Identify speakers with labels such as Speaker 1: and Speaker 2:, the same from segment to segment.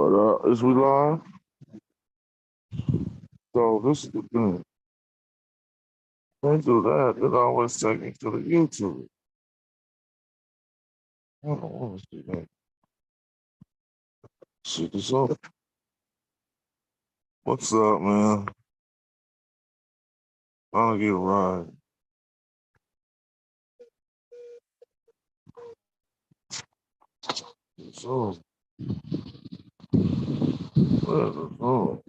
Speaker 1: But is we live? So this is the thing. They do that, it always take me to the YouTube. I don't want to see that. See this up. What's up, man? Trying to get right. So, where's the phone?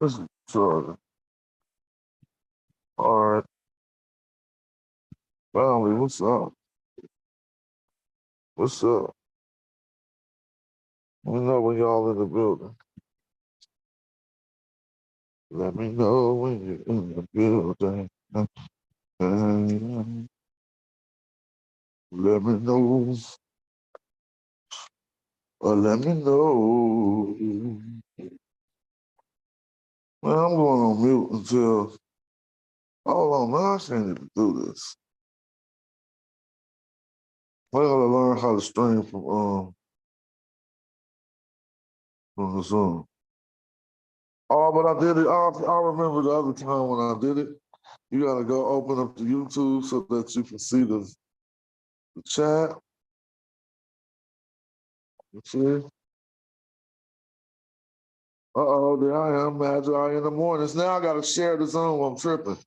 Speaker 1: This is Jordan. All right, family, what's up? What's up? Let me know when y'all in the building. Let me know when you're in the building. Let me know. Let me know. Man, I'm going on mute until. Hold on, man. I can't even do this. I gotta learn how to stream from the Zoom. Oh, but I did it. I remember the other time when I did it. You gotta go open up the YouTube so that you can see the chat. You see? Uh-oh, there I am, Madjai in the mornings. Now I gotta share the Zoom. I'm tripping.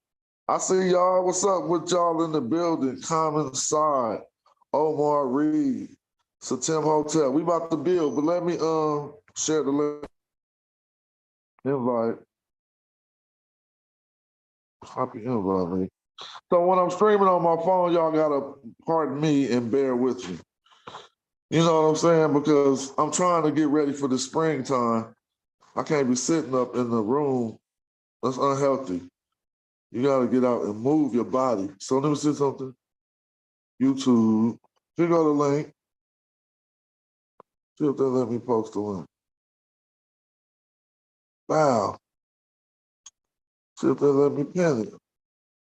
Speaker 1: I see y'all. What's up with y'all in the building? Common side. Omar Reed. Satem Hotel. We about to build, but let me share the link. Invite. Copy invite me. So when I'm streaming on my phone, y'all gotta pardon me and bear with me. You know what I'm saying? Because I'm trying to get ready for the springtime. I can't be sitting up in the room. That's unhealthy. You gotta get out and move your body. So let me see something. YouTube. Here go the link. See if they let me post the link. Wow. See if they let me pin it.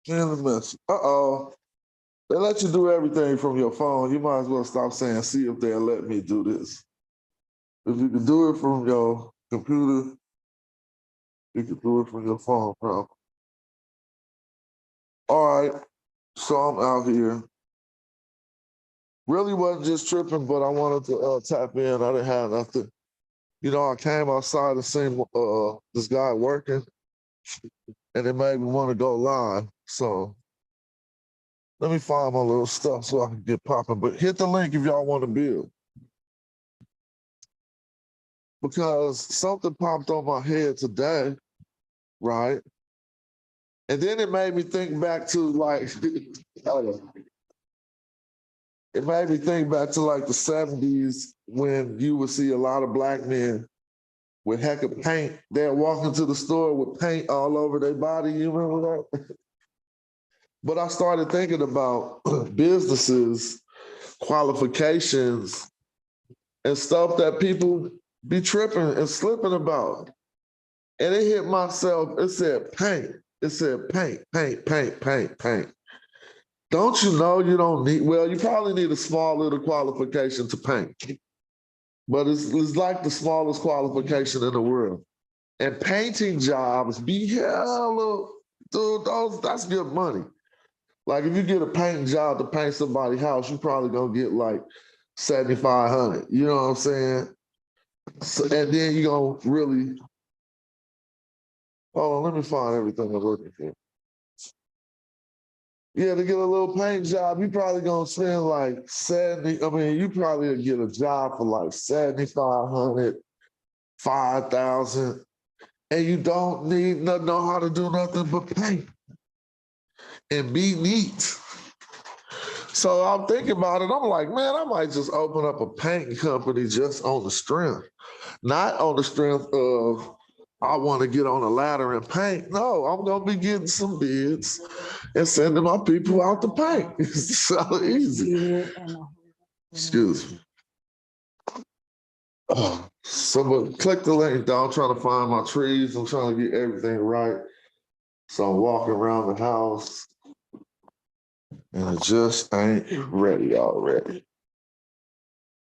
Speaker 1: Pin the message. Uh-oh. They let you do everything from your phone. You might as well stop saying, see if they'll let me do this. If you can do it from your computer, you can do it from your phone, probably. All right. So I'm out here. Really wasn't just tripping, but I wanted to tap in. I didn't have nothing. You know, I came outside and seen this guy working, and it made me want to go live. So let me find my little stuff so I can get popping. But hit the link if y'all want to build. Because something popped on my head today, right? And then it made me think back to like, it made me think back to like the 70s when you would see a lot of black men with heck of paint. They'd walk into the store with paint all over their body. You remember that? But I started thinking about businesses, qualifications, and stuff that people be tripping and slipping about. And it hit myself, it said paint. It said paint, paint, paint, paint, paint. Don't you know you don't need, well, you probably need a small little qualification to paint. But it's like the smallest qualification in the world. And painting jobs be hella, dude, that's good money. Like if you get a painting job to paint somebody's house, you probably gonna get like 7,500. You know what I'm saying? So, and then you gonna really, hold on, let me find everything I'm looking for. Yeah, to get a little paint job, you probably gonna spend like 70. I mean, you probably get a job for like 7,500, 5,000, and you don't need know how to do nothing but paint and be neat. So I'm thinking about it. I'm like, man, I might just open up a painting company just on the strength, not on the strength of I want to get on a ladder and paint. No, I'm gonna be getting some bids and sending my people out to paint. It's so easy. Excuse me. Someone click the link down. I'm trying to find my trees. I'm trying to get everything right. So I'm walking around the house and it just ain't ready already.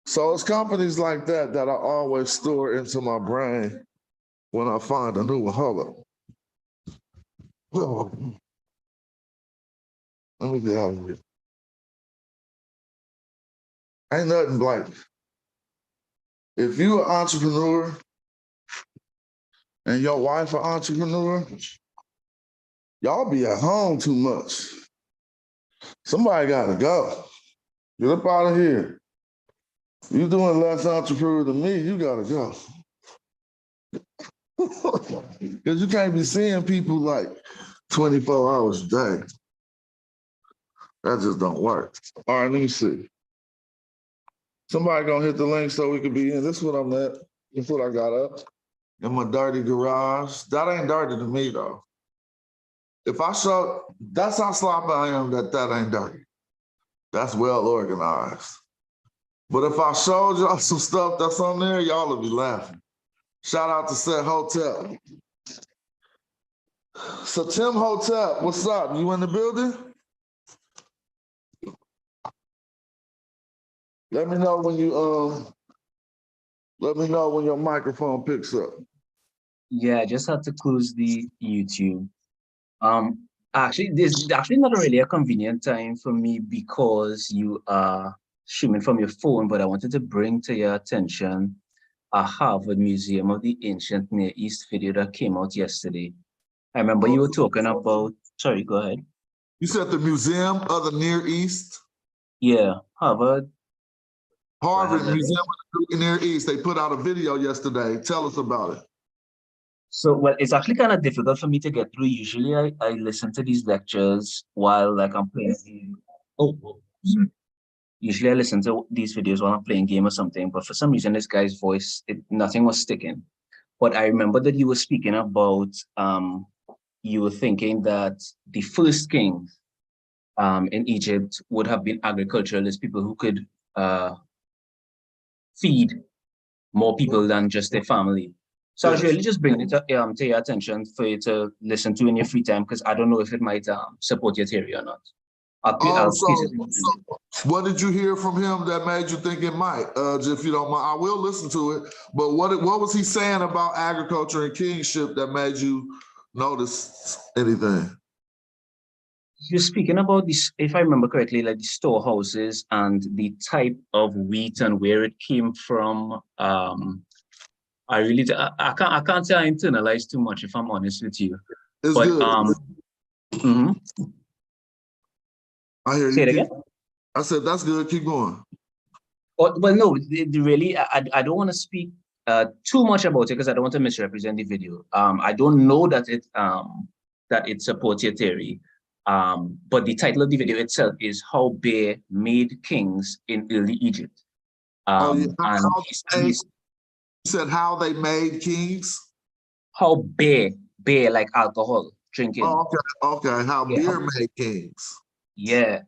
Speaker 1: So it's companies like that that I always store into my brain when I find a new one. Hold up. Oh, let me get out of here. Ain't nothing like if you an entrepreneur and your wife an entrepreneur, y'all be at home too much. Somebody gotta go. Get up out of here. You doing less entrepreneur than me, you gotta go. Because you can't be seeing people like 24 hours a day. That just don't work. All right, let me see. Somebody gonna hit the link so we can be in. This is what I'm at. This is what I got up in my dirty garage. That ain't dirty to me though. If I show, that's how sloppy I am that ain't dirty. That's well organized. But if I showed y'all some stuff that's on there, y'all would be laughing. Shout out to Set Hotel. So Tim Hotel, what's up? You in the building? Let me know when your microphone picks up.
Speaker 2: Yeah, I just had to close the YouTube. Actually, this is actually not really a convenient time for me because you are streaming from your phone, but I wanted to bring to your attention a Harvard Museum of the Ancient Near East video that came out yesterday. I remember you were talking about, sorry, go ahead.
Speaker 1: You said the Museum of the Near East?
Speaker 2: Yeah, Harvard
Speaker 1: Museum of the Near East. They put out a video yesterday. Tell us about it.
Speaker 2: So, well, it's actually kind of difficult for me to get through. Usually I listen to these lectures while like I'm playing. Sorry. Usually I listen to these videos while I'm playing game or something, but for some reason this guy's voice, nothing was sticking. But I remember that you were speaking about, you were thinking that the first king in Egypt would have been agriculturalists, people who could feed more people than just their family. So I was really just bringing it to your attention for you to listen to in your free time, because I don't know if it might support your theory or not.
Speaker 1: What did you hear from him that made you think it might? If you don't mind, I will listen to it. But what was he saying about agriculture and kingship that made you notice anything?
Speaker 2: You're speaking about this, if I remember correctly, like the storehouses and the type of wheat and where it came from. I can't say I internalized too much, if I'm honest with you.
Speaker 1: It's good. I hear you.
Speaker 2: Say it again.
Speaker 1: I said that's good. Keep going.
Speaker 2: Well, no, really, I don't want to speak too much about it because I don't want to misrepresent the video. I don't know that it supports your theory. But the title of the video itself is "How Bear Made Kings in Early Egypt."
Speaker 1: You said how they made kings?
Speaker 2: How beer like alcohol, drinking.
Speaker 1: Oh, okay. How beer made kings.
Speaker 2: Yeah.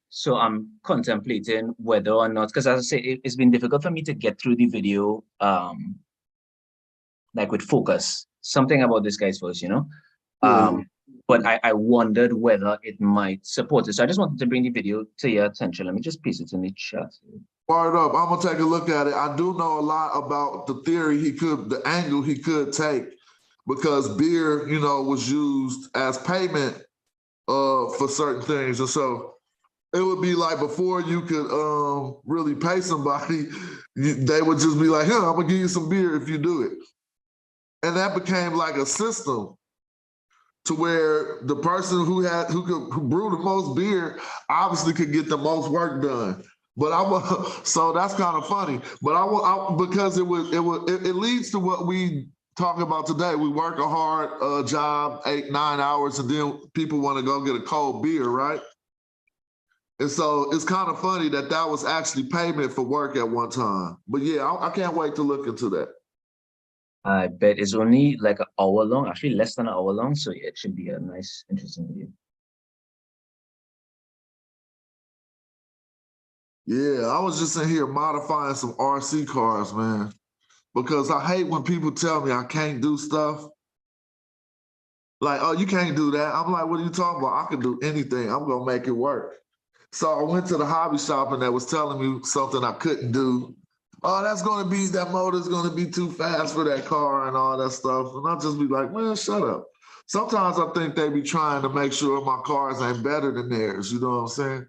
Speaker 2: So I'm contemplating whether or not, because as I say, it's been difficult for me to get through the video, like with focus. Something about this guy's voice, you know? But I wondered whether it might support it. So I just wanted to bring the video to your attention. Let me just paste it in the chat.
Speaker 1: Fired up. I'm gonna take a look at it. I do know a lot about the theory the angle he could take, because beer, was used as payment for certain things. And so it would be like before you could really pay somebody, they would just be like, "Hey, I'm gonna give you some beer if you do it." And that became like a system to where the person who brew the most beer obviously could get the most work done. But so that's kind of funny. But because it leads to what we talk about today. We work a hard job, 8-9 hours, and then people want to go get a cold beer, right? And so it's kind of funny that was actually payment for work at one time. But yeah, I can't wait to look into that.
Speaker 2: I bet it's only like an hour long, actually less than an hour long. So yeah, it should be a nice, interesting video.
Speaker 1: Yeah, I was just in here modifying some RC cars, man, because I hate when people tell me I can't do stuff. Like, oh, you can't do that. I'm like, what are you talking about? I can do anything. I'm going to make it work. So I went to the hobby shop and they was telling me something I couldn't do. oh, that motor's gonna be too fast for that car and all that stuff. And I'll just be like, man, shut up. Sometimes I think they be trying to make sure my cars ain't better than theirs, you know what I'm saying?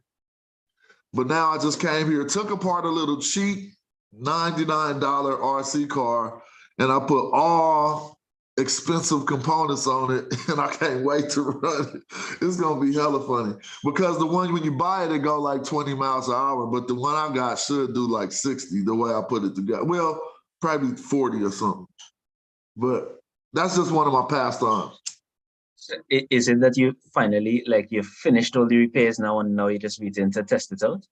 Speaker 1: But now I just came here, took apart a little cheap $99 RC car, and I put all expensive components on it, and I can't wait to run it. It's gonna be hella funny because the one when you buy it, it go like 20 miles an hour, but the one I got should do like 60 the way I put it together. Well, probably 40 or something. But that's just one of my pastimes.
Speaker 2: So is it that you finally like you finished all the repairs now and now you're just waiting to test it out?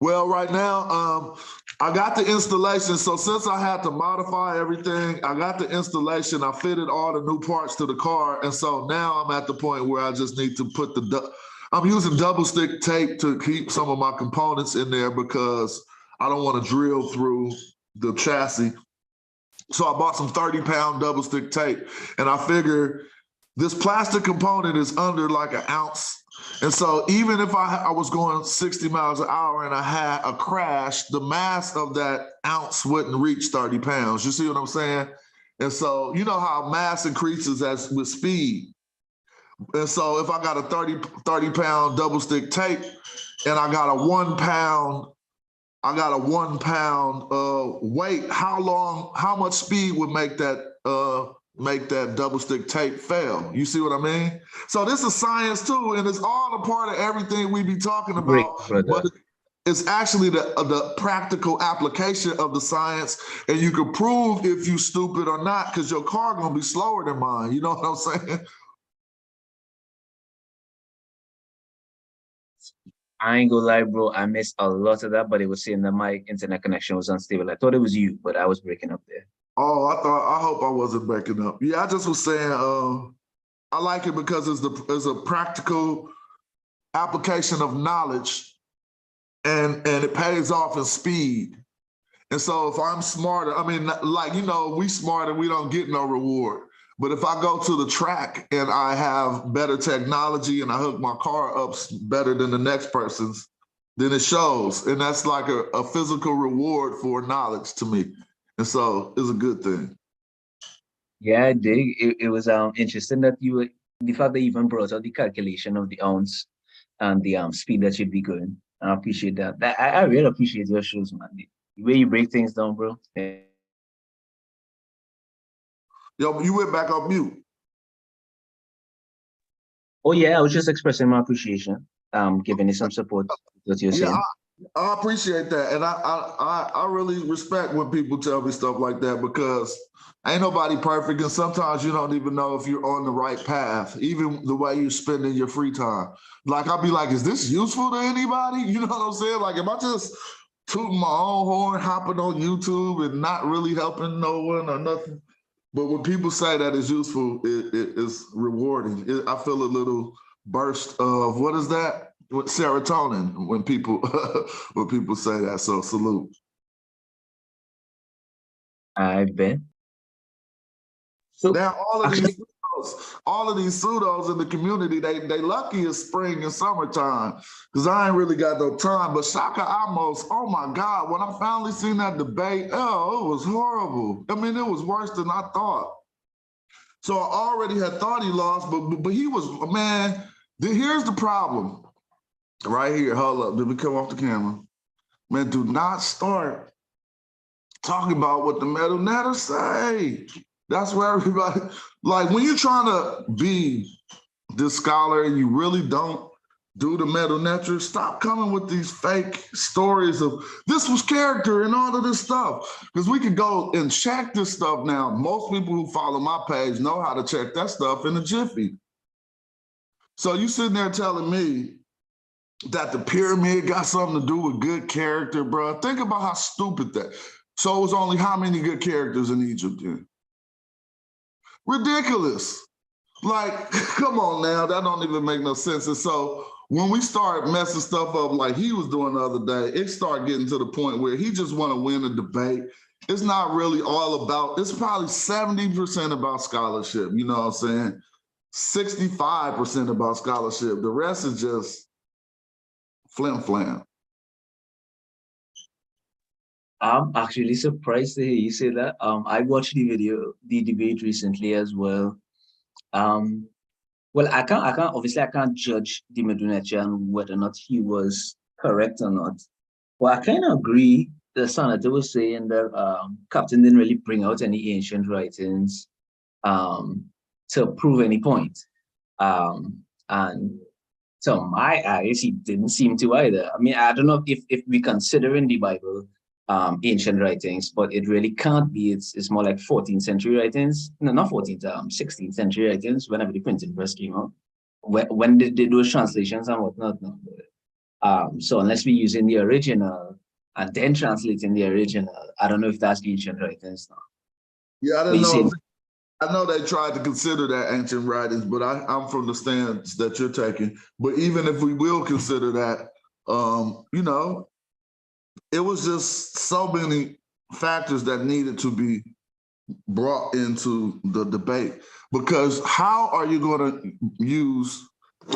Speaker 1: Well, right now, I got the installation. So since I had to modify everything, I got the installation. I fitted all the new parts to the car. And so now I'm at the point where I just need to put I'm using double stick tape to keep some of my components in there because I don't want to drill through the chassis. So I bought some 30-pound double stick tape, and I figure this plastic component is under like an ounce. And so even if I was going 60 miles an hour and I had a crash, the mass of that ounce wouldn't reach 30 pounds. You see what I'm saying? And so you know how mass increases as with speed. And so if I got a 30-pound double stick tape and I got a 1 pound weight, how much speed would make that double stick tape fail? You see what I mean? So this is science too, and it's all a part of everything we be talking
Speaker 2: Great,
Speaker 1: about,
Speaker 2: brother.
Speaker 1: but it's actually the practical application of the science, and you can prove if you stupid or not, because your car gonna be slower than mine. You know what I'm saying?
Speaker 2: I ain't gonna lie, bro. I missed a lot of that, but it was saying that my internet connection was unstable. I thought it was you, but I was breaking up there.
Speaker 1: Oh, I hope I wasn't breaking up. Yeah, I just was saying, I like it because it's a practical application of knowledge, and it pays off in speed. And so if I'm smarter, I mean, like, we smart and we don't get no reward. But if I go to the track and I have better technology and I hook my car up better than the next person's, then it shows. And that's like a physical reward for knowledge to me. And so it's a good thing.
Speaker 2: Yeah, I dig. It was interesting that the fact that you even brought out the calculation of the ounce and the speed that you'd be going. I appreciate that. I really appreciate your shows, man. The way you break things down, bro.
Speaker 1: Yo, you went back on mute.
Speaker 2: Oh yeah, I was just expressing my appreciation. Giving you some support. What you're saying.
Speaker 1: I appreciate that, and I really respect when people tell me stuff like that because ain't nobody perfect, and sometimes you don't even know if you're on the right path, even the way you're spending your free time. Like I'll be like, is this useful to anybody? You know what I'm saying? Like, am I just tooting my own horn, hopping on YouTube, and not really helping no one or nothing? But when people say that it's useful, it is rewarding. I feel a little burst of what is that? With serotonin when people when people say that. So salute.
Speaker 2: I bet. So
Speaker 1: Now
Speaker 2: actually,
Speaker 1: all of these pseudos in the community, they lucky it's spring and summertime because I ain't really got no time. But Shaka Amos, oh my God, when I finally seen that debate, oh, it was horrible. I mean, it was worse than I thought. So I already had thought he lost, but he was, man, here's the problem. Right here, hold up. Did we come off the camera? Man, do not start talking about what the metal natters say. That's where everybody, like when you're trying to be this scholar and you really don't do the metal natters, stop coming with these fake stories of this was character and all of this stuff. Because we could go and check this stuff now. Most people who follow my page know how to check that stuff in a jiffy. So you sitting there telling me that the pyramid got something to do with good character, bro. Think about how stupid that. So it was only how many good characters in Egypt then? Ridiculous. Like, come on now, that don't even make no sense. And so when we start messing stuff up like he was doing the other day, it started getting to the point where he just want to win a debate. It's not really all about, it's probably 70% about scholarship, you know what I'm saying? 65% about scholarship. The rest is just flim flam.
Speaker 2: I'm actually surprised to hear you say that. I watched the debate recently as well. Um, well, obviously I can't judge the Medunetia and whether or not he was correct or not. Well, I kind of agree. The Senator was saying that Captain didn't really bring out any ancient writings um, to prove any point. And to my eyes, he didn't seem to either. I mean, I don't know if we consider in the Bible ancient writings, but it really can't be. It's more like 14th century writings. No, not 14th, 16th century writings, whenever the printing press came out. When did they do those translations and whatnot? No. So unless we're using the original and then translating the original, I don't know if that's ancient writings now.
Speaker 1: Yeah, I
Speaker 2: But
Speaker 1: didn't
Speaker 2: you
Speaker 1: know.
Speaker 2: see,
Speaker 1: I know they tried to consider that ancient writings, but I'm from the stance that you're taking. But even if we will consider that, you know, it was just so many factors that needed to be brought into the debate. Because how are you going to use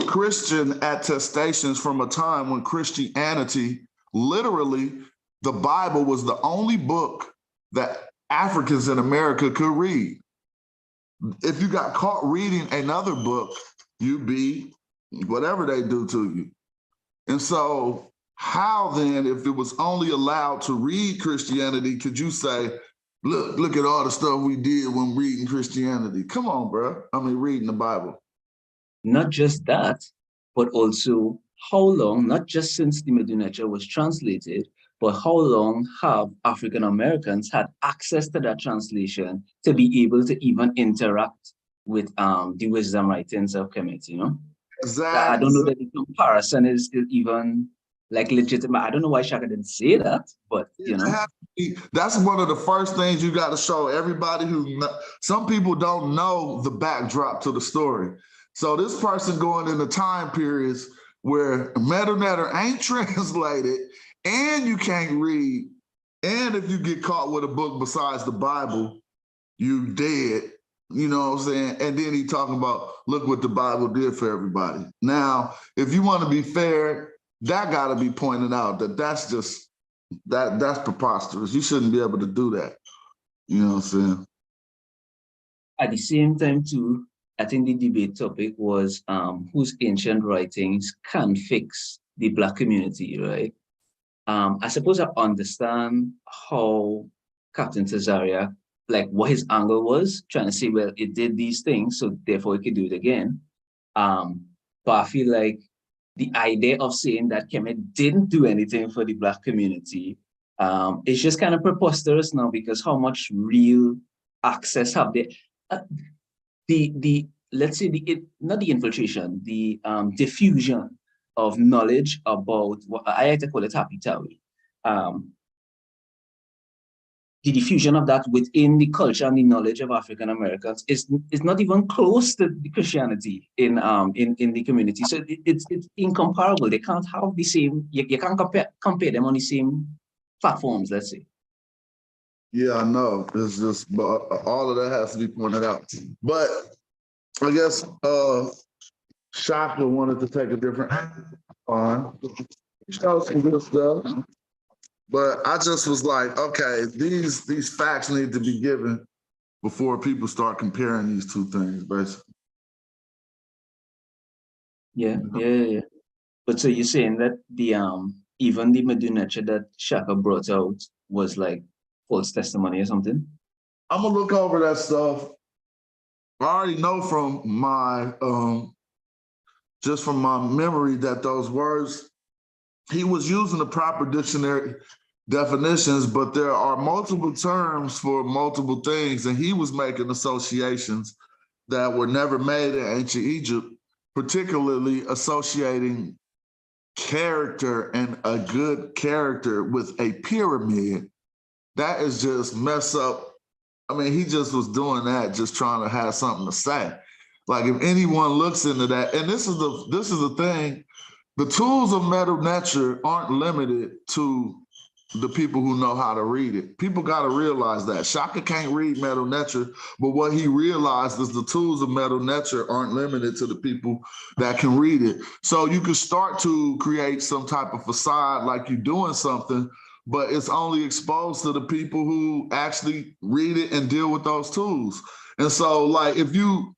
Speaker 1: Christian attestations from a time when Christianity, literally, the Bible was the only book that Africans in America could read? If you got caught reading another book, you'd be whatever they do to you. And so, how then, if it was only allowed to read Christianity, could you say, look at all the stuff we did when reading Christianity? Come on, bro. I mean, reading the Bible.
Speaker 2: not just that, but also how long, not just since the Medunetia was translated, but how long have African Americans had access to that translation to be able to even interact with the wisdom writings of Kemet, you know? I
Speaker 1: Exactly.
Speaker 2: don't know that the comparison is even like legitimate. I don't know why Shaka didn't say that, but you know.
Speaker 1: That's one of the first things you got to show everybody some people don't know the backdrop to the story. So this person going into time periods where Medunetter ain't translated and you can't read, and if you get caught with a book besides the Bible, you dead. You know what I'm saying? And then he talking about, look what the Bible did for everybody. Now, if you want to be fair, that got to be pointed out that's just that's preposterous. You shouldn't be able to do that. You know what I'm saying?
Speaker 2: At the same time, too, I think the debate topic was whose ancient writings can fix the Black community, right? I suppose I understand how Captain Cesaria, like what his angle was, trying to say, well, it did these things, so therefore it could do it again. But I feel like the idea of saying that Kemet didn't do anything for the Black community is just kind of preposterous now, because how much real access have they? Uh, the let's say not the infiltration, the diffusion of knowledge about what I like to call it happy tawi. Um, the diffusion of that within the culture and the knowledge of African Americans is not even close to the Christianity in the community. So it's incomparable. They can't have the same. You can't compare them on the same platforms. Let's say.
Speaker 1: Yeah, I know. It's just, but all of that has to be pointed out. But I guess Shaka wanted to take a different on. Show some good stuff. But I just was like, okay, these facts need to be given before people start comparing these two things, basically.
Speaker 2: Yeah. But so you're saying that the even the Medunetia that Shaka brought out was like false testimony or something?
Speaker 1: I'm gonna look over that stuff. I already know from my just from my memory that those words, he was using the proper dictionary definitions, but there are multiple terms for multiple things, and he was making associations that were never made in ancient Egypt, particularly associating character and a good character with a pyramid. That is just mess up. I mean, he just was doing that, just trying to have something to say. Like if anyone looks into that, and this is the thing, the tools of meta nature aren't limited to the people who know how to read it. People got to realize that. Shaka can't read metal nature, but what he realized is the tools of metal nature aren't limited to the people that can read it. So you can start to create some type of facade like you're doing something, but it's only exposed to the people who actually read it and deal with those tools. And so, like, if you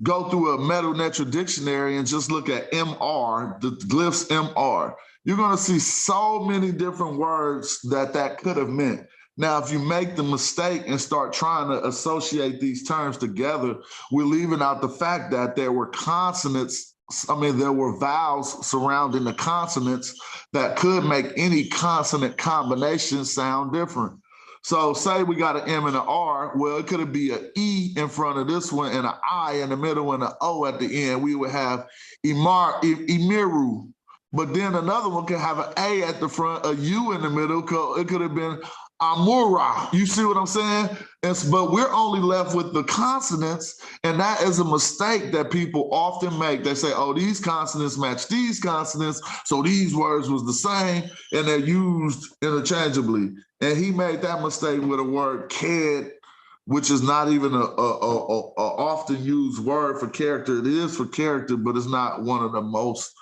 Speaker 1: go through a Metal Netra dictionary and just look at MR, the glyphs MR, you're going to see so many different words that could have meant. Now, if you make the mistake and start trying to associate these terms together, we're leaving out the fact that there were consonants. I mean, there were vowels surrounding the consonants that could make any consonant combination sound different. So say we got an M and an R, well, it could be an E in front of this one and an I in the middle and an O at the end. We would have Imiru. But then another one could have an A at the front, a U in the middle. It could have been Amura. You see what I'm saying? But we're only left with the consonants, and that is a mistake that people often make. They say, oh, these consonants match these consonants, so these words was the same, and they're used interchangeably. And he made that mistake with a word "ked," which is not even a often used word for character. It is for character, but it's not one of the most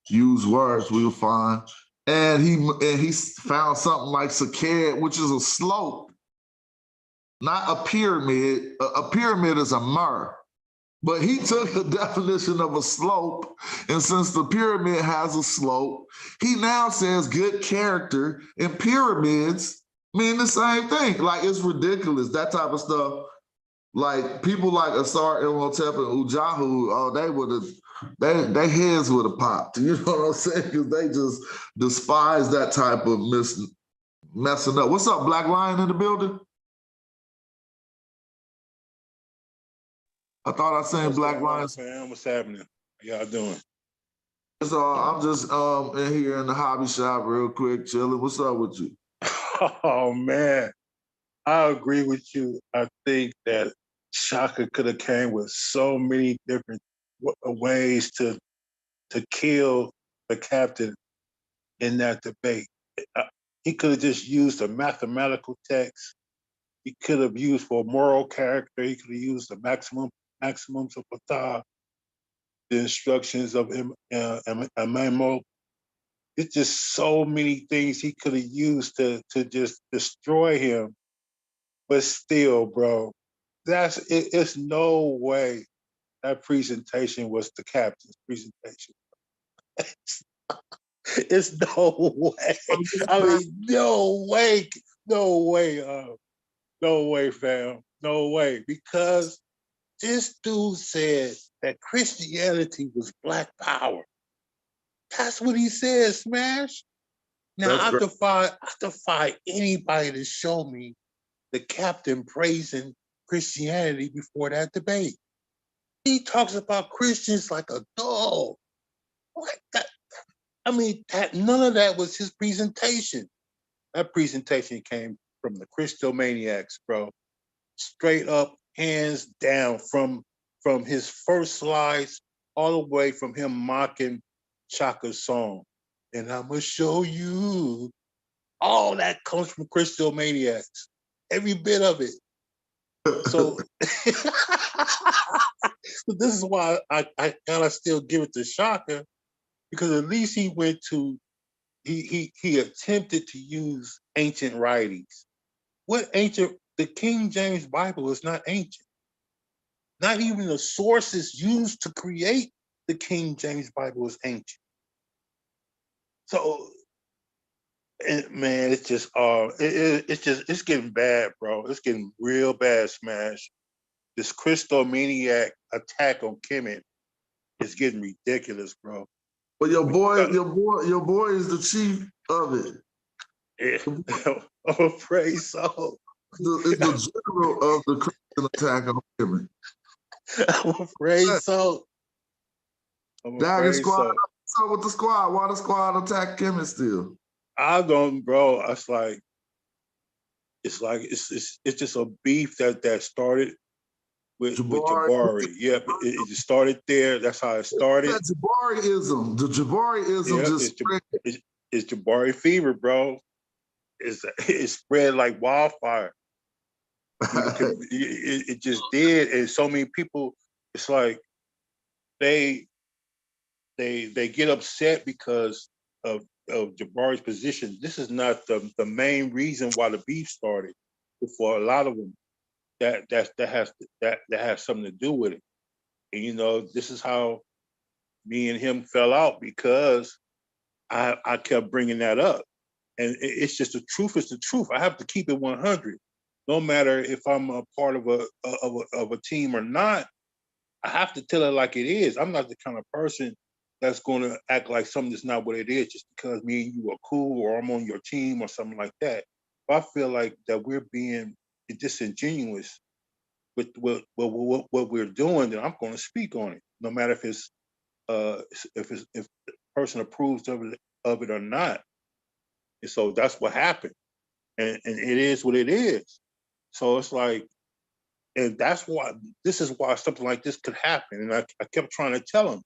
Speaker 1: used words we'll find. And he found something like "saked," which is a slope, not a pyramid. A pyramid is a mer. But he took the definition of a slope, and since the pyramid has a slope, he now says good character and pyramids mean the same thing. Like, it's ridiculous, that type of stuff. Like, people like Asar Imhotep and Ujahu, oh, they would have, their heads would have popped. You know what I'm saying? Because they just despise that type of messing up. What's up, Black Lion in the building? I thought I seen Black Lions.
Speaker 3: Man, what's happening? How y'all doing?
Speaker 1: So I'm just in here in the hobby shop real quick, chilling. What's up with you?
Speaker 3: Oh man, I agree with you. I think that Shaka could have came with so many different ways to kill the captain in that debate. He could have just used a mathematical text. He could have used for a moral character. He could have used the maximums of Fatah, the instructions of Imamo. It's just so many things he could have used to just destroy him. But still, bro, it's no way that presentation was the captain's presentation. It's no way. I mean, no way, no way, fam, no way. Because this dude said that Christianity was Black power. That's what he said, Smash. Now I defy anybody to show me the captain praising Christianity before that debate. He talks about Christians like a dog. Like that. I mean, none of that was his presentation. That presentation came from the Christomaniacs, bro. Straight up, hands down, from his first slides all the way from him mocking Chaka's song. And I'ma show you. All that comes from Christomaniacs. Every bit of it. So this is why I gotta still give it to Shaka, because at least he went to he attempted to use ancient writings. What ancient? The King James Bible is not ancient. Not even the sources used to create the King James Bible is ancient. So, man, it's just it's getting bad, bro. It's getting real bad, Smash. This Christomaniac attack on Kemet is getting ridiculous, bro.
Speaker 1: But your boy is the chief of it.
Speaker 3: Yeah. I'm afraid so.
Speaker 1: It's the general of the Christian attack on Kemet.
Speaker 3: I'm afraid so. I'm afraid
Speaker 1: Squad,
Speaker 3: so.
Speaker 1: what's up with the squad? Why the squad attack Kemet still?
Speaker 3: I don't, bro. It's just a beef that started with Jabari. Yep, it just started there. That's how it started.
Speaker 1: That Jabariism. The Jabariism just spread.
Speaker 3: It's Jabari fever, bro. It spread like wildfire. It just did, and so many people. It's like they get upset because of Jabari's position, this is not the main reason why the beef started. But for a lot of them, that has something to do with it. And you know, this is how me and him fell out because I kept bringing that up, and it's just the truth is the truth. I have to keep it 100, no matter if I'm a part of a team or not. I have to tell it like it is. I'm not the kind of person that's going to act like something that's not what it is just because me and you are cool or I'm on your team or something like that. If I feel like that we're being disingenuous with what we're doing, then I'm going to speak on it, no matter if the person approves of it or not. And so that's what happened, and it is what it is. So it's like, and that's why this is why something like this could happen. And I kept trying to tell him,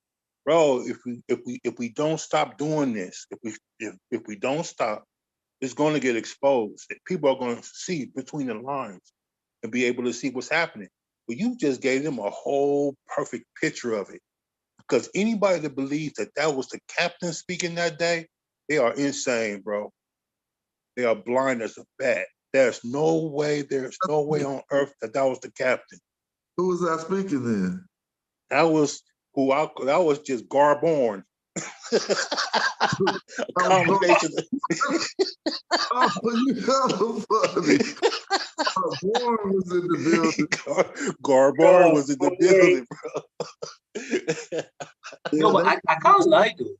Speaker 3: bro, if we don't stop doing this, if we don't stop, it's going to get exposed. People are going to see between the lines and be able to see what's happening. But you just gave them a whole perfect picture of it. Because anybody that believes that that was the captain speaking that day, they are insane, bro. They are blind as a bat. There's no way on earth that that was the captain.
Speaker 1: Who was that speaking then?
Speaker 3: That was that was just Garborn. A combination.
Speaker 1: Oh, you hella funny. Warren was in the building.
Speaker 3: Garborn was in the building, bro.
Speaker 2: No, but I can't lie though.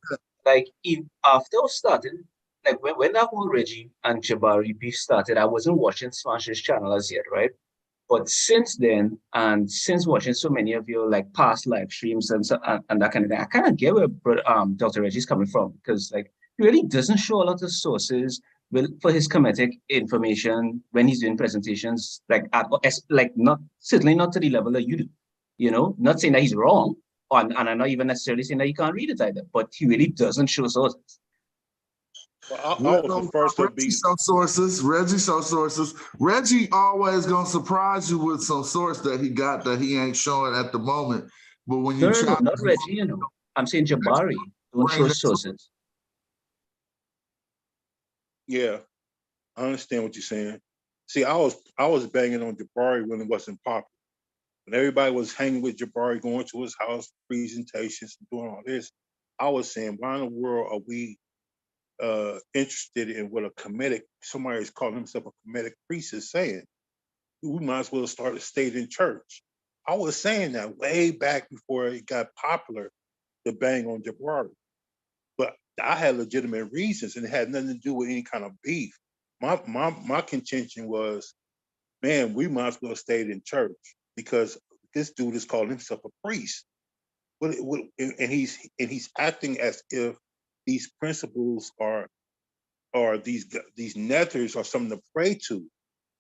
Speaker 2: Like if after starting, like when that whole Reggie and Jabari beef started, I wasn't watching Smash's channel as yet, right? But since then, and since watching so many of your like past live streams and that kind of thing, I kind of get where Dr. Reggie's coming from because like he really doesn't show a lot of sources for his comedic information when he's doing presentations, like like not certainly not to the level that you do. You know, not saying that he's wrong, and I'm not even necessarily saying that you can't read it either, but he really doesn't show sources.
Speaker 3: Well, I was the first to be.
Speaker 1: Some sources. Reggie some sources. Reggie always gonna surprise you with some source that he got that he ain't showing at the moment. But when you
Speaker 2: No, not Reggie. You know, I'm saying Jabari don't show sources.
Speaker 3: Yeah, I understand what you're saying. See, I was banging on Jabari when it wasn't popular. When everybody was hanging with Jabari, going to his house, presentations, and doing all this, I was saying, why in the world are we interested in what a Kemetic, somebody is calling himself a Kemetic priest is saying? We might as well start a state in church. I was saying that way back before it got popular to bang on Jabari. But I had legitimate reasons and it had nothing to do with any kind of beef. My contention was, man, we might as well stay in church because this dude is calling himself a priest. And he's acting as if these principles are these nethers are something to pray to.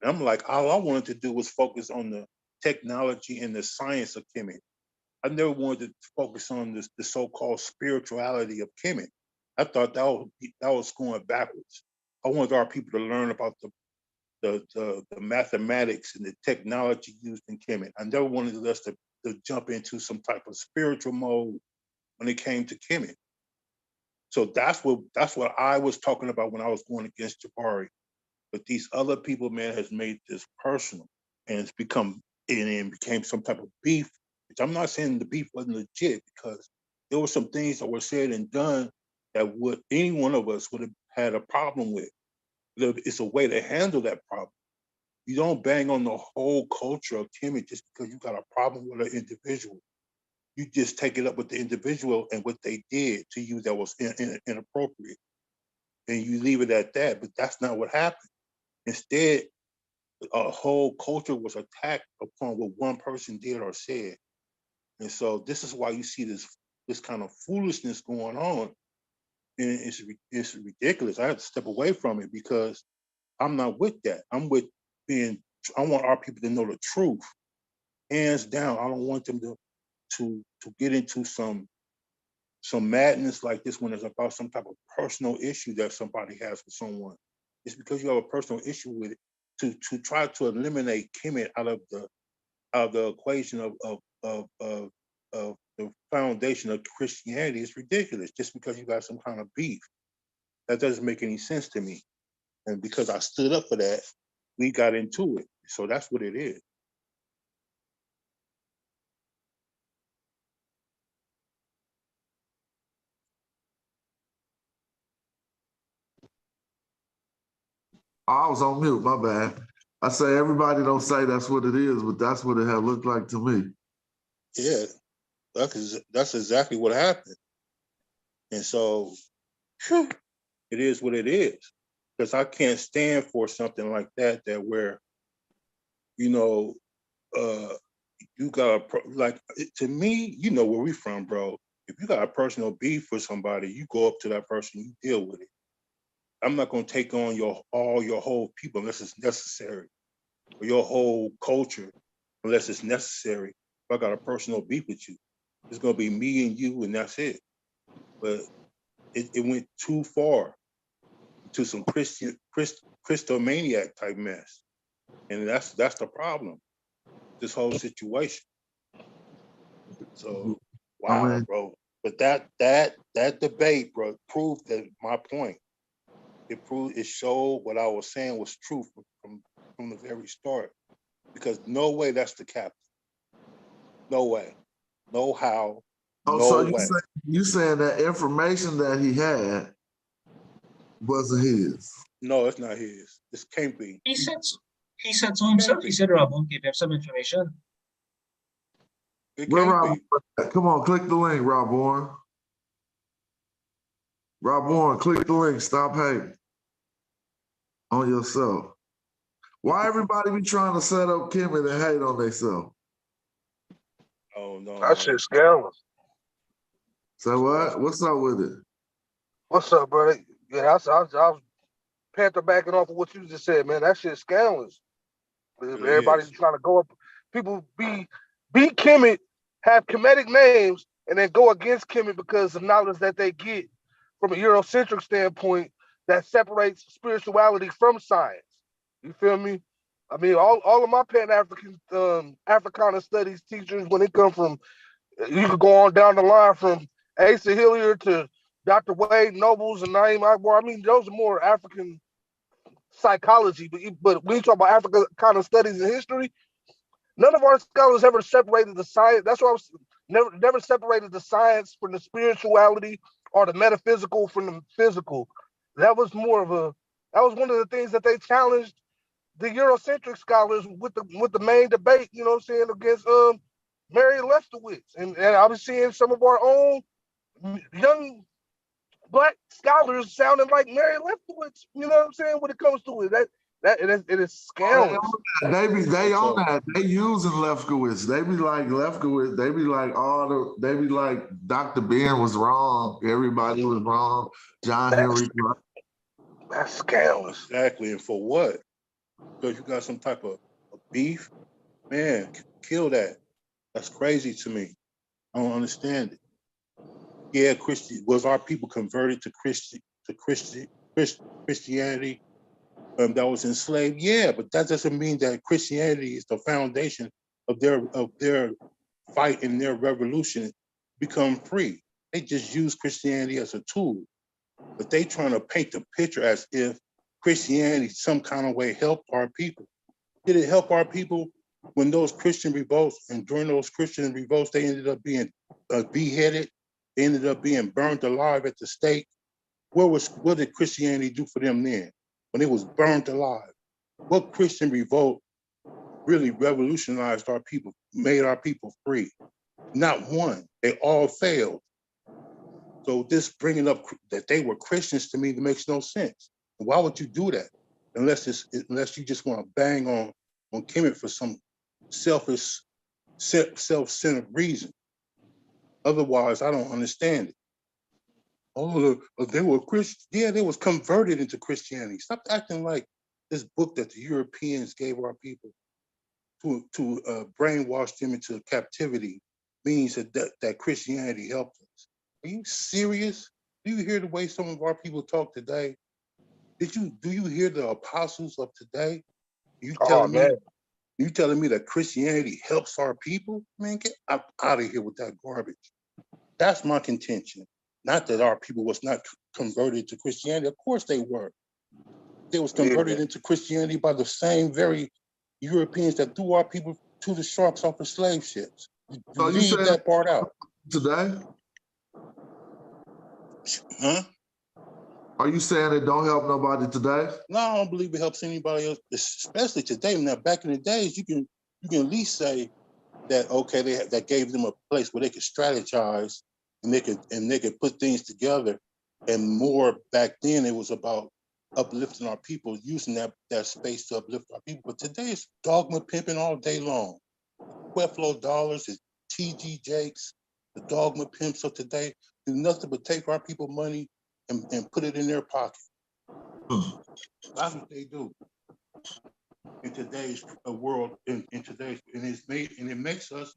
Speaker 3: And I'm like, all I wanted to do was focus on the technology and the science of Kemet. I never wanted to focus on the so-called spirituality of Kemet. I thought that was going backwards. I wanted our people to learn about the mathematics and the technology used in Kemet. I never wanted us to jump into some type of spiritual mode when it came to Kemet. So that's what I was talking about when I was going against Jabari. But these other people, man, has made this personal, and it's become and it became some type of beef. Which I'm not saying the beef wasn't legit because there were some things that were said and done that would any one of us would have had a problem with. It's a way to handle that problem. You don't bang on the whole culture of Kemet just because you got a problem with an individual. You just take it up with the individual and what they did to you that was inappropriate, and you leave it at that. But that's not what happened. Instead, a whole culture was attacked upon what one person did or said. And so this is why you see this kind of foolishness going on. And it's ridiculous. I have to step away from it because I'm not with that. I'm with I want our people to know the truth. Hands down. I don't want them to get into some madness like this when it's about some type of personal issue that somebody has with someone. It's because you have a personal issue with it to try to eliminate Kemet out of the equation of the foundation of Christianity is ridiculous just because you got some kind of beef. That doesn't make any sense to me. And because I stood up for that, we got into it. So that's what it is.
Speaker 1: I was on mute, my bad. I say everybody don't say that's what it is, but that's what it had looked like to me.
Speaker 3: Yeah, that's exactly what happened. And so, whew, it is what it is. Because I can't stand for something like that, where, you know, you got like, to me, you know where we from, bro. If you got a personal beef with somebody, you go up to that person, you deal with it. I'm not gonna take on your whole people unless it's necessary, or your whole culture unless it's necessary. If I got a personal beef with you, it's gonna be me and you, and that's it. But it went too far to some Christomaniac type mess, and that's the problem. This whole situation. So,
Speaker 1: I
Speaker 3: wow,
Speaker 1: mean,
Speaker 3: bro. But that debate, bro, proved that my point. It showed what I was saying was true from the very start. Because no way that's the captain. No way. No how.
Speaker 1: oh,
Speaker 3: No
Speaker 1: so
Speaker 3: way.
Speaker 1: you saying that information that he had wasn't his?
Speaker 3: No, it's not his. This can't be.
Speaker 2: He said so. He said so himself. He said Ramon gave him some information.
Speaker 3: It
Speaker 1: Where
Speaker 3: can't
Speaker 1: Rob?
Speaker 3: be.
Speaker 1: Come on, click the link, Rob Warren. Rob Warren, click the link. Stop hating on yourself. Why everybody be trying to set up Kimmy to hate on themselves?
Speaker 3: Oh no.
Speaker 4: That shit's scandalous.
Speaker 1: So what? What's up with it?
Speaker 4: What's up, brother? Yeah, I was panther backing off of what you just said, man. That shit's scandalous. Everybody's trying to go up. People beat Kemet, have Kemetic names, and then go against Kemet because of knowledge that they get from a Eurocentric standpoint that separates spirituality from science. You feel me? I mean, all of my Pan-African Africana studies teachers, when it come from, you could go on down the line from Asa Hillier to Dr. Wade Nobles and Naeem Akbar. I mean, those are more African psychology, but when you talk about Africa kind of studies and history, none of our scholars ever separated the science. That's why I was never separated the science from the spirituality or the metaphysical from the physical. That was one of the things that they challenged the Eurocentric scholars with the main debate, you know what I'm saying, against Mary Leftowitz. And I was seeing some of our own young Black scholars sounding like Mary Leftowitz, you know what I'm saying, when it comes to it. It is scandalous.
Speaker 1: They on that. They using Lefkowitz. They be like Lefkowitz. They be like they be like Dr. Ben was wrong. Everybody was wrong. John Henry.
Speaker 4: That's scandalous.
Speaker 3: Exactly. And for what? Because you got some type of beef? Man, kill that. That's crazy to me. I don't understand it. Yeah, was our people converted to Christianity that was enslaved? Yeah, but that doesn't mean that Christianity is the foundation of their fight and their revolution to become free. They just use Christianity as a tool, but they trying to paint the picture as if Christianity some kind of way helped our people. Did it help our people when those Christian revolts, and during those Christian revolts, they ended up being beheaded, they ended up being burned alive at the stake? What did Christianity do for them then when it was burned alive? What Christian revolt really revolutionized our people, made our people free? Not one. They all failed. So this bringing up that they were Christians to me makes no sense. Why would you do that unless you just want to bang on Kemet for some selfish, self-centered reason? Otherwise, I don't understand it. Oh, they were Christian. Yeah, they was converted into Christianity. Stop acting like this book that the Europeans gave our people to brainwash them into captivity means that Christianity helped us. Are you serious? Do you hear the way some of our people talk today? Do you hear the apostles of today? You
Speaker 4: Oh
Speaker 3: telling me
Speaker 4: man.
Speaker 3: you telling me that Christianity helps our people? Man, get out of here with that garbage. That's my contention. Not that our people was not converted to Christianity. Of course they were. They was converted into Christianity by the same very Europeans that threw our people to the sharks off of slave ships. You leave that part out.
Speaker 1: Today?
Speaker 3: Huh?
Speaker 1: Are you saying it don't help nobody today?
Speaker 3: No, I don't believe it helps anybody else, especially today. Now, back in the days, you can at least say that okay, that gave them a place where they could strategize and they could put things together. And more back then, it was about uplifting our people, using that space to uplift our people. But today, it's dogma pimping all day long. Pueblo dollars, is TG Jakes, the dogma pimps of today do nothing but take our people money and put it in their pocket. That's what they do in today's world. In today's, and it makes us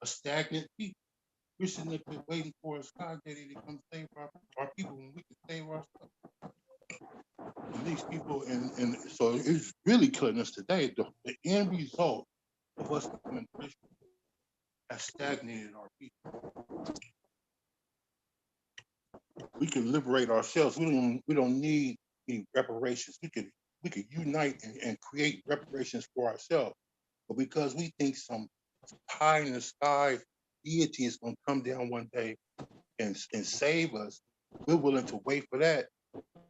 Speaker 3: a stagnant people. We're sitting up there waiting for a sky daddy to come save our people when we can save ourselves. And these people, and so it's really killing us today. The end result of us becoming Christians has stagnated our people. We can liberate ourselves. We don't need any reparations. We could unite and create reparations for ourselves. But because we think some pie in the sky deity is going to come down one day and save us, we're willing to wait for that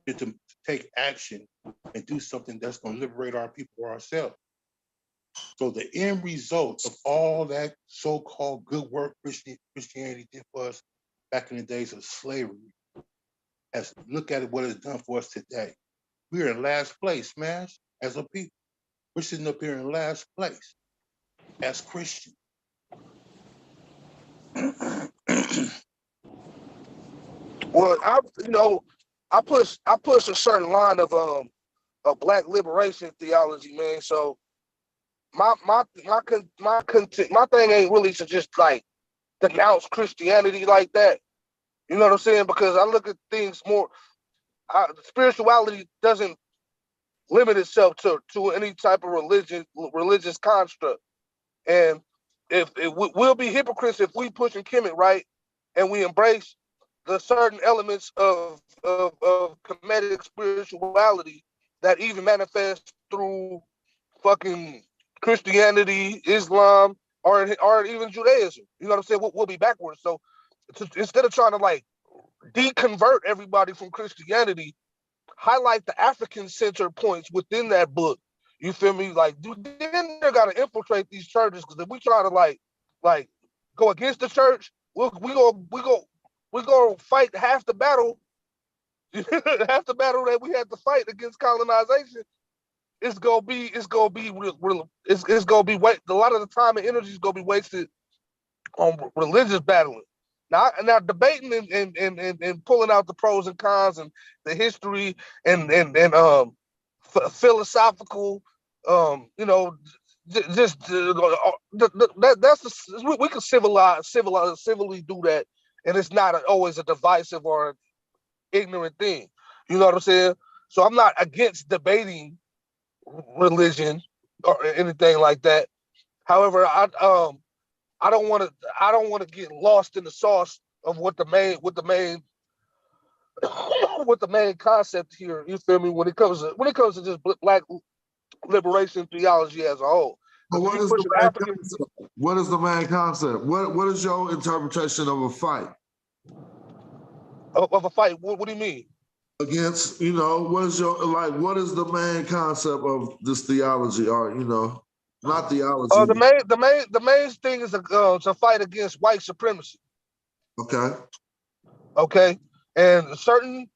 Speaker 3: to take action and do something that's going to liberate our people ourselves. So the end result of all that so-called good work Christianity did for us back in the days of slavery, as look at it, what it's done for us today. We're in last place, man, as a people. We're sitting up here in last place as Christians.
Speaker 4: Well, I push a certain line of Black liberation theology, man. So my thing ain't really to just like denounce Christianity like that. You know what I'm saying? Because I look at things more. Spirituality doesn't limit itself to any type of religious construct. And if we'll be hypocrites if we push and Kemet right, and we embrace the certain elements of Kemetic spirituality that even manifest through fucking Christianity, Islam, or even Judaism. You know what I'm saying? We'll be backwards. So instead of trying to like deconvert everybody from Christianity, highlight the African center points within that book. You feel me? Like, dude, then they gotta infiltrate these churches, because if we try to like go against the church, we go fight half the battle. Half the battle that we had to fight against colonization. It's gonna be a lot of the time and energy is gonna be wasted on religious battling. Now debating and pulling out the pros and cons and the history and philosophical, just we can civilly do that, and it's not always a divisive or ignorant thing. You know what I'm saying? So I'm not against debating religion or anything like that. However, I don't want to get lost in the sauce of what the main what the main concept here. You feel me? When it comes to just Black liberation theology as a whole.
Speaker 1: But what is the main concept? What is your interpretation of a fight?
Speaker 4: Of a fight? What do you mean?
Speaker 1: Against, what is the main concept of this theology, or not theology?
Speaker 4: The main thing is to fight against white supremacy.
Speaker 1: Okay.
Speaker 4: Okay, and certain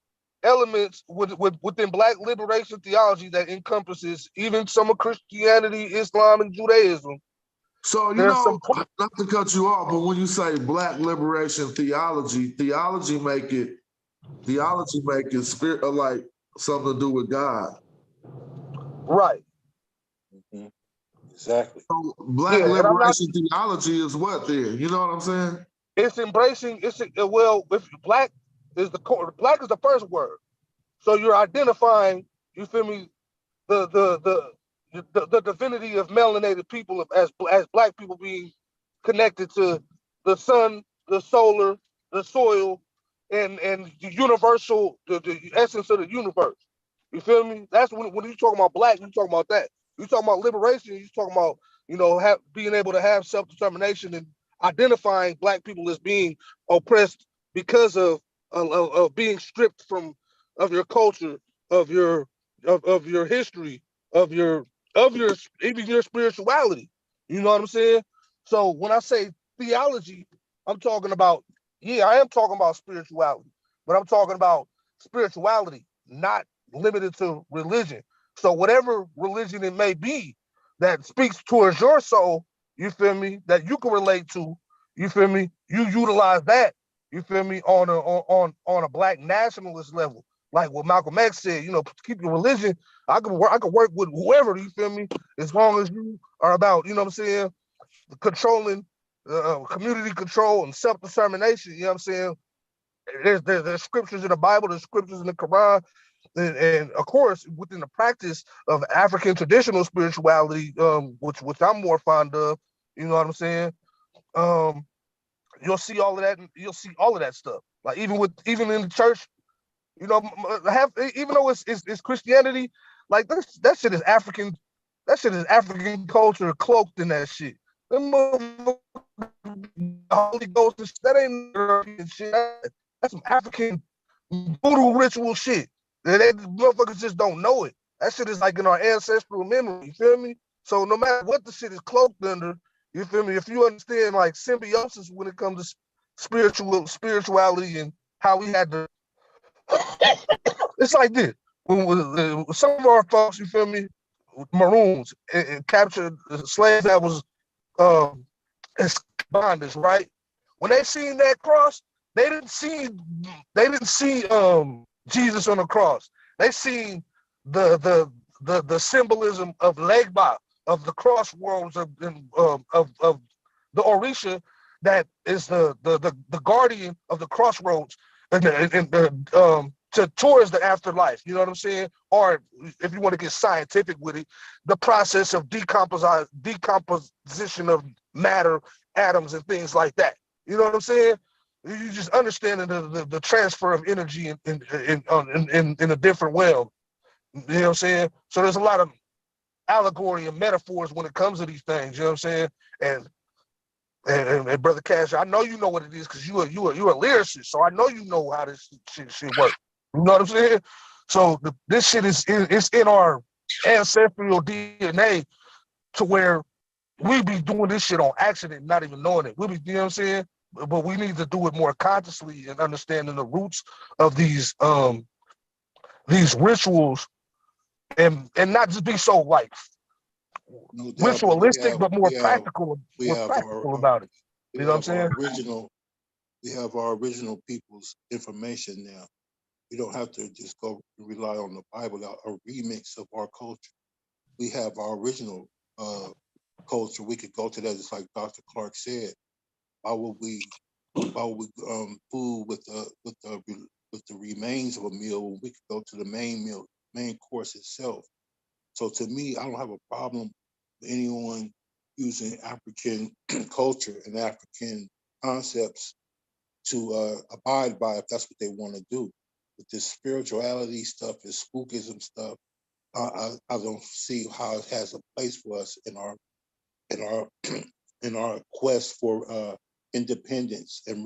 Speaker 4: elements within Black liberation theology that encompasses even some of Christianity, Islam, and Judaism.
Speaker 1: So not to cut you off, but when you say Black liberation theology make it spirit, like something to do with God.
Speaker 4: Right.
Speaker 3: Mm-hmm. Exactly.
Speaker 1: So Black liberation theology is what then? You know what I'm saying?
Speaker 4: It's embracing. If Black is Black is the first word. So you're identifying. You feel me? The divinity of melanated people as Black people being connected to the sun, the solar, the soil, and the universal, the essence of the universe. You feel me? That's when you talking about black, you talking about that. You talking about liberation, you talking about, being able to have self-determination and identifying black people as being oppressed because of being stripped of your culture, of your history, of your even your spirituality. You know what I'm saying? So when I say theology, I'm talking about, yeah, I am talking about spirituality, but I'm talking about spirituality, not limited to religion. So whatever religion it may be that speaks towards your soul, you feel me, that you can relate to, you feel me, you utilize that, you feel me, on a black nationalist level. Like what Malcolm X said, keep your religion. I can work with whoever, you feel me, as long as you are about, you know what I'm saying, controlling community control and self-determination, you know what I'm saying? There's scriptures in the Bible, there's scriptures in the Quran, and of course, within the practice of African traditional spirituality, which I'm more fond of, you know what I'm saying? Um, you'll see all of that. You'll see all of that stuff. Like even in the church, even though it's Christianity, like that shit is African. That shit is African culture cloaked in that shit. The Holy Ghost, that ain't European shit. That's some African voodoo ritual shit. They motherfuckers just don't know it. That shit is like in our ancestral memory. You feel me? So no matter what the shit is cloaked under, you feel me? If you understand like symbiosis when it comes to spirituality and how we had to, it's like this. When some of our folks, you feel me, Maroons and captured slaves that was um, as bondage, right? When they seen that cross, they didn't see Jesus on the cross. They seen the symbolism of Legba, of the crossroads of the Orisha that is the guardian of the crossroads and towards the afterlife. You know what I'm saying? Or if you want to get scientific with it, the process of decomposition of matter, atoms, and things like that. You know what I'm saying? You just understanding the transfer of energy in a different realm. You know what I'm saying? So there's a lot of allegory and metaphors when it comes to these things. You know what I'm saying? And Brother Cash, I know you know what it is because you a lyricist, so I know you know how this shit works. You know what I'm saying? So this shit it's in our ancestral DNA to where we be doing this shit on accident, not even knowing it. We be, you know what I'm saying? But we need to do it more consciously and understanding the roots of these rituals and not just be so like
Speaker 3: No doubt, but
Speaker 4: ritualistic, but more practical,
Speaker 3: our
Speaker 4: about it. You know what I'm saying?
Speaker 3: we have our original people's information now. We don't have to just go rely on the Bible, a remix of our culture. We have our original culture. We could go to that, just like Dr. Clark said. Why would we food with the remains of a meal when we could go to the main course itself? So to me, I don't have a problem with anyone using African culture and African concepts to abide by if that's what they want to do. But this spirituality stuff, this spookism stuff, I don't see how it has a place for us in our in our quest for independence and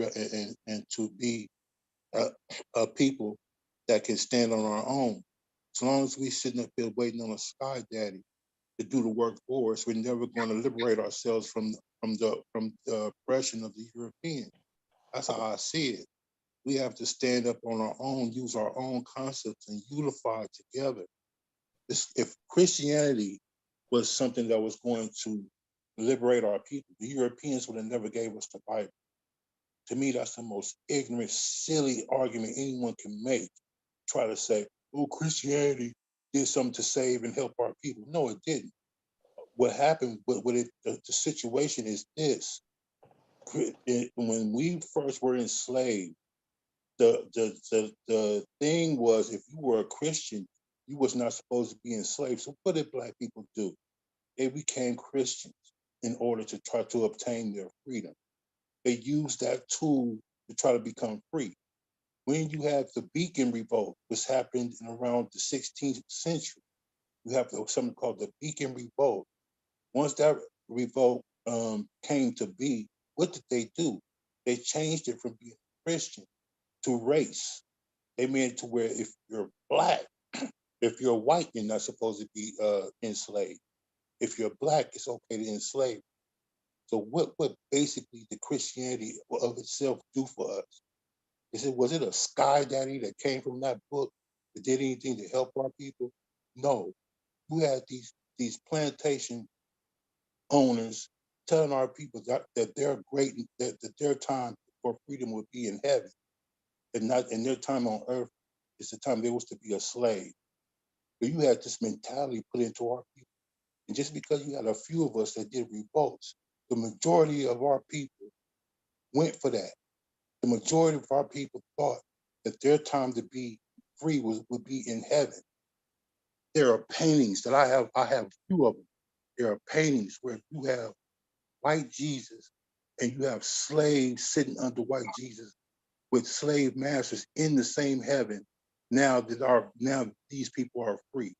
Speaker 3: to be a people that can stand on our own. As long as we sitting up here waiting on a sky daddy to do the work for us, we're never going to liberate ourselves from the oppression of the European. That's how I see it. We have to stand up on our own, use our own concepts, and unify together. If Christianity was something that was going to liberate our people, the Europeans would have never gave us the Bible. To me, that's the most ignorant, silly argument anyone can make. Try to say, oh, Christianity did something to save and help our people. No, it didn't. What happened with it, the situation is this. When we first were enslaved, the thing was, if you were a Christian, you was not supposed to be enslaved. So what did Black people do? They became Christians in order to try to obtain their freedom. They used that tool to try to become free. When you have the Beacon Revolt, which happened in around the 16th century, you have something called the Beacon Revolt. Once that revolt came to be, what did they do? They changed it from being Christian to race. They made it to where if you're black, if you're white, you're not supposed to be enslaved. If you're black, it's okay to enslave. So what basically the Christianity of itself do for us? Was it a sky daddy that came from that book that did anything to help our people? No. You had these plantation owners telling our people that they're great, that their time for freedom would be in heaven, and not in their time on earth is the time they was to be a slave. But you had this mentality put into our people. And just because you had a few of us that did revolts, the majority of our people went for that. The majority of our people thought that their time to be free would be in heaven. There are paintings that I have a few of them. There are paintings where you have white Jesus and you have slaves sitting under white Jesus with slave masters in the same heaven. Now these people are free.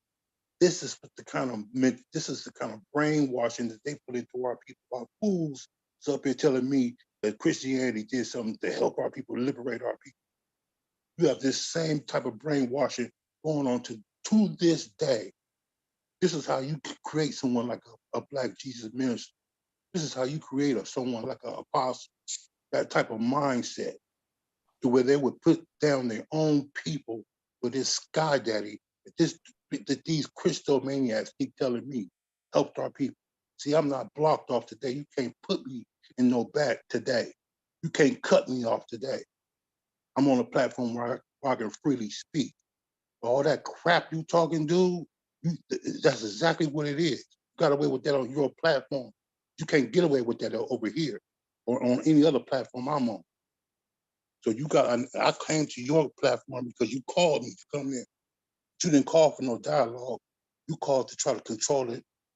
Speaker 3: This is the kind of brainwashing that they put into our people. Our fools is up here telling me that Christianity did something to help our people, liberate our people. You have this same type of brainwashing going on to this day. This is how you create someone like a Black Jesus minister. This is how you create someone like an apostle, that type of mindset, to where they would put down their own people with this sky daddy that these Christomaniacs keep telling me helped our people. See, I'm not blocked off today. You can't put me in no back today. You can't cut me off today. I'm on a platform where I can freely speak. All that crap you talking, dude, that's exactly what it is. You got away with that on your platform. You can't get away with that over here or on any other platform I'm on. So I came to your platform because you called me to come in. You didn't call for no dialogue. You called to try to control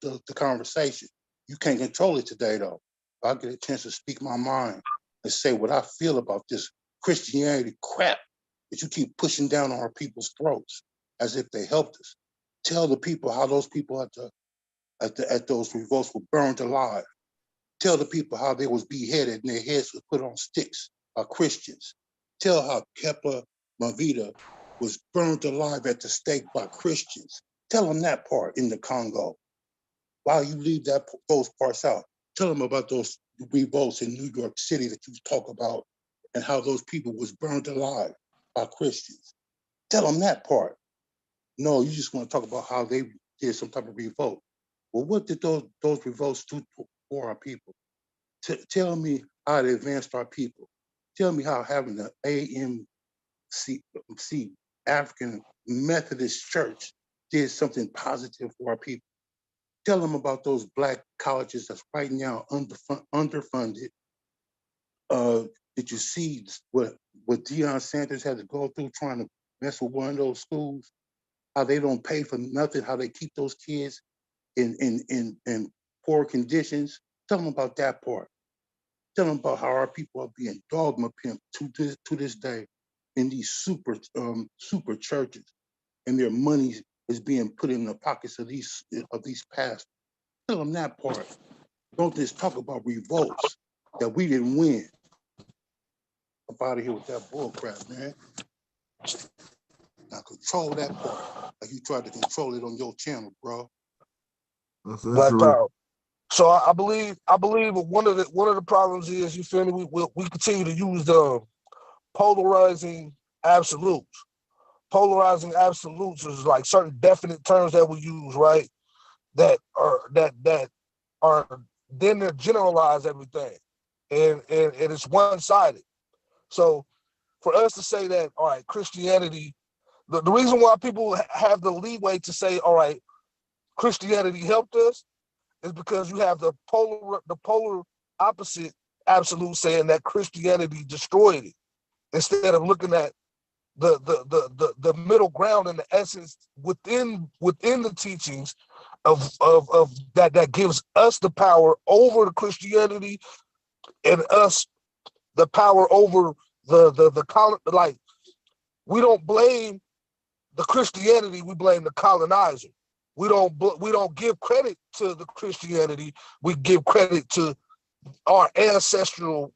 Speaker 3: the conversation. You can't control it today, though. I get a chance to speak my mind and say what I feel about this Christianity crap that you keep pushing down on our people's throats as if they helped us. Tell the people how those people at those revolts were burned alive. Tell the people how they was beheaded and their heads were put on sticks by Christians. Tell how Kepa Mavita was burned alive at the stake by Christians. Tell them that part in the Congo. Why you leave those parts out? Tell them about those revolts in New York City that you talk about and how those people was burned alive by Christians. Tell them that part. No, you just want to talk about how they did some type of revolt. Well, what did those revolts do for our people? Tell me how they advanced our people. Tell me how having the AMC African Methodist Church did something positive for our people. Tell them about those Black colleges that's right now underfunded. Did you see what Deion Sanders had to go through trying to mess with one of those schools? How they don't pay for nothing, how they keep those kids in poor conditions. Tell them about that part. Tell them about how our people are being dogma pimped to this day in these super churches, and their money is being put in the pockets of these pastors. Tell them that part. Don't just talk about revolts that we didn't win. Up out of here with that bull crap, man. Now control that part like you tried to control it on your channel, bro.
Speaker 4: Black power. So I believe one of the problems is, you feel me, we continue to use the polarizing absolutes. Polarizing absolutes is like certain definite terms that we use, right? That are then they generalize everything, and it's one-sided. So for us to say that, all right, Christianity, the reason why people have the leeway to say, all right, Christianity helped us, is because you have the polar opposite absolute saying that Christianity destroyed it, instead of looking at the middle ground and the essence within the teachings of that gives us the power over the Christianity, and us the power over the like we don't blame the Christianity, we blame the colonizer. We don't give credit to the Christianity, we give credit to our ancestral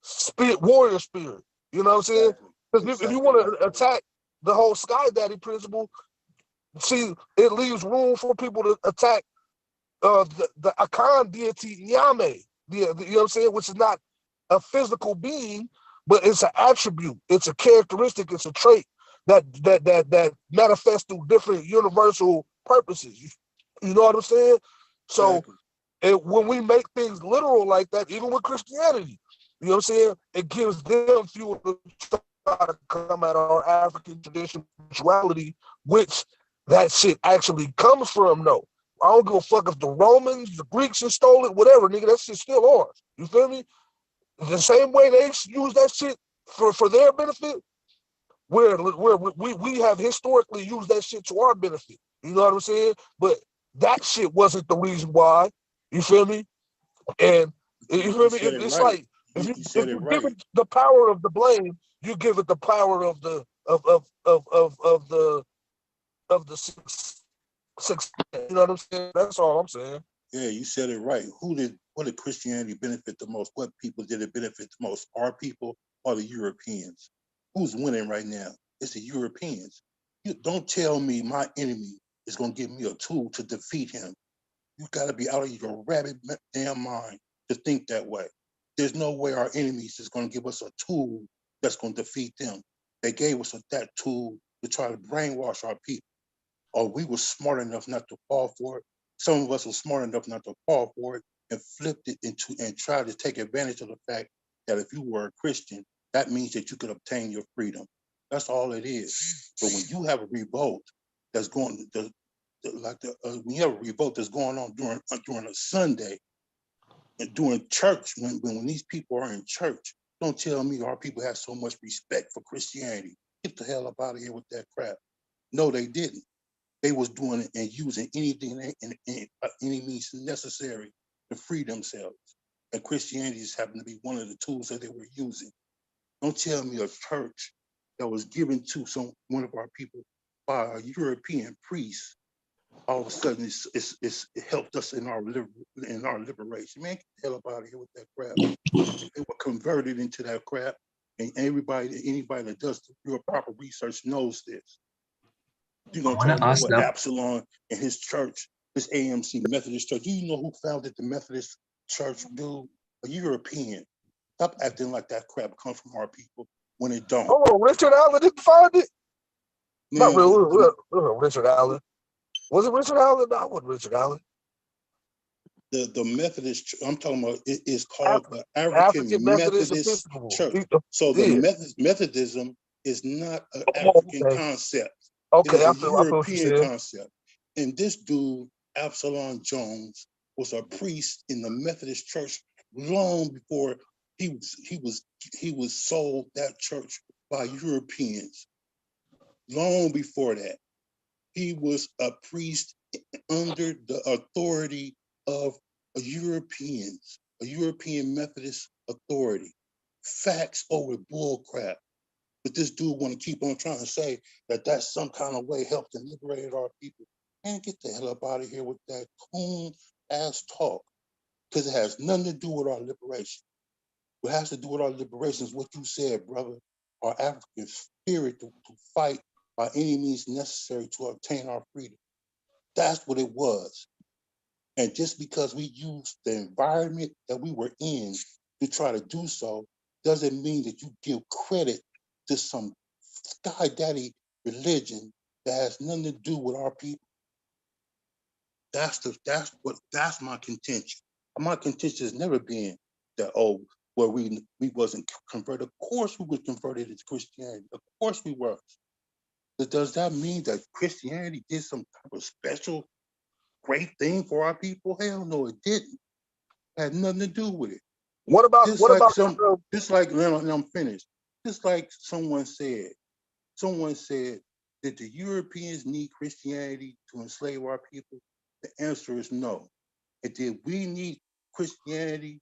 Speaker 4: spirit, warrior spirit. You know what I'm saying? Because if you want to attack the whole Sky Daddy principle, see, it leaves room for people to attack the Akan deity Nyame. You know what I'm saying? Which is not a physical being, but it's an attribute, it's a characteristic, it's a trait that manifests through different universal purposes. You know what I'm saying? So when we make things literal like that, even with Christianity, you know what I'm saying? It gives them fuel to try to come at our African tradition, spirituality, which that shit actually comes from, though. I don't give a fuck if the Romans, the Greeks have stole it, whatever, nigga, that shit's still ours. You feel me? The same way they use that shit for their benefit, we have historically used that shit to our benefit. You know what I'm saying? But that shit wasn't the reason why. You feel me? And you feel me? It's right. Like if you give it the power of the blame, you give it the power of the success. You know what I'm saying? That's all I'm saying.
Speaker 3: Yeah, you said it right. What did Christianity benefit the most? What people did it benefit the most? Our people or the Europeans? Who's winning right now? It's the Europeans. You don't tell me my enemy is gonna give me a tool to defeat him. You gotta be out of your rabbit damn mind to think that way. There's no way our enemies is gonna give us a tool that's gonna defeat them. They gave us that tool to try to brainwash our people. Or we were smart enough not to fall for it. Some of us were smart enough not to fall for it and flipped it into and tried to take advantage of the fact that if you were a Christian, that means that you could obtain your freedom. That's all it is. But when you have a revolt that's going, when you have a revolt that's going on during a Sunday and during church, when these people are in church, don't tell me our people have so much respect for Christianity. Get the hell up out of here with that crap. No, they didn't. They was doing it and using anything and any means necessary to free themselves. And Christianity just happened to be one of the tools that they were using. Don't tell me a church that was given to one of our people by a European priest, all of a sudden it helped us in our liberation. Man, get the hell up out of here with that crap. They were converted into that crap, and anybody that does the proper research knows this. You're gonna talk about what Absalom and his church, this AMC Methodist Church. Do you know who founded the Methodist Church, dude? A European. Stop acting like that crap comes from our people when it don't.
Speaker 4: Oh, Richard Allen didn't find it? Not really, Richard Allen. Was it Richard Allen? No, it wasn't Richard Allen.
Speaker 3: The Methodist, I'm talking about, it is called the African Methodist Church. So the Methodism is not an African concept.
Speaker 4: Okay,
Speaker 3: it is a European concept. And this dude, Absalom Jones, was a priest in the Methodist Church long before he was sold that church by Europeans. Long before that, he was a priest under the authority of a European Methodist authority. Facts over bullcrap. But this dude want to keep on trying to say that that's some kind of way helped and liberated our people. Man, get the hell up out of here with that coon ass talk. Because it has nothing to do with our liberation. What has to do with our liberation is what you said, brother. Our African spirit to fight by any means necessary to obtain our freedom. That's what it was. And just because we used the environment that we were in to try to do so, doesn't mean that you give credit to some sky daddy religion that has nothing to do with our people. That's my contention. My contention has never been that, we wasn't converted. Of course we were converted to Christianity. Of course we were. But does that mean that Christianity did some type of special great thing for our people? Hell no, it didn't. It had nothing to do with it. Just like I'm finished. Just like someone said, did the Europeans need Christianity to enslave our people? The answer is no. And did we need Christianity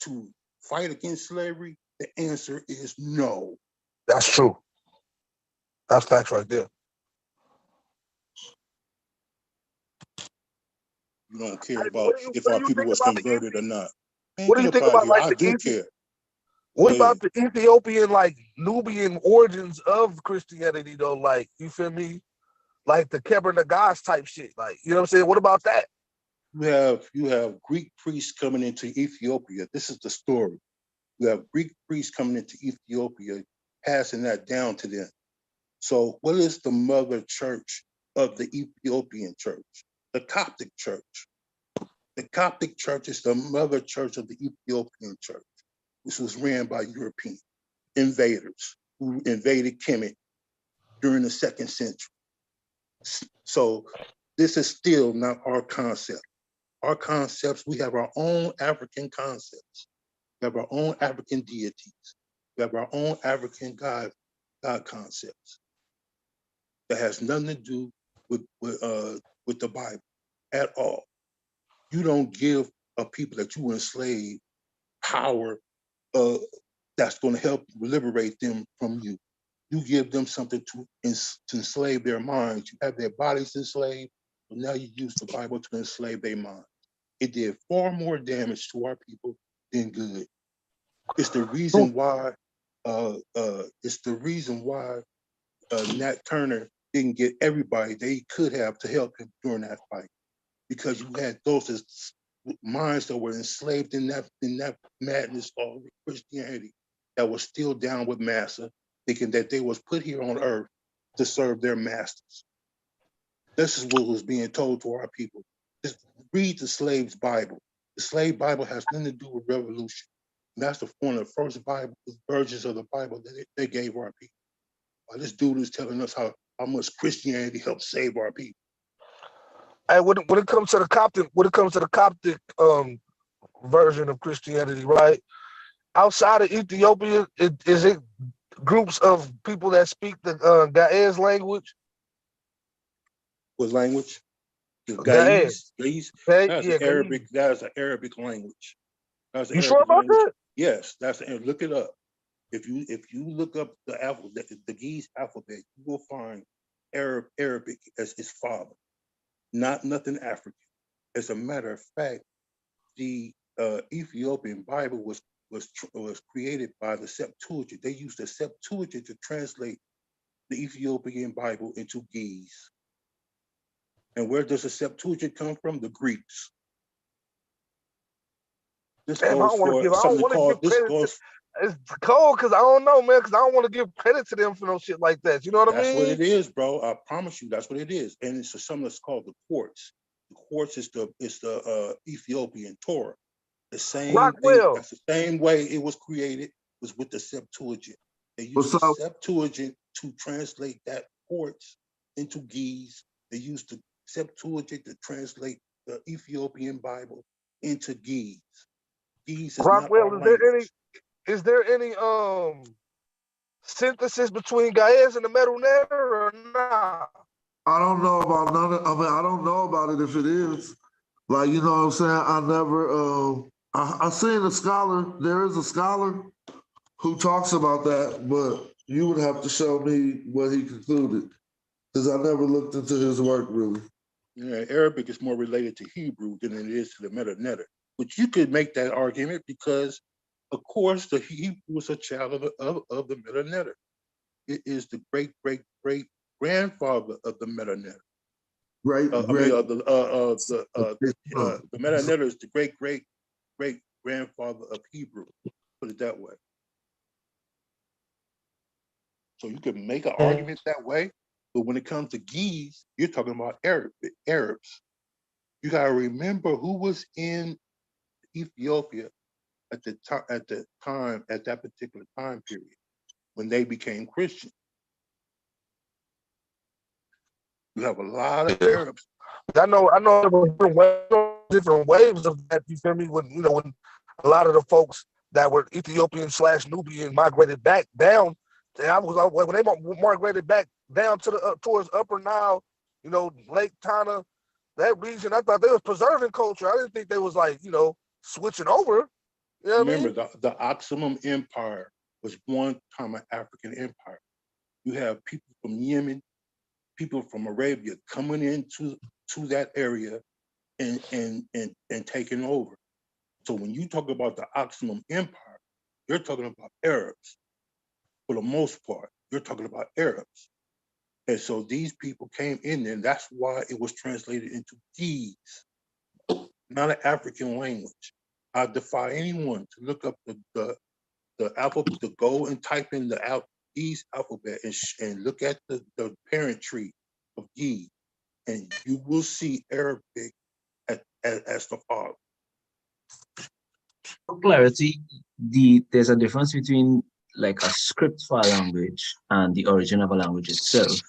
Speaker 3: to fight against slavery? The answer is no.
Speaker 4: That's true. That's facts right there.
Speaker 3: You don't care
Speaker 4: Hey,
Speaker 3: about if
Speaker 4: what do
Speaker 3: our
Speaker 4: you
Speaker 3: people
Speaker 4: think
Speaker 3: was
Speaker 4: about
Speaker 3: converted or not. Man,
Speaker 4: what do
Speaker 3: get
Speaker 4: you
Speaker 3: up
Speaker 4: think
Speaker 3: out of
Speaker 4: about
Speaker 3: here.
Speaker 4: like
Speaker 3: I do care.
Speaker 4: what
Speaker 3: Go ahead.
Speaker 4: about the Ethiopian, like Nubian origins of Christianity though? Like, you feel me? Like the Kebra Nagas type shit. Like, you know what I'm saying? What about that?
Speaker 3: You have Greek priests coming into Ethiopia. This is the story. You have Greek priests coming into Ethiopia, passing that down to them. So what is the mother church of the Ethiopian church? The Coptic church. The Coptic church is the mother church of the Ethiopian church, which was ran by European invaders who invaded Kemet during the 2nd century. So this is still not our concept. Our concepts, we have our own African concepts. We have our own African deities. We have our own African God concepts that has nothing to do with the Bible at all. You don't give a people that you enslave power that's going to help liberate them from you. You give them something to enslave their minds. You have their bodies enslaved, but now you use the Bible to enslave their minds. It did far more damage to our people than good. It's the reason why. Nat Turner didn't get everybody they could have to help him during that fight, because you had those minds that were enslaved in that madness called Christianity, that was still down with Massa, thinking that they was put here on earth to serve their masters. This is what was being told to our people. Just read the slave's Bible. The slave Bible has nothing to do with revolution. And that's one of the first versions of the Bible that they gave our people. This dude is telling us how much Christianity helped save our people.
Speaker 4: And when it comes to the Coptic version of Christianity, right? Outside of Ethiopia, is it groups of people that speak the Gaez language?
Speaker 3: What language? The
Speaker 4: Gaez.
Speaker 3: Gais. That's
Speaker 4: Yeah,
Speaker 3: an Arabic.
Speaker 4: Gaez.
Speaker 3: That's an Arabic language. That's an
Speaker 4: You sure
Speaker 3: Arabic
Speaker 4: about
Speaker 3: language.
Speaker 4: that?
Speaker 3: Yes, look it up. If you look up the Gais alphabet, you will find Arabic as its father, nothing African. As a matter of fact, the Ethiopian Bible was created by the Septuagint. They used the Septuagint to translate the Ethiopian Bible into Gais. And where does the Septuagint come from? The Greeks. This
Speaker 4: Damn, I
Speaker 3: goes
Speaker 4: don't want to
Speaker 3: for
Speaker 4: give. I don't
Speaker 3: something
Speaker 4: want to
Speaker 3: called.
Speaker 4: give credit to. It's cold because I don't know, man. Because I don't want to give credit to them for no shit like that. You know what I mean?
Speaker 3: That's what it is, bro. I promise you, that's what it is. And it's something that's called the quartz. The quartz is the Ethiopian Torah. The same thing.
Speaker 4: Rockwell.
Speaker 3: That's the same way it was created. Was with the Septuagint. They used the Septuagint to translate that quartz into Gais. They used the Septuagint to translate the Ethiopian Bible into Gais. Gais is not our
Speaker 4: Rockwell,
Speaker 3: language.
Speaker 4: is there any synthesis between Gaez and the Metal Netter or not?
Speaker 1: I don't know about none of, I mean, I don't know about it if it is. Like, you know what I'm saying? I never, I seen a scholar, there is a scholar who talks about that, but you would have to show me what he concluded, because I never looked into his work really.
Speaker 3: Yeah, Arabic is more related to Hebrew than it is to the Meta Netter. But you could make that argument because, of course, the Hebrew was a child of the Meta Netter. It is the great great great grandfather of the Meta Netter. The Meta Netter is the great great great grandfather of Hebrew. Put it that way. So you can make an argument that way, but when it comes to Gais, you're talking about Arabs. You got to remember who was in Ethiopia at that particular time period when they became Christian. You have a lot of Arabs.
Speaker 4: I know different waves of that. You feel me? When a lot of the folks that were Ethiopian/Nubian migrated back down, when they migrated back down to the towards Upper Nile, Lake Tana, that region. I thought they was preserving culture. I didn't think they was like switching over. You know what
Speaker 3: Remember,
Speaker 4: I mean?
Speaker 3: the Aksumim Empire was one time an African empire. You have people from Yemen, people from Arabia coming into that area and taking over. So when you talk about the Ottoman Empire, you're talking about Arabs. For the most part, you're talking about Arabs. And so these people came in there, and that's why it was translated into Ge'ez, not an African language. I defy anyone to look up the alphabet, to go and type in the Ge'ez alphabet and look at the parent tree of Ge'ez, and you will see Arabic as the father.
Speaker 2: For clarity, there's a difference between like a script for a language and the origin of a language itself.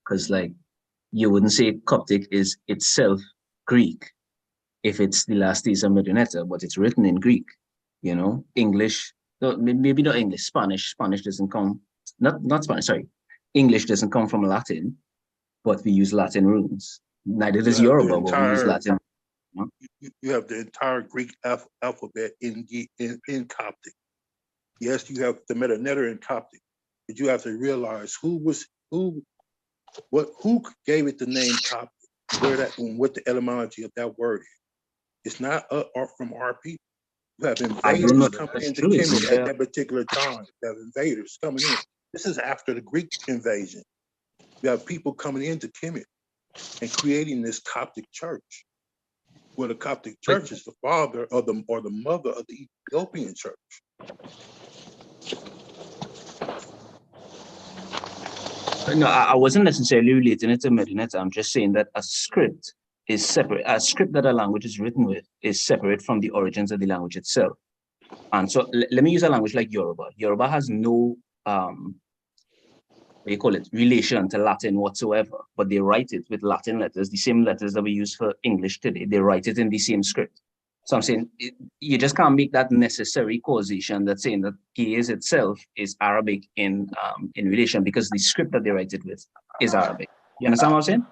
Speaker 2: Because like you wouldn't say Coptic is itself Greek if it's the last days of Medunetta, but it's written in Greek. You know, English, no, maybe not English, Spanish. Spanish doesn't come, not Spanish, sorry. English doesn't come from Latin, but we use Latin runes. Neither does Yoruba, but we use Latin.
Speaker 3: You have the entire Greek alphabet in Coptic. Yes, you have the Medunetta in Coptic, but you have to realize who gave it the name Coptic, where that and what the etymology of that word is. It's not from our people. You have invaders coming into Kemet at that particular time. You have invaders coming in. This is after the Greek invasion. You have people coming into Kemet and creating this Coptic church, where the Coptic church is the father or the mother of the Ethiopian church.
Speaker 2: No, I wasn't necessarily relating it to Medunetta. I'm just saying that a script is separate. A script that a language is written with is separate from the origins of the language itself. And so let me use a language like Yoruba. Yoruba has no, what do you call it, relation to Latin whatsoever, but they write it with Latin letters, the same letters that we use for English today. They write it in the same script. So I'm saying you just can't make that necessary causation that's saying that Ge'ez itself is Arabic in relation, because the script that they write it with is Arabic. You understand what I'm saying?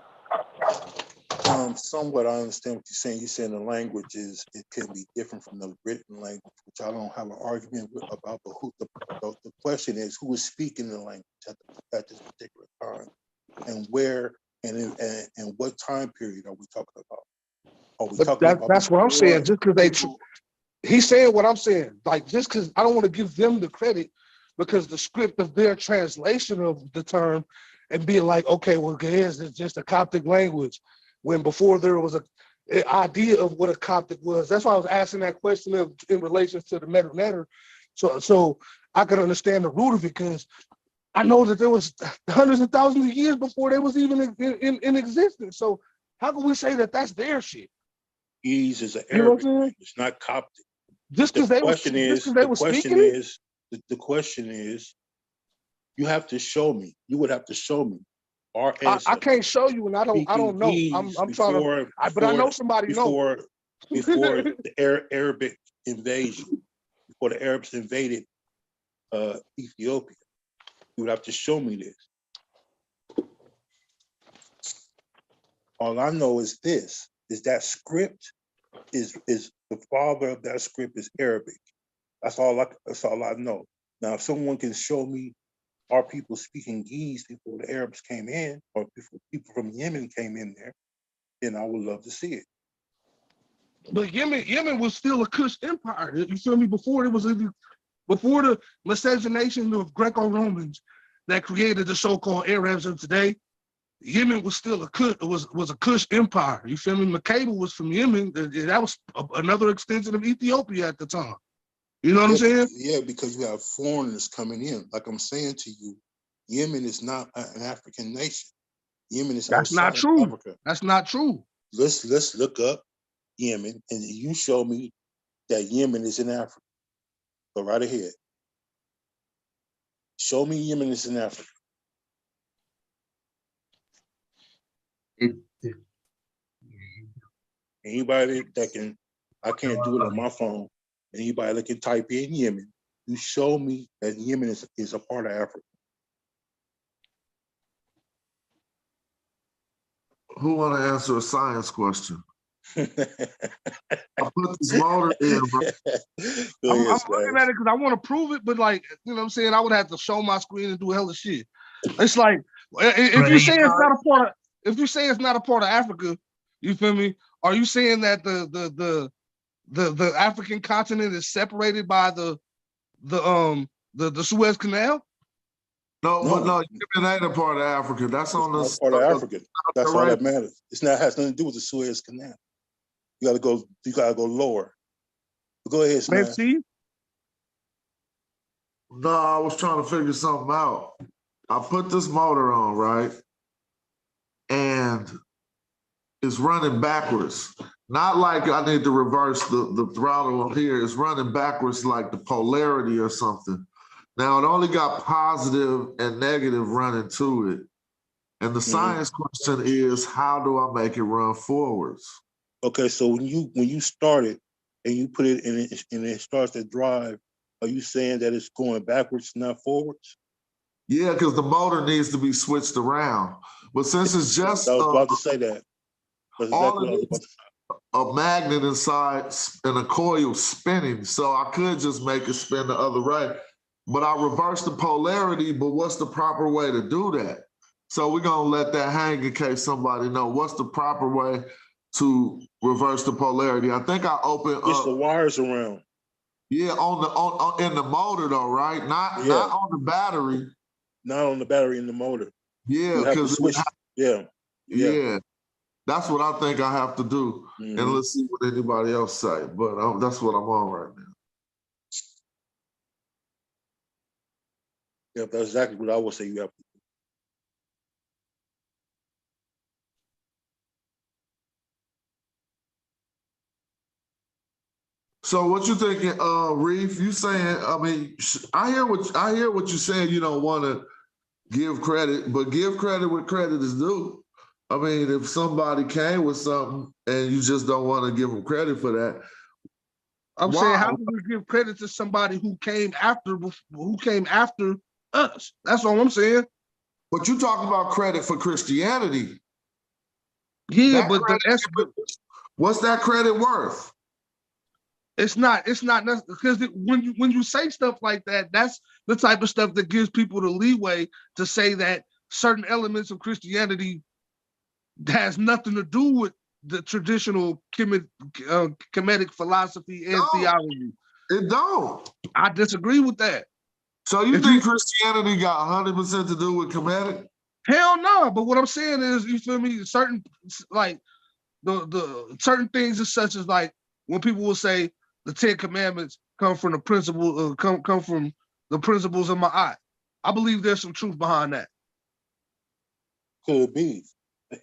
Speaker 3: Somewhat I understand what you're saying. You're saying the language it can be different from the written language, which I don't have an argument about. But the question is, who is speaking the language at this particular time, and where, and what time period are we talking about?
Speaker 1: That's what I'm saying. Just because he's saying what I'm saying. Like, just because I don't want to give them the credit, because the script of their translation of the term and being like, okay, well, Ge'ez is just a Coptic language, when before there was an idea of what a Coptic was. That's why I was asking that question in relation to the Medunetta, so I could understand the root of it, because I know that there was hundreds of thousands of years before they was even in existence. So how can we say that that's their shit?
Speaker 3: Ge'ez is an Arabic language, it's not Coptic.
Speaker 1: Just because they were speaking it?
Speaker 3: The question is, you have to show me. You would have to show me our ancestors.
Speaker 1: I can't show you, and I don't know. I'm trying to, but I know somebody knows.
Speaker 3: Before the Arabic invasion, before the Arabs invaded Ethiopia, you would have to show me this. All I know is this: is that script is the father of that script is Arabic. That's all I know. Now, if someone can show me our people speaking Ge'ez before the Arabs came in, or before people from Yemen came in there, then I would love to see it.
Speaker 1: But Yemen was still a Kush empire. You feel me? Before the miscegenation of Greco-Romans that created the so-called Arabs of today, Yemen was still a Kush empire. You feel me? Makeba was from Yemen. That was another extension of Ethiopia at the time. You know what I'm saying?
Speaker 3: Yeah, because you have foreigners coming in. Like I'm saying to you, Yemen is not an African nation. Yemen is outside of Africa.
Speaker 1: That's not true.
Speaker 3: Let's look up Yemen, and you show me that Yemen is in Africa. Go right ahead. Show me Yemen is in Africa. Anybody that can, I can't do it on my phone. Anybody that can type in Yemen, you show me that Yemen is a part of Africa.
Speaker 1: Who want to answer a science question? I put this motor in, bro. I'm looking at it because I want to prove it, but like, you know what I'm saying? I would have to show my screen and do hella shit.
Speaker 4: It's like if
Speaker 2: Brother,
Speaker 4: you
Speaker 2: you
Speaker 4: say it's
Speaker 2: know,
Speaker 4: not a part of, if you say it's not a part of Africa, you feel me? Are you saying that the African continent is separated by the Suez Canal?
Speaker 1: No, but
Speaker 3: No,
Speaker 1: no, Yemen ain't a part of Africa. That's
Speaker 3: it's
Speaker 1: on
Speaker 3: not
Speaker 1: the
Speaker 3: part of Africa. That's all
Speaker 1: right.
Speaker 3: that matters. It's not has nothing to do with the Suez Canal. You gotta go lower. But go ahead,
Speaker 4: Man,
Speaker 3: Smash.
Speaker 4: see?
Speaker 1: No, I was trying to figure something out. I put this motor on, right? And it's running backwards. Not like I need to reverse the throttle here. It's running backwards like the polarity or something. Now it only got positive and negative running to it. And the science question is, how do I make it run forwards?
Speaker 3: Okay, so when you start it and you put it in it and it starts to drive, are you saying that it's going backwards, not forwards?
Speaker 1: Yeah, because the motor needs to be switched around. But since it's just
Speaker 3: I was about to say that. That's
Speaker 1: all
Speaker 3: exactly what I was
Speaker 1: it
Speaker 3: about
Speaker 1: is,
Speaker 3: to say.
Speaker 1: a magnet inside and a coil spinning. So I could just make it spin the other way. But I reverse the polarity, but what's the proper way to do that? So we're gonna let that hang in case somebody know what's the proper way to reverse the polarity. I think I open
Speaker 3: Switch
Speaker 1: up.
Speaker 3: the wires around.
Speaker 1: Yeah, on in the motor though, right? Not
Speaker 3: Yeah.
Speaker 1: on the battery.
Speaker 3: Not on the battery in the motor.
Speaker 1: Yeah,
Speaker 3: You have to
Speaker 1: because
Speaker 3: switch. Yeah.
Speaker 1: yeah, that's what I think I have to do. And let's see what anybody else say. But that's what I'm on right now.
Speaker 3: Yeah, that's exactly what I would say you have to do.
Speaker 1: So what you thinking, Reef? You saying? I mean, I hear what you're saying. You don't want to give credit, but give credit where credit is due. I mean, if somebody came with something and you just don't want to give them credit for that,
Speaker 4: I'm saying, how do we give credit to somebody who came after us? That's all I'm saying.
Speaker 1: But you talking about credit for Christianity?
Speaker 4: Yeah,
Speaker 1: That
Speaker 4: but
Speaker 1: what's that credit worth?
Speaker 4: it's not because when you say stuff like that, that's the type of stuff that gives people the leeway to say that certain elements of Christianity has nothing to do with the traditional Kemetic philosophy and theology.
Speaker 1: It don't.
Speaker 4: I disagree with that.
Speaker 1: So you think Christianity got 100% to do with Kemetic?
Speaker 4: Hell no. But what I'm saying is, you feel me? Certain like the certain things is such as like when people will say the 10 Commandments come from the principle come from the principles of my eye. I believe there's some truth behind that.
Speaker 3: Could be.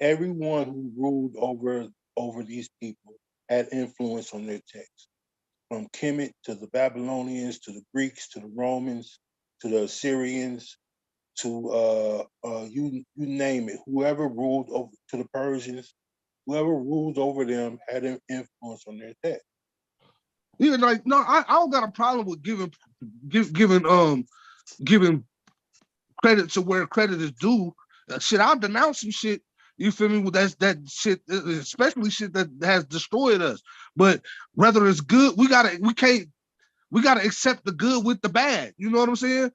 Speaker 3: Everyone who ruled over these people had influence on their text. From Kemet to the Babylonians, to the Greeks, to the Romans, to the Assyrians, to you name it. Whoever ruled over, to the Persians, whoever ruled over them had an influence on their text.
Speaker 4: Yeah, like no, I don't got a problem with giving credit to where credit is due. Shit, I'll denounce some shit. You feel me? With that shit, especially shit that has destroyed us. But whether it's good, we gotta accept the good with the bad. You know what I'm saying?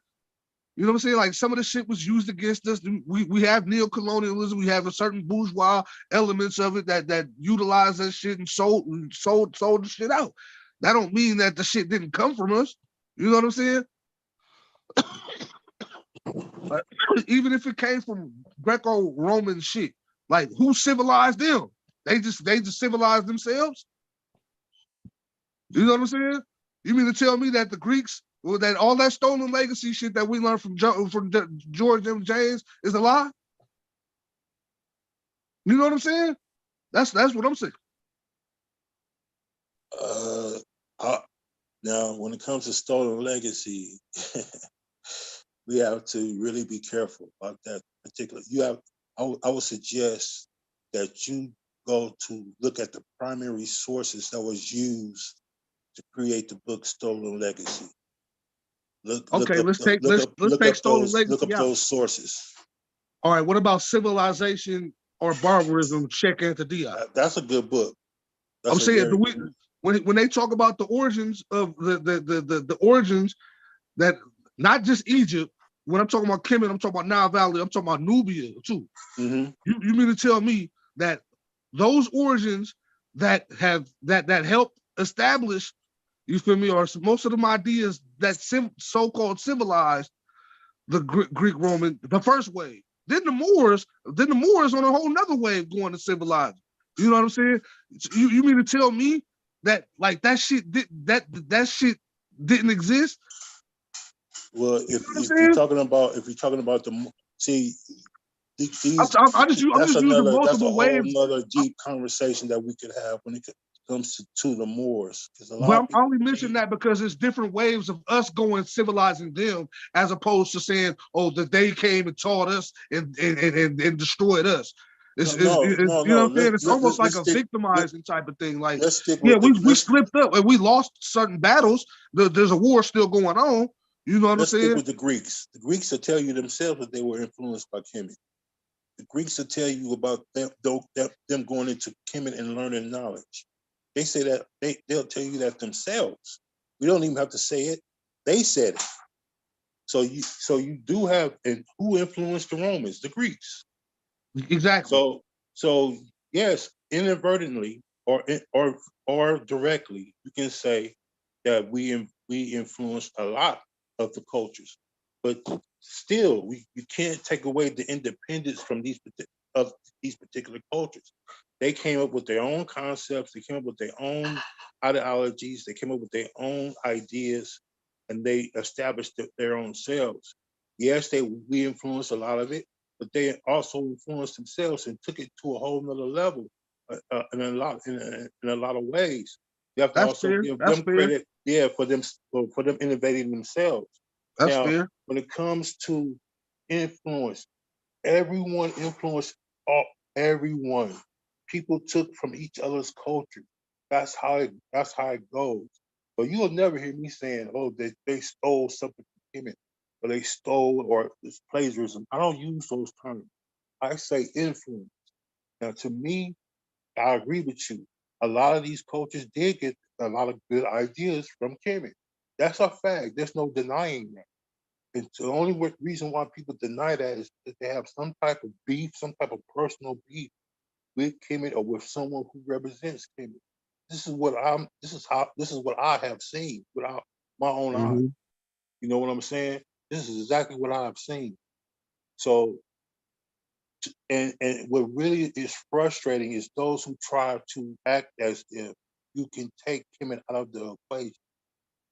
Speaker 4: You know what I'm saying? Like some of the shit was used against us. We have neo-colonialism. We have a certain bourgeois elements of it that utilize that shit and sold the shit out. That don't mean that the shit didn't come from us. You know what I'm saying? Even if it came from Greco-Roman shit, like who civilized them? They just civilized themselves. You know what I'm saying? You mean to tell me that the Greeks, or that all that stolen legacy shit that we learned from George M. James is a lie? You know what I'm saying? That's what I'm saying.
Speaker 3: Now, when it comes to stolen legacy, we have to really be careful about that particular. I would suggest that you go to look at the primary sources that was used to create the book Stolen Legacy. Let's take
Speaker 4: stolen legacy out.
Speaker 3: Those sources.
Speaker 4: All right, what about Civilization or Barbarism? Check Anta Diop.
Speaker 3: That's a good book.
Speaker 4: I'm saying when they talk about the origins of the origins that not just Egypt, when I'm talking about Kemet, I'm talking about Nile Valley, I'm talking about Nubia too.
Speaker 3: Mm-hmm.
Speaker 4: You mean to tell me that those origins that help establish, you feel me, or most of them ideas that so-called civilized the Greek Roman, the first wave. Then the Moors on a whole nother wave going to civilize. You know what I'm saying? You mean to tell me that like that shit didn't exist?
Speaker 3: Well,
Speaker 4: You know
Speaker 3: if you're
Speaker 4: what
Speaker 3: talking about the see these
Speaker 4: I'm just using
Speaker 3: that's a
Speaker 4: multiple
Speaker 3: whole
Speaker 4: waves,
Speaker 3: nother deep conversation that we could have when it comes to the Moors, because a lot
Speaker 4: but
Speaker 3: of
Speaker 4: I'm
Speaker 3: people
Speaker 4: only mentioning that because it's different waves of us going civilizing them, as opposed to saying, "Oh, that they came and taught us and destroyed us." It's,
Speaker 3: no, no,
Speaker 4: you know
Speaker 3: no.
Speaker 4: what I'm saying? It's almost like
Speaker 3: Let's
Speaker 4: a
Speaker 3: stick.
Speaker 4: victimizing type of thing. Like,
Speaker 3: Let's stick
Speaker 4: yeah,
Speaker 3: with the
Speaker 4: we slipped up and we lost certain battles. There's a war still going on. You know what I'm
Speaker 3: let's stick
Speaker 4: saying?
Speaker 3: with the Greeks. The Greeks will tell you themselves that they were influenced by Kemet. The Greeks will tell you about them going into Kemet and learning knowledge. They say that they'll tell you that themselves. We don't even have to say it. They said it. So you do have, and who influenced the Romans? The Greeks.
Speaker 4: Exactly.
Speaker 3: So yes, inadvertently or directly, you can say that we influenced a lot of the cultures, but still, you can't take away the independence from these particular cultures. They came up with their own concepts. They came up with their own ideologies. They came up with their own ideas, and they established their own selves. Yes, we influenced a lot of it, but they also influenced themselves and took it to a whole nother level in a lot of ways. You have to
Speaker 4: That's
Speaker 3: also
Speaker 4: fair.
Speaker 3: give
Speaker 4: That's
Speaker 3: them
Speaker 4: fair.
Speaker 3: credit, yeah, for them innovating themselves.
Speaker 4: That's
Speaker 3: Now,
Speaker 4: fair.
Speaker 3: when it comes to influence, everyone influenced everyone. People took from each other's culture. That's how it goes. But you'll never hear me saying, "Oh, they stole something from him," or they stole, or it's plagiarism. I don't use those terms. I say influence. Now, to me, I agree with you. A lot of these cultures did get a lot of good ideas from Kemet. That's a fact. There's no denying that. And the only reason why people deny that is that they have some type of beef, some type of personal beef with Kemet or with someone who represents Kemet. This is what I have seen without my own eyes.
Speaker 4: Mm-hmm.
Speaker 3: You know what I'm saying? This is exactly what I have seen. So, and what really is frustrating is those who try to act as if you can take Kemet out of the equation.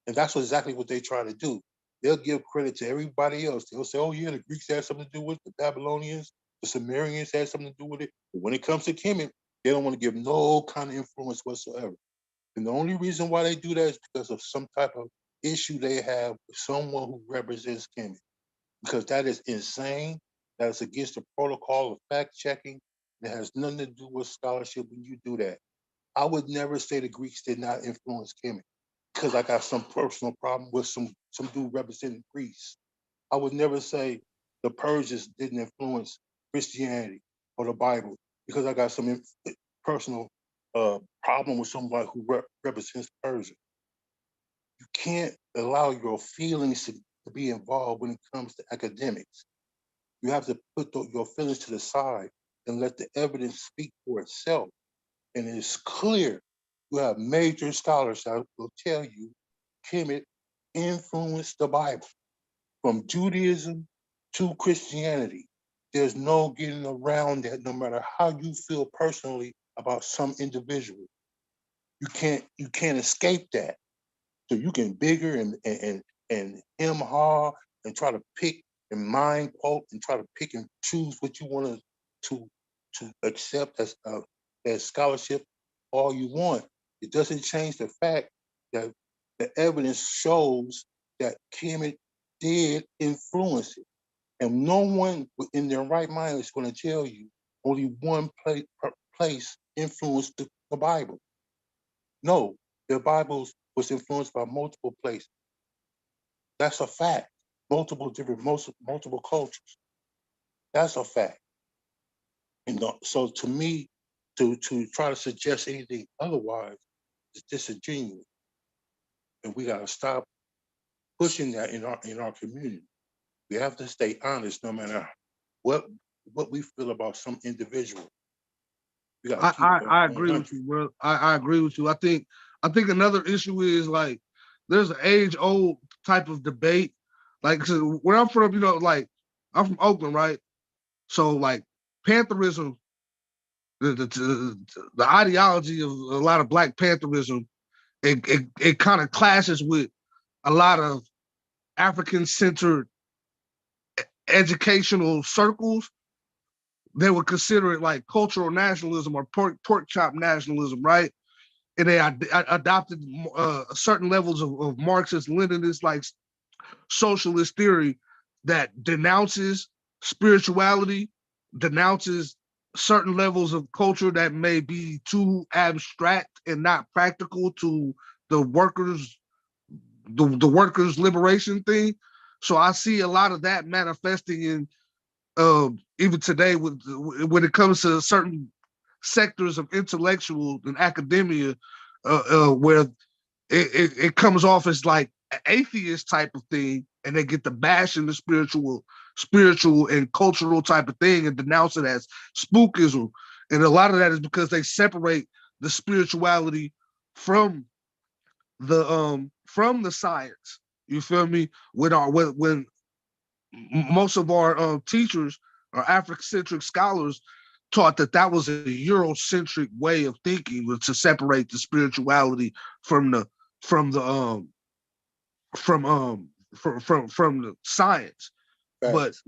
Speaker 3: And that's exactly what they try to do. They'll give credit to everybody else. They'll say, "Oh yeah, the Greeks had something to do with it, the Babylonians, the Sumerians had something to do with it." But when it comes to Kemet, they don't want to give no kind of influence whatsoever. And the only reason why they do that is because of some type of issue they have with someone who represents Kemet. Because that is insane. That is against the protocol of fact checking. It has nothing to do with scholarship when you do that. I would never say the Greeks did not influence Kemet because I got some personal problem with some dude representing Greece. I would never say the Persians didn't influence Christianity or the Bible because I got some personal problem with somebody who represents Persia. You can't allow your feelings to be involved when it comes to academics. You have to put your feelings to the side and let the evidence speak for itself. And it's clear. You have major scholars that will tell you Kemet influenced the Bible from Judaism to Christianity. There's no getting around that, no matter how you feel personally about some individual. You can't escape that. So you can bigger and haw and try to pick and mind quote and try to pick and choose what you want to accept as scholarship all you want. It doesn't change the fact that the evidence shows that Kemet did influence it. And no one in their right mind is going to tell you only one place influenced the Bible. No, the Bible was influenced by multiple places. That's a fact. Multiple cultures. That's a fact. And so to me, to try to suggest anything otherwise is disingenuous. And we gotta stop pushing that in our community. We have to stay honest no matter what we feel about some individual. We got to keep it
Speaker 4: I agree with you, bro. I agree with you. I think another issue is like there's an age-old type of debate. Like, so where I'm from, like I'm from Oakland, right? So like Pantherism, the ideology of a lot of Black Pantherism, it kind of clashes with a lot of African-centered educational circles. They would consider it like cultural nationalism or pork chop nationalism, right? And they adopted certain levels of Marxist Leninist like socialist theory that denounces spirituality, denounces certain levels of culture that may be too abstract and not practical to the workers, the workers' liberation thing. So I see a lot of that manifesting in even today when it comes to certain sectors of intellectual and academia, where it comes off as like an atheist type of thing, and they get to bash in the spiritual and cultural type of thing and denounce it as spookism. And a lot of that is because they separate the spirituality from the science. You feel me? When most of our teachers, our Afrocentric scholars, taught that was a Eurocentric way of thinking, was to separate the spirituality from the from the from the science. But
Speaker 3: facts.
Speaker 4: if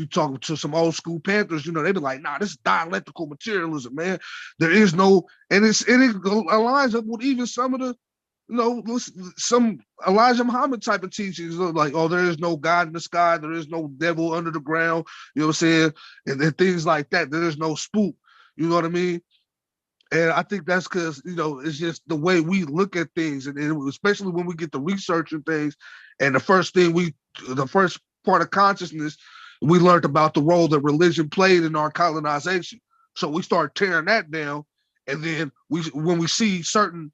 Speaker 4: you talk to some old school Panthers, they be like, nah, this is dialectical materialism, man. There is no, and it aligns up with even some of the some Elijah Muhammad type of teachings, like, oh, there is no God in the sky, there is no devil under the ground, you know what I'm saying? And things like that. There is no spook, you know what I mean? And I think that's because, it's just the way we look at things. And especially when we get to researching things. And the first part of consciousness, we learned about the role that religion played in our colonization. So we start tearing that down. And then when we see certain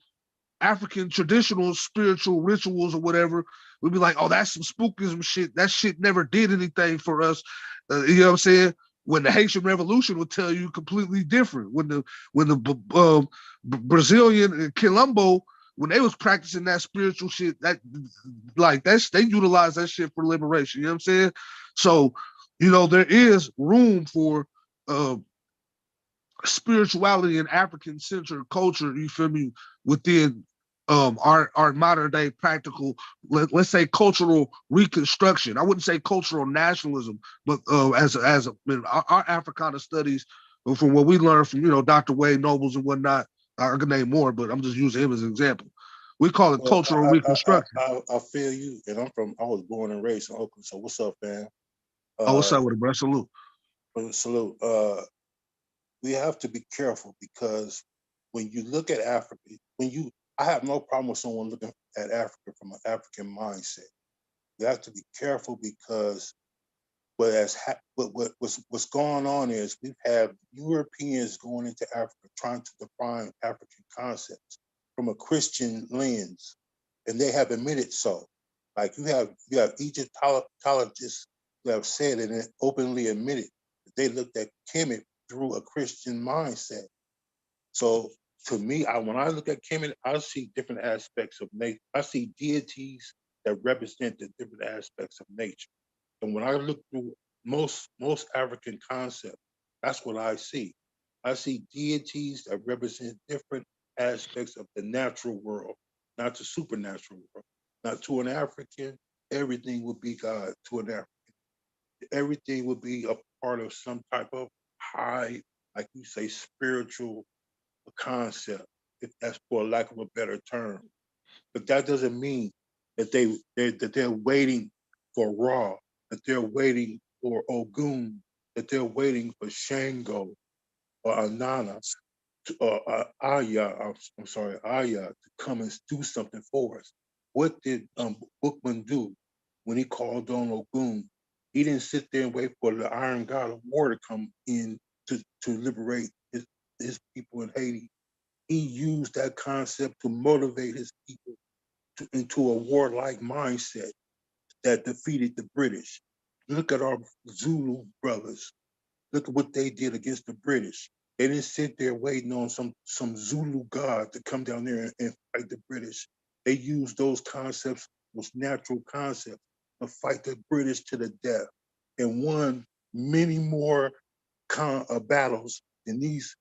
Speaker 4: African traditional spiritual rituals or whatever, we'd be like, oh, that's some spookism shit. That shit never did anything for us. You know what I'm saying? When the Haitian Revolution would tell you completely different. When the Brazilian Quilombo, when they was practicing that spiritual shit, they utilized that shit for liberation. You know what I'm saying? So, there is room for spirituality and African-centered culture, you feel me, within our modern day practical, let's say cultural reconstruction. I wouldn't say cultural nationalism, but our Africana studies, from what we learned from Dr. Wade Nobles and whatnot, I could name more, but I'm just using him as an example. We call it
Speaker 3: Well,
Speaker 4: cultural reconstruction.
Speaker 3: I feel you, and I was born and raised in Oakland. So what's up, man?
Speaker 4: What's up with it, bro? Salute.
Speaker 3: Salute. We have to be careful because when you look at Africa, I have no problem with someone looking at Africa from an African mindset. You have to be careful because what's going on is we have Europeans going into Africa trying to define African concepts from a Christian lens, and they have admitted so. Like you have Egyptologists who have said it and openly admitted that they looked at Kemet through a Christian mindset. So to me, when I look at Kemet, I see different aspects of nature. I see deities that represent the different aspects of nature. And when I look through most African concepts, that's what I see. I see deities that represent different aspects of the natural world, not the supernatural world. Not to an African, everything would be God. To an African, everything would be a part of some type of high, like you say, spiritual concept, if that's for lack of a better term. But that doesn't mean that they're waiting for Ra, that they're waiting for Ogun, that they're waiting for Shango or Anana or Aya. I'm sorry, Aya to come and do something for us. What did Bookman do when he called on Ogun? He didn't sit there and wait for the Iron God of War to come in to liberate his people in Haiti. He used that concept to motivate his people into a warlike mindset. that defeated the British. Look at our Zulu brothers. Look at what they did against the British. They didn't sit there waiting on some Zulu god to come down there and fight the British. They used those concepts, those natural concepts, to fight the British to the death, and won many more battles than these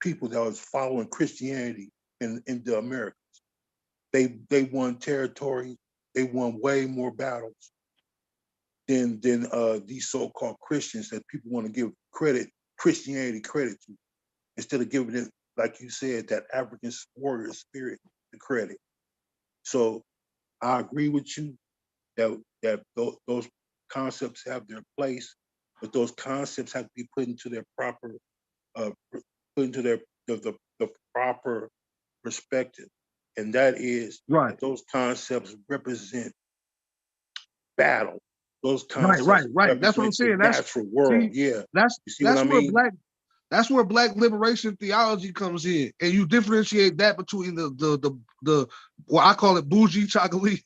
Speaker 3: people that was following Christianity in the Americas. They won territory. They won way more battles than these so-called Christians that people want to give Christianity credit to, instead of giving it, like you said, that African warrior spirit the credit. So I agree with you that those concepts have their place, but those concepts have to be put into their proper the proper perspective, and that is
Speaker 5: Right.
Speaker 3: that those concepts represent battle. Those
Speaker 5: Right.
Speaker 3: concepts
Speaker 5: That's what I'm
Speaker 3: represent the
Speaker 5: saying.
Speaker 3: natural world. Yeah, you see what I mean?
Speaker 5: That's where Black liberation theology comes in, and you differentiate that between the what I call it bougie chocolate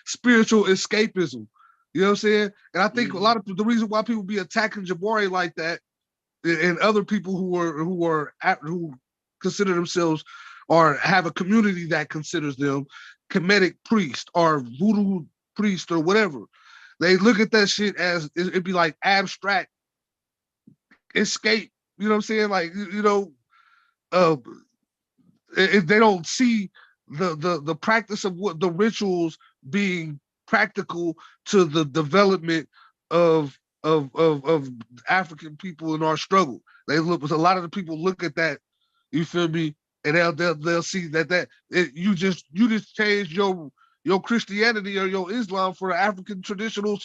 Speaker 5: spiritual escapism. You know what I'm saying? And I think a lot of the reason why people be attacking Jabari like that, and other people who consider themselves or have a community that considers them Kemetic priest or voodoo priest or whatever, they look at that shit as it'd be like abstract escape. You know what I'm saying? Like, uh, they don't see the practice of what the rituals being practical to the development of African people in our struggle. They look, a lot of the people look at that, you feel me, and they'll see you just changed your Christianity or your Islam for an African traditional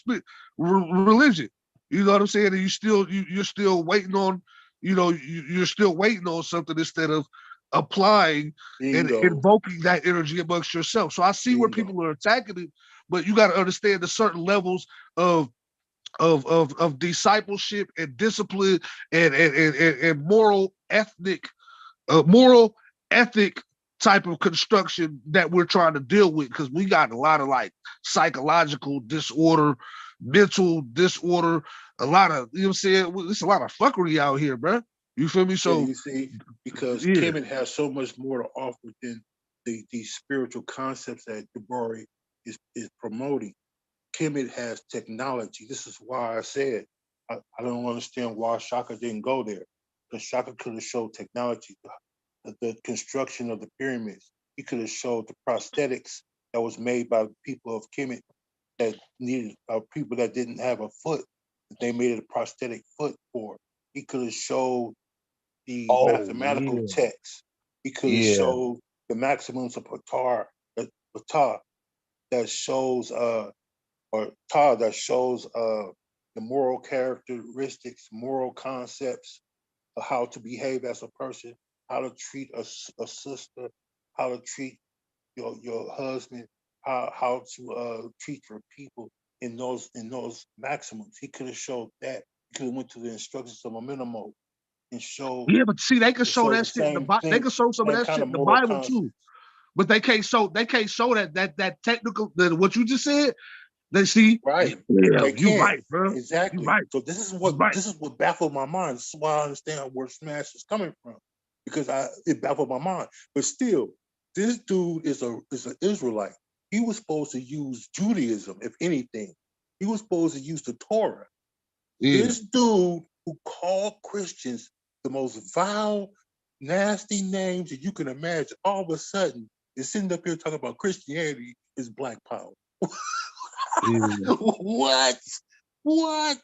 Speaker 5: religion. You know what I'm saying? And you're still waiting on, you're still waiting on something instead of applying and invoking that energy amongst yourself. So I see where people are attacking it, but you got to understand the certain levels of discipleship and discipline and moral ethic type of construction that we're trying to deal with, because we got a lot of like psychological disorder, mental disorder, a lot of, you know what I'm saying? It's a lot of fuckery out here, bro. You feel me? So
Speaker 3: you see, because Kemet has so much more to offer than these spiritual concepts that Jabari is promoting. Kemet has technology. This is why I said I don't understand why Shaka didn't go there, because Shaka could have showed technology, the construction of the pyramids. He could have showed the prosthetics that was made by the people of Kemet that needed people that didn't have a foot, that they made a prosthetic foot for. He could have showed the mathematical text. He could have showed the maximums of Ptah that shows the moral characteristics, moral concepts of how to behave as a person, how to treat a sister, how to treat your husband, how to treat your people in those maximums. He could have showed that. He could have went to the instructions of a minimal and showed.
Speaker 5: Yeah, but see, they can show that shit. They can show some of that shit in the Bible too, but they can't show that technical what you just said. They see,
Speaker 3: right?
Speaker 5: Yeah,
Speaker 3: they
Speaker 5: you
Speaker 3: can't.
Speaker 5: right, bro.
Speaker 3: Exactly.
Speaker 5: Right.
Speaker 3: So this is what baffled my mind. This is why I understand where Smash is coming from, because it baffled my mind. But still, this dude is an Israelite. He was supposed to use Judaism, if anything. He was supposed to use the Torah.
Speaker 5: Yeah.
Speaker 3: This dude who called Christians the most vile, nasty names that you can imagine, all of a sudden is sitting up here talking about Christianity is black power. What? What?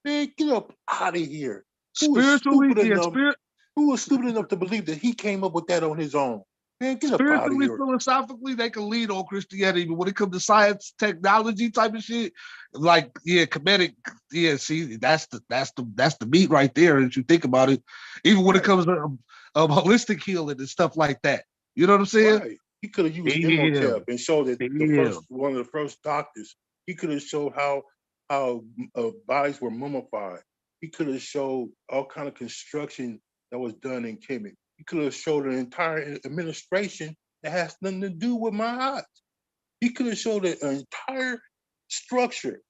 Speaker 3: Man, get up out of here. Who was stupid enough to believe that he came up with that on his own? Man, get up out of here.
Speaker 5: Philosophically, they can lead on Christianity, but when it comes to science, technology type of shit, like Kemetic, see, that's the meat right there. As you think about it, even when it comes to holistic healing and stuff like that, you know what I'm saying?
Speaker 3: Right. He could have used Imhotep and showed that one of the first doctors. He could have showed how bodies were mummified. He could have showed all kind of construction that was done in Kemet. He could have showed an entire administration that has nothing to do with my odds. He could have showed an entire structure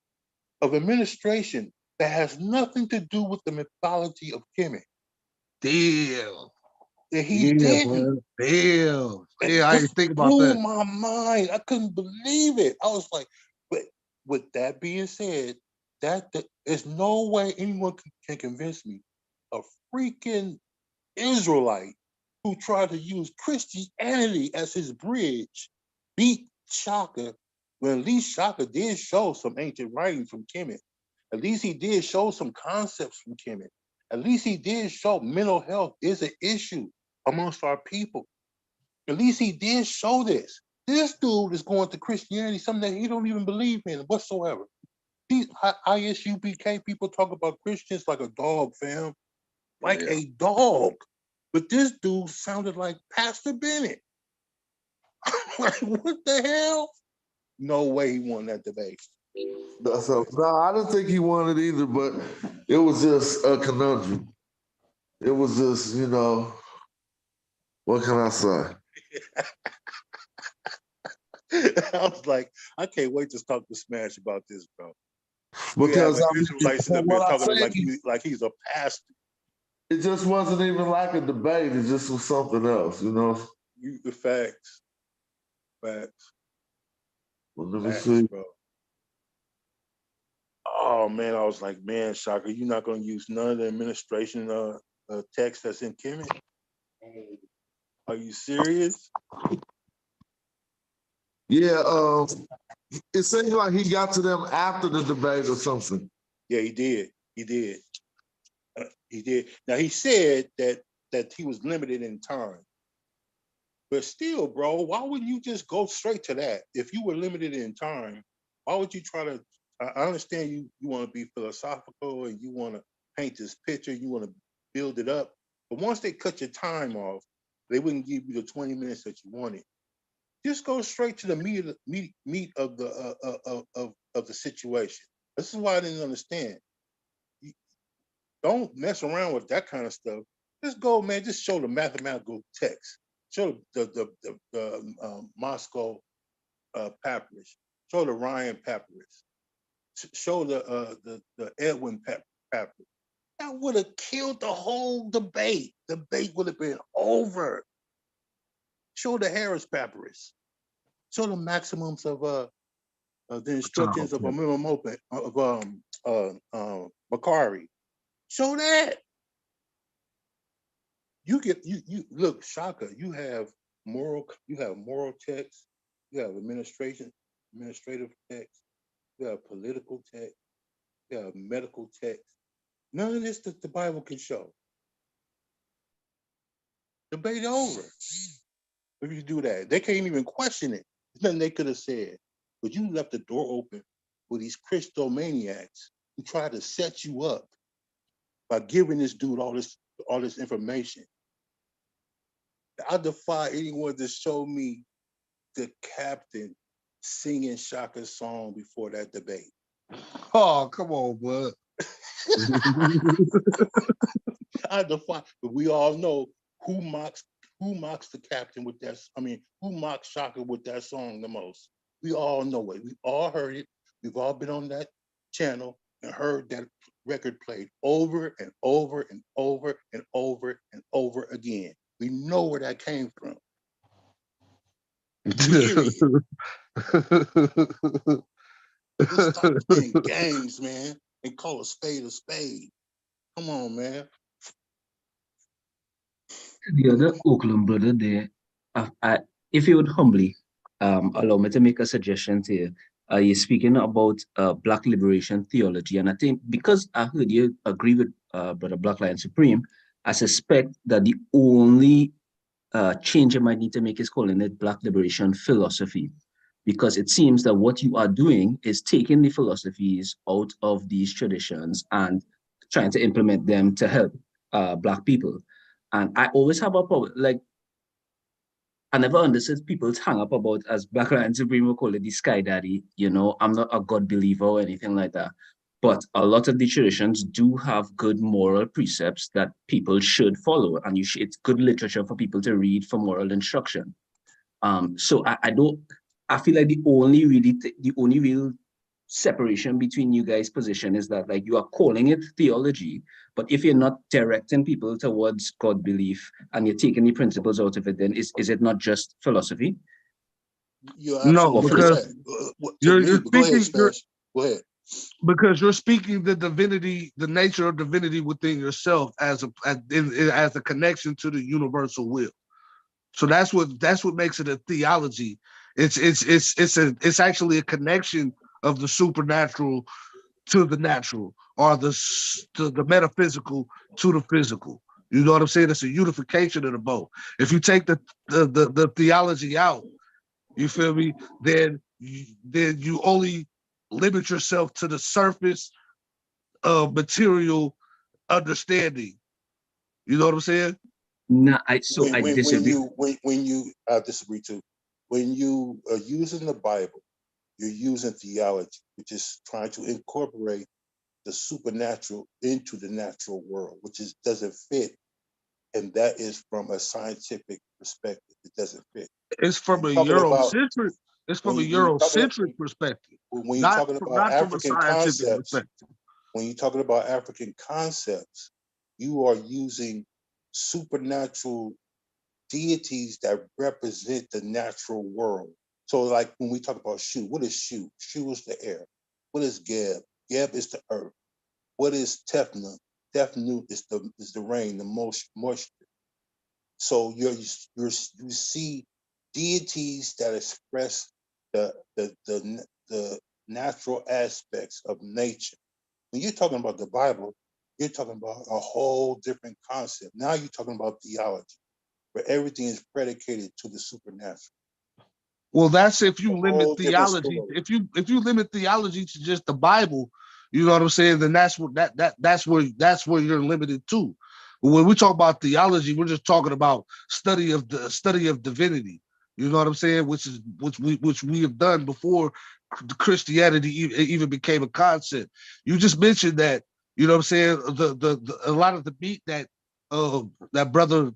Speaker 3: of administration that has nothing to do with the mythology of Kemet.
Speaker 5: Damn.
Speaker 3: That he didn't.
Speaker 5: Damn.
Speaker 3: And
Speaker 5: Yeah, I
Speaker 3: this
Speaker 5: didn't think about
Speaker 3: blew
Speaker 5: that.
Speaker 3: my mind. I couldn't believe it. I was like, but with that being said, that there's no way anyone can convince me a freaking Israelite who tried to use Christianity as his bridge beat Shaka. Well, at least Shaka did show some ancient writings from Kemet. At least he did show some concepts from Kemet. At least he did show mental health is an issue amongst our people. At least he did show this. This dude is going to Christianity, something that he don't even believe in whatsoever. These ISUPK people talk about Christians like a dog, fam, like a dog. But this dude sounded like Pastor Bennett. Like, what the hell? No way he won that debate.
Speaker 1: So, no, I didn't think he won it either, but it was just a conundrum. It was just, what can I say?
Speaker 3: I was like, I can't wait to talk to Smash about this, bro.
Speaker 1: Because
Speaker 3: Israelites in up here talking like he's a pastor.
Speaker 1: it just wasn't even like a debate. It just was something else,
Speaker 3: The facts. Well, let
Speaker 1: me see.
Speaker 3: Bro. Oh man, I was like, man, Shaka, you're not gonna use none of the administration text that's in Kemet? Are you serious?
Speaker 1: Yeah, it seemed like he got to them after the debate or something.
Speaker 3: Yeah, he did. He did. He did. Now he said that he was limited in time. But still, bro, why wouldn't you just go straight to that? If you were limited in time, why would you try to? I understand you want to be philosophical and you want to paint this picture, you want to build it up. But once they cut your time off, they wouldn't give you the 20 minutes that you wanted. Just go straight to the meat of the situation. This is why I didn't understand. Don't mess around with that kind of stuff. Just go, man. Just show the mathematical text. Show the Moscow papyrus. Show the Ryan papyrus. Show the Edwin papyrus. That would have killed the whole debate. The debate would have been over. Show the Harris papyrus. Show the maximums of the instructions of Macari. Show that. You look, Shaka, you have moral text, you have administrative text, you have political text, you have medical text. None of this that the Bible can show. Debate over. If you do that, they can't even question it. There's nothing they could have said. But you left the door open for these Christomaniacs who try to set you up by giving this dude all this information. I defy anyone to show me the captain singing Shaka's song before that debate.
Speaker 5: Oh, come on, bud.
Speaker 3: I defy, but we all know who mocks the captain with that. I mean, who mocks Shaka with that song the most. We all know it. We all heard it. We've all been on that channel and heard that record played over and over and over and over and over again. We know where that came from. Period. Just stop playing games, man, and call a spade a spade. Come on, man.
Speaker 2: The other Oakland brother there, if you would humbly allow me to make a suggestion to you, you're speaking about Black liberation theology, and I think because I heard you agree with Brother Black Lion Supreme, I suspect that the only change you might need to make is calling it Black liberation philosophy, because it seems that what you are doing is taking the philosophies out of these traditions and trying to implement them to help Black people. And I always have a problem, like, I never understood people's hang up about, as Black Lion Supreme will call it, the sky daddy. I'm not a God believer or anything like that. But a lot of the traditions do have good moral precepts that people should follow. And it's good literature for people to read for moral instruction. So I feel like the only real separation between you guys' position is that like you are calling it theology, but if you're not directing people towards God belief and you're taking the principles out of it, then is it not just philosophy?
Speaker 3: You're
Speaker 5: No,
Speaker 3: absolutely
Speaker 5: because
Speaker 3: correct. To
Speaker 5: you're
Speaker 3: me, but go ahead,
Speaker 5: speaking.
Speaker 3: Smash. Go ahead.
Speaker 5: Because you're speaking the divinity, the nature of divinity within yourself as a connection to the universal will. So that's what makes it a theology. It's actually a connection of the supernatural to the natural, or the metaphysical to the physical. You know what I'm saying? It's a unification of the both. If you take the theology out, you feel me? Then you only limit yourself to the surface of material understanding. You know what I'm saying?
Speaker 2: No, I disagree.
Speaker 3: I disagree too. When you are using the Bible, you're using theology, which is trying to incorporate the supernatural into the natural world, which doesn't fit, and that is from a scientific perspective. It doesn't fit.
Speaker 5: It's
Speaker 3: When
Speaker 5: from a
Speaker 3: you're talking about
Speaker 5: Eurocentric. It's from a
Speaker 3: when you're talking
Speaker 5: Eurocentric perspective,
Speaker 3: when you're
Speaker 5: not
Speaker 3: talking
Speaker 5: from,
Speaker 3: about
Speaker 5: not from a
Speaker 3: African
Speaker 5: scientific
Speaker 3: concepts,
Speaker 5: perspective.
Speaker 3: when you're talking about African concepts, you are using supernatural deities that represent the natural world. So, like when we talk about Shu, what is Shu? Shu is the air. What is Geb? Geb is the earth. What is Tefnut? Tefnut is the rain, the moisture. So you see deities that express the natural aspects of nature. When you're talking about the Bible, you're talking about a whole different concept. Now you're talking about theology, where everything is predicated to the supernatural.
Speaker 5: Well, that's if you
Speaker 3: A
Speaker 5: limit
Speaker 3: whole different
Speaker 5: theology.
Speaker 3: story.
Speaker 5: If you limit theology to just the Bible, you know what I'm saying. Then that's where you're limited to. But when we talk about theology, we're just talking about study of divinity. You know what I'm saying? Which we have done before Christianity even became a concept. You just mentioned that. You know what I'm saying? The a lot of the meat that brother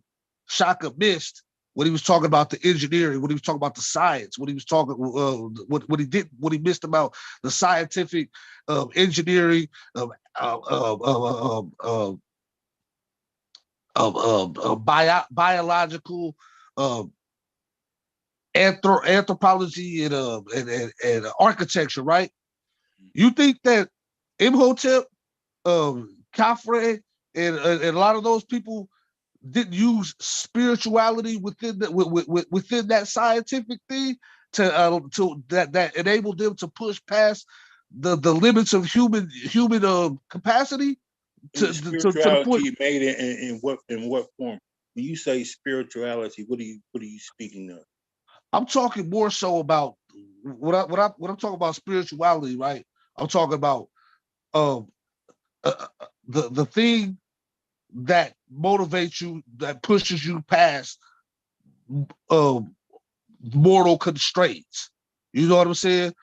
Speaker 5: Shaka missed when he was talking about the engineering, when he was talking about the science, when he was talking what he missed about the scientific engineering biological uh, anthropology and architecture, right? You think that Imhotep, Khafre, and a lot of those people didn't use spirituality within that scientific thing to that enabled them to push past the limits of human capacity
Speaker 3: And the
Speaker 5: to the point.
Speaker 3: spirituality made it in what form? When you say spirituality, what are you speaking of?
Speaker 5: I'm talking more so about what I'm talking about spirituality, right? I'm talking about um the thing that motivates you, that pushes you past uh, mortal constraints. You know what I'm saying?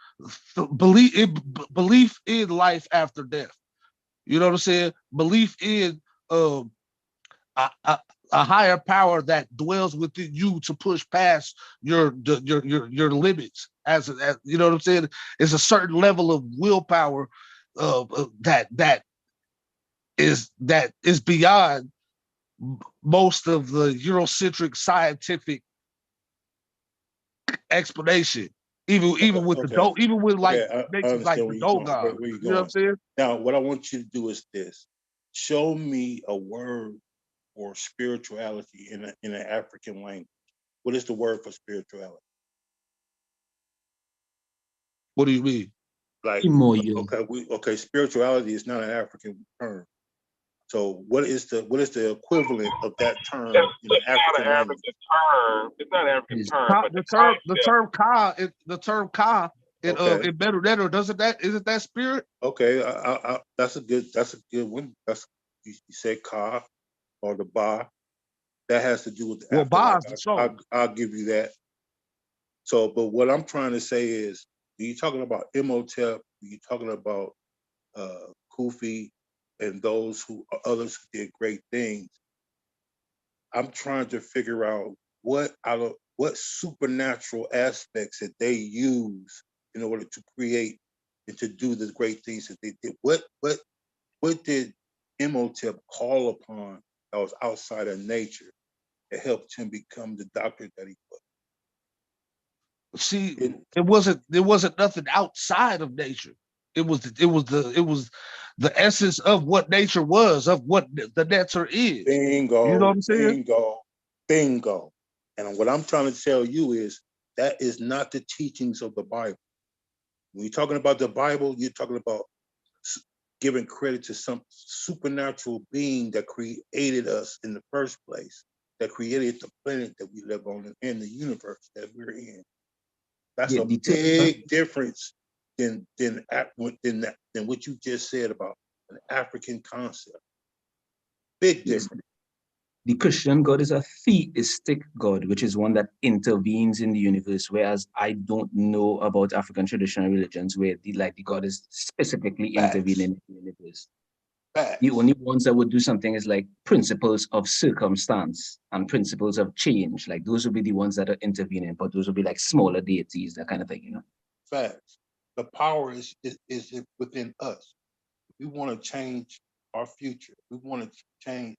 Speaker 5: Belief in life after death. You know what I'm saying? Belief in um, a higher power that dwells within you to push past your limits. As you know what I'm saying? It's a certain level of willpower that is beyond most of the Eurocentric scientific explanation. Even with the
Speaker 3: Okay.
Speaker 5: dope, even with like
Speaker 3: I
Speaker 5: natures like
Speaker 3: understand
Speaker 5: the
Speaker 3: where you're going.
Speaker 5: Dogon.
Speaker 3: Where you're
Speaker 5: You know what I'm
Speaker 3: going.
Speaker 5: saying?
Speaker 3: Now, what I want you to do is this: show me a word for spirituality in an African language. What is the word for spirituality?
Speaker 5: What do you mean?
Speaker 3: Like,
Speaker 2: Imoyo.
Speaker 3: okay, spirituality is not an African term. So, what is the equivalent of that term in the
Speaker 6: It's not an
Speaker 3: African language?
Speaker 6: African term. It's not an African
Speaker 2: Is
Speaker 6: term, but
Speaker 5: The term ka
Speaker 3: Okay,
Speaker 5: in better letter doesn't that isn't that spirit?
Speaker 3: okay, that's a good one. You say ka or the ba. That has to do with the
Speaker 5: Well, ba
Speaker 3: afterlife.
Speaker 5: is the soul.
Speaker 3: I'll give you that. So, but what I'm trying to say is, when you're talking about Imhotep, when you're talking about Kufi, and others who did great things, I'm trying to figure out what supernatural aspects that they use in order to create and to do the great things that they did. What did Imhotep call upon that was outside of nature that helped him become the doctor that he was?
Speaker 5: See, it wasn't nothing outside of nature. It was the essence of what nature was, of what the nature is.
Speaker 3: Bingo.
Speaker 5: You know what I'm saying?
Speaker 3: Bingo. And what I'm trying to tell you is that is not the teachings of the Bible. When you're talking about the Bible, you're talking about giving credit to some supernatural being that created us in the first place, that created the planet that we live on and the universe that we're in. That's a big difference than what you just said about an African concept. Big difference.
Speaker 2: The Christian God is a theistic God, which is one that intervenes in the universe, whereas I don't know about African traditional religions where the God is specifically intervening in the universe. The only ones that would do something is like principles of circumstance and principles of change. Like those would be the ones that are intervening, but those would be like smaller deities, that kind of thing, you know?
Speaker 3: Facts. The power is within us. We want to change our future. We want to change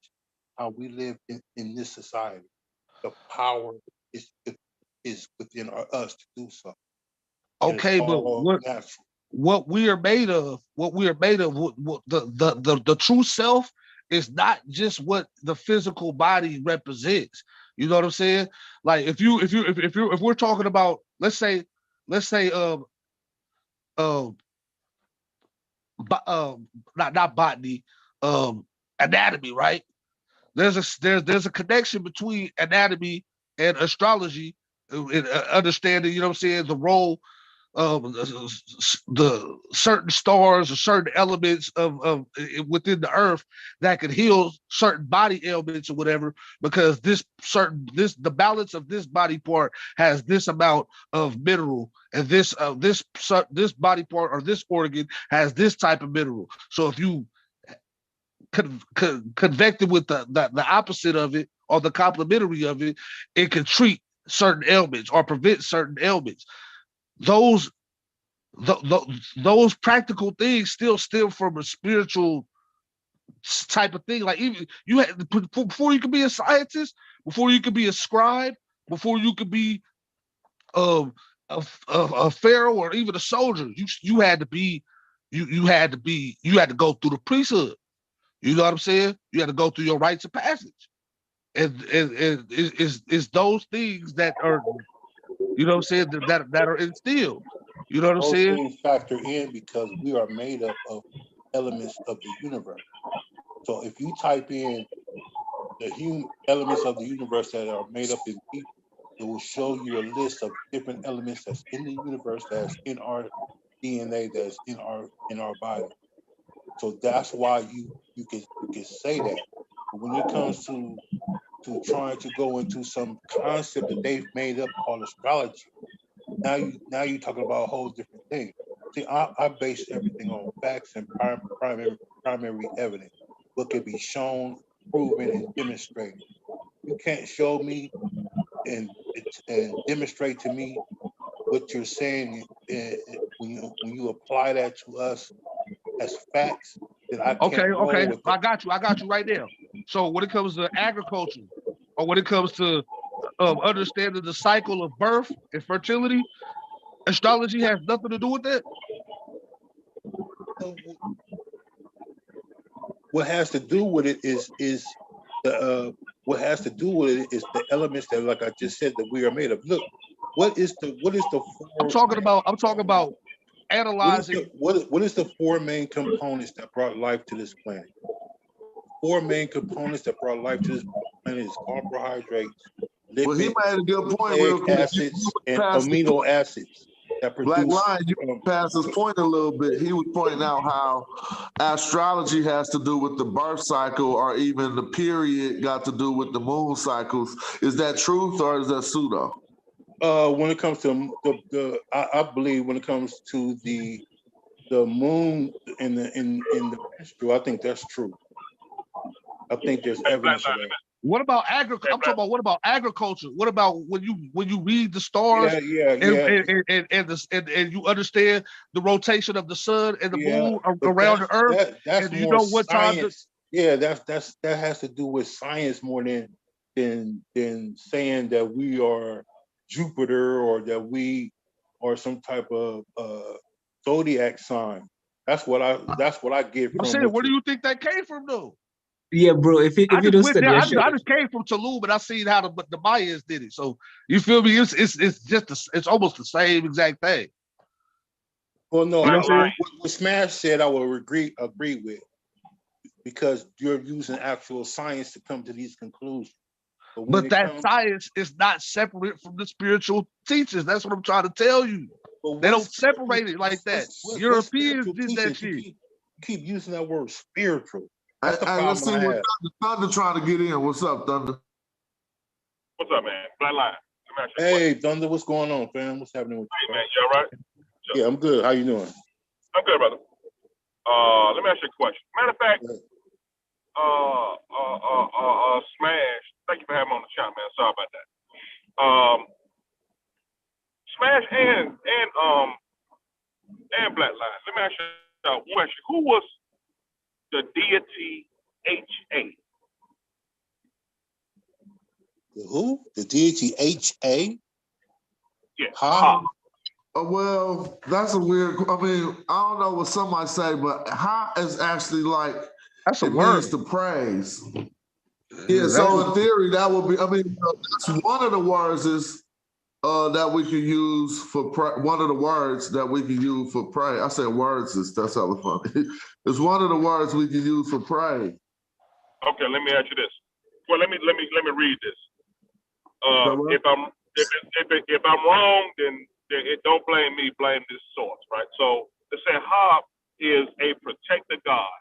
Speaker 3: how we live in this society. The power is within us to do so.
Speaker 5: Okay, but what we are made of, what the true self is not just what the physical body represents. You know what I'm saying? Like if we're talking about, let's say not botany, anatomy, right? There's a connection between anatomy and astrology, and understanding, you know what I'm saying, the role of the certain stars or certain elements of within the earth that could heal certain body ailments or whatever, because the balance of this body part has this amount of mineral, and this body part or this organ has this type of mineral. So if you convected with the opposite of it or the complementary of it, it can treat certain ailments or prevent certain ailments. Those practical things still stem from a spiritual type of thing. Like even you had before you could be a scientist, before you could be a scribe, before you could be a pharaoh or even a soldier, you had to go through the priesthood. You know what I'm saying? You had to go through your rites of passage, and it's those things that are, you know what I'm saying, that are instilled. You know what I'm saying?
Speaker 3: Those things factor in because we are made up of elements of the universe. So if you type in the elements of the universe that are made up in people, it will show you a list of different elements that's in the universe, that's in our DNA, that's in our body. So that's why you can say that. But when it comes to trying to go into some concept that they've made up called astrology, now you're talking about a whole different thing. See, I base everything on facts and primary evidence. What can be shown, proven, and demonstrated. You can't show me and demonstrate to me what you're saying, when you apply that to us as facts, then I can't roll with it.
Speaker 5: I got you right there. So when it comes to agriculture, or when it comes to understanding the cycle of birth and fertility, astrology has nothing to do with that.
Speaker 3: What has to do with it is the what has to do with it is the elements that, like I just said, that we are made of. Look, what is the
Speaker 5: I'm talking about analyzing.
Speaker 3: What is the four main components that brought life to this planet? Four main components that brought life to this planet is carbohydrates, lipids,
Speaker 1: well, he made a good point, real quick.
Speaker 3: acids, and amino acids that produce.
Speaker 1: Black Lion, you passed his point a little bit. He was pointing out how astrology has to do with the birth cycle, or even the period got to do with the moon cycles. Is that truth or is that pseudo?
Speaker 3: When it comes to I believe when it comes to the moon in the menstrual, I think that's true. I think there's evidence of that.
Speaker 5: What about agriculture? I'm talking about what about agriculture? What about when you read the stars and you understand the rotation of the sun and the moon
Speaker 3: but
Speaker 5: around the earth?
Speaker 3: that's
Speaker 5: And you
Speaker 3: more
Speaker 5: know what time
Speaker 3: science. That has to do with science more than saying that we are Jupiter or that we are some type of zodiac sign. That's what I get
Speaker 5: I'm
Speaker 3: from
Speaker 5: saying,
Speaker 3: what
Speaker 5: where do
Speaker 3: you.
Speaker 5: you think that came from though?
Speaker 2: Yeah, bro. If
Speaker 5: I
Speaker 2: you
Speaker 5: just
Speaker 2: don't
Speaker 5: went
Speaker 2: study
Speaker 5: there.
Speaker 2: that
Speaker 5: I
Speaker 2: shit,
Speaker 5: just came from Tulum, but I seen how the Mayans did it. So you feel me? It's just it's almost the same exact thing.
Speaker 3: Well, no,
Speaker 5: You know what I'm saying?
Speaker 3: what Smash said, I will agree with, because you're using actual science to come to these conclusions. But when
Speaker 5: But
Speaker 3: it
Speaker 5: that
Speaker 3: comes,
Speaker 5: science is not separate from the spiritual teachings. That's what I'm trying to tell you.
Speaker 3: but
Speaker 5: They
Speaker 3: what
Speaker 5: don't
Speaker 3: spiritual,
Speaker 5: separate it like that.
Speaker 3: what
Speaker 5: Europeans
Speaker 3: spiritual
Speaker 5: did that
Speaker 3: teachings?
Speaker 5: shit.
Speaker 3: You keep using that word spiritual. That's the
Speaker 1: Hey, let's
Speaker 3: problem
Speaker 1: see
Speaker 3: I
Speaker 1: what
Speaker 3: have.
Speaker 1: Thunder trying to get in. What's up, Thunder?
Speaker 6: What's up, man? Black Line. Let me ask you a
Speaker 3: Hey, Thunder, what's going on, fam? What's happening with
Speaker 6: question.
Speaker 3: you,
Speaker 6: Hey,
Speaker 3: bro?
Speaker 6: man, you all right?
Speaker 3: Yeah, I'm good. How you doing?
Speaker 6: I'm good, brother. Let me ask you a question. Matter of fact, Smash. Thank you for having me on the chat, man. Sorry about that. Smash and Black Line. Let me ask you one question. Who was the deity HA?
Speaker 3: Who? The deity HA?
Speaker 6: Yeah.
Speaker 3: Ha?
Speaker 1: Well, that's a weird. I mean, I don't know what somebody say, but ha is actually like
Speaker 5: That's a
Speaker 1: it
Speaker 5: word.
Speaker 1: means to praise. Yeah, so in theory, that would be. I mean, that's one of the words is that we can use for one of the words that we can use for pray. I said words is that's hella funny. It's one of the words we can use for pray.
Speaker 6: Okay, let me ask you this. Well, let me read this. If I'm wrong, then it don't blame me. Blame this source, right? So they say Ha is a protector god,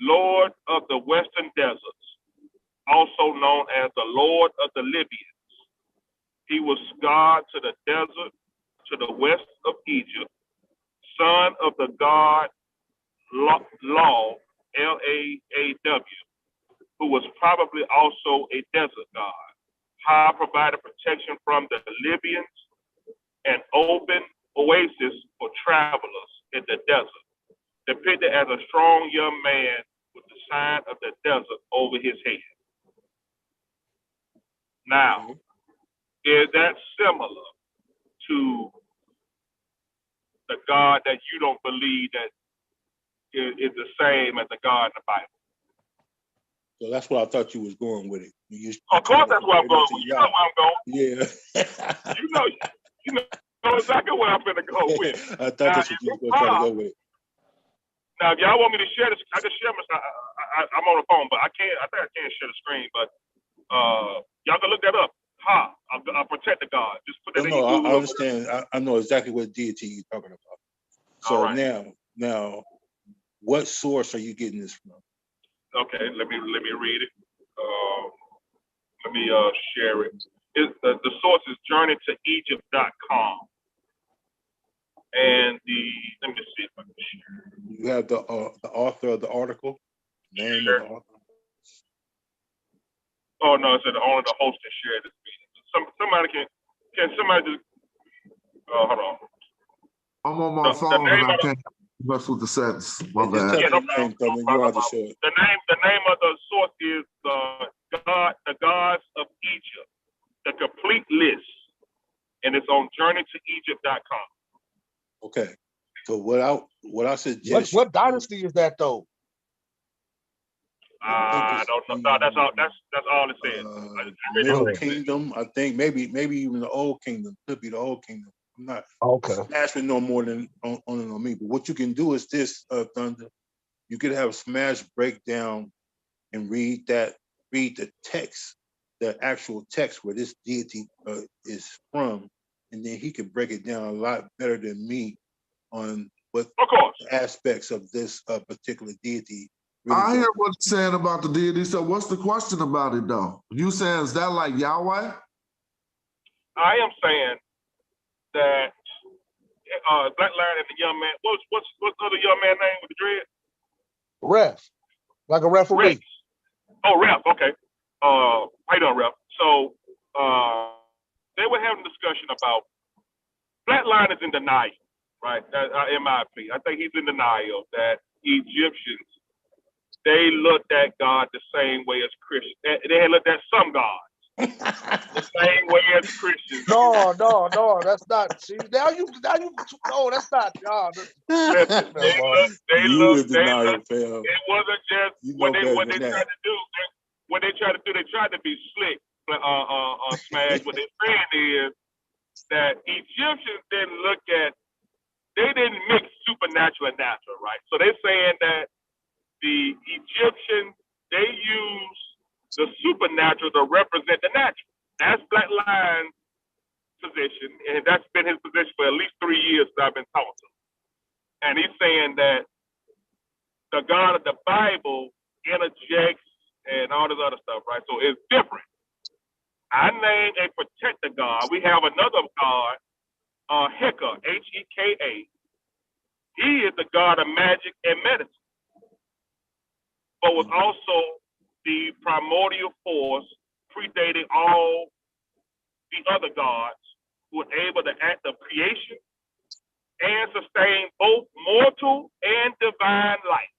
Speaker 6: Lord of the Western Deserts, also known as the Lord of the Libyans. He was God to the desert, to the west of Egypt, son of the god Law, Laaw, who was probably also a desert god. Ha provided protection from the Libyans and open oasis for travelers in the desert, depicted as a strong young man with the sign of the desert over his head. Now, is that similar to the God that you don't believe that is the same as the God in the Bible?
Speaker 3: So that's what I thought you was going with it.
Speaker 6: Of course, that's where I'm going. You know where I'm going.
Speaker 3: Yeah.
Speaker 6: you know exactly where I'm going to go with.
Speaker 3: I thought that's what you were going to try to go with.
Speaker 6: Now, if y'all want me to share this, I can share my. I'm on the phone, but I can't. I think I can't share the screen, but y'all can look that up. Ha! I'll protect the God. Just put that in your Google.
Speaker 3: I understand. I know exactly what deity you're talking about. So
Speaker 6: right.
Speaker 3: now, what source are you getting this from?
Speaker 6: Okay, let me read it. Let me share it. The source is journeytoegypt.com. And let me see if I can share it.
Speaker 3: You have the author of the article, name of the author.
Speaker 6: Oh no, it said only the host can share this meeting. Somebody can somebody just hold on.
Speaker 1: I'm on my phone and I can't mess with the sentence. My bad.
Speaker 3: Just tell me the name, Tommy. You want to show it.
Speaker 6: The name of the source is the gods of Egypt, the complete list, and it's on journeytoegypt.com.
Speaker 3: Okay. So what I suggest.
Speaker 4: What dynasty is that though?
Speaker 6: I don't know. No, that's all it says.
Speaker 3: Middle Kingdom, I think maybe even the Old Kingdom. Could be the Old Kingdom. I'm not Smash no more than on me. But what you can do is this, Thunder. You could have Smash break down and read the text, the actual text where this deity is from, and then he could break it down a lot better than me on what aspects of this particular deity. Really
Speaker 1: I hear what you're saying about the deity. So what's the question about it though? You saying is that like Yahweh?
Speaker 6: I am saying that Black Lion and the young man. What's the other young man name with the dread?
Speaker 4: Ref, like a referee.
Speaker 6: Rex. Oh, Ref. Okay. I don't rep. So they were having a discussion about Flatline is in denial, right? In my opinion, I think he's in denial that Egyptians, they looked at God the same way as Christians. They had looked at some gods the same way as Christians.
Speaker 4: No, that's not. See, now you, no, that's not. No,
Speaker 6: Listen,
Speaker 7: You in denial, fam.
Speaker 6: it wasn't just
Speaker 7: You know
Speaker 6: what they
Speaker 7: better than that.
Speaker 6: tried to do. What they tried to do, they tried to be slick, smash. What they're saying is that Egyptians didn't look at, they didn't mix supernatural and natural, right? So they're saying that the Egyptians, they use the supernatural to represent the natural. That's Flatline's position, and that's been his position for at least 3 years that I've been talking to him. And he's saying that the God of the Bible interjects and all this other stuff, right? So it's different. I named a protector God. We have another God, Heka, Heka. He is the God of magic and medicine, but was also the primordial force predating all the other gods who were able to act of creation and sustain both mortal and divine life.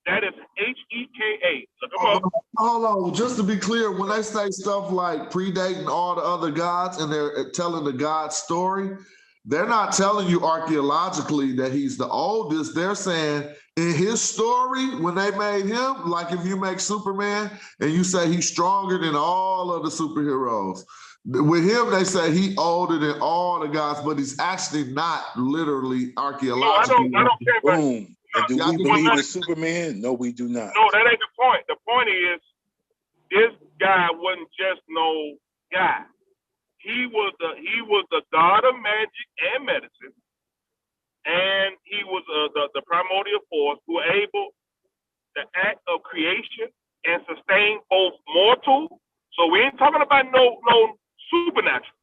Speaker 6: That is Heka. Look him up.
Speaker 1: Hold on, just to be clear, when they say stuff like predating all the other gods and they're telling the God story, they're not telling you archaeologically that he's the oldest. They're saying in his story, when they made him, like if you make Superman and you say he's stronger than all of the superheroes, with him, they say he older than all the gods, but he's actually not literally archaeologically.
Speaker 6: No, I don't care about.
Speaker 7: Boom. And do we believe in Superman? No, we do not.
Speaker 6: No, that ain't the point. The point is, this guy wasn't just no guy. He was the god of magic and medicine, and he was the primordial force who were able to act of creation and sustain both mortal. So we ain't talking about no supernatural.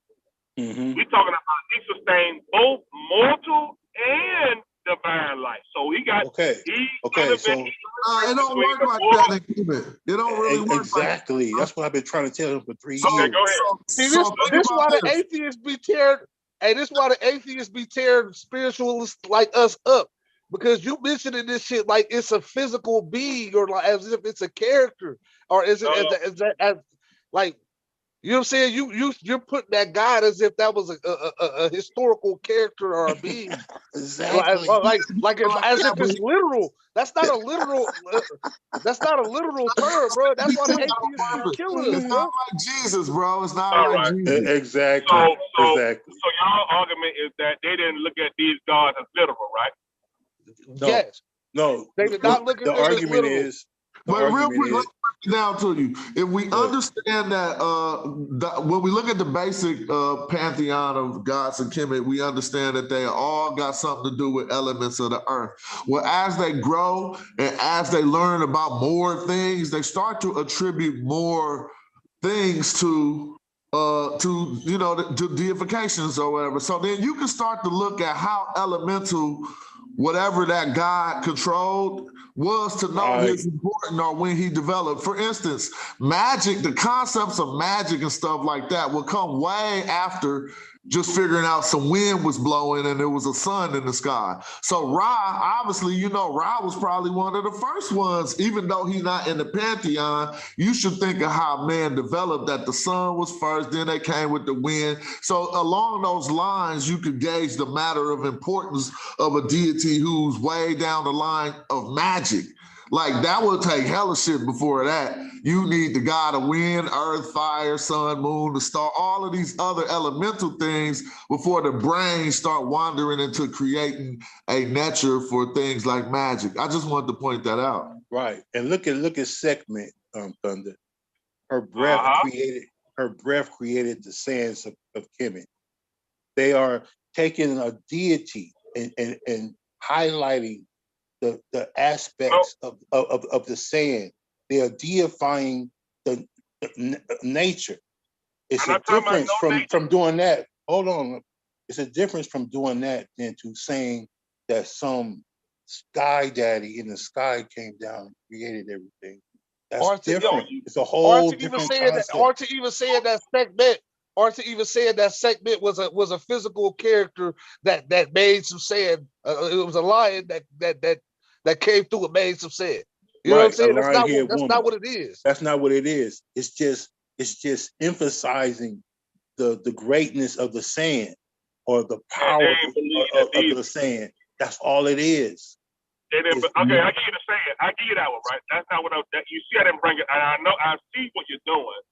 Speaker 7: Mm-hmm.
Speaker 6: We talking about he sustained both mortal and divine life. So he got
Speaker 7: Okay. So
Speaker 1: it don't work like that. It don't really work.
Speaker 7: Exactly. That's what I've been trying to tell him for 3 years.
Speaker 6: Okay, go ahead.
Speaker 4: See, this why the atheists be tearing. Hey, this why the atheists be tearing spiritualists like us up, because you mentioning this shit like it's a physical being or like as if it's a character, or is it as like, you know what I'm saying? You're putting that God as if that was a historical character or a being.
Speaker 7: Exactly.
Speaker 4: Like as if it's literal. That's not a literal. That's not a literal term, bro. That's why the atheists be killing us,
Speaker 1: It's
Speaker 4: bro.
Speaker 1: not like Jesus, bro. It's not
Speaker 6: All
Speaker 1: like
Speaker 6: right.
Speaker 1: Jesus.
Speaker 7: Exactly.
Speaker 6: So y'all argument is that they didn't look at these gods as literal, right?
Speaker 7: No.
Speaker 4: Yes.
Speaker 7: No.
Speaker 4: They did not look at
Speaker 7: the
Speaker 4: them as
Speaker 7: argument
Speaker 4: literal.
Speaker 7: is.
Speaker 1: But real quick, let me break it down to you. If we understand that when we look at the basic pantheon of gods and Kemet, we understand that they all got something to do with elements of the earth. Well, as they grow and as they learn about more things, they start to attribute more things to deifications or whatever. So then you can start to look at how elemental whatever that God controlled was to know his important or when he developed. For instance, magic, the concepts of magic and stuff like that will come way after just figuring out some wind was blowing and there was a sun in the sky. So Ra, obviously, Ra was probably one of the first ones, even though he's not in the pantheon. You should think of how man developed, that the sun was first, then they came with the wind. So along those lines, you could gauge the matter of importance of a deity who's way down the line of magic. Like that would take hella shit before that. You need the god of wind, earth, fire, sun, moon, the star, all of these other elemental things before the brain start wandering into creating a nature for things like magic. I just wanted to point that out.
Speaker 7: Right. And look at Sekhmet, Thunder. Her breath created the sands of Kemet. They are taking a deity and highlighting the aspects of the sand. They are deifying the nature. It's a difference from doing that. Hold on. It's a difference from doing that than to saying that some sky daddy in the sky came down and created everything. That's different. It's a
Speaker 5: or
Speaker 7: whole
Speaker 5: to even
Speaker 7: different
Speaker 5: saying that,
Speaker 7: concept.
Speaker 5: or to even saying that segment, or to even saying that segment was a physical character that made some sense. It was a lion that came through and made some sense. You know what I'm
Speaker 7: Right, a
Speaker 5: saying?
Speaker 7: lion-haired
Speaker 5: That's
Speaker 7: woman.
Speaker 5: not what it is.
Speaker 7: That's not what it is. It's just emphasizing the greatness of the sand or the power of the sand. That's all it is.
Speaker 6: Okay, I give you the saying. I give you that one, right? That's not what you see. I didn't bring it, and I know I see what you're doing.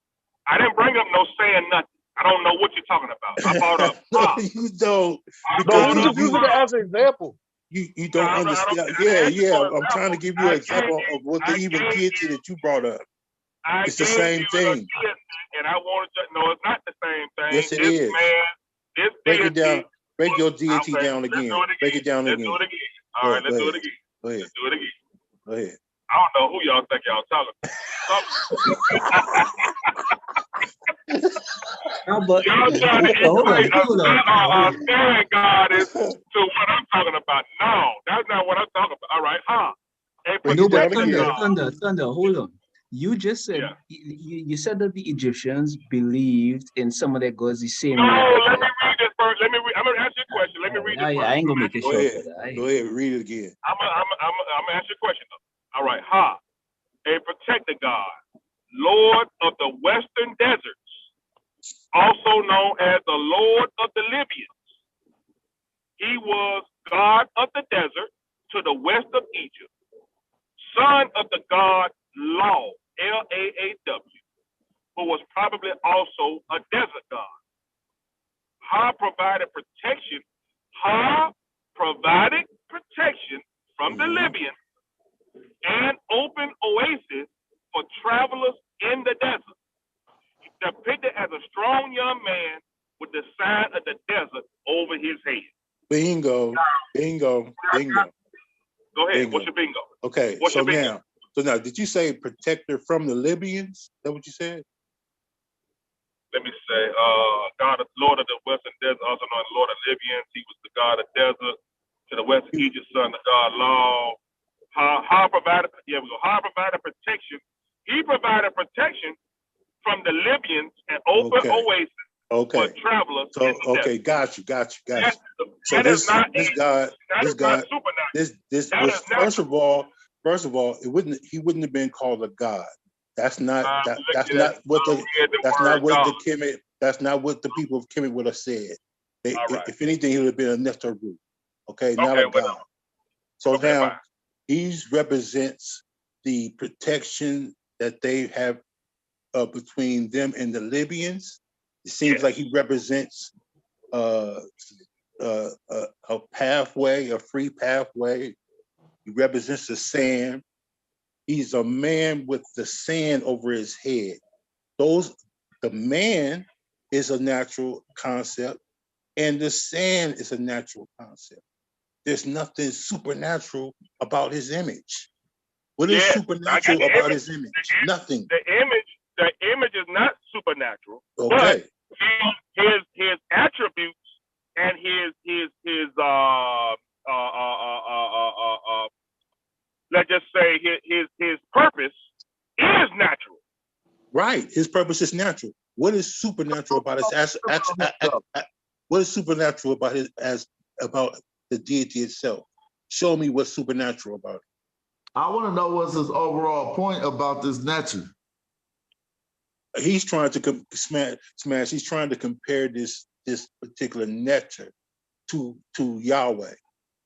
Speaker 6: I didn't bring up no saying nothing. I don't know what you're talking about. I brought up.
Speaker 7: No, you don't.
Speaker 5: No, we just using it as an example.
Speaker 7: You don't understand. Yeah. I'm trying to give you an example of what the even deity that you brought up. It's the same thing.
Speaker 6: And I wanted to know it's not the same thing.
Speaker 7: Yes, it is.
Speaker 6: This
Speaker 7: break
Speaker 6: deity,
Speaker 7: it down. Break your deity down again. Break it down again.
Speaker 6: Let's do it again. All right, let's do it again.
Speaker 7: Go ahead.
Speaker 6: Let's do it again.
Speaker 7: Go ahead.
Speaker 6: I don't know who y'all think y'all talking
Speaker 2: But
Speaker 6: y'all trying to
Speaker 2: hold on.
Speaker 6: sand goddess to what I'm talking about. No, that's not what I'm talking about. All right,
Speaker 2: No, but Thunder, hold on. You just said you said that the Egyptians believed in some of their gods the same way.
Speaker 6: No, let me read this first. I'm gonna ask you a question. Let me read this first.
Speaker 2: I ain't gonna make it short for that.
Speaker 7: Go ahead, read it again.
Speaker 6: I'm gonna ask you a question though. All right, a protector God, Lord of the Western Deserts, also known as the Lord of the Libyans. He was God of the desert to the west of Egypt, son of the god Law, Laaw, who was probably also a desert god. provided protection from the Libyans and open oasis for travelers in the desert. He's depicted as a strong young man with the sign of the desert over his head.
Speaker 7: Bingo.
Speaker 6: Go ahead.
Speaker 7: Bingo.
Speaker 6: What's your bingo?
Speaker 7: Okay. So now, did you say protector from the Libyans? Is that what you said?
Speaker 6: Let me say, God, Lord of the Western Desert, also known as Lord of Libyans. He was the God of desert. To the west of Egypt, son of God, Law. How provided protection. He provided protection from the Libyans and open oasis for travelers. So,
Speaker 7: okay, got you. So this God was first of all, he wouldn't have been called a God. That's not what the people of Kemet would have said. If anything, he would have been a Neteru. Okay, not a God. So now he represents the protection that they have between them and the Libyans. It seems like he represents a pathway, a free pathway. He represents the sand. He's a man with the sand over his head. The man is a natural concept, and the sand is a natural concept. There's nothing supernatural about his image. What is supernatural about his image? Nothing.
Speaker 6: The image is not supernatural.
Speaker 7: Okay.
Speaker 6: But his attributes and his let's just say his purpose is natural.
Speaker 7: Right. His purpose is natural. What is supernatural about his what is supernatural about the deity itself? Show me what's supernatural about it.
Speaker 1: I want to know what's his overall point about this nature.
Speaker 7: He's trying to smash. He's trying to compare this particular nectar to Yahweh.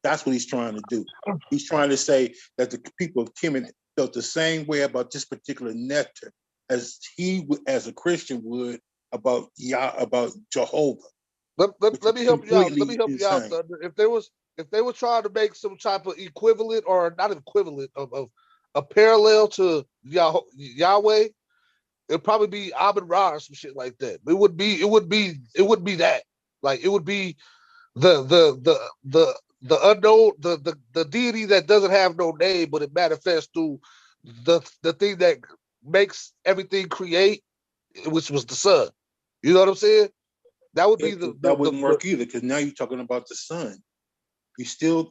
Speaker 7: That's what he's trying to do. He's trying to say that the people of Kemet felt the same way about this particular nectar as he, as a Christian, would about Jehovah.
Speaker 5: Let me help you out. Let me help you out, Thunder. If they were trying to make some type of equivalent or not equivalent of a parallel to Yahweh, it'd probably be Amun Ra or some shit like that. It would be that. Like it would be the unknown, the deity that doesn't have no name, but it manifests through the thing that makes everything create, which was the sun. You know what I'm saying? That would be
Speaker 7: that wouldn't work either, because now you're talking about the sun. You still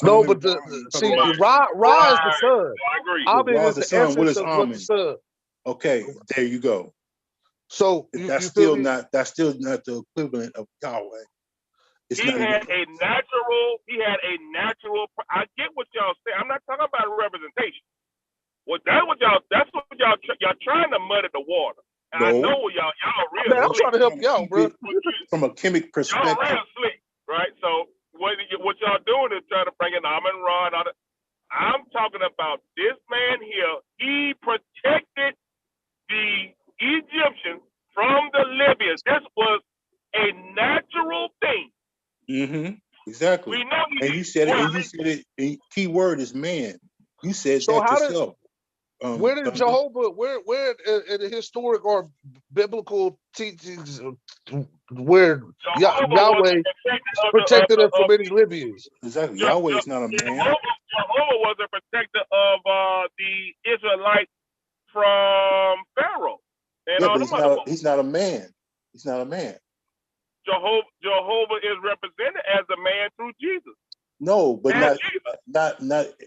Speaker 5: No,
Speaker 7: Simon
Speaker 5: but
Speaker 7: Bar,
Speaker 5: the
Speaker 7: you talking
Speaker 5: see,
Speaker 7: about
Speaker 5: Ra is the son.
Speaker 6: I agree.
Speaker 5: Amen
Speaker 7: Ra
Speaker 5: is
Speaker 7: the
Speaker 5: the
Speaker 7: son. What
Speaker 5: essence
Speaker 7: is
Speaker 5: of what the
Speaker 7: Amen?
Speaker 5: son.
Speaker 7: Okay, there you go.
Speaker 5: So
Speaker 7: That's
Speaker 5: you feel
Speaker 7: still
Speaker 5: me?
Speaker 7: not the equivalent of Yahweh. It's
Speaker 6: He
Speaker 7: not even
Speaker 6: had
Speaker 7: close.
Speaker 6: a natural. I get what y'all say. I'm not talking about representation. Well, that's what y'all trying to muddy the water. And I
Speaker 7: No.
Speaker 6: know y'all real
Speaker 5: Man, I'm
Speaker 6: sleep.
Speaker 5: trying to help you out, bro.
Speaker 7: From a chemic
Speaker 6: Y'all
Speaker 7: perspective.
Speaker 6: real sleep, right? So what y'all doing is trying to bring in Amon Ra. I'm talking about this man here. He protected the Egyptians from the Libyans. This was a natural thing.
Speaker 7: Mm-hmm. Exactly.
Speaker 6: We know
Speaker 7: And you said it. And you said it. And key word is man. You said
Speaker 5: So
Speaker 7: that
Speaker 5: how did
Speaker 7: yourself.
Speaker 5: where did Jehovah where in the historic or biblical teachings where Yahweh protected them from any Libyans?
Speaker 7: Exactly. Yahweh is not a man.
Speaker 6: Jehovah was a protector of the Israelites from Pharaoh and
Speaker 7: Yeah,
Speaker 6: all
Speaker 7: but
Speaker 6: them
Speaker 7: he's not a man. He's not a man.
Speaker 6: Jehovah is represented as a man through Jesus.
Speaker 7: No, but not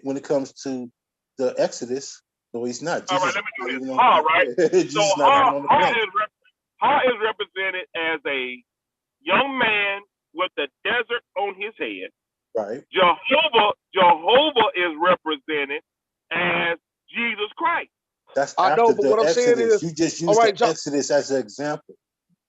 Speaker 7: when it comes to the Exodus. No, he's not.
Speaker 6: All
Speaker 7: Jesus
Speaker 6: right, let me do this.
Speaker 7: Ha,
Speaker 6: right?
Speaker 7: Jesus is not even on the planet.
Speaker 6: Ha is represented as a young man with the desert on his head.
Speaker 7: Right.
Speaker 6: Jehovah is represented as Jesus Christ.
Speaker 7: That's
Speaker 5: I
Speaker 7: after
Speaker 5: know, but
Speaker 7: the
Speaker 5: what I'm saying
Speaker 7: Exodus.
Speaker 5: is,
Speaker 7: You just
Speaker 5: all
Speaker 7: used
Speaker 5: right,
Speaker 7: the Exodus as an example.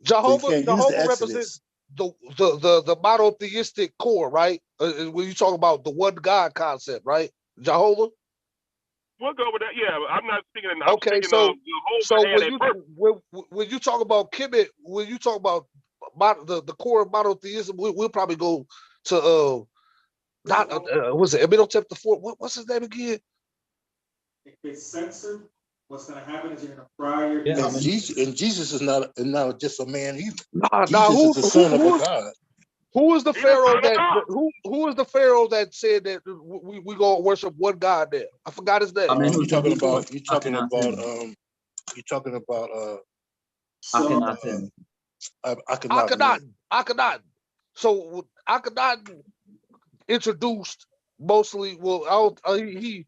Speaker 5: Jehovah
Speaker 7: So
Speaker 5: represents the monotheistic core, right? When you talk about the one God concept, right? Jehovah.
Speaker 6: We'll go with that. Yeah, I'm not speaking.
Speaker 5: Okay, so
Speaker 6: Jehovah
Speaker 5: when you talk about Kemet, when you talk about the core of monotheism, we'll probably go to not what's it? Amenhotep the Fourth. What's his name again?
Speaker 8: If it's censored, what's going to happen is you're going to fry your.
Speaker 7: Yeah, and Jesus is not just a man either.
Speaker 5: Nah,
Speaker 7: Jesus is the son of a God.
Speaker 5: Who is the Pharaoh who is the Pharaoh that said that we gonna worship one God there? I forgot his name.
Speaker 7: You're talking about
Speaker 5: Akhenaten. So Akhenaten introduced mostly. Well, he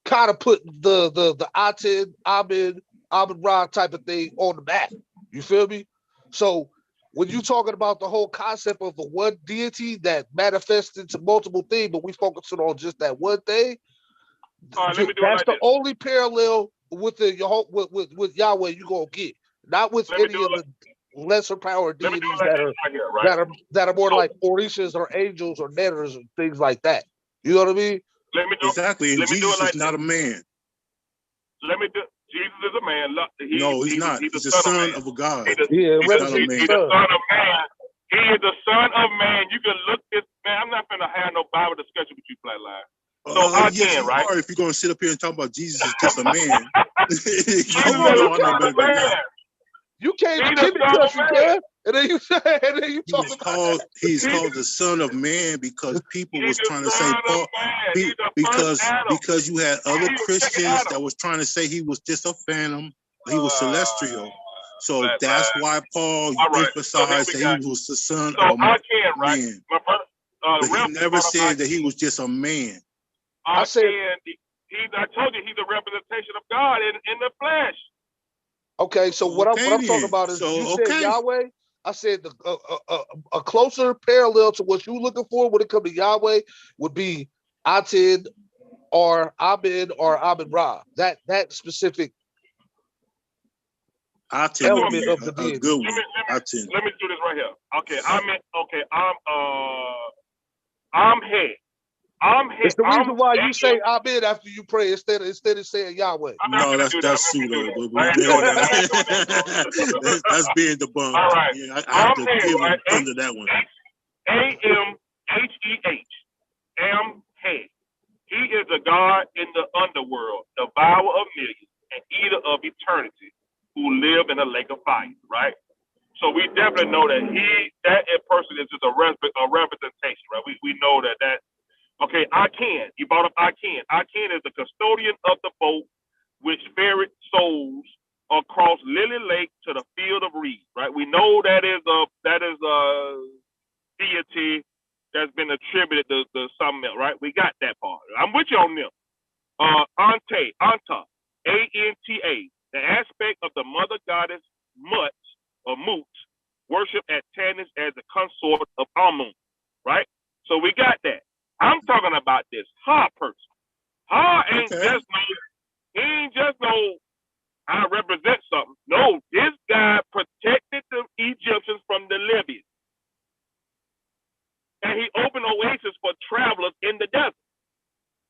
Speaker 5: kind of put the Aten, Amen Ra type of thing on the map. You feel me? So when you're talking about the whole concept of the one deity that manifests into multiple things, but we focusing on just that one thing, that's the only parallel with with Yahweh you're gonna get, not with any of the lesser power deities that are more like Orishas or angels or netters and things like that. You know what I mean?
Speaker 7: Exactly. And Jesus is not a man.
Speaker 6: Jesus is a man.
Speaker 7: No, he's not. He's the son of a God.
Speaker 5: He's
Speaker 6: not a man. He's the son of man. He is the son of man. You can look this man. I'm not gonna have no Bible discussion with you, Flatline. So I can, right?
Speaker 7: If you're gonna sit up here and talk about Jesus is just a man,
Speaker 5: you can't keep it country, man. And then you talk about
Speaker 7: he's called the son of man because people was trying to say Paul, because you had other Christians that was trying to say he was just a phantom, he was celestial. So that's why Paul emphasized that he was the son of man. But he never said that he was just a man.
Speaker 6: I told you he's a representation of God in the flesh.
Speaker 5: Okay, so what I'm talking about is said Yahweh. I said a closer parallel to what you're looking for when it comes to Yahweh would be Aten or Amen Ra. That specific element of the deity.
Speaker 6: Good one. Let me do this right here. Okay, I'm head.
Speaker 5: It's the reason why you say Amen after you pray instead of saying Yahweh.
Speaker 7: No, that's pseudo. That's being debunked.
Speaker 6: All right.
Speaker 7: Yeah, I have to give him under that one.
Speaker 6: Amheh. Amheh. He is a god in the underworld, devourer of millions, and eater of eternity, who live in a lake of fire. Right. So we definitely know that that person is just a representation. Right. We know that. Okay, Aken. You brought up Aken. Aken is the custodian of the boat which ferried souls across Lily Lake to the field of reeds. Right. We know that is a deity that's been attributed to something else, right? We got that part. I'm with you on them. Anta, A-N-T-A, the aspect of the mother goddess Mut or Mut, worship at Tanis as the consort of Amun, right? So we got that. I'm talking about this Ha person. Ha ain't just he ain't just no, I represent something. No, this guy protected the Egyptians from the Libyans. And he opened oasis for travelers in the desert.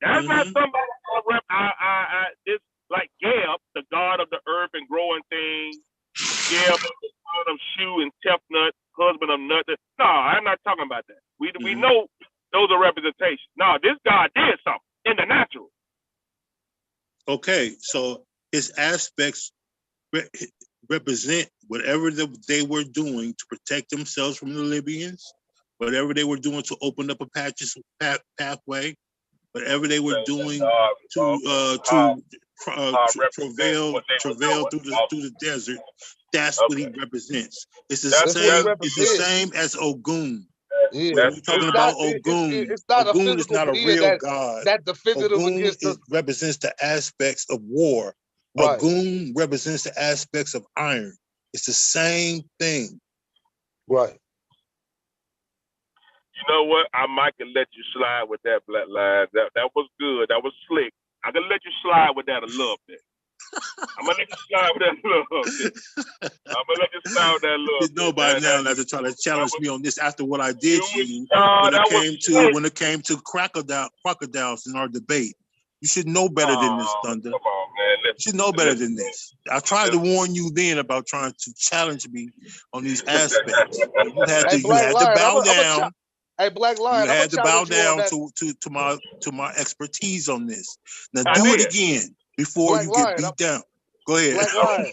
Speaker 6: That's not somebody this like Gab, the god of the earth and growing things. Gab, the god of Shu and Tefnut, husband of Nut. No, I'm not talking about that. We know those are representations. No, this God did something in the natural.
Speaker 7: Okay, so his aspects represent whatever they were doing to protect themselves from the Libyans, whatever they were doing to open up a pathway, whatever they were doing to travail through the desert. That's what he represents. It's the same as Ogun.
Speaker 5: Yeah.
Speaker 7: When we're talking about Ogun, Ogun is not a real god.
Speaker 5: That definitive
Speaker 7: Ogun represents the aspects of war. Right. Ogun represents the aspects of iron. It's the same thing.
Speaker 5: Right.
Speaker 6: You know what? I might can let you slide with that, Black Lives. That was good. That was slick. I can let you slide with that a little bit. I'm gonna let you slide with that a little bit. I'm gonna let you slide with that a little bit.
Speaker 7: Nobody now has to try to challenge me on this after what I did to you when it came to crocodiles in our debate. You should know better than this, Thunder.
Speaker 6: Come on, man.
Speaker 7: You should know better than this. I tried to warn you then about trying to challenge me on these aspects. You had to bow down.
Speaker 5: Hey, Black Lion,
Speaker 7: you had to bow down to my expertise on this. Now do it again before you get beat down. Go ahead.
Speaker 5: Black Lion,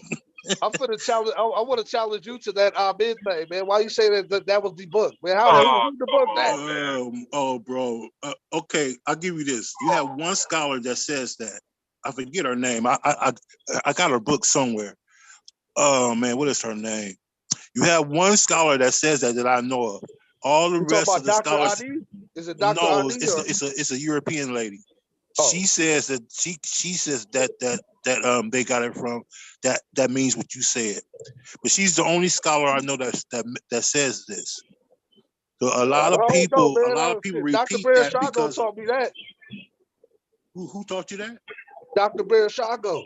Speaker 5: I'm gonna challenge. I want to challenge you to that Ahmed thing, man. Why you say that was debunked, man? Who debunked that?
Speaker 7: Oh, bro. Okay, I'll give you this. You have one scholar that says that. I forget her name. I got her book somewhere. Oh man, what is her name? You have one scholar that says that I know of. All the rest of the scholars.
Speaker 5: Is it Dr.
Speaker 7: No,
Speaker 5: Adi,
Speaker 7: it's a European lady. Oh. She says that she says that they got it from that means what you said. But she's the only scholar I know that says this. So a lot of people repeat that because
Speaker 5: taught me that.
Speaker 7: Who taught you that?
Speaker 5: Dr. Berashago.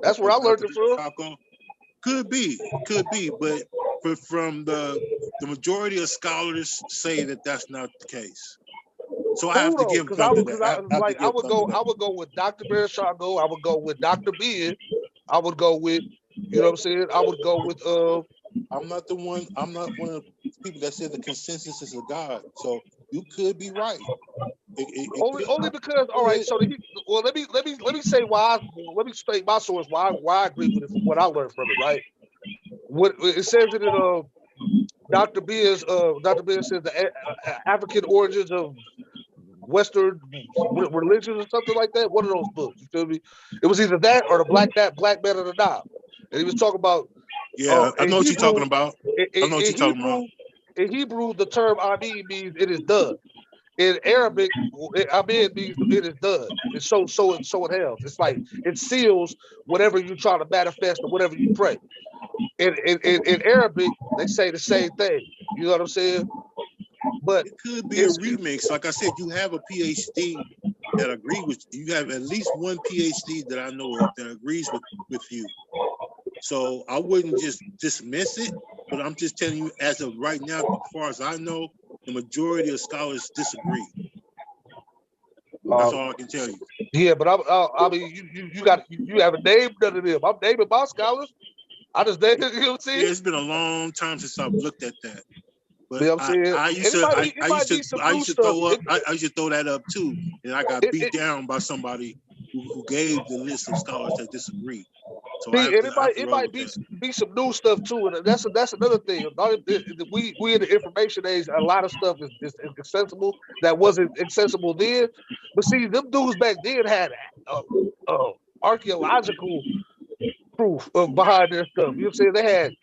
Speaker 5: That's where I learned it from.
Speaker 7: Could be, but from the majority of scholars say that that's not the case. So I have to give Thunder that.
Speaker 5: I would go with Dr. Berashago. I would go with Dr. Ben. I would go with, you know what I'm saying? I would go with
Speaker 7: I'm not one of the people that said the consensus is a God. So you could be right.
Speaker 5: Only because, all right. So let me say why. Let me state my source why I agree with it from what I learned from it. Right. What it says it in Dr. Ben says the African origins of Western religions or something like that. One of those books. You feel me? It was either that or the Black Man of the Nile. And he was talking about.
Speaker 7: Yeah, I know what you're talking about. I know what you're talking about.
Speaker 5: In Hebrew, the term Amin means it is done. In Arabic, Amin means it is done. It's so it helps. It's like it seals whatever you try to manifest or whatever you pray. In Arabic, they say the same thing. You know what I'm saying? But
Speaker 7: it could be a remix. Like I said, you have a PhD that agrees with you. You have at least one PhD that I know of that agrees with you. So I wouldn't just dismiss it, but I'm just telling you, as of right now, as far as I know, the majority of scholars disagree. That's all I can tell you.
Speaker 5: Yeah, but I mean, you haven't named none of them. I'm naming my scholars. I just named, you know what I'm saying?
Speaker 7: Yeah, it's been a long time since I've looked at that. But
Speaker 5: you know what I'm saying?
Speaker 7: I used to throw that up too, and I got beat down by somebody who gave the list of scholars that disagree. So
Speaker 5: it might be some new stuff too, and that's another thing. We in the information age, a lot of stuff is accessible that wasn't accessible then. But see, them dudes back then had archaeological proof behind their stuff. You know what I'm saying? They had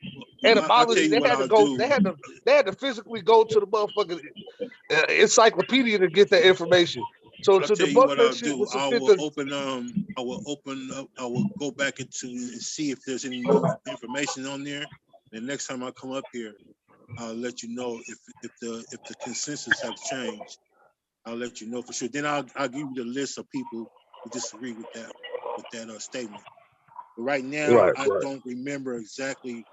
Speaker 5: etymology. They had to physically go to the motherfucking encyclopedia to get that information. So
Speaker 7: I'll
Speaker 5: to
Speaker 7: tell you
Speaker 5: debunk
Speaker 7: what
Speaker 5: that
Speaker 7: I'll
Speaker 5: shit
Speaker 7: do.
Speaker 5: was sufficient.
Speaker 7: I will open up. I will go back into and see if there's any new information on there. The next time I come up here, I'll let you know if the consensus have changed. I'll let you know for sure. Then I'll give you the list of people who disagree with that statement. But right now,
Speaker 5: Right,
Speaker 7: I don't remember exactly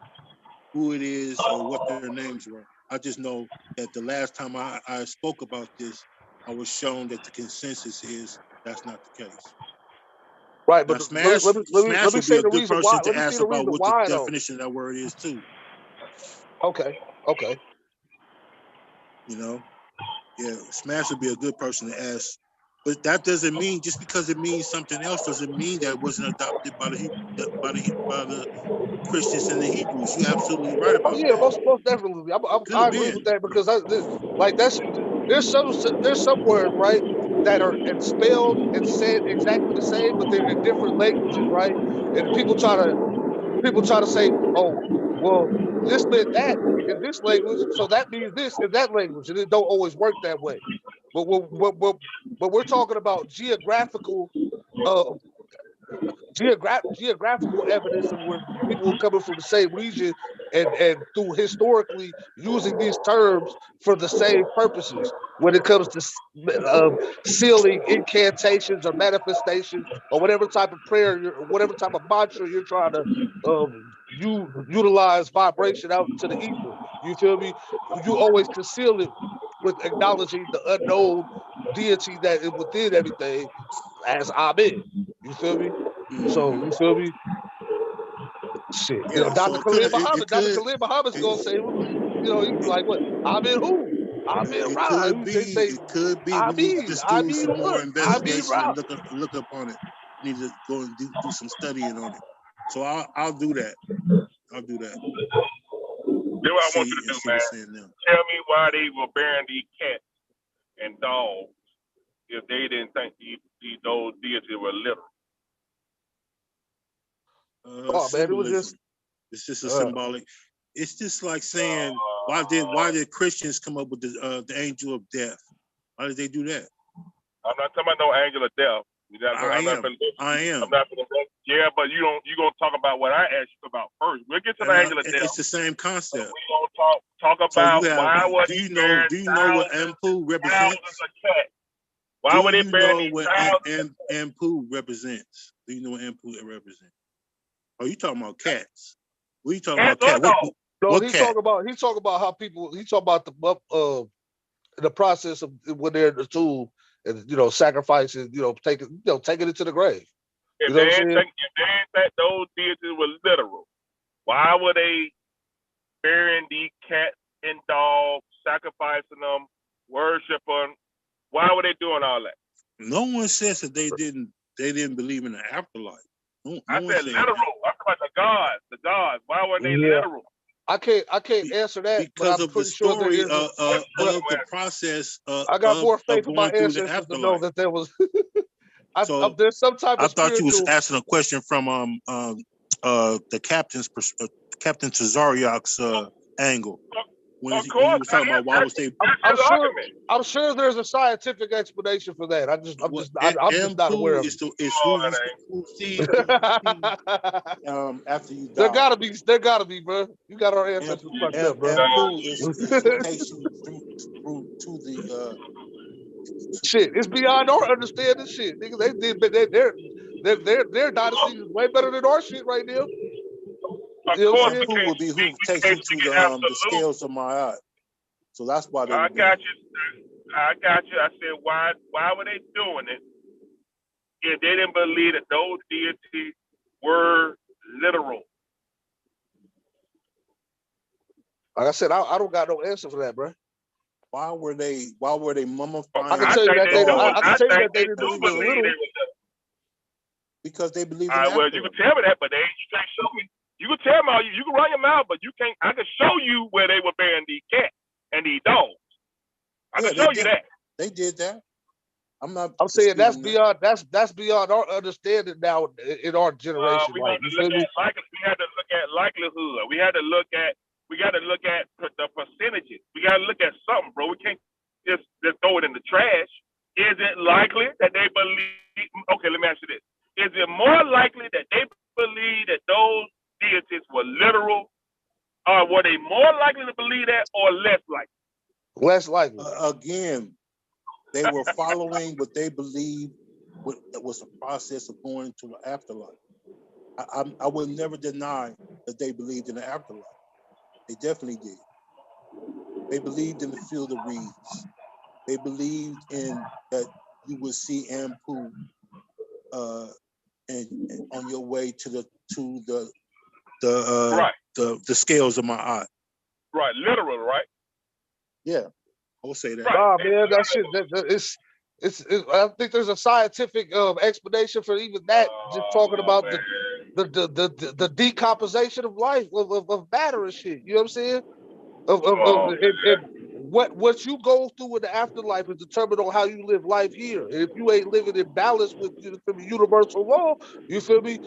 Speaker 7: who it is or what their names were. I just know that the last time I spoke about this, I was shown that the consensus is that's not the case.
Speaker 5: Right,
Speaker 7: Now,
Speaker 5: but let
Speaker 7: Smash
Speaker 5: me
Speaker 7: would be
Speaker 5: say
Speaker 7: a
Speaker 5: the
Speaker 7: good
Speaker 5: reason why.
Speaker 7: person
Speaker 5: Let
Speaker 7: to
Speaker 5: me see
Speaker 7: ask
Speaker 5: the
Speaker 7: about
Speaker 5: reason
Speaker 7: what the
Speaker 5: why though.
Speaker 7: definition of that word is too.
Speaker 5: Okay.
Speaker 7: You know, yeah, Smash would be a good person to ask. But that doesn't mean just because it means something else doesn't mean that it wasn't adopted by the Christians and the Hebrews. You're absolutely right
Speaker 5: Oh
Speaker 7: about
Speaker 5: yeah,
Speaker 7: that.
Speaker 5: most definitely.
Speaker 7: Could
Speaker 5: I
Speaker 7: have
Speaker 5: agree
Speaker 7: been.
Speaker 5: with that because there's some words, right, that are spelled and said exactly the same, but they're in different languages, right? And people try to say, oh, well, this meant that in this language, so that means this in that language, and it don't always work that way. But we're talking about uh, geographical evidence of where people were coming from the same region and through historically using these terms for the same purposes when it comes to sealing incantations or manifestations or whatever type of prayer or whatever type of mantra you're trying to utilize vibration out into the ether. You feel me? You always conceal it with acknowledging the unknown deity that is within everything as Amen. You feel me? So you feel me? Shit,
Speaker 7: Yeah, so
Speaker 5: Dr. Khalid Muhammad's gonna say, he's like, what? I'm in who? I'm in Ra. They say,
Speaker 7: it could be. We need to just
Speaker 5: I
Speaker 7: do
Speaker 5: mean
Speaker 7: some more
Speaker 5: what? I mean
Speaker 7: investigation
Speaker 5: Ra.
Speaker 7: and look up on it. We need to go and do some studying on it. So I'll do that. I'll do that.
Speaker 6: Do what I want you to do,
Speaker 7: What's
Speaker 6: man.
Speaker 7: saying now.
Speaker 6: Tell me why they were burying these cats and dogs if they didn't think those deities were literal.
Speaker 5: Oh man, it was
Speaker 7: Symbolism.
Speaker 5: just
Speaker 7: It's just a symbolic. It's just like saying why did Christians come up with the angel of death? Why did they do that?
Speaker 6: I'm not talking about no angel of death.
Speaker 7: I am.
Speaker 6: I'm not gonna. Yeah, but you gonna talk about what I asked you about first. We'll get to the angel of death.
Speaker 7: It's the same concept.
Speaker 6: We gonna talk about why would
Speaker 7: do you know what Ampu represents?
Speaker 6: Of cats? Why would they bury these thousands?
Speaker 7: Ampu represents? Do you know what Ampu represents? Oh, you talking about cats? What are you talking about? Cat?
Speaker 5: No, he's talking about how people. He's talking about the process of when they're in the tomb and sacrificing, taking it to the grave.
Speaker 6: If they ain't think those deities were literal, why were they burying these cats and dogs, sacrificing them, worshiping? Why were they doing all that?
Speaker 7: No one says that they didn't believe in the afterlife.
Speaker 6: I said literal. I'm talking about the gods. Why were they literal?
Speaker 5: I can't answer that
Speaker 7: because
Speaker 5: of
Speaker 7: the story of the process.
Speaker 5: I got more faith in my
Speaker 7: ancestors
Speaker 5: to know that there was.
Speaker 7: There's
Speaker 5: some type of.
Speaker 7: I thought you was asking a question from the captain's Captain Tazariak's angle. When he was talking about why was they.
Speaker 5: I'm sure there's a scientific explanation for that. I'm just not aware of it.
Speaker 7: Is who sees after you die.
Speaker 5: There gotta be, bro. You got our ancestors fucked up, bro.
Speaker 7: Who is who takes you through to the
Speaker 5: shit. It's beyond our understanding. Shit, niggas, their dynasty is way better than our shit right now.
Speaker 7: Who will be who takes you to the scales of my eye. So that's why they.
Speaker 6: I got you. I said, why were they doing it if they didn't believe that those deities were literal?
Speaker 5: Like I said, I don't got no answer for that, bro.
Speaker 7: Why were they mummifying?
Speaker 5: I can tell you that they didn't believe in literal.
Speaker 7: Because they believe in
Speaker 6: well, you can tell me that, but you can't show me. You can tell me you can run your mouth, but you can't. I can show you where they were burying these cats and these dogs. I can show you that.
Speaker 7: They did that. I'm
Speaker 5: saying that's beyond our understanding now in our generation.
Speaker 6: We had to look at likelihood. We got to look at the percentages. We got to look at something, bro. We can't just throw it in the trash. Is it likely that they believe? Okay, let me ask you this: is it more likely that they believe that those deities were literal, or were they more likely to believe that, or less likely?
Speaker 5: Less likely.
Speaker 7: Again, they were following what they believed was the process of going to the afterlife. I would never deny that they believed in the afterlife. They definitely did. They believed in the field of reeds. They believed in that you would see Ampu and on your way to the
Speaker 6: Right.
Speaker 7: the scales of my eye.
Speaker 6: Right, literal, right?
Speaker 7: Yeah, I would say that.
Speaker 6: Right.
Speaker 5: Nah, man, that shit. It's. I think there's a scientific explanation for even that. Just talking about
Speaker 6: man.
Speaker 5: the decomposition of life of matter and shit. You know what I'm saying?
Speaker 6: Oh,
Speaker 5: And what you go through in the afterlife is determined on how you live life here. And if you ain't living in balance with the universal law, you feel me?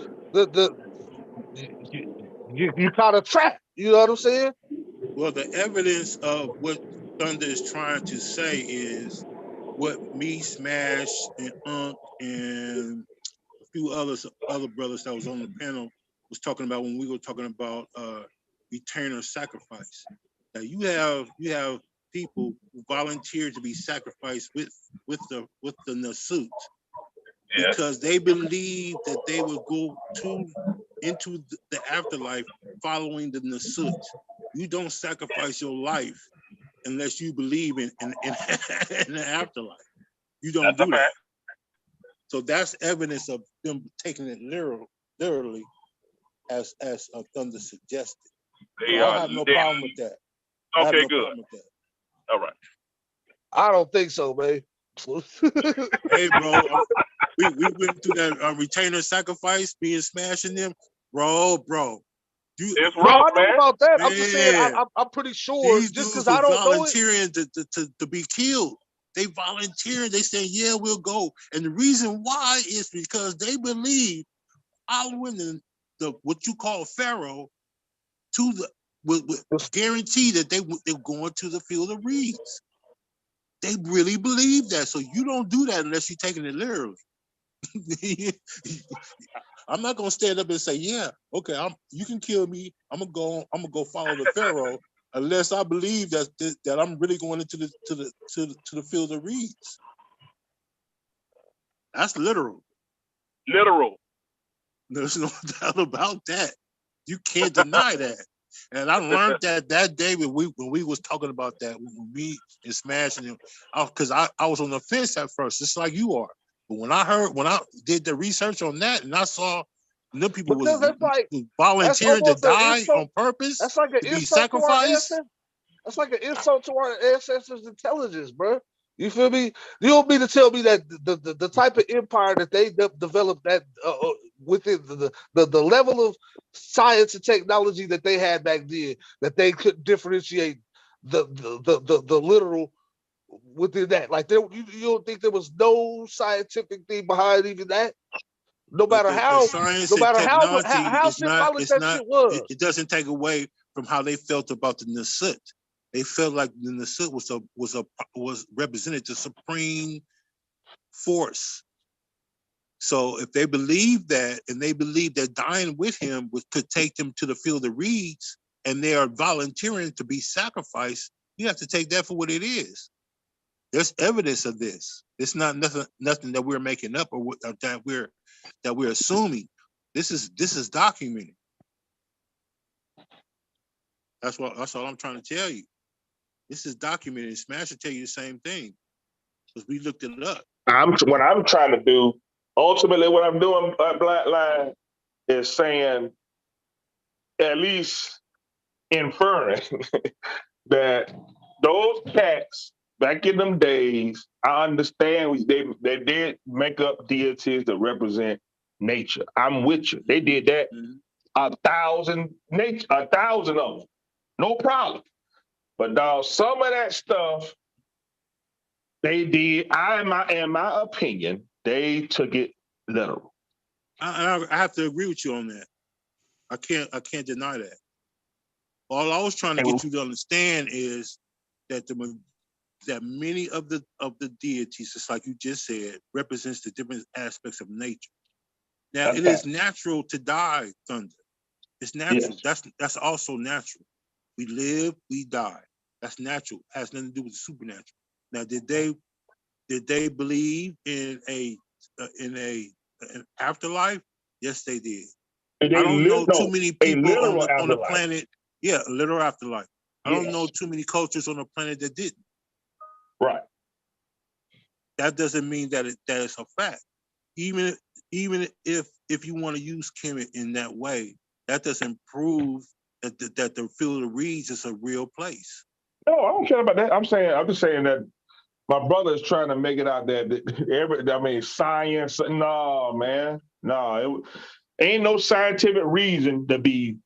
Speaker 5: You kind of trapped. You know what I'm saying?
Speaker 7: Well, the evidence of what Thunder is trying to say is what me, Smash, and Unk, and a few other brothers that was on the panel was talking about when we were talking about eternal sacrifice. Now you have people who volunteer to be sacrificed with the Nasut because they believe that they will go into the afterlife following the Nasut. You don't sacrifice your life unless you believe in the afterlife. You don't do that. So that's evidence of them taking it literally, as Thunder suggested. So I have no problem with that.
Speaker 6: Okay, good. All right.
Speaker 5: I don't think so, man.
Speaker 7: Hey, bro, we went through that retainer sacrifice, being smashing them, bro.
Speaker 6: It's
Speaker 5: No,
Speaker 6: rough,
Speaker 5: I know
Speaker 6: man.
Speaker 5: about that.
Speaker 7: Man,
Speaker 5: I'm just saying, I'm pretty sure.
Speaker 7: These
Speaker 5: Just
Speaker 7: dudes
Speaker 5: because I
Speaker 7: were
Speaker 5: don't know it,
Speaker 7: volunteering to be killed. They volunteered. They said, "Yeah, we'll go." And the reason why is because they believe following the what you call Pharaoh to the with guarantee that they're going to the field of reeds. They really believe that. So you don't do that unless you're taking it literally. I'm not gonna stand up and say, "Yeah, okay, you can kill me. I'm gonna go follow the Pharaoh," unless I believe that I'm really going into the field of reeds. That's literal.
Speaker 6: Literal.
Speaker 7: There's no doubt about that. You can't deny that. And I learned that day when we was talking about that, when we and smashing him, because I was on the fence at first, just like you are. But when I did the research on that, and I saw them people was volunteering to die on purpose,
Speaker 5: that's like an
Speaker 7: to be
Speaker 5: insult to our
Speaker 7: sacrificed.
Speaker 5: ancestors. That's like an insult to our ancestors' intelligence, bro. You feel me? You don't mean to tell me that the type of empire that they developed that within the level of science and technology that they had back then, that they could differentiate the literal within that. Like you don't think there was no scientific thing behind even that? No
Speaker 7: But
Speaker 5: matter
Speaker 7: the
Speaker 5: how,
Speaker 7: science
Speaker 5: no
Speaker 7: and
Speaker 5: matter
Speaker 7: technology
Speaker 5: how
Speaker 7: is not,
Speaker 5: symbolic that shit was.
Speaker 7: it doesn't take away from how they felt about the Nasut. They felt like the Nasut was represented the supreme force. So if they believe that, and they believe that dying with him could take them to the field of reeds, and they are volunteering to be sacrificed, you have to take that for what it is. There's evidence of this. It's not nothing that we're making up or that we're assuming. This is documented. That's all I'm trying to tell you. This is documented. Smash will tell you the same thing because we looked it up.
Speaker 9: What I'm trying to do, ultimately, what I'm doing, Black Line, is saying, at least inferring that those cats back in them days, I understand they did make up deities that represent nature. I'm with you. They did that 1,000 of them, no problem. But dog, some of that stuff they did. In my opinion, they took it literal.
Speaker 7: I have to agree with you on that. I can't deny that. All I was trying to get you to understand is that that many of the deities, just like you just said, represents the different aspects of nature. Now, it is natural to die, Thunder. It's natural.
Speaker 9: Yes.
Speaker 7: That's also natural. We live, we die. That's natural. It has nothing to do with the supernatural. Now, did they believe in an afterlife? Yes, they did.
Speaker 9: And
Speaker 7: I don't know too
Speaker 9: no,
Speaker 7: many
Speaker 9: a
Speaker 7: people
Speaker 9: literal
Speaker 7: on the
Speaker 9: afterlife.
Speaker 7: planet. Yeah, a literal afterlife. I don't
Speaker 9: Yes.
Speaker 7: know too many cultures on the planet that didn't.
Speaker 9: Right.
Speaker 7: That doesn't mean that it's a fact. Even if you want to use Kemet in that way, that doesn't prove that the field of reeds is a real place.
Speaker 9: No, I don't care about that. I'm just saying that my brother is trying to make it out that science. No, man. No, ain't no scientific reason to be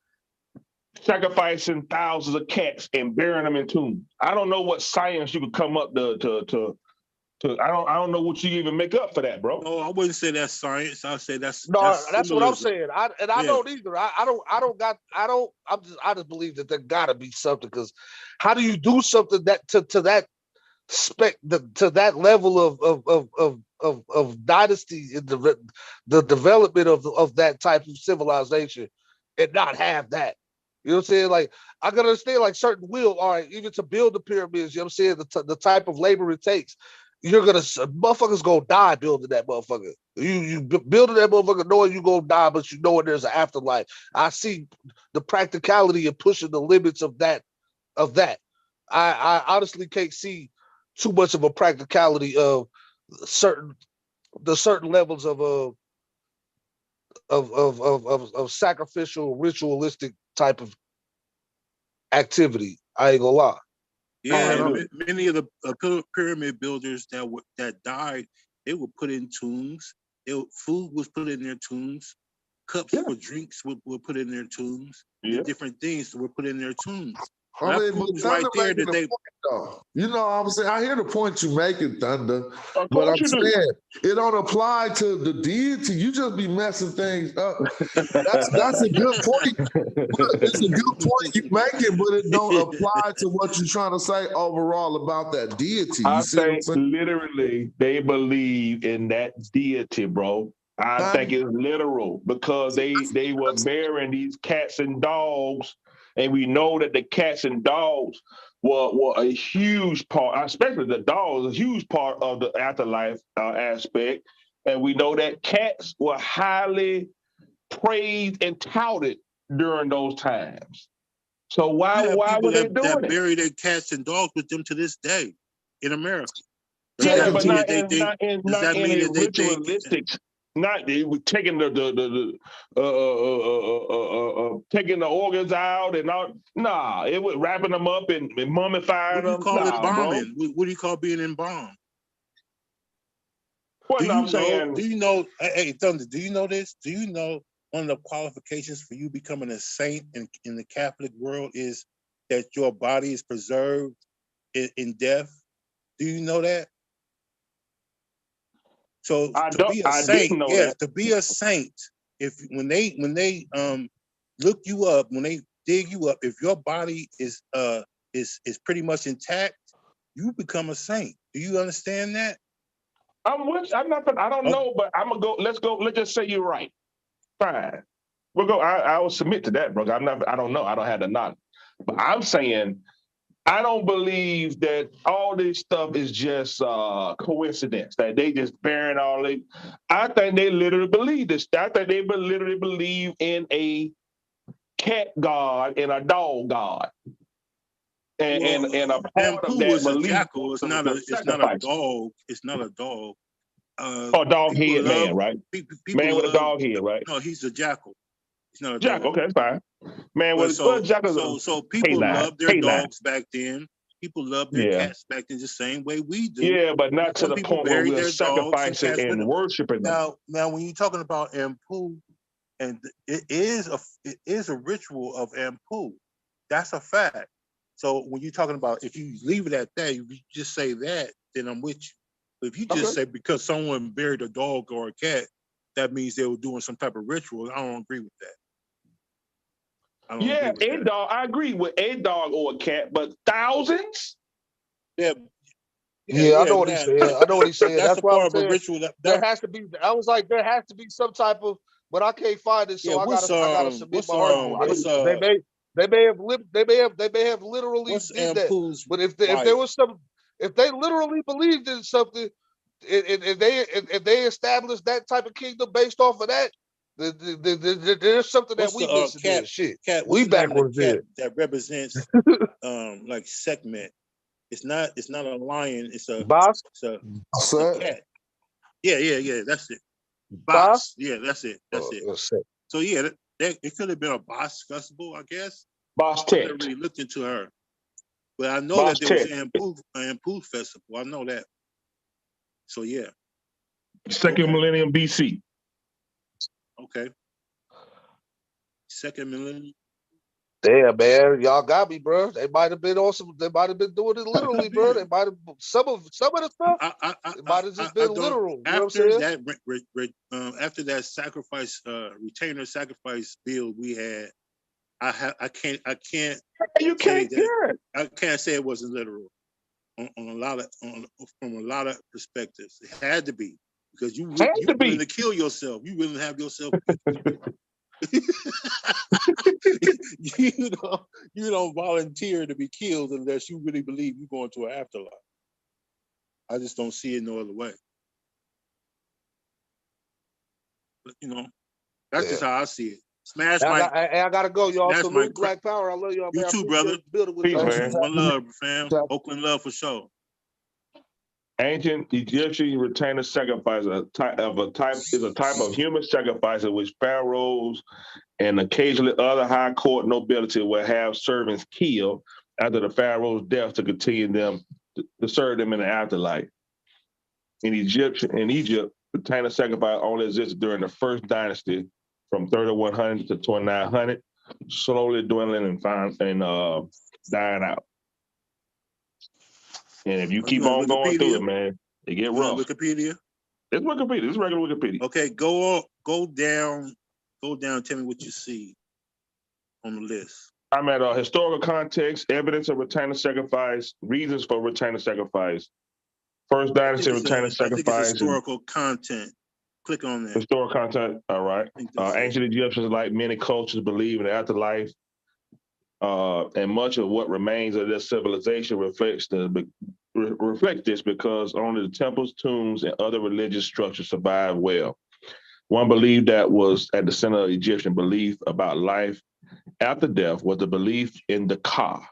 Speaker 9: sacrificing thousands of cats and burying them in tombs. I don't know what science you could come up to I don't know what you even make up for that, bro.
Speaker 7: No, I wouldn't say that's science. I'd say that's
Speaker 4: No, that's what I'm
Speaker 7: symbolism.
Speaker 4: saying. I don't either. I just believe that there gotta be something, because how do you do something that to that to that level of dynasty in the development of that type of civilization and not have that? You know what I'm saying? Like, I can understand, like, certain will, all right, even to build the pyramids, you know what I'm saying, the type of labor it takes. Motherfuckers gonna die building that motherfucker. You building that motherfucker knowing you gonna die, but you know there's an afterlife. I see the practicality of pushing the limits of that. I honestly can't see too much of a practicality of certain levels of sacrificial, ritualistic type of activity. I ain't gonna lie.
Speaker 7: Yeah, many of the pyramid builders that died, they were put in tombs. Food was put in their tombs. Cups for drinks were put in their tombs. And different things were put in their tombs.
Speaker 1: I
Speaker 7: That
Speaker 1: mean,
Speaker 7: proves
Speaker 1: but
Speaker 7: right
Speaker 1: Thunder
Speaker 7: there
Speaker 1: making
Speaker 7: that
Speaker 1: the
Speaker 7: they.
Speaker 1: point, though. You know what I'm saying? I hear the point you making, Thunder.
Speaker 9: Of
Speaker 1: But I'm
Speaker 9: course you do.
Speaker 1: saying it don't apply to the deity. You just be messing things up. That's a good point. It's a good point you making, but it don't apply to what you're trying to say overall about that deity. You
Speaker 9: I
Speaker 1: see what I'm
Speaker 9: think
Speaker 1: saying?
Speaker 9: literally they believe in that deity, bro. I think it's literal because they were burying these cats and dogs, and we know that the cats and dogs were a huge part, especially the dogs, a huge part of the afterlife aspect. And we know that cats were highly praised and touted during those times. So why
Speaker 7: people
Speaker 9: were they
Speaker 7: that
Speaker 9: doing it?
Speaker 7: bury their cats and dogs with them to this day in America.
Speaker 9: Yeah, but not
Speaker 7: does that
Speaker 9: in
Speaker 7: mean
Speaker 9: a
Speaker 7: that they
Speaker 9: ritualistic. Not taking taking the organs out and all. Nah, it was wrapping them up and mummifying
Speaker 7: what do you
Speaker 9: them.
Speaker 7: call
Speaker 9: Nah, bro.
Speaker 7: embalming? What do you call being embalmed?
Speaker 9: Well, no, I'm saying.
Speaker 7: Do you know? Hey, Thunder, do you know this? Do you know one of the qualifications for you becoming a saint in the Catholic world is that your body is preserved in death? Do you know that? So
Speaker 9: I
Speaker 7: to be a saint,
Speaker 9: didn't know
Speaker 7: yes,
Speaker 9: that.
Speaker 7: to be a saint, when they look you up, when they dig you up, if your body is pretty much intact, you become a saint. Do you understand that?
Speaker 9: I'm not. I don't know, but I'm gonna go. Let's go. Let's just say you're right. Fine. We'll go. I will submit to that, bro. I don't know. I don't have the knowledge. But I'm saying I don't believe that all this stuff is just coincidence, that they just bearing all they. I think they literally believe this. I think they literally believe in a cat god and a dog god. And a part of
Speaker 7: Pooh
Speaker 9: that
Speaker 7: was a
Speaker 9: belief
Speaker 7: jackal.
Speaker 9: was
Speaker 7: It's not a
Speaker 9: sacrifice.
Speaker 7: dog. It's not a dog.
Speaker 9: Dog head man, right?
Speaker 7: People
Speaker 9: Man with a
Speaker 7: love.
Speaker 9: dog head, right?
Speaker 7: No, he's a jackal. He's not a
Speaker 9: Jackal,
Speaker 7: dog.
Speaker 9: okay, that's fine. Man with jackal's
Speaker 7: So people
Speaker 9: canine.
Speaker 7: loved their dogs back then. People loved their
Speaker 9: Yeah.
Speaker 7: cats back then the same way we do.
Speaker 9: Yeah, but not to
Speaker 7: Some
Speaker 9: the
Speaker 7: people
Speaker 9: point where
Speaker 7: buried
Speaker 9: we're
Speaker 7: their dogs and
Speaker 9: sacrificing
Speaker 7: cats with
Speaker 9: and
Speaker 7: them.
Speaker 9: worshiping them.
Speaker 7: Now, when you're talking about Ampu, and it is a ritual of Ampu, that's a fact. So when you're talking about, if you leave it at that, if you just say that, then I'm with you. But if you just say because someone buried a dog or a cat, that means they were doing some type of ritual, I don't agree with that.
Speaker 9: Dog. I agree with a dog or a cat, but thousands?
Speaker 7: Yeah,
Speaker 4: Yeah, I know what he's saying. I know what he's saying.
Speaker 7: That's
Speaker 4: That's
Speaker 7: a
Speaker 4: why I'm
Speaker 7: part of a
Speaker 4: saying
Speaker 7: ritual.
Speaker 4: there has to be. I was like, there has to be some type of, but I can't find it, so I gotta submit my argument. They may have literally
Speaker 7: what's
Speaker 4: did that.
Speaker 7: Ampu's
Speaker 4: But if
Speaker 7: wife?
Speaker 4: there was some, if they literally believed in something, if they established that type of kingdom based off of that, there's something that
Speaker 7: What's
Speaker 4: we
Speaker 7: the
Speaker 4: missing there.
Speaker 7: cat?
Speaker 4: Shit,
Speaker 7: Cat. What's
Speaker 4: we
Speaker 7: the name of the
Speaker 4: backwards
Speaker 7: cat
Speaker 4: there.
Speaker 7: that represents like Sekhmet? It's not a lion. It's a
Speaker 4: Boss,
Speaker 7: cat. Yeah. That's it.
Speaker 4: boss.
Speaker 7: Boss. Yeah, that's it. So yeah, that it could have been a boss festival, I guess.
Speaker 9: Boss
Speaker 7: I
Speaker 9: Tet.
Speaker 7: never really looked into her, but I know
Speaker 9: Boss
Speaker 7: that there was
Speaker 9: Tet.
Speaker 7: Ampu festival. I know that. So yeah.
Speaker 9: Second millennium BC.
Speaker 7: Okay. Second millennium.
Speaker 4: Damn, man, y'all got me, bro. They might have been on some. They might have been doing it literally, bro. They might have some of the stuff. It might have just been literal. You know what I'm saying?
Speaker 7: After that sacrifice, retainer sacrifice bill we had, I can't.
Speaker 9: You can't hear it.
Speaker 7: I can't say it wasn't literal on a lot of from a lot of perspectives. It had to be because you willing to kill yourself. You willing to have yourself. you don't volunteer to be killed unless you really believe you're going to an afterlife. I just don't see it no other way. But, that's just how I see it. Smash Mike.
Speaker 4: I gotta go, y'all. Salute Black Power. I love y'all.
Speaker 7: You too, brother.
Speaker 4: Peace,
Speaker 9: man.
Speaker 7: One love, fam. Oakland love for sure.
Speaker 9: Ancient Egyptian retainer sacrifice is a type of human sacrifice in which pharaohs and occasionally other high court nobility will have servants killed after the pharaoh's death to continue to serve them in the afterlife. In Egypt, retainer sacrifice only existed during the first dynasty from 3100 to 2900, slowly dwindling and dying out. And if you keep on going through it, man, it get rough.
Speaker 7: Wikipedia?
Speaker 9: It's Wikipedia. It's regular Wikipedia.
Speaker 7: Okay, go down. Tell me what you see on the list.
Speaker 9: I'm at historical context, evidence of retainer sacrifice, reasons for retainer sacrifice, first dynasty retainer sacrifice.
Speaker 7: I think it's historical content. Click on that.
Speaker 9: Historical content, all right. Ancient Egyptians, like many cultures, believe in the afterlife, and much of what remains of their civilization reflects this because only the temples, tombs, and other religious structures survive well. One belief that was at the center of Egyptian belief about life after death was the belief in the Ka.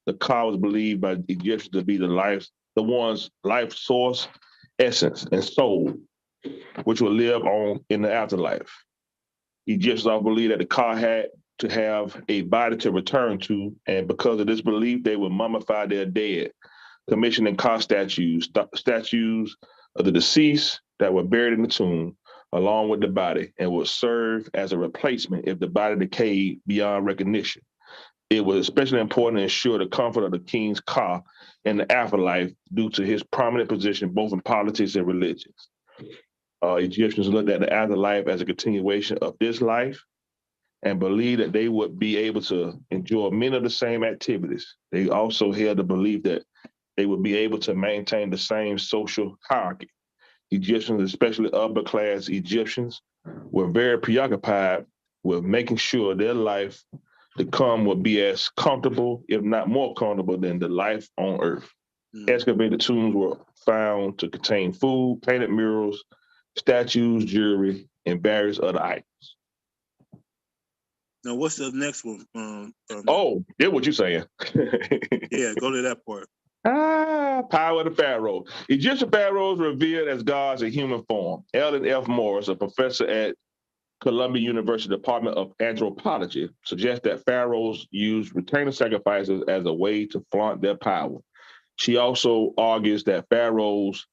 Speaker 9: The Ka was believed by Egyptians to be one's life source, essence, and soul, which will live on in the afterlife. Egyptians also believed that the Ka had to have a body to return to, and because of this belief, they would mummify their dead, commissioning Ka statues of the deceased that were buried in the tomb, along with the body, and would serve as a replacement if the body decayed beyond recognition. It was especially important to ensure the comfort of the king's Ka in the afterlife due to his prominent position both in politics and religions. Egyptians looked at the afterlife as a continuation of this life and believed that they would be able to enjoy many of the same activities. They also held the belief that they would be able to maintain the same social hierarchy. Egyptians, especially upper-class Egyptians, were very preoccupied with making sure their life to come would be as comfortable, if not more comfortable, than the life on Earth. Excavated tombs were found to contain food, painted murals, statues, jewelry, and various other items.
Speaker 7: Now, what's the next one?
Speaker 9: Get what you're saying.
Speaker 7: Yeah, go to that part.
Speaker 9: Power of the Pharaoh. Egyptian pharaohs revered as gods in human form. Ellen F. Morris, a professor at Columbia University Department of Anthropology, suggests that pharaohs used retainer sacrifices as a way to flaunt their power. She also argues that pharaohs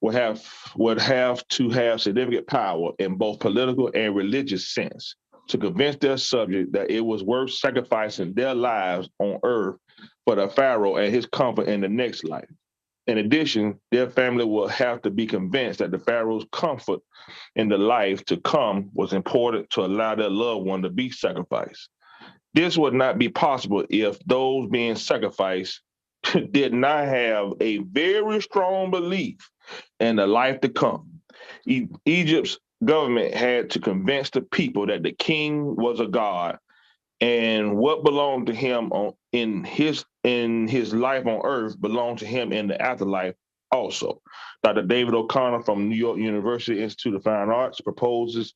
Speaker 9: would have to have significant power in both political and religious sense to convince their subject that it was worth sacrificing their lives on earth for the pharaoh and his comfort in the next life. In addition, their family will have to be convinced that the pharaoh's comfort in the life to come was important to allow their loved one to be sacrificed. This would not be possible if those being sacrificed did not have a very strong belief in the life to come. Egypt's government had to convince the people that the king was a god and what belonged to him in his life on earth belonged to him in the afterlife also. Dr. David O'Connor from New York University Institute of Fine Arts proposes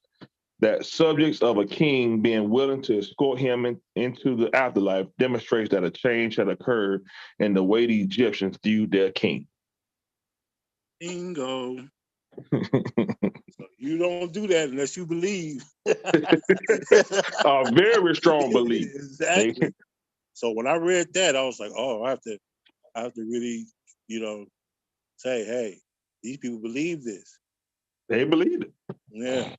Speaker 9: that subjects of a king being willing to escort him into the afterlife demonstrates that a change had occurred in the way the Egyptians viewed their king.
Speaker 3: Bingo. So you don't do that unless you believe.
Speaker 9: A very strong belief.
Speaker 3: Exactly. So when I read that, I was like, oh, I have to really, say, hey, these people believe this.
Speaker 9: They believe it.
Speaker 3: Yeah.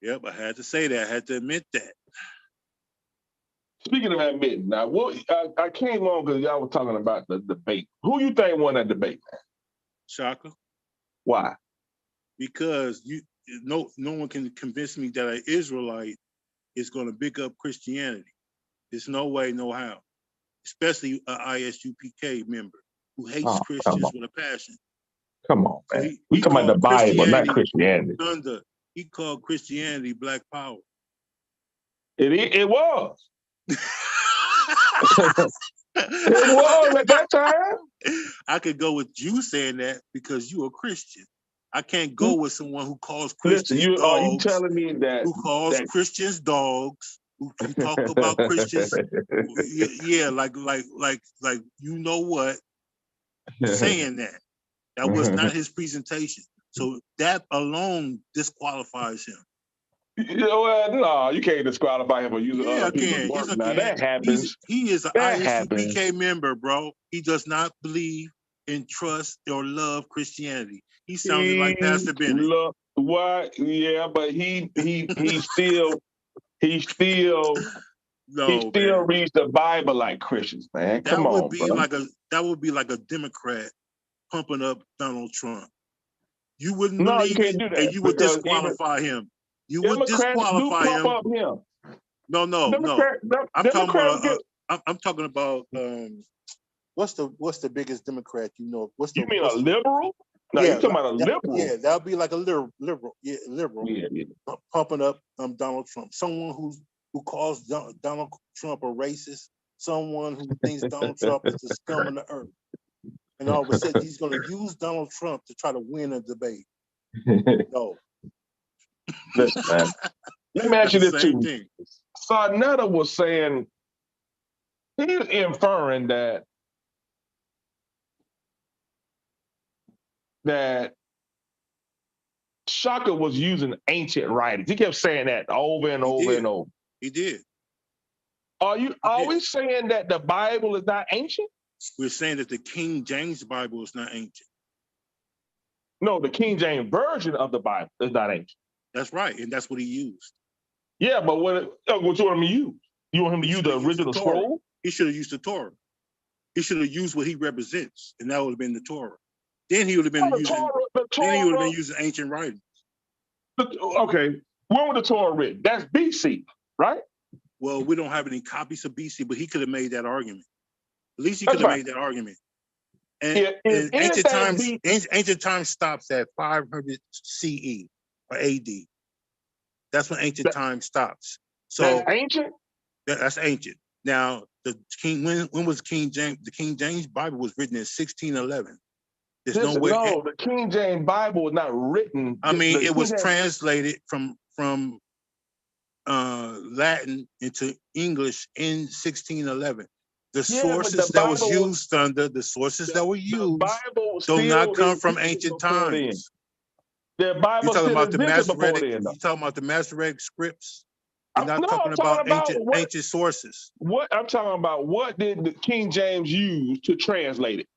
Speaker 3: Yep, I had to say that. I had to admit that.
Speaker 9: Speaking of admitting, now, I came on because y'all were talking about the debate. Who you think won that debate, man?
Speaker 3: Shaka.
Speaker 9: Why?
Speaker 3: Because no one can convince me that an Israelite is going to pick up Christianity. There's no way, no how. Especially an ISUPK member who hates Christians with a passion.
Speaker 9: Come on, man.
Speaker 3: So
Speaker 9: We talking about the Bible, not Christianity.
Speaker 3: He called Christianity Black Power.
Speaker 9: It was. It was at that time.
Speaker 3: I could go with you saying that because you a Christian. I can't go with someone who calls Christians dogs.
Speaker 9: Are you telling me that
Speaker 3: who calls Christians dogs? Who talk about Christians? Yeah, like you know what? Saying that was not his presentation. So that alone disqualifies him.
Speaker 9: No, you can't disqualify him for using other people's work. Now that happens.
Speaker 3: He is an ISUPK member, bro. He does not believe in trust or love Christianity. He sounded like Pastor Bennett.
Speaker 9: What? Yeah, but he still reads the Bible like Christians, man. Come on, bro.
Speaker 3: That would be like a Democrat pumping up Donald Trump. You wouldn't believe
Speaker 9: you can't do that,
Speaker 3: and you would disqualify him. You would disqualify him.
Speaker 9: Up him.
Speaker 3: No. I'm talking about what's the biggest Democrat you know?
Speaker 9: You mean a liberal? No, you're talking about a liberal.
Speaker 3: Yeah, that would be like a liberal. Yeah, liberal. Yeah. Pumping up Donald Trump. Someone who calls Donald Trump a racist. Someone who thinks Donald Trump is the scum of the earth. And all of a sudden, he's going to use Donald Trump to try to win a debate. No.
Speaker 9: Listen, man. Let me ask you this too. Sarnetta was saying, he's inferring that Shaka was using ancient writings. He kept saying that over and over and over.
Speaker 3: He did.
Speaker 9: Are we saying that the Bible is not ancient?
Speaker 3: We're saying that the King James Bible is not ancient.
Speaker 9: No, the King James version of the Bible is not ancient.
Speaker 3: That's right, and that's what he used.
Speaker 9: Yeah, but what you want him to use? You want him to use the original scroll?
Speaker 3: He should have used the Torah. He should have used what he represents, and that would have been the Torah. Then he would have been using ancient writings.
Speaker 9: Okay, when was the Torah written? That's BC, right?
Speaker 3: Well, we don't have any copies of BC, but he could have made that argument. At least he could have made that argument. And ancient times stops at 500 CE or AD. That's when ancient time stops. So
Speaker 9: that's ancient.
Speaker 3: That's ancient. Now, when was King James? The King James Bible was written in 1611.
Speaker 9: No, the King James Bible was not written.
Speaker 3: I mean, it was translated from Latin into English in 1611. The sources that was used the sources that were used do not come from ancient times.
Speaker 9: The Bible
Speaker 3: talking about the Masoretic. You talking about the Masoretic scripts? You're not talking about ancient sources.
Speaker 9: What I'm talking about? What did the King James use to translate it?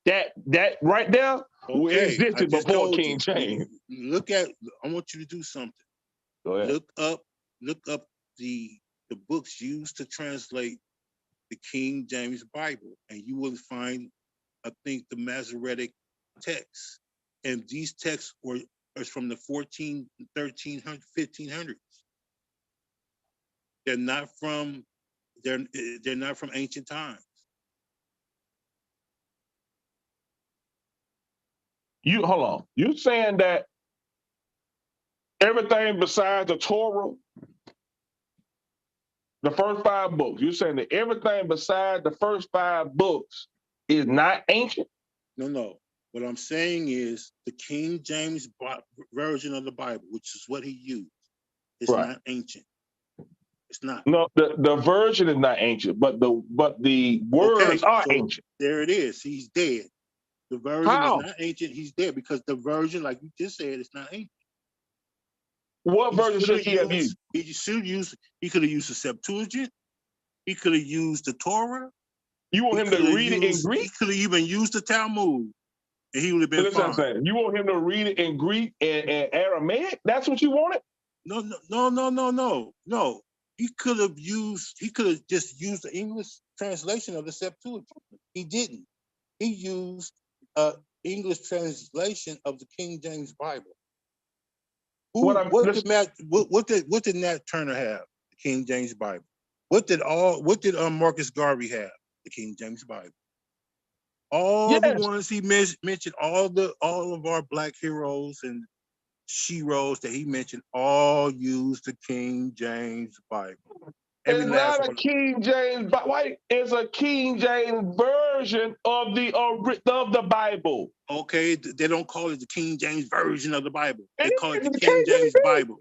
Speaker 9: That right there existed before King James.
Speaker 3: I want you to do something.
Speaker 9: Go ahead.
Speaker 3: Look up the books used to translate the King James Bible, and you will find, I think, the Masoretic texts. And these texts are from the 1300s, 1500s. They're not from ancient times.
Speaker 9: You hold on. You saying that everything besides the Torah, the first 5 books, you're saying that everything besides the first 5 books is not ancient?
Speaker 7: No. What I'm saying is the King James version of the Bible, which is what he used, is not ancient. It's not.
Speaker 9: No, the version is not ancient, but the words are ancient.
Speaker 7: There it is. He's dead. The version is not ancient. He's dead because the version, like you just said, is not ancient.
Speaker 9: What version should he have used?
Speaker 7: He could have used the Septuagint. He could have used the Torah.
Speaker 9: You want him to read it in Greek?
Speaker 7: He could have even used the Talmud, and he would have been fine.
Speaker 9: You want him to read it in Greek and Aramaic? That's what you wanted?
Speaker 7: No. He could have just used the English translation of the Septuagint. He didn't. He used English translation of the King James Bible. What did Nat Turner have? The King James Bible. What did Marcus Garvey have? The King James Bible. The ones he mentioned, all of our black heroes and sheroes that he mentioned, all used the King James Bible.
Speaker 9: It's not a King James, but why? It's a King James version of the Bible.
Speaker 7: Okay, they don't call it the King James version of the Bible. They call it the King James Bible.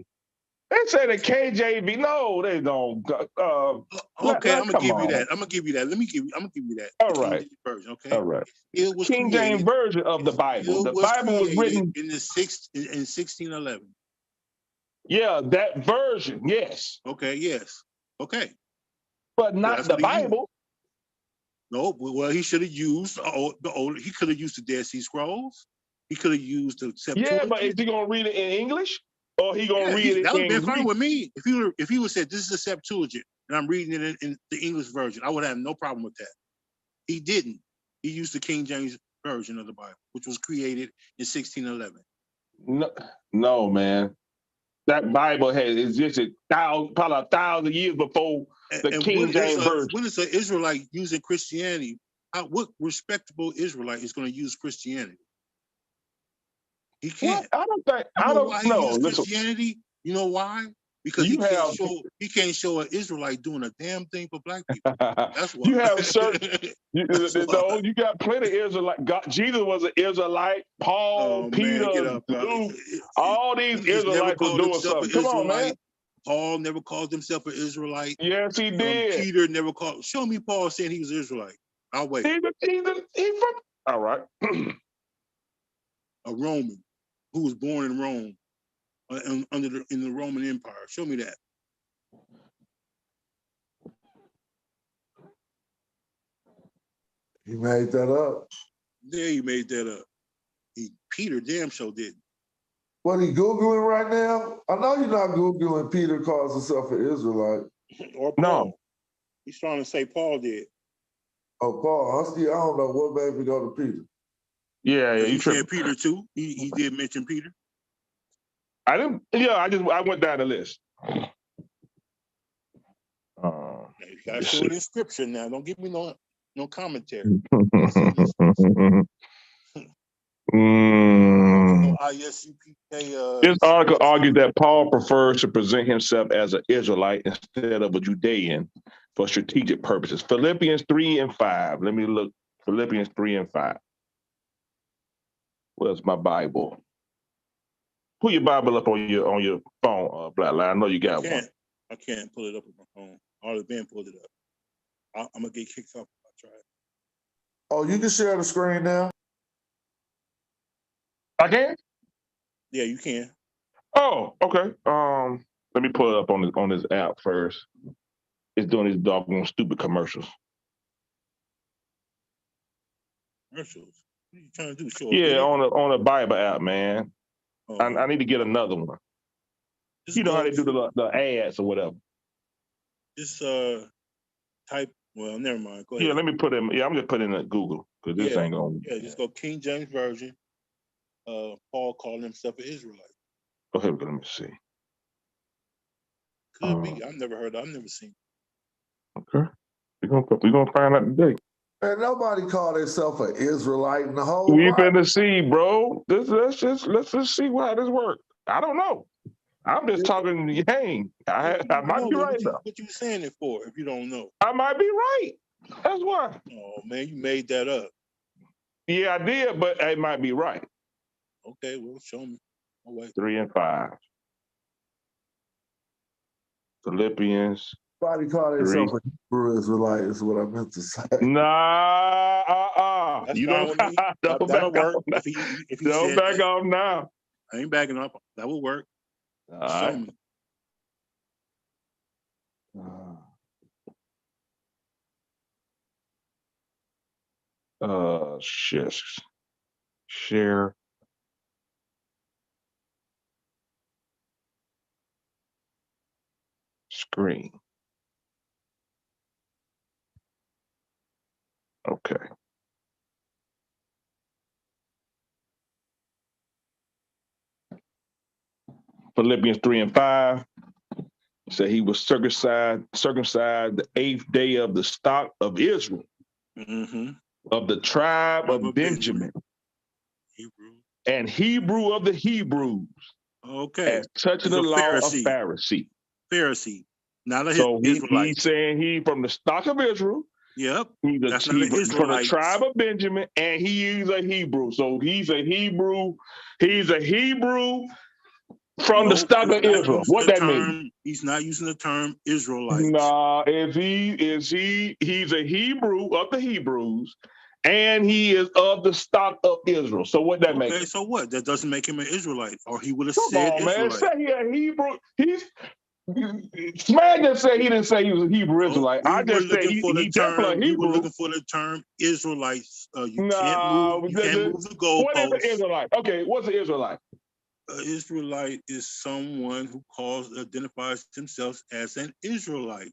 Speaker 9: They say the KJV. No, they don't.
Speaker 7: Okay, I'm gonna give you that. I'm gonna give you that. I'm gonna give you that.
Speaker 9: All right.
Speaker 7: King James version, okay.
Speaker 9: All right.
Speaker 7: It was
Speaker 9: King James version of the Bible. The Bible was written
Speaker 7: in 1611.
Speaker 9: Yeah, that version. Yes.
Speaker 7: Okay. Yes. Okay.
Speaker 9: But not the Bible.
Speaker 7: No. Well, he should have used the old. He could have used the Dead Sea Scrolls. He could have used the Septuagint.
Speaker 9: Yeah, but is he gonna read it in English? Or he gonna read it
Speaker 7: that would
Speaker 9: in
Speaker 7: have been
Speaker 9: Greek?
Speaker 7: fine with me. If he would said this is the Septuagint and I'm reading it in the English version, I would have no problem with that. He didn't. He used the King James version of the Bible, which was created in 1611.
Speaker 9: No, man. That Bible has existed probably 1,000 years before the King James version.
Speaker 7: When is an Israelite using Christianity? What respectable Israelite is going to use Christianity? He can't.
Speaker 9: What? I don't know.
Speaker 7: Christianity. You know why? Because he can't show an Israelite doing a damn thing for black people. That's why.
Speaker 9: You have certain. You got plenty of Israelite. Jesus was an Israelite. Paul, Peter, Luke, all these Israelites were doing something. Come on, man.
Speaker 7: Paul never called himself an Israelite.
Speaker 9: Yes, he did.
Speaker 7: Peter never called. Show me Paul saying he was Israelite. I'll wait.
Speaker 9: All right.
Speaker 7: A Roman who was born in Rome, in the Roman Empire. Show me that.
Speaker 1: He made that up.
Speaker 7: Yeah, he made that up. Peter damn sure didn't.
Speaker 1: What, he Googling right now? I know you're not Googling Peter calls himself an Israelite.
Speaker 7: Or Paul. No. He's trying to say Paul did.
Speaker 1: Oh, Paul. I don't know what made me go to Peter.
Speaker 9: Yeah,
Speaker 7: you said Peter too. He did mention Peter.
Speaker 9: I didn't. Yeah, I went down the list.
Speaker 7: You gotta show it in scripture now. Don't give me no commentary.
Speaker 9: This article argues that Paul prefers to present himself as an Israelite instead of a Judean for strategic purposes. Philippians 3 and 5. Let me look. Philippians 3 and 5. Where's my Bible? Pull your Bible up on your phone, Black Line. I know you got one.
Speaker 7: I can't pull it up on my phone. I already been pulled it up. I'm gonna get kicked off if I try it.
Speaker 1: Oh, you can share the screen now.
Speaker 9: I can?
Speaker 7: Yeah, you can.
Speaker 9: Oh, okay. Let me pull it up on this app first. It's doing these doggone stupid commercials.
Speaker 7: Commercials? What are you trying to do? Show
Speaker 9: on a Bible app, man. Oh. I need to get another one. You know how they do the ads or whatever.
Speaker 7: Just type. Well, never mind. Go ahead.
Speaker 9: Yeah, let me put in. Yeah, I'm just putting in Google because this ain't gonna.
Speaker 7: Yeah, just go King James version. Paul called himself an Israelite.
Speaker 9: Go ahead. Let me see.
Speaker 7: Could be. I've never heard. I've never seen.
Speaker 9: Okay, we're gonna find out today.
Speaker 1: And nobody called themselves an Israelite in the whole
Speaker 9: We
Speaker 1: Bible.
Speaker 9: finna see, bro. Let's just see how this works. I don't know. I'm just talking Yang. I might be right though.
Speaker 7: What you saying it for if you don't know?
Speaker 9: I might be right. That's why.
Speaker 7: Oh man, you made that up.
Speaker 9: Yeah, I did, but it might be right.
Speaker 7: Okay, well, show me. I'll wait.
Speaker 9: 3 and 5. Philippians.
Speaker 1: Nobody called themselves a Hebrew Israelite is what I meant to say.
Speaker 9: Nah,
Speaker 7: That's
Speaker 9: you
Speaker 7: fine
Speaker 9: don't,
Speaker 7: with me.
Speaker 9: don't
Speaker 7: That'll
Speaker 9: back
Speaker 7: work.
Speaker 9: off now.
Speaker 7: If he
Speaker 9: Don't
Speaker 7: said
Speaker 9: back
Speaker 7: that,
Speaker 9: off now.
Speaker 7: I ain't backing up. That will work.
Speaker 9: All
Speaker 7: Show
Speaker 9: right.
Speaker 7: me.
Speaker 9: Shit. Share. Screen. Okay. Philippians 3 and 5 said he was circumcised the 8th day of the stock of Israel, of the tribe of Benjamin,
Speaker 7: Hebrew.
Speaker 9: and Hebrew of the Hebrews.
Speaker 7: Okay.
Speaker 9: As touching the law of Pharisee.
Speaker 7: Pharisee. Not a
Speaker 9: so
Speaker 7: Israelite.
Speaker 9: He's saying he from the stock of Israel.
Speaker 7: Yep.
Speaker 9: That's not an Israelite. From the tribe of Benjamin, and he's a Hebrew. So he's a Hebrew. He's a Hebrew from the stock of Israel. What that mean?
Speaker 7: He's not using the term Israelite.
Speaker 9: Nah, he's a Hebrew of the Hebrews, and he is of the stock of Israel. So what that make?
Speaker 7: Okay, so what? That doesn't make him an Israelite, or he would have
Speaker 9: Come
Speaker 7: said
Speaker 9: on, man.
Speaker 7: Israelite.
Speaker 9: Say he a Hebrew. Smack just said he didn't say he was a Hebrew Israelite. I just said he definitely Hebrew.
Speaker 7: We were looking for the term Israelites. You can't move the goalposts.
Speaker 9: What is an Israelite? Okay, what's an Israelite?
Speaker 7: An Israelite is someone who identifies themselves as an Israelite.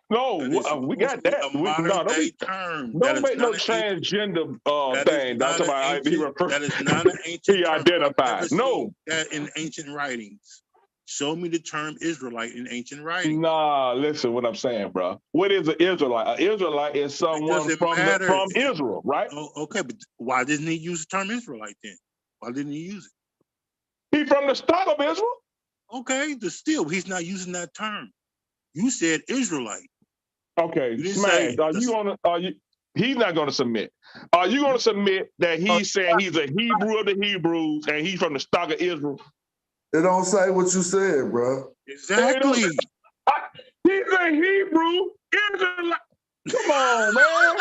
Speaker 9: No, we got that.
Speaker 7: A modern day term.
Speaker 9: Don't make no transgender thing. That's about
Speaker 7: that is not an ancient
Speaker 9: he
Speaker 7: term.
Speaker 9: identifies. No,
Speaker 7: that in ancient writings. Show me the term Israelite in ancient writings.
Speaker 9: Nah, listen what I'm saying, bro. What is an Israelite? An Israelite is someone from Israel, right?
Speaker 7: Oh, okay, but why didn't he use the term Israelite then? Why didn't he use it?
Speaker 9: He from the stock of Israel?
Speaker 7: Okay, still he's not using that term. You said Israelite.
Speaker 9: Okay, Smash. He's not gonna submit. Are you gonna submit that he's saying he's a Hebrew of the Hebrews and he's from the stock of Israel?
Speaker 1: It don't say what you said, bro.
Speaker 7: Exactly.
Speaker 9: He's a Hebrew Israelite. Come on, man.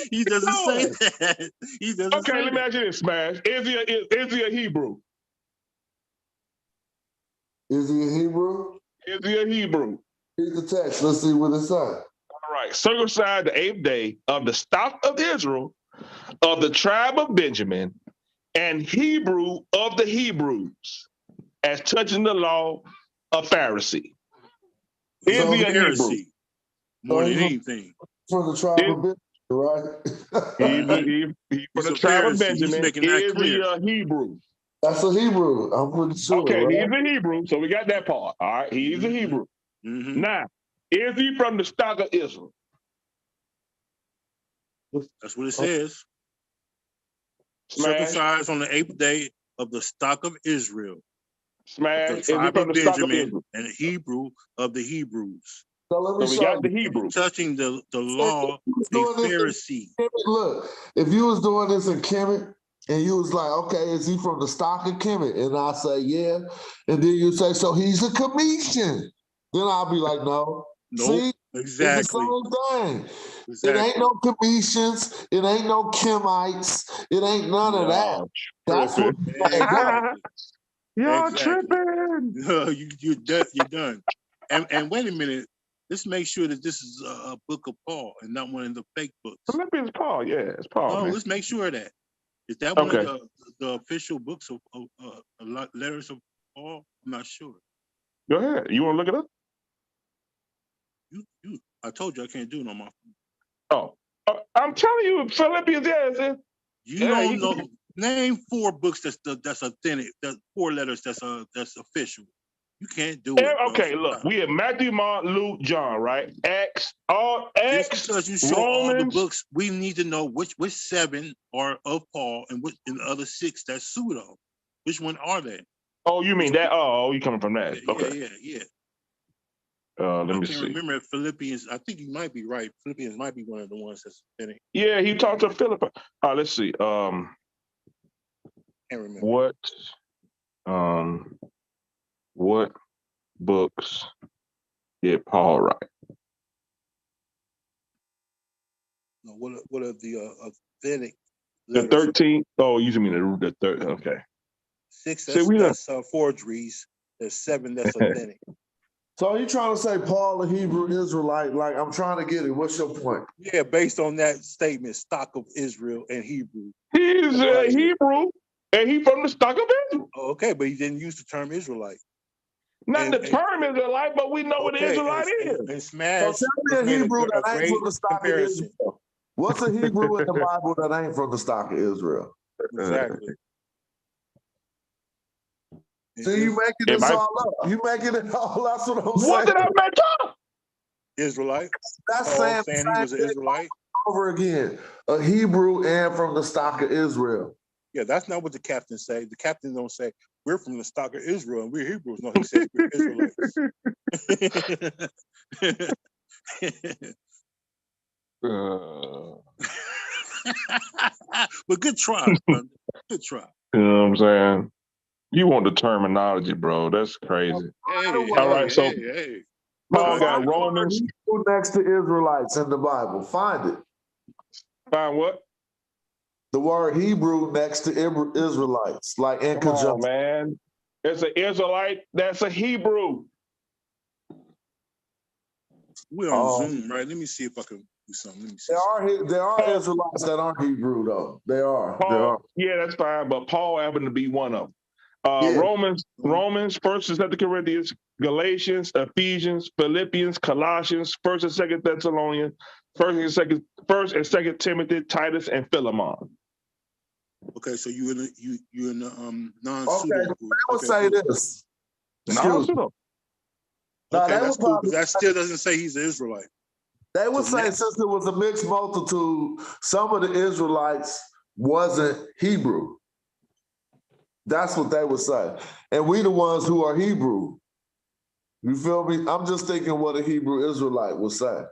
Speaker 7: He doesn't say that. He doesn't say
Speaker 9: let me ask you this, Smash. Is he a Hebrew?
Speaker 1: Is he a Hebrew?
Speaker 9: Is he a Hebrew?
Speaker 1: Read the text. Let's see what it says.
Speaker 9: All right. Circumcised the 8th day of the stock of Israel, of the tribe of Benjamin, and Hebrew of the Hebrews, as touching the law of Pharisee. Is he a Hebrew?
Speaker 7: More than anything.
Speaker 1: From the tribe of Benjamin, right?
Speaker 9: He's from the tribe of Benjamin. Is he a Hebrew?
Speaker 1: That's a Hebrew. I'm pretty sure.
Speaker 9: Okay,
Speaker 1: right?
Speaker 9: he's a Hebrew. So we got that part. All right, he's a Hebrew. Now, is he from the stock of Israel?
Speaker 7: That's what it says. Circumcised on the 8th day of the stock of Israel.
Speaker 9: Smash.
Speaker 7: The tribe of Benjamin and Hebrew of the Hebrews.
Speaker 1: So let me
Speaker 9: we
Speaker 1: show
Speaker 9: got
Speaker 1: you.
Speaker 9: the Hebrew.
Speaker 7: Touching the law, a Pharisee.
Speaker 1: Look, if you was doing this in Kemet, and you was like, okay, is he from the stock of Kemet? And I say, yeah. And then you say, so he's a Cometian. Then I'll be like, no.
Speaker 7: Nope,
Speaker 1: see,
Speaker 7: exactly.
Speaker 1: It's the same thing.
Speaker 7: Exactly.
Speaker 1: It ain't no Cometians. It ain't no Kemites. It ain't none of that. That's what
Speaker 9: Y'all tripping.
Speaker 7: You're done. And wait a minute. Let's make sure that this is a book of Paul and not one of the fake books.
Speaker 9: Philippians Paul, yeah, it's Paul.
Speaker 7: No,
Speaker 9: man.
Speaker 7: let's make sure of that. Is that one of the official books of letters of Paul? I'm not sure.
Speaker 9: Go ahead. You want to look it up?
Speaker 7: I told you I can't do it on my phone.
Speaker 9: Oh, I'm telling you, Philippians,
Speaker 7: you don't know. Name 4 books that's authentic. That's 4 letters that's official. You can't do it.
Speaker 9: Okay, look, we have Matthew, Mark, Luke, John, right? Acts, all Acts,
Speaker 7: just because you show
Speaker 9: Romans,
Speaker 7: all the books, we need to know which 7 are of Paul and which in the other 6 that's pseudo. Which one are they?
Speaker 9: Oh, you mean that? Oh, you coming from that? Okay.
Speaker 7: Yeah.
Speaker 9: Let me
Speaker 7: I
Speaker 9: see.
Speaker 7: can't remember if Philippians. I think you might be right. Philippians might be one of the ones that's authentic.
Speaker 9: Yeah, he talked to Philip. Let's see.
Speaker 7: Can't remember.
Speaker 9: What books did Paul write?
Speaker 7: No, what are the authentic?
Speaker 9: The 13. Oh, you mean the third? Okay.
Speaker 7: 6 that's forgeries. There's 7 that's authentic.
Speaker 1: So are you trying to say Paul, a Hebrew Israelite? Like, I'm trying to get it. What's your point?
Speaker 7: Yeah, based on that statement, stock of Israel and Hebrew.
Speaker 9: He's a Hebrew, and he from the stock of Israel.
Speaker 7: Okay, but he didn't use the term Israelite.
Speaker 9: Not the term Israelite, but we know what an Israelite is.
Speaker 7: And Smash.
Speaker 1: So tell me a Hebrew that ain't from the stock of Israel. What's a Hebrew in the Bible that ain't from the stock of Israel?
Speaker 7: Exactly.
Speaker 1: So you making this all up. You making it all up. That's what I'm saying.
Speaker 9: What did I make up?
Speaker 7: Israelite.
Speaker 1: That's saying
Speaker 7: he was an Israelite.
Speaker 1: Over again. A Hebrew and from the stock of Israel.
Speaker 7: Yeah, that's not what the captain say. The captain don't say, we're from the stock of Israel and we're Hebrews. No, he says we're Israelites. But good try, brother. Good try.
Speaker 9: You know what I'm saying? You want the terminology, bro. That's crazy. All right, so Paul got Romans.
Speaker 1: Next to Israelites in the Bible. Find it.
Speaker 9: Find what?
Speaker 1: The word Hebrew next to Israelites, like in conjunction.
Speaker 9: Oh, man. It's an Israelite. That's a Hebrew.
Speaker 7: We're on Zoom, right? Let me see if I can do something. Let me see.
Speaker 1: There are Israelites that aren't Hebrew, though. They are.
Speaker 9: Paul, yeah, that's fine. But Paul happened to be one of them. Romans, 1st and 2nd Corinthians, Galatians, Ephesians, Philippians, Colossians, 1st and 2nd Thessalonians, 1st and 2nd Timothy, Titus, and Philemon.
Speaker 7: Okay, so you're in the non-pseudo
Speaker 1: group. I would say this.
Speaker 9: Non-pseudo.
Speaker 7: Okay, that's cool, but that still doesn't say he's an Israelite.
Speaker 1: They would say since it was a mixed multitude, some of the Israelites wasn't Hebrew. That's what they would say. And we the ones who are Hebrew. You feel me? I'm just thinking what a Hebrew Israelite would say.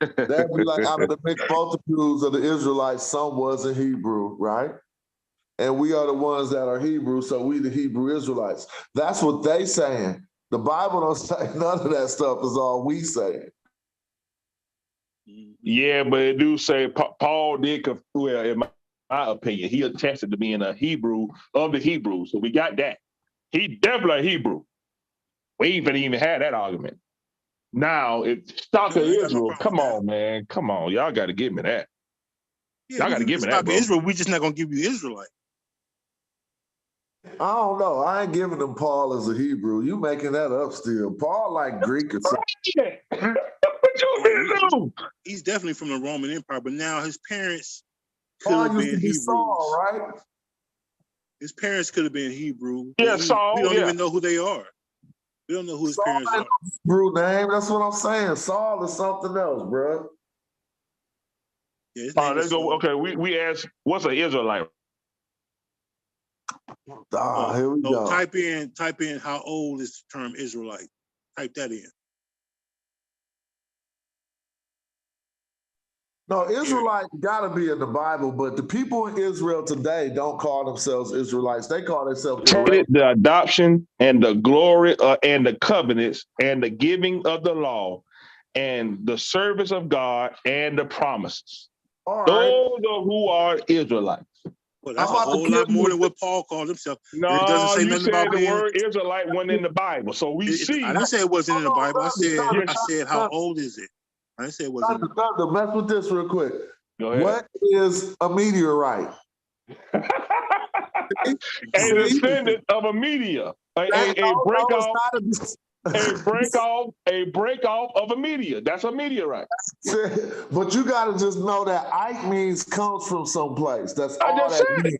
Speaker 1: That'd be like out of the mixed multitudes of the Israelites, some wasn't Hebrew, right? And we are the ones that are Hebrew, so we the Hebrew Israelites. That's what they saying. The Bible don't say none of that stuff is all we say.
Speaker 9: Yeah, but it do say Paul did, well, in my opinion, he attested to being a Hebrew of the Hebrews. So we got that. He definitely a Hebrew. We even had that argument. Now, it's stock of Israel. Come on, man. Come on. Y'all got to give me that. Y'all got to give me that, bro.
Speaker 7: Israel, we just not going to give you Israelite.
Speaker 1: I don't know. I ain't giving them Paul as a Hebrew. You making that up still. Paul like Greek or something.
Speaker 9: What you do?
Speaker 7: He's definitely from the Roman Empire, but now his parents could have been Hebrews.
Speaker 1: Saul, right?
Speaker 7: His parents could have been Hebrew.
Speaker 9: Yeah, Saul.
Speaker 7: We don't even know who they are. We don't know who his parents are.
Speaker 1: Hebrew name. That's what I'm saying. Saul is something else, bro.
Speaker 7: Yeah,
Speaker 9: let's go. Okay, we asked, what's an Israelite?
Speaker 1: Here we go.
Speaker 7: Type in how old is the term Israelite. Type that in.
Speaker 1: No, Israelite gotta be in the Bible, but the people in Israel today don't call themselves Israelites. They call themselves
Speaker 9: the adoption and the glory and the covenants and the giving of the law and the service of God and the promises.
Speaker 1: All right.
Speaker 9: Those are who are Israelites.
Speaker 7: Well, that's a whole lot more than what Paul called himself.
Speaker 9: No,
Speaker 7: it doesn't say
Speaker 9: you
Speaker 7: nothing
Speaker 9: said
Speaker 7: about
Speaker 9: the word Israelite wasn't in the Bible. So we see.
Speaker 7: I didn't say it wasn't in the Bible. I said how old is it? I didn't say it wasn't.
Speaker 1: Thunder, mess with this real quick.
Speaker 9: Go ahead.
Speaker 1: What is a meteorite?
Speaker 9: A descendant of a meteor. A breakout. a break off of a meteor. That's a meteorite.
Speaker 1: But you got to just know that Ike means comes from someplace. That's
Speaker 9: I
Speaker 1: all
Speaker 9: just
Speaker 1: that
Speaker 9: said
Speaker 1: means.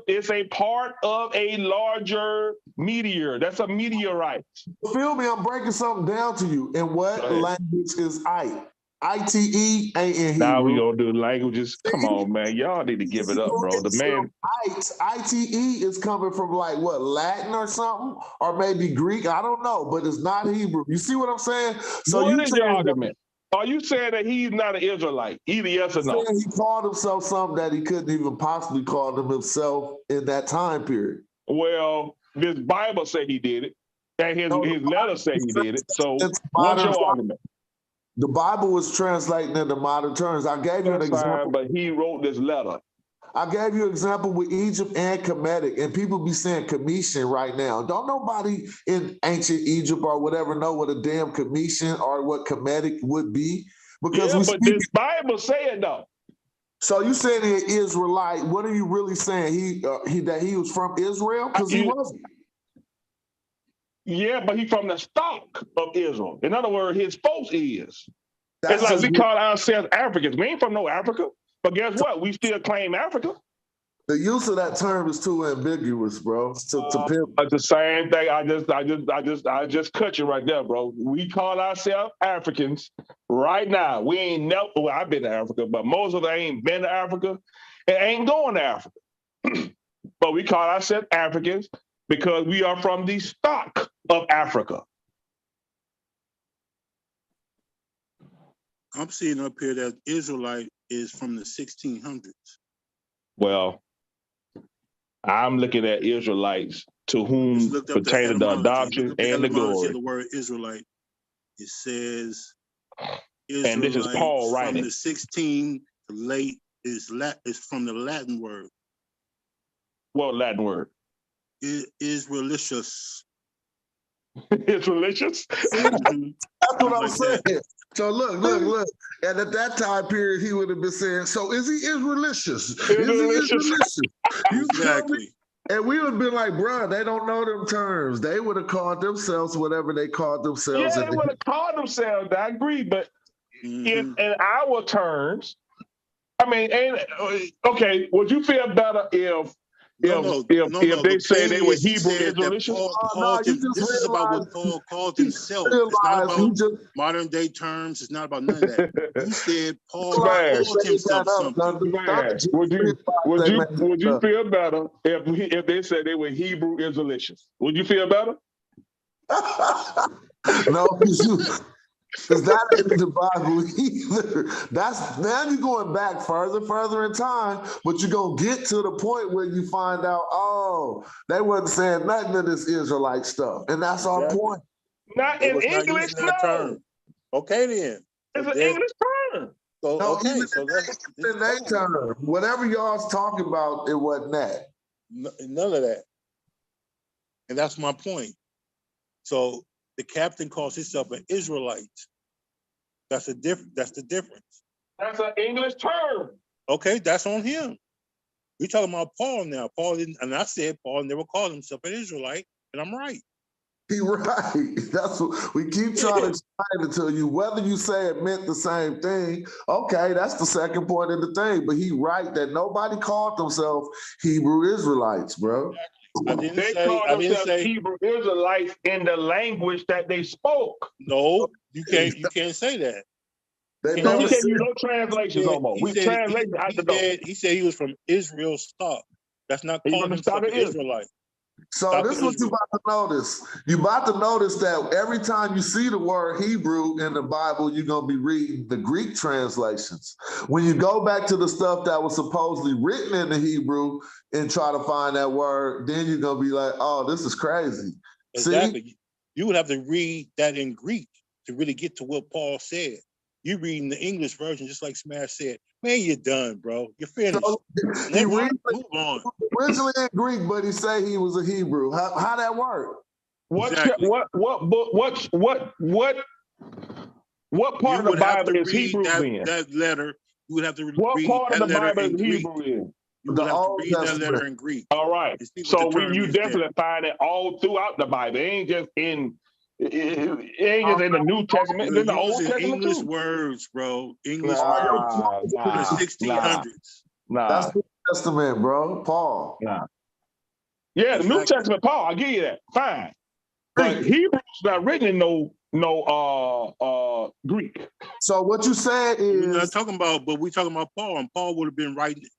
Speaker 9: it's a part of a larger meteor. That's a meteorite.
Speaker 1: Feel me? I'm breaking something down to you. In what language is Ike? ITE ain't in Hebrew.
Speaker 9: Now we gonna do languages. Come on, man. Y'all need to give it up, bro. The man
Speaker 1: ITE is coming from like what, Latin or something, or maybe Greek. I don't know, but it's not Hebrew. You see what I'm saying? So
Speaker 9: what is your argument? Are you saying that he's not an Israelite? Either yes or no.
Speaker 1: He called himself something that he couldn't even possibly call himself in that time period.
Speaker 9: Well, this Bible say he did it, and his letter say he did it. So what's your argument?
Speaker 1: The Bible was translating into modern terms. I gave you an example.
Speaker 9: But he wrote this letter.
Speaker 1: I gave you an example with Egypt and Kemetic, and people be saying Commission right now. Don't nobody in ancient Egypt or whatever know what a damn Commission or what Kemetic would be. Because
Speaker 9: but this Bible say it though.
Speaker 1: So you saying an Israelite? What are you really saying? That he was from Israel? Because he wasn't.
Speaker 9: Yeah, but he's from the stock of Israel. In other words, his folks is.
Speaker 1: That's
Speaker 9: it's like we call ourselves Africans. We ain't from no Africa. But guess what? We still claim Africa.
Speaker 1: The use of that term is too ambiguous, bro.
Speaker 9: It's the same thing. I just cut you right there, bro. We call ourselves Africans right now. We ain't never. Well, I've been to Africa, but most of us ain't been to Africa and ain't going to Africa. But we call ourselves Africans because we are from the stock of Africa.
Speaker 7: I'm seeing up here that Israelite is from the 1600s.
Speaker 9: Well, I'm looking at Israelites to whom pertain the adoption and the glory.
Speaker 7: The word Israelite, it says Israelite,
Speaker 9: and this is Paul writing.
Speaker 7: From the 16 to late is from the Latin word.
Speaker 1: What Latin word?
Speaker 7: It is religious.
Speaker 1: It's religious?
Speaker 7: Mm-hmm.
Speaker 1: That's what I'm saying. So look. And at that time period, he would have been saying, so is he religious? Is he religious?
Speaker 7: Exactly.
Speaker 1: And we would have been like, bruh, they don't know them terms. They would have called themselves whatever they called themselves.
Speaker 9: Yeah, they would have called themselves. I agree, but in our terms, I mean, okay, would you feel better if they say they were Hebrew Israelites?
Speaker 7: This is about what Paul called himself. It's not about modern day terms. It's not about none of that. You said Paul called himself something.
Speaker 9: Would you feel better if they said they were Hebrew Israelites? Would you feel better?
Speaker 1: No, because that ain't the Bible either. Now you're going back further in time, but you're going to get to the point where you find out, oh, they wasn't saying nothing of this Israelite stuff. And that's our point.
Speaker 9: Not in English, no.
Speaker 7: Okay, then.
Speaker 9: It's an English term.
Speaker 7: So,
Speaker 1: no,
Speaker 7: okay,
Speaker 1: so that's in their term. Whatever y'all's talking about, it wasn't that.
Speaker 7: None of that. And that's my point. So the captain calls himself an Israelite. That's the difference.
Speaker 9: That's an English term.
Speaker 7: Okay, that's on him. We're talking about Paul now. Paul didn't, and I said Paul never called himself an Israelite, and I'm right.
Speaker 1: He right. That's what we keep trying to explain it to you. Whether you say it meant the same thing, okay, that's the second point of the thing. But he right that nobody called themselves Hebrew Israelites, bro.
Speaker 9: They called themselves Hebrew Israelites in the language that they spoke.
Speaker 7: No, you can't say that.
Speaker 9: We can't use no translations no more. We translate out the door.
Speaker 7: He said he was from Israel's stock. That's not calling himself an Israelite.
Speaker 1: So this is what you're about to notice. You're about to notice that every time you see the word Hebrew in the Bible, you're going to be reading the Greek translations. When you go back to the stuff that was supposedly written in the Hebrew and try to find that word, then you're going to be like, oh, this is crazy.
Speaker 7: Exactly.
Speaker 1: See?
Speaker 7: You would have to read that in Greek to really get to what Paul said. You reading the English version, just like Smash said, man, you're done, bro. You're finished. So, move on.
Speaker 1: Originally in Greek, but he said he was a Hebrew. How that work?
Speaker 9: What part of the Bible is Hebrew in?
Speaker 7: That letter. You would have to read
Speaker 9: what part of the Bible is Hebrew in?
Speaker 7: You would
Speaker 1: The
Speaker 7: have to
Speaker 1: Old
Speaker 7: read that
Speaker 1: Testament.
Speaker 7: letter in Greek.
Speaker 9: All right.
Speaker 7: and see what
Speaker 9: So
Speaker 7: the term
Speaker 9: you
Speaker 7: is there.
Speaker 9: definitely find it all throughout the Bible. It ain't just in the New Testament.
Speaker 7: You're
Speaker 9: It's in the Old
Speaker 7: using
Speaker 9: Testament
Speaker 7: English
Speaker 9: too.
Speaker 7: words, bro. English
Speaker 9: Nah,
Speaker 7: words from the
Speaker 9: nah,
Speaker 7: 1600s.
Speaker 1: That's New Testament, bro. Paul.
Speaker 9: nah. Yeah, the New
Speaker 7: Exactly.
Speaker 9: Testament, Paul, I give you that. Fine. But Hebrew's not written in no Greek.
Speaker 1: So what you said
Speaker 7: We're not
Speaker 1: is
Speaker 7: talking about, but we're talking about Paul, and Paul would have been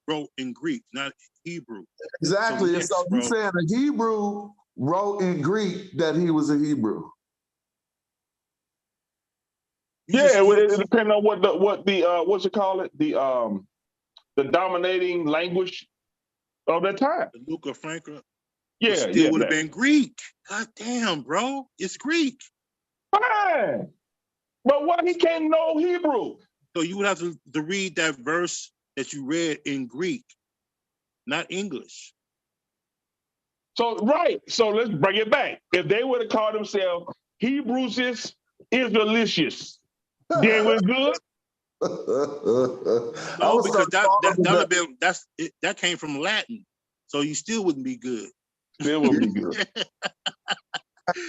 Speaker 7: wrote in Greek, not Hebrew.
Speaker 1: exactly.
Speaker 7: So,
Speaker 1: And
Speaker 7: yes,
Speaker 1: so you
Speaker 7: bro.
Speaker 1: saying a Hebrew wrote in Greek that he was a Hebrew.
Speaker 9: Yeah, it depends on what you call it, the dominating language of that time.
Speaker 7: Luca Franca.
Speaker 9: Yeah,
Speaker 7: Still would have been Greek. God damn, bro. It's Greek.
Speaker 9: Fine. But why he can't know Hebrew?
Speaker 7: So you would have to read that verse that you read in Greek, not English.
Speaker 9: So, right. So let's bring it back. If they would have called themselves Hebrews Israelitious, then we're good.
Speaker 7: No, because that came from Latin. So you still wouldn't be good.
Speaker 9: Still wouldn't be good.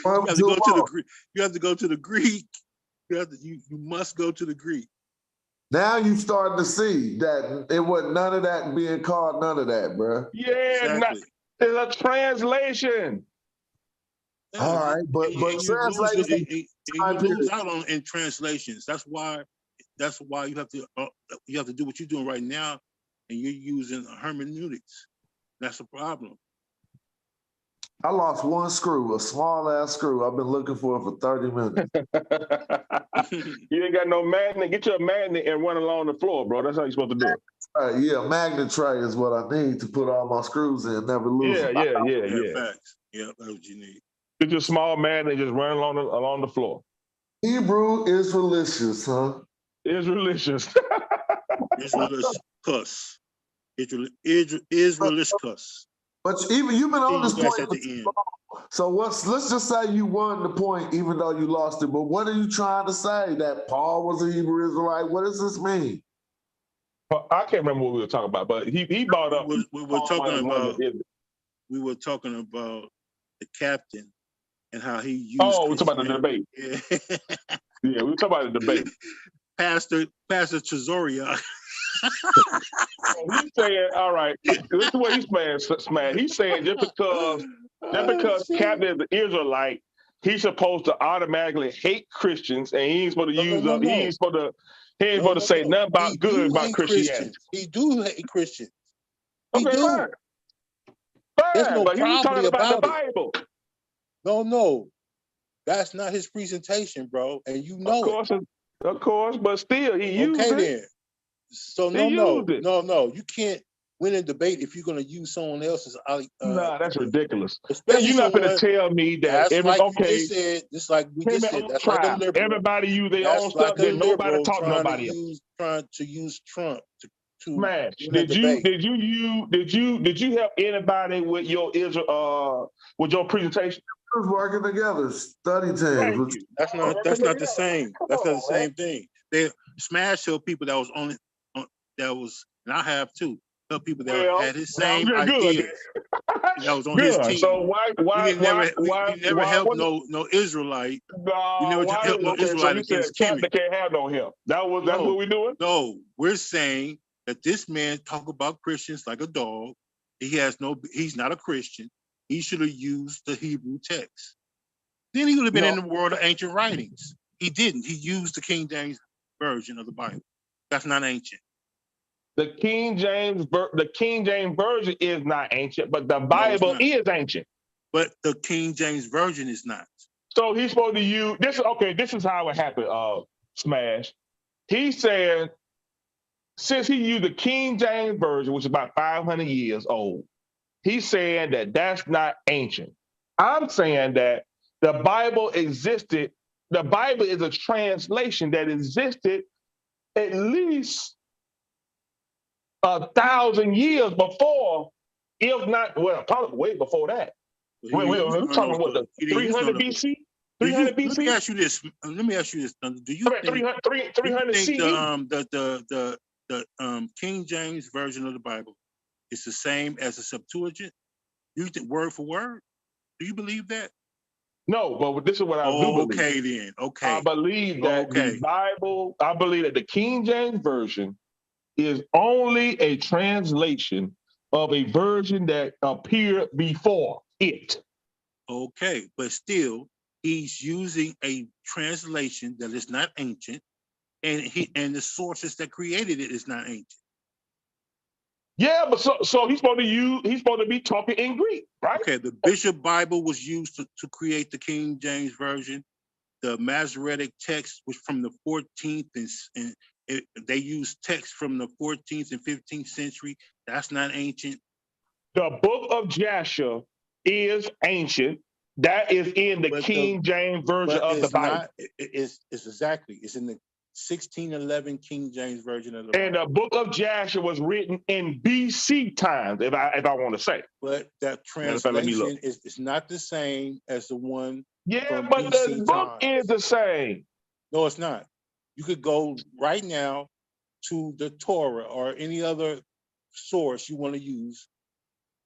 Speaker 7: You have to go to the Greek. You have to go to the Greek. You must go to the Greek.
Speaker 1: Now you starting to see that it wasn't none of that being called none of that, bro.
Speaker 9: Yeah,
Speaker 7: Exactly.
Speaker 9: It's a translation.
Speaker 7: Yeah,
Speaker 1: all right, but translation.
Speaker 7: you lose out on in translations. That's why you have to do what you're doing right now, and you're using hermeneutics. That's the problem.
Speaker 1: I lost one screw, a small ass screw. I've been looking for it for 30 minutes.
Speaker 9: You ain't got no magnet. Get you a magnet and run along the floor, bro. That's how you're supposed to do it.
Speaker 1: Yeah, magnet tray is what I need to put all my screws in, never lose them.
Speaker 9: Yeah.
Speaker 7: Facts. Yeah, that's what you need.
Speaker 9: Get your small magnet and just run along the floor.
Speaker 1: Hebrew is delicious, huh?
Speaker 9: Israelitious.
Speaker 7: Israeliscus. Israeliscus.
Speaker 1: But even you've been on this point
Speaker 7: at the end.
Speaker 1: So let's just say you won the point, even though you lost it. But what are you trying to say? That Paul was a Hebrew Israelite? What does this mean?
Speaker 9: I can't remember what we were talking about, but he brought up.
Speaker 7: We were talking about the captain and how he used.
Speaker 9: Oh, we're talking about the debate. Yeah, we were talking about the debate.
Speaker 7: Pastor Trezoria.
Speaker 9: He's saying, all right, listen to what he's saying. He's saying just because Captain is an Israelite, he's supposed to automatically hate Christians, and he ain't supposed to he ain't supposed to say nothing about good about Christianity.
Speaker 7: He do hate Christians.
Speaker 9: Okay, fine.
Speaker 7: There's no
Speaker 9: but he was talking about the Bible.
Speaker 7: No. That's not his presentation, bro. And you know
Speaker 9: Of course, but still, he used it.
Speaker 7: Then. So no, you can't win a debate if you're going to use someone else's.
Speaker 9: Nah, that's ridiculous. You're not going to tell me that.
Speaker 7: Just like we just said, that's like a liberal.
Speaker 9: Everybody use their own stuff. Then nobody talk to nobody else.
Speaker 7: Trying to use Trump to
Speaker 9: smash. Did you help anybody with your presentation?
Speaker 1: We was working together, study teams.
Speaker 7: That's not the same. That's not the same thing. They smash help people that was and I have too. Help people that had his same ideas. That was on his team.
Speaker 9: So why
Speaker 7: never helped no Israelite? We never helped no Israelite against Kemet.
Speaker 9: They can't have no help. That's what we're doing.
Speaker 7: No, we're saying that this man talk about Christians like a dog. He's not a Christian. He should have used the Hebrew text. Then he would have been in the world of ancient writings. He didn't. He used the King James version of the Bible. That's not ancient.
Speaker 9: The King James version is not ancient, but the Bible is ancient.
Speaker 7: But the King James version is not.
Speaker 9: So he's supposed to use this. Okay, this is how it happened. Smash. He said, since he used the King James version, which is about 500 years old, he's saying that that's not ancient. I'm saying that the Bible existed. The Bible is a translation that existed at least 1,000 years before, if not, probably way before that. We're talking about the 300 BC. 300 BC.
Speaker 7: Let me ask you this. Do you think
Speaker 9: 300 CE?
Speaker 7: The King James version of the Bible is the same as the Septuagint? You think word for word? Do you believe that?
Speaker 9: No, but this is what I do believe.
Speaker 7: Okay, then. Okay.
Speaker 9: I believe that the Bible, I believe that the King James Version is only a translation of a version that appeared before it.
Speaker 7: Okay, but still, he's using a translation that is not ancient, and the sources that created it is not ancient.
Speaker 9: Yeah, but so he's supposed to be talking in Greek, right?
Speaker 7: Okay, the Bishop Bible was used to create the King James Version. The Masoretic text was from the 14th, and they used text from the 14th and 15th century. That's not ancient.
Speaker 9: The book of Jasher is ancient. That is in the King James Version of the Bible.
Speaker 7: It's exactly. It's in the 1611 King James Version of the Bible.
Speaker 9: And the book of Jasher was written in BC times, if I want to say.
Speaker 7: But that translation is not the same as the one.
Speaker 9: Yeah, but BC the book is the same.
Speaker 7: No, it's not. You could go right now to the Torah or any other source you want to use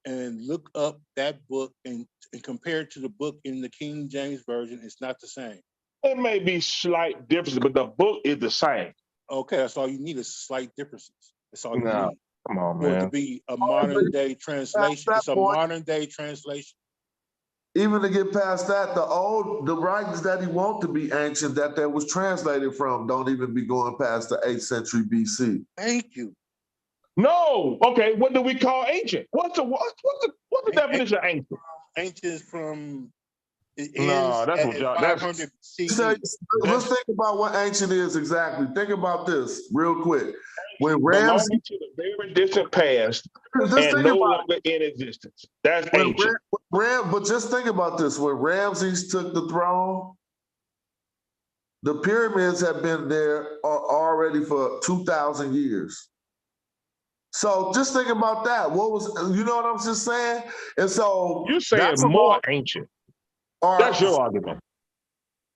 Speaker 7: and look up that book and compare it to the book in the King James Version. It's not the same.
Speaker 9: There may be slight differences, but the book is the same.
Speaker 7: Okay, that's all you need is slight differences. That's all you need.
Speaker 9: Come on,
Speaker 7: For
Speaker 9: man.
Speaker 7: it to be a modern day translation. It's a modern day translation.
Speaker 1: Even to get past that, the writings that he want to be ancient that was translated from don't even be going past the 8th century BC.
Speaker 7: Thank you.
Speaker 9: No. Okay. What do we call ancient? What's the definition of ancient?
Speaker 7: Ancient is from.
Speaker 9: No, that's what y'all.
Speaker 7: 500 CE.
Speaker 1: So, let's think about what ancient is exactly. Think about this real quick. When Ramses
Speaker 9: belonging to the very distant past and no longer in existence. That's ancient.
Speaker 1: But just think about this. When Ramses took the throne, the pyramids have been there already for 2,000 years. So just think about that. You know what I'm just saying? And so
Speaker 9: you're saying more ancient. That's your argument.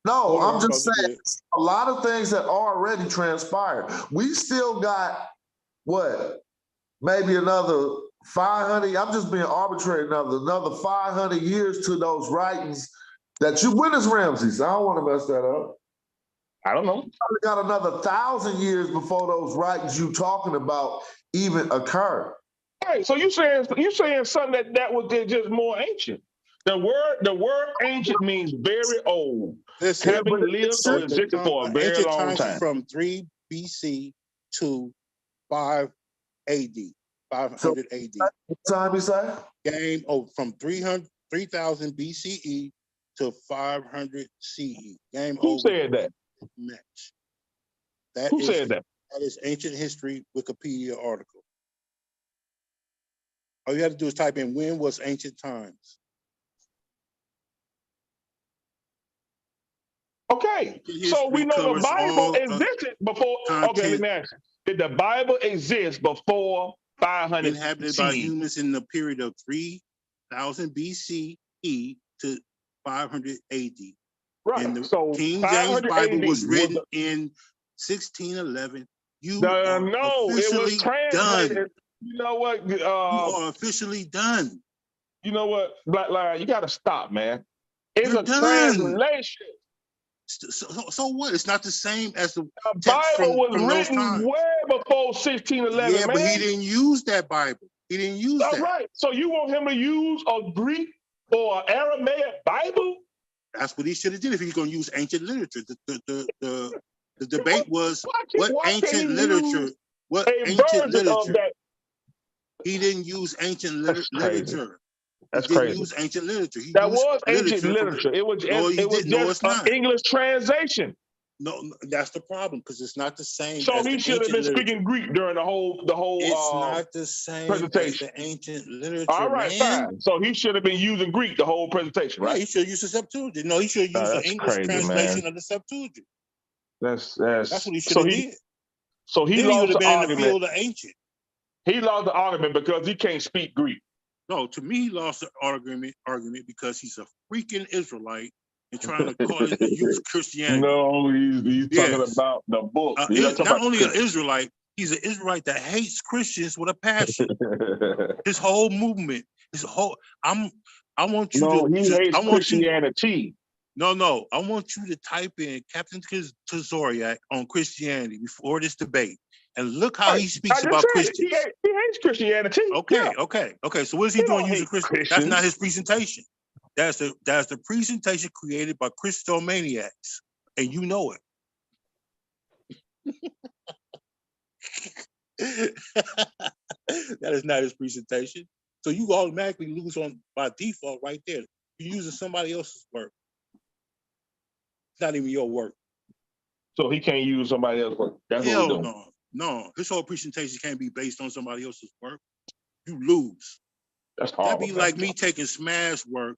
Speaker 1: No, I'm just saying a lot of things that already transpired. We still got what? Maybe another 500. I'm just being arbitrary. Another 500 years to those writings that you. When is Ramses? I don't want to mess that up.
Speaker 9: I don't know.
Speaker 1: Probably got another 1,000 years before those writings you talking about even occur.
Speaker 9: All right. So you saying something that was just more ancient. The word ancient means very old. Having lived or existed for a very long time.
Speaker 7: From 3 BC to 5 AD. 500 AD.
Speaker 1: What time you say?
Speaker 7: From 3000 BCE to 500 CE.
Speaker 9: Who said that?
Speaker 7: Match.
Speaker 9: Who said that?
Speaker 7: That is Ancient History Wikipedia article. All you have to do is type in when was ancient times.
Speaker 9: Okay, so we know the Bible existed before. Okay, let me ask you. Did the Bible exist before 500
Speaker 7: inhabited by humans in the period of 3000 BCE to 500 AD?
Speaker 9: Right.
Speaker 7: And the
Speaker 9: so
Speaker 7: King James Bible was written in 1611. You are officially
Speaker 9: it was translated.
Speaker 7: done.
Speaker 9: You know what?
Speaker 7: You are officially done.
Speaker 9: You know what, Black Lion? You got to stop, man. It's
Speaker 7: You're
Speaker 9: a
Speaker 7: done.
Speaker 9: translation.
Speaker 7: So what? It's not the same as the
Speaker 9: Bible was written way before 1611.
Speaker 7: Yeah, but he didn't use that Bible. He didn't use that.
Speaker 9: Right. So you want him to use a Greek or Aramaic Bible?
Speaker 7: That's what he should have did if he's going to use ancient literature. The debate was what ancient literature. What ancient literature? He didn't use ancient literature.
Speaker 9: That's
Speaker 7: didn't
Speaker 9: crazy.
Speaker 7: Use ancient literature.
Speaker 9: That was ancient literature. It was just an English translation.
Speaker 7: No, that's the problem because it's not the same.
Speaker 9: So he should have been speaking Greek during the whole.
Speaker 7: It's not the same
Speaker 9: presentation.
Speaker 7: As the ancient literature.
Speaker 9: All right, fine. So he should have been using Greek the whole presentation, right?
Speaker 7: Yeah, he should use the Septuagint. No, he should use the English translation of the Septuagint.
Speaker 9: That's
Speaker 7: what he should have did.
Speaker 9: So he lost the argument.
Speaker 7: In the field of ancient.
Speaker 9: He lost the argument because he can't speak Greek.
Speaker 7: No, to me, he lost the argument because he's a freaking Israelite and trying to use Christianity.
Speaker 9: No, he's talking about the book.
Speaker 7: Not only an Israelite, He's an Israelite that hates Christians with a passion. His whole movement, I want you
Speaker 9: No,
Speaker 7: to.
Speaker 9: he hates
Speaker 7: I want you.
Speaker 9: Christianity.
Speaker 7: No. I want you to type in Captain Tazoriak on Christianity before this debate, and look how he speaks
Speaker 9: I just
Speaker 7: about
Speaker 9: said
Speaker 7: Christians.
Speaker 9: he hates Christianity.
Speaker 7: Okay. So what is he doing
Speaker 9: don't
Speaker 7: using
Speaker 9: hate
Speaker 7: Christians?
Speaker 9: Christians.
Speaker 7: That's not his presentation. That's the presentation created by Christomaniacs, and you know it. That is not his presentation. So you automatically lose on by default right there. You're using somebody else's work. It's not even your work.
Speaker 9: So he can't use somebody else's work. That's what we're
Speaker 7: Hell
Speaker 9: doing.
Speaker 7: no. His whole presentation can't be based on somebody else's work. You lose.
Speaker 9: That's horrible.
Speaker 7: That'd be like me taking Smash work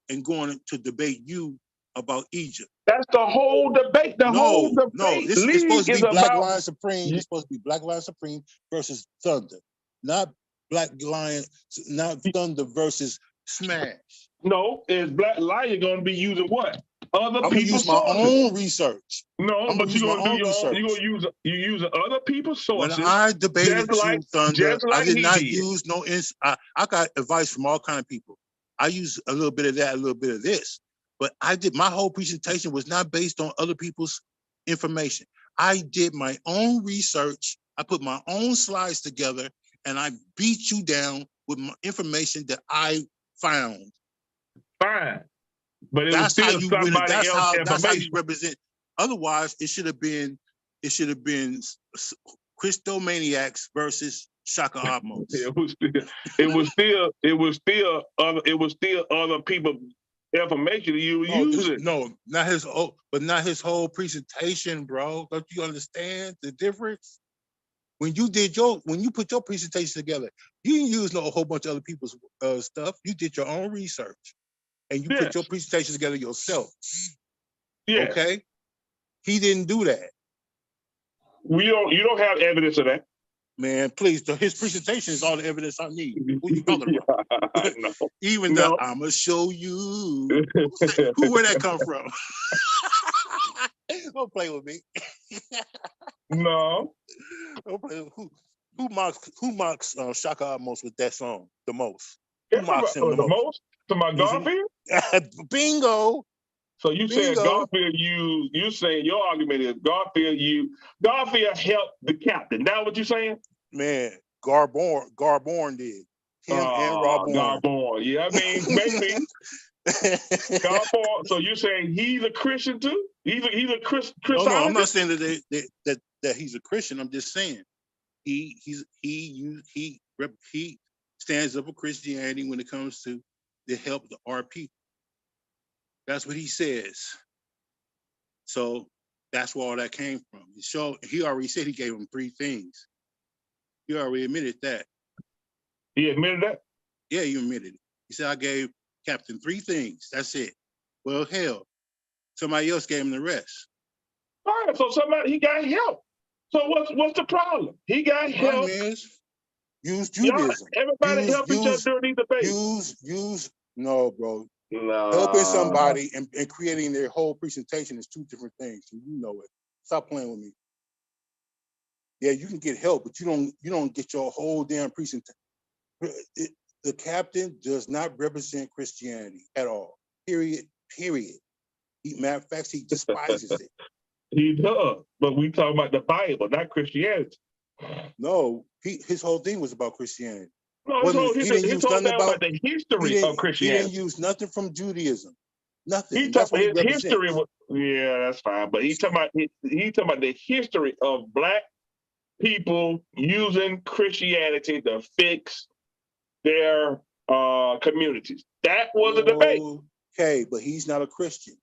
Speaker 7: and going to debate you about Egypt.
Speaker 9: That's the whole debate.
Speaker 7: No, it's supposed to be Black
Speaker 9: about
Speaker 7: Lion Supreme. It's supposed to be Black Lion Supreme versus Thunder, not Black Lion, not Thunder versus Smash.
Speaker 9: No, is Black Lion going to be using what? Other
Speaker 7: I'm gonna use
Speaker 9: people's
Speaker 7: my
Speaker 9: sources.
Speaker 7: own research.
Speaker 9: No, but you're gonna do your own. You're gonna use other people's sources.
Speaker 7: When I debated you, Thunder, I did not
Speaker 9: did.
Speaker 7: use no. I got advice from all kind of people. I use a little bit of that, a little bit of this, but my whole presentation was not based on other people's information. I did my own research. I put my own slides together, and I beat you down with my information that I found.
Speaker 9: Fine. But it
Speaker 7: That's
Speaker 9: was
Speaker 7: how
Speaker 9: still
Speaker 7: you win.
Speaker 9: somebody else's information.
Speaker 7: That's how you represent. Otherwise, it should have been Christomaniacs versus Shaka Atmos.
Speaker 9: It was still other people's information you were using.
Speaker 7: No, not his whole presentation, bro. Don't you understand the difference? When you put your presentation together, you didn't use a whole bunch of other people's stuff. You did your own research. And you put your presentation together yourself.
Speaker 9: Yeah.
Speaker 7: Okay? He didn't do that.
Speaker 9: You don't have evidence of that.
Speaker 7: Man, please, his presentation is all the evidence I need. What are you talking about?
Speaker 9: No.
Speaker 7: Even the I'ma show you. Where that come from? Don't play with me.
Speaker 9: No.
Speaker 7: Don't play with who mocks Shaka Atmos with that song the most?
Speaker 9: Who mocks him the most? To my Garfield?
Speaker 7: Bingo.
Speaker 9: So you said Garfield, you say your argument is Garfield helped the captain. That what you saying?
Speaker 7: Man, Garborn did. Him and Rawborn.
Speaker 9: Garborn. Yeah, I mean, maybe. Garborn. So you saying he's a Christian too? He's a Chris.
Speaker 7: No, I'm not saying that he's a Christian. I'm just saying he stands up for Christianity when it comes to help our people. That's what he says. So that's where all that came from. He already said he gave him 3 things. He already admitted that.
Speaker 9: He admitted that?
Speaker 7: Yeah, he admitted it. He said, I gave Captain 3 things. That's it. Well, hell, somebody else gave him the rest.
Speaker 9: All right, so he got help. So what's the problem? He got help.
Speaker 7: Use Judaism.
Speaker 9: Everybody help each other during these debates.
Speaker 7: No, bro.
Speaker 9: No.
Speaker 7: Helping somebody and creating their whole presentation is 2 different things. And you know it. Stop playing with me. Yeah, you can get help, but you don't get your whole damn presentation. The captain does not represent Christianity at all. Period. Matter of fact, he despises it.
Speaker 9: He does, but we talking about the Bible, not Christianity.
Speaker 7: No, his whole thing was about Christianity.
Speaker 9: No, he didn't use nothing about the history of Christianity.
Speaker 7: He didn't use nothing from Judaism. Nothing.
Speaker 9: He talking about his history. Yeah, that's fine. But he talking about the history of Black people using Christianity to fix their communities. That was a debate.
Speaker 7: Okay, but he's not a Christian.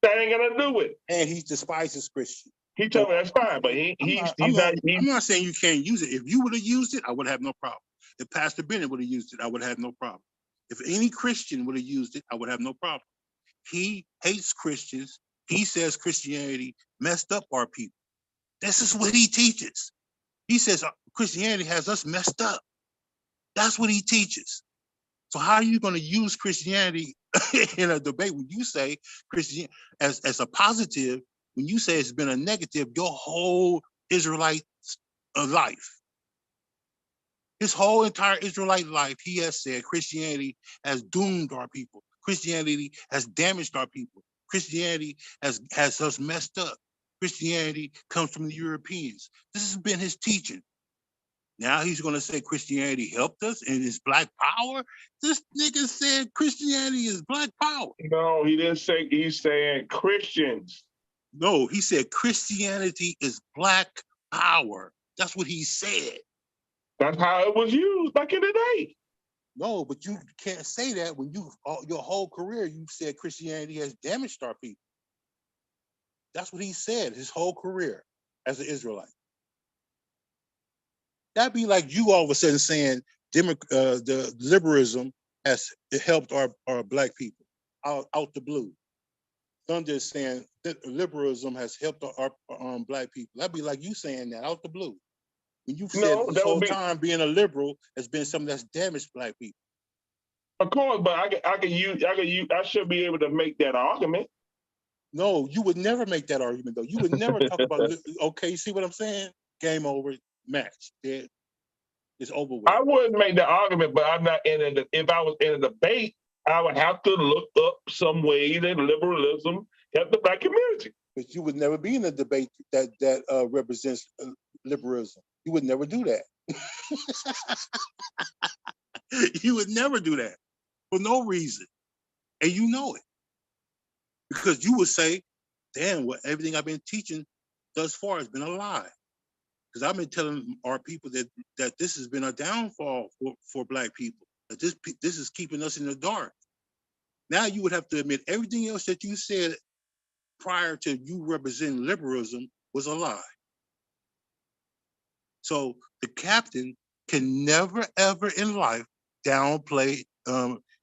Speaker 9: That ain't gonna do it.
Speaker 7: And he despises Christians.
Speaker 9: He told me that's fine, but I'm
Speaker 7: not saying you can't use it. If you would have used it, I would have no problem. If Pastor Bennett would have used it, I would have no problem. If any Christian would have used it, I would have no problem. He hates Christians. He says Christianity messed up our people. This is what he teaches. He says Christianity has us messed up. That's what he teaches. So how are you going to use Christianity in a debate when you say Christianity as a positive, when you say it's been a negative, your whole Israelite life. His whole entire Israelite life, he has said Christianity has doomed our people. Christianity has damaged our people. Christianity has us messed up. Christianity comes from the Europeans. This has been his teaching. Now he's going to say Christianity helped us and it's black power. This nigga said Christianity is black power.
Speaker 9: No, he didn't say, he's saying Christians.
Speaker 7: No, he said Christianity is black power. That's what he said.
Speaker 9: That's how it was used back in the day.
Speaker 7: No, but you can't say that when your whole career you said Christianity has damaged our people. That's what he said his whole career as an Israelite. That'd be like you all of a sudden saying the liberalism has helped our black people out the blue. Thunder is saying that liberalism has helped our black people. That'd be like you saying that out the blue. When you've said this whole time being a liberal has been something that's damaged black people.
Speaker 9: Of course, but I should be able to make that argument.
Speaker 7: No, you would never make that argument though. You would never talk about, okay, you see what I'm saying? Game over, match. It's over with.
Speaker 9: I wouldn't make the argument, but I'm not in it. If I was in a debate, I would have to look up some way that liberalism helped the black community.
Speaker 7: But you would never be in a debate that represents liberalism. You would never do that. You would never do that for no reason. And you know it. Because you would say, damn, everything I've been teaching thus far has been a lie. Because I've been telling our people that this has been a downfall for black people. That this is keeping us in the dark. Now you would have to admit everything else that you said prior to you representing liberalism was a lie. So the captain can never, ever in life downplay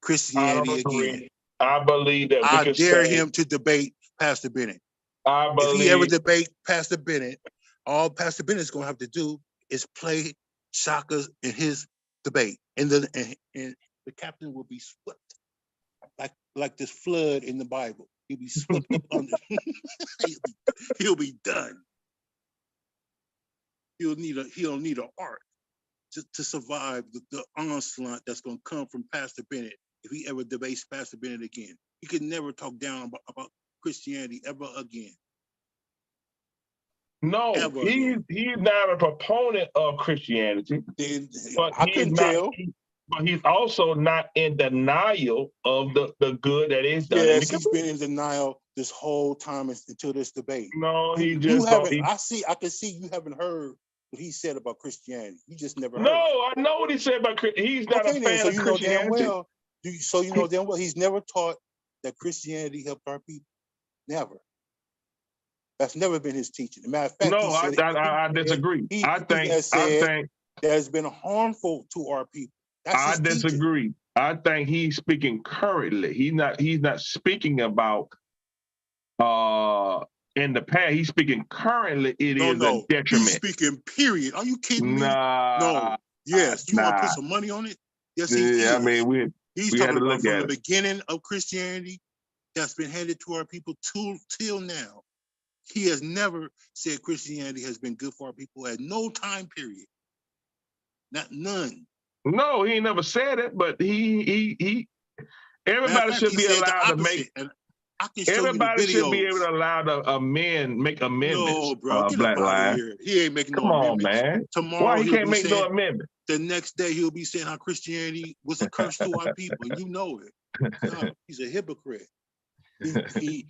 Speaker 7: Christianity again.
Speaker 9: I believe that
Speaker 7: I dare him to debate Pastor Bennett. If he ever debate Pastor Bennett, all Pastor Bennett's gonna have to do is play Shaka in his debate, and the captain will be swept like this flood in the Bible. He'll be swept up under. He'll be done. He'll need an ark to survive the onslaught that's gonna come from Pastor Bennett if he ever debates Pastor Bennett again. He could never talk down about Christianity ever again.
Speaker 9: No, he's not a proponent of Christianity. But
Speaker 7: I couldn't tell.
Speaker 9: But he's also not in denial of the good that is done.
Speaker 7: Yes, he's been in denial this whole time until this debate.
Speaker 9: No, he just
Speaker 7: you haven't. I can see you haven't heard what he said about Christianity. You just never heard.
Speaker 9: No, I know what he said about Christianity. He's not a fan of Christianity.
Speaker 7: So you know damn well he's never taught that Christianity helped our people. Never. That's never been his teaching. As a matter of fact,
Speaker 9: no, I disagree. I think
Speaker 7: that has been harmful to our people.
Speaker 9: I disagree. I think he's speaking currently. He's not speaking about in the past. He's speaking currently. It is a detriment.
Speaker 7: He's speaking period. Are you kidding me?
Speaker 9: No.
Speaker 7: Yes. You want to put some money on it? Yes, he is.
Speaker 9: I mean,
Speaker 7: he's talking about from the beginning of Christianity that's been handed to our people till now. He has never said Christianity has been good for our people at no time period. None.
Speaker 9: No, he never said it, but he everybody should be allowed to make. Everybody should be able to allow to make amendments.
Speaker 7: No, bro, get
Speaker 9: Black
Speaker 7: up out of
Speaker 9: Lives.
Speaker 7: here. He ain't making no
Speaker 9: amendments.
Speaker 7: amendments.
Speaker 9: Come on, man.
Speaker 7: Tomorrow
Speaker 9: why he can't make no amendment?
Speaker 7: The next day he'll be saying how Christianity was a curse to our people, and you know it. No, he's a hypocrite. He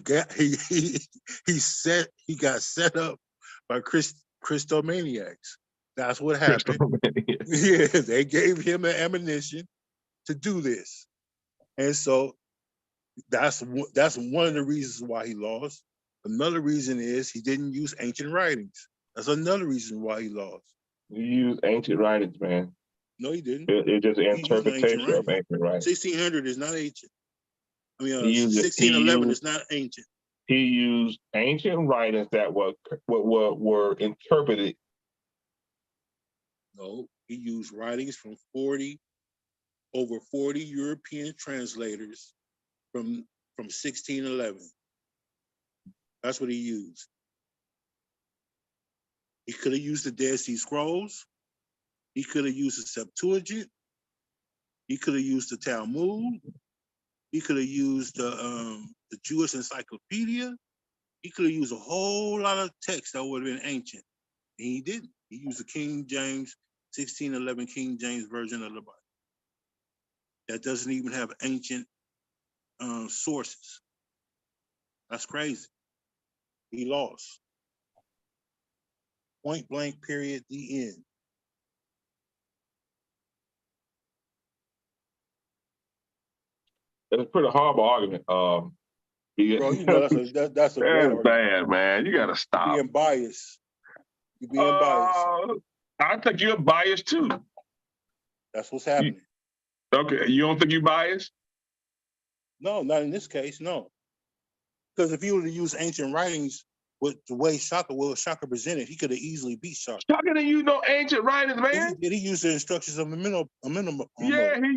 Speaker 7: got set up by Christomaniacs. That's what happened. Yeah, they gave him an ammunition to do this, and so that's one of the reasons why he lost. Another reason is he didn't use ancient writings. That's another reason why he lost.
Speaker 9: You use ancient writings, man.
Speaker 7: No, he didn't.
Speaker 9: It's just an interpretation of ancient writings.
Speaker 7: 1600 is not ancient. I mean, 1611 is not ancient.
Speaker 9: He used ancient writings that were interpreted.
Speaker 7: No, he used writings from over 40 European translators from 1611. 1611. That's what he used. 1611 is not ancient. I mean, 1611 is not ancient. He used ancient writings that were interpreted. No, he used writings from 40 over 40 European translators from 1611. That's what he used. 1611 is not ancient. I mean, 1611 is not ancient. He used ancient writings from over 40 European translators from 1611. That's what he used. He could have used the Dead Sea Scrolls. He could have used the Septuagint. He could have used the Talmud. He could have used the Jewish Encyclopedia. He could have used a whole lot of text that would have been ancient. And he didn't. He used the King James, 1611 King James version of the Bible. That doesn't even have ancient sources. That's crazy. He lost. Point blank, period, the end.
Speaker 9: It's a pretty horrible argument.
Speaker 7: Bro, you know that's a great argument.
Speaker 9: Bad, man. You gotta stop.
Speaker 7: Being biased. You're being biased.
Speaker 9: I think you're biased too.
Speaker 7: That's what's happening.
Speaker 9: Okay, you don't think you're biased?
Speaker 7: No, not in this case, no. Because if you were to use ancient writings with the way Shaka presented, he could have easily beat Shaka.
Speaker 9: Shaka didn't use no ancient writings, man.
Speaker 7: Did he use the instructions of a minimum?
Speaker 9: Yeah, he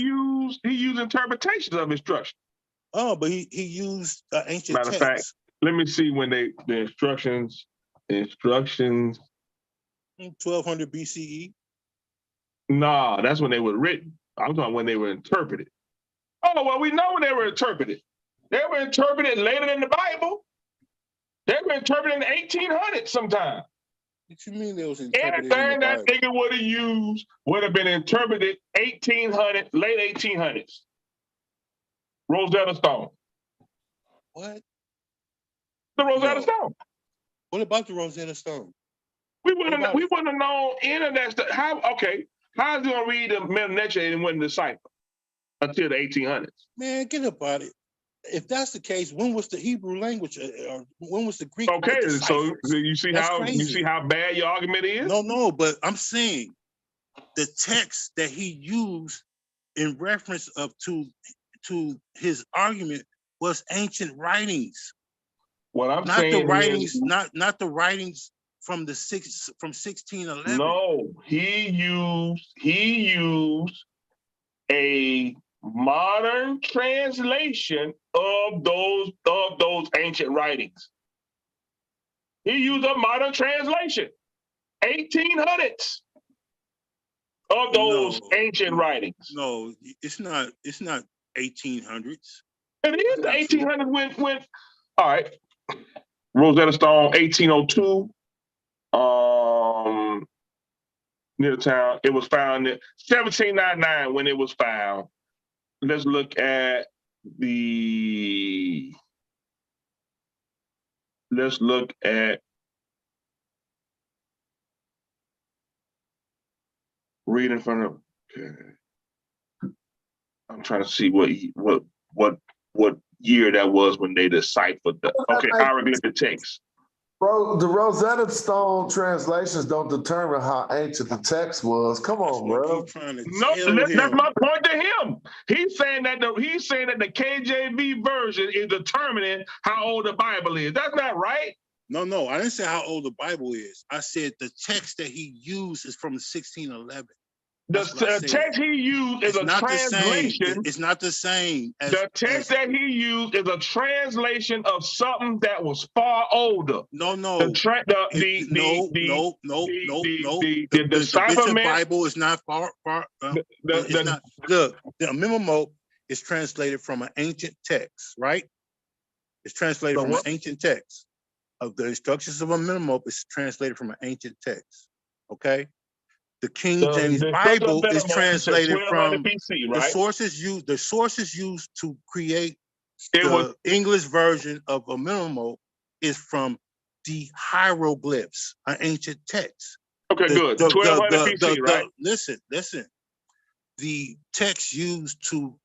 Speaker 9: used interpretations of instructions.
Speaker 7: Oh, but he used ancient
Speaker 9: Matter of
Speaker 7: text.
Speaker 9: fact, let me see when the instructions
Speaker 7: 1200 BCE.
Speaker 9: Nah, that's when they were written. I'm talking when they were interpreted. Oh, well, we know when they were interpreted. They were interpreted later than the Bible. They were interpreted in the 1800s sometime.
Speaker 7: What you mean they was interpreted
Speaker 9: Anything
Speaker 7: in the Bible?
Speaker 9: that nigga would have used would have been interpreted 1800s, late 1800s. Rosetta Stone.
Speaker 7: What?
Speaker 9: The Rosetta Stone.
Speaker 7: What about the Rosetta Stone?
Speaker 9: We wouldn't have known any of that stuff. How is he gonna read the Madjai and wouldn't decipher until the 1800s?
Speaker 7: Man, get up out it. If that's the case, when was the Hebrew language or when was the Greek?
Speaker 9: Okay, so you see how bad your argument is?
Speaker 7: No, but I'm saying the text that he used in reference to his argument was ancient writings.
Speaker 9: What I'm
Speaker 7: not
Speaker 9: saying
Speaker 7: the writings,
Speaker 9: is,
Speaker 7: not the writings from 1611.
Speaker 9: No, he used a modern translation of those ancient writings. He used a modern translation, 1800s of those ancient writings.
Speaker 7: No, it's not 1800s.
Speaker 9: It is the 1800s when all right. Rosetta Stone, 1802. Near the town. It was found in 1799 when it was found. Let's look at reading from the. Okay. I'm trying to see what year that was when they deciphered the hieroglyphic text.
Speaker 1: Bro, the Rosetta Stone translations don't determine how ancient the text was. Come on, bro.
Speaker 9: That's my point to him. He's saying that the KJV version is determining how old the Bible is. That's not right.
Speaker 7: No, I didn't say how old the Bible is. I said the text that he used is from 1611.
Speaker 9: The text he used is a translation.
Speaker 7: It's not the same.
Speaker 9: The text that he used is a translation of something that was far older.
Speaker 7: No.
Speaker 9: The
Speaker 7: Bishop Bible is not far. The Amenemhotep is translated from an ancient text, right? It's translated from an ancient text. Of the instructions of Amenemhotep is translated from an ancient text. Okay. The King James Bible is translated from
Speaker 9: BC, right?
Speaker 7: the sources used to create the English version of Amenemhotep is from the hieroglyphs, an ancient text.
Speaker 9: Okay, good. 1200 BC, right?
Speaker 7: Listen. The text used to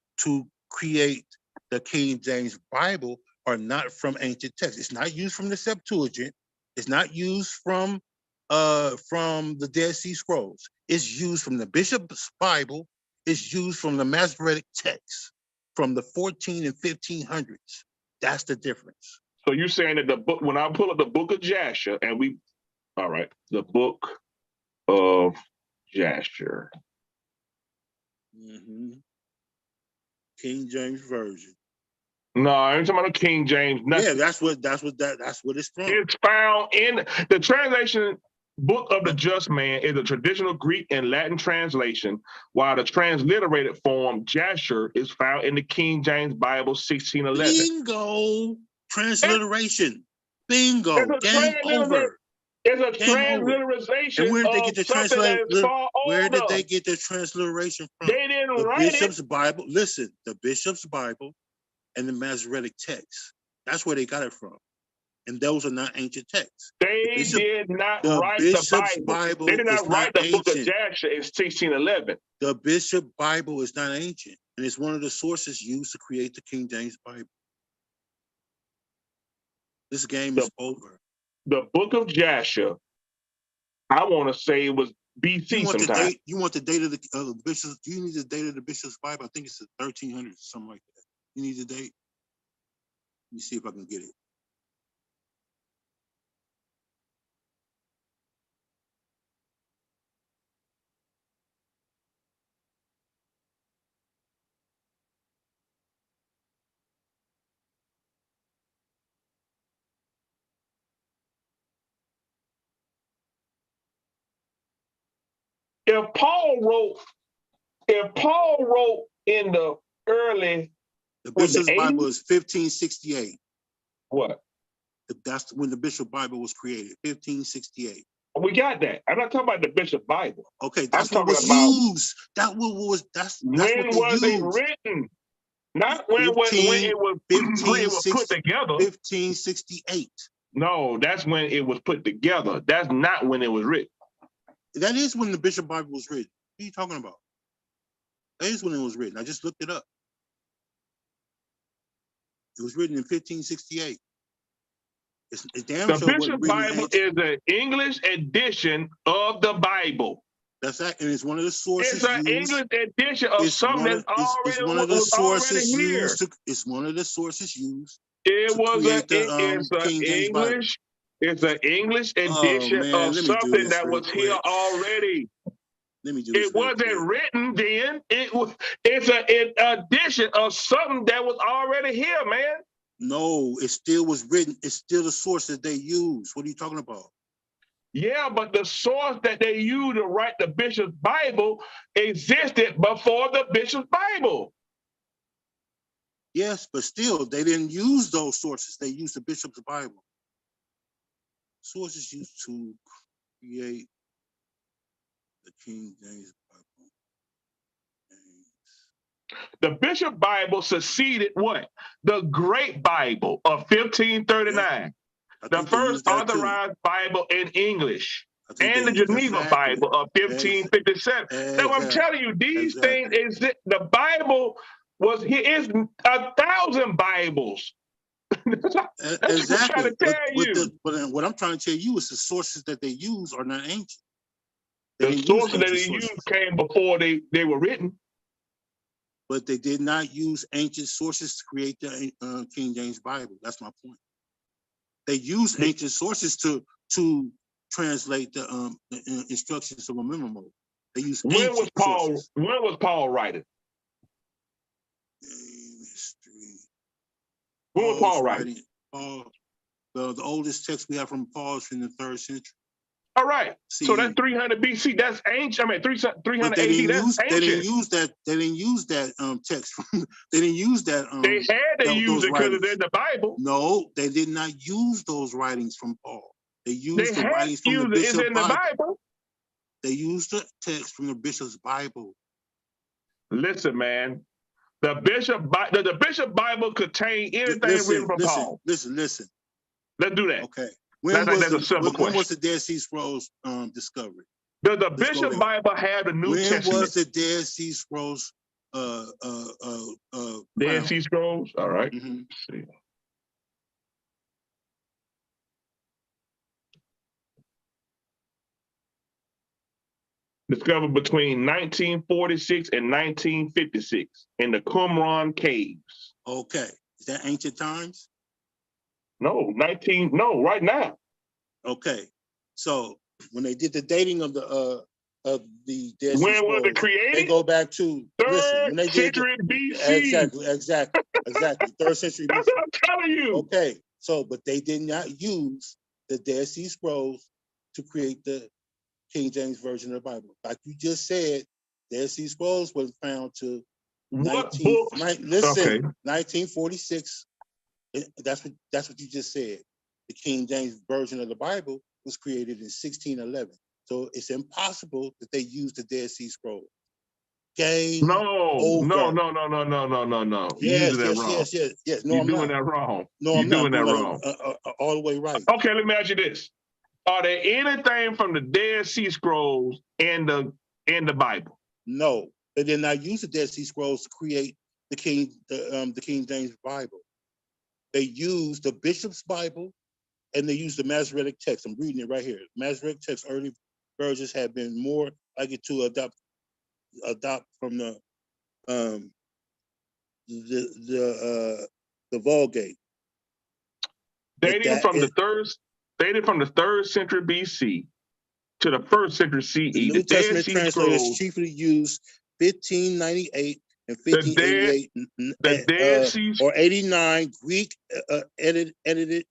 Speaker 7: create the King James Bible are not from ancient texts. It's not used from the Septuagint. It's not used from the Dead Sea Scrolls. It's used from the Bishop's Bible. It's used from the Masoretic text from the 14 and 1500s. That's the difference.
Speaker 9: So you're saying that the book, when I pull up the book of Jasher, the book of Jasher.
Speaker 7: Mm-hmm. King James Version.
Speaker 9: No, I ain't talking about King James. Nothing.
Speaker 7: Yeah, that's what it's from.
Speaker 9: It's found in the translation. Book of the Just Man is a traditional Greek and Latin translation, while the transliterated form Jasher is found in the King James Bible 1611.
Speaker 7: Bingo! Transliteration. Bingo! Game over.
Speaker 9: It's a transliteration.
Speaker 7: And where did they get the translation? Where did they
Speaker 9: older.
Speaker 7: get the transliteration from?
Speaker 9: They didn't
Speaker 7: The
Speaker 9: write
Speaker 7: Bishop's
Speaker 9: it.
Speaker 7: Bible. Listen, the Bishop's Bible and the Masoretic text. That's where they got it from. And those are not ancient texts.
Speaker 9: They did not
Speaker 7: the
Speaker 9: write
Speaker 7: Bishop's
Speaker 9: the
Speaker 7: Bible.
Speaker 9: They did not
Speaker 7: is
Speaker 9: write
Speaker 7: not
Speaker 9: the book of
Speaker 7: ancient.
Speaker 9: Jasher in 1611.
Speaker 7: The Bishop Bible is not ancient, and it's one of the sources used to create the King James Bible. This game is over.
Speaker 9: The book of Jasher, I want to say it was BC
Speaker 7: You want
Speaker 9: sometime.
Speaker 7: the date? You want the date of the Bishop's? Do you need the date of the Bishop's Bible? I think it's the 1300s, something like that. You need the date? Let me see if I can get it.
Speaker 9: If Paul wrote in the early,
Speaker 7: the Bishop's
Speaker 9: the
Speaker 7: Bible is 1568.
Speaker 9: What?
Speaker 7: That's when the Bishop Bible was created, 1568.
Speaker 9: We got that. I'm not talking about the Bishop Bible.
Speaker 7: Okay, that's
Speaker 9: I'm
Speaker 7: what was
Speaker 9: talking about
Speaker 7: used. That's
Speaker 9: when
Speaker 7: what they
Speaker 9: was
Speaker 7: used.
Speaker 9: it written? Not when it was put together.
Speaker 7: 1568.
Speaker 9: No, that's when it was put together. That's not when it was written.
Speaker 7: That is when the Bishop Bible was written. What are you talking about? That is when it was written. I just looked it up. It was written in 1568. It's damn
Speaker 9: the
Speaker 7: sure
Speaker 9: Bishop Bible is an English edition of the Bible.
Speaker 7: That's that, and it's one of the sources.
Speaker 9: It's an English edition of something that's
Speaker 7: it's one of the sources
Speaker 9: here.
Speaker 7: It's one of the sources used.
Speaker 9: It was
Speaker 7: It's an
Speaker 9: English edition of something that was here already.
Speaker 7: Let me do this.
Speaker 9: It wasn't written then. It's an edition of something that was already here, man.
Speaker 7: No, it still was written. It's still the source that they use. What are you talking about?
Speaker 9: Yeah, but the source that they used to write the Bishop's Bible existed before the Bishop's Bible.
Speaker 7: Yes, but still, they didn't use those sources. They used the Bishop's Bible. Sources used to create the King James Bible.
Speaker 9: The Bishop Bible succeeded what? The Great Bible of 1539. Yeah. The first authorized Bible in English. And the Geneva Bible of 1557. So I'm telling you, these things is the Bible was here. It's 1,000 Bibles. That's what I'm trying to tell you.
Speaker 7: But what I'm trying to tell you is the sources that they use are not ancient.
Speaker 9: The sources that they used came before they were written.
Speaker 7: But they did not use ancient sources to create the King James Bible. That's my point. They used ancient sources to translate the instructions of a memo. They used
Speaker 9: when was Paul writing? When was Paul writing?
Speaker 7: The oldest text we have from Paul is from the 3rd century.
Speaker 9: All right. So that's 300 BC. That's ancient. I mean, 300 AD. That's ancient.
Speaker 7: They didn't use that. They didn't use that text. They didn't use that.
Speaker 9: They had to use it because it's in the Bible.
Speaker 7: No, they did not use those writings from Paul. They used the writings from the Bishop's
Speaker 9: in the Bible.
Speaker 7: They used the text from the Bishop's Bible.
Speaker 9: Listen, man. The Bishop Bible contained anything written from Paul.
Speaker 7: Listen.
Speaker 9: Let's do that.
Speaker 7: Okay.
Speaker 9: That's a simple question.
Speaker 7: When was the Dead Sea Scrolls discovered?
Speaker 9: The Bishop Bible had the New Testament.
Speaker 7: When was the Dead Sea Scrolls
Speaker 9: Dead Sea Scrolls? All right.
Speaker 7: Mm-hmm.
Speaker 9: Let's see. Discovered between 1946 and 1956 in the Qumran caves.
Speaker 7: Okay. Is that ancient times?
Speaker 9: No, right now.
Speaker 7: Okay. So when they did the dating of the of the Dead Sea
Speaker 9: When was
Speaker 7: Scrolls,
Speaker 9: it created?
Speaker 7: they go back to when they
Speaker 9: 3rd
Speaker 7: did
Speaker 9: century BC.
Speaker 7: exactly 3rd century BC.
Speaker 9: That's what I'm telling you.
Speaker 7: Okay, so but they did not use the Dead Sea Scrolls to create the King James Version of the Bible. Like you just said, Dead Sea Scrolls was found to
Speaker 9: What books?
Speaker 7: 1946. That's what you just said. The King James Version of the Bible was created in 1611. So it's impossible that they used the Dead Sea Scrolls. Game over.
Speaker 9: No. You're
Speaker 7: Yes,
Speaker 9: using that wrong.
Speaker 7: yes. No,
Speaker 9: You're
Speaker 7: I'm
Speaker 9: doing
Speaker 7: not.
Speaker 9: that wrong.
Speaker 7: No,
Speaker 9: You're
Speaker 7: I'm not.
Speaker 9: doing that wrong.
Speaker 7: All the way right.
Speaker 9: Okay, let me ask you this. Are there anything from the Dead Sea Scrolls in the Bible?
Speaker 7: No, they did not use the Dead Sea Scrolls to create the King James Bible. They used the Bishop's Bible and they used the Masoretic text. I'm reading it right here. Masoretic text, early versions have been more likely to adopt from the Vulgate.
Speaker 9: Dating from the third century BC to the 1st century CE.
Speaker 7: The New Testament translators chiefly used 1598 and 1588 or 89 Greek edited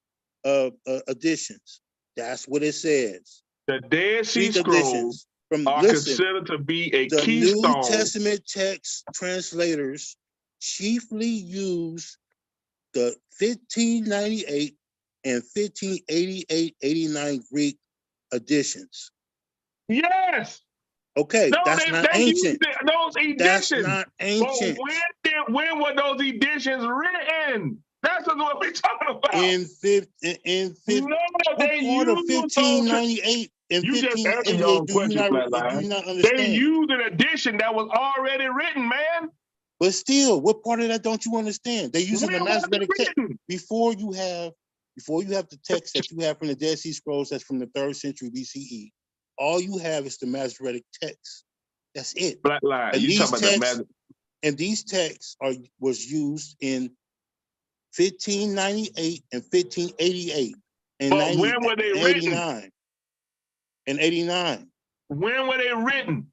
Speaker 7: editions. That's what it says.
Speaker 9: The Dead Sea Scrolls are considered to be a keystone.
Speaker 7: The New Testament text translators chiefly use the 1598 and 1588-89 Greek editions.
Speaker 9: Yes.
Speaker 7: Okay, that's not ancient.
Speaker 9: Those editions.
Speaker 7: That's not ancient.
Speaker 9: But when were those editions written? That's what we're talking about.
Speaker 7: In 1598 and 1588. Do you not understand?
Speaker 9: They used an edition that was already written, man.
Speaker 7: But still, what part of that don't you understand? They're using the Masoretic text before you have the text that you have from the Dead Sea Scrolls. That's from the 3rd century BCE. All you have is the Masoretic text. That's it.
Speaker 9: Black lie.
Speaker 7: And these texts was used in 1598 and 1588 and
Speaker 9: but when were they written?
Speaker 7: 89.
Speaker 9: When were they written?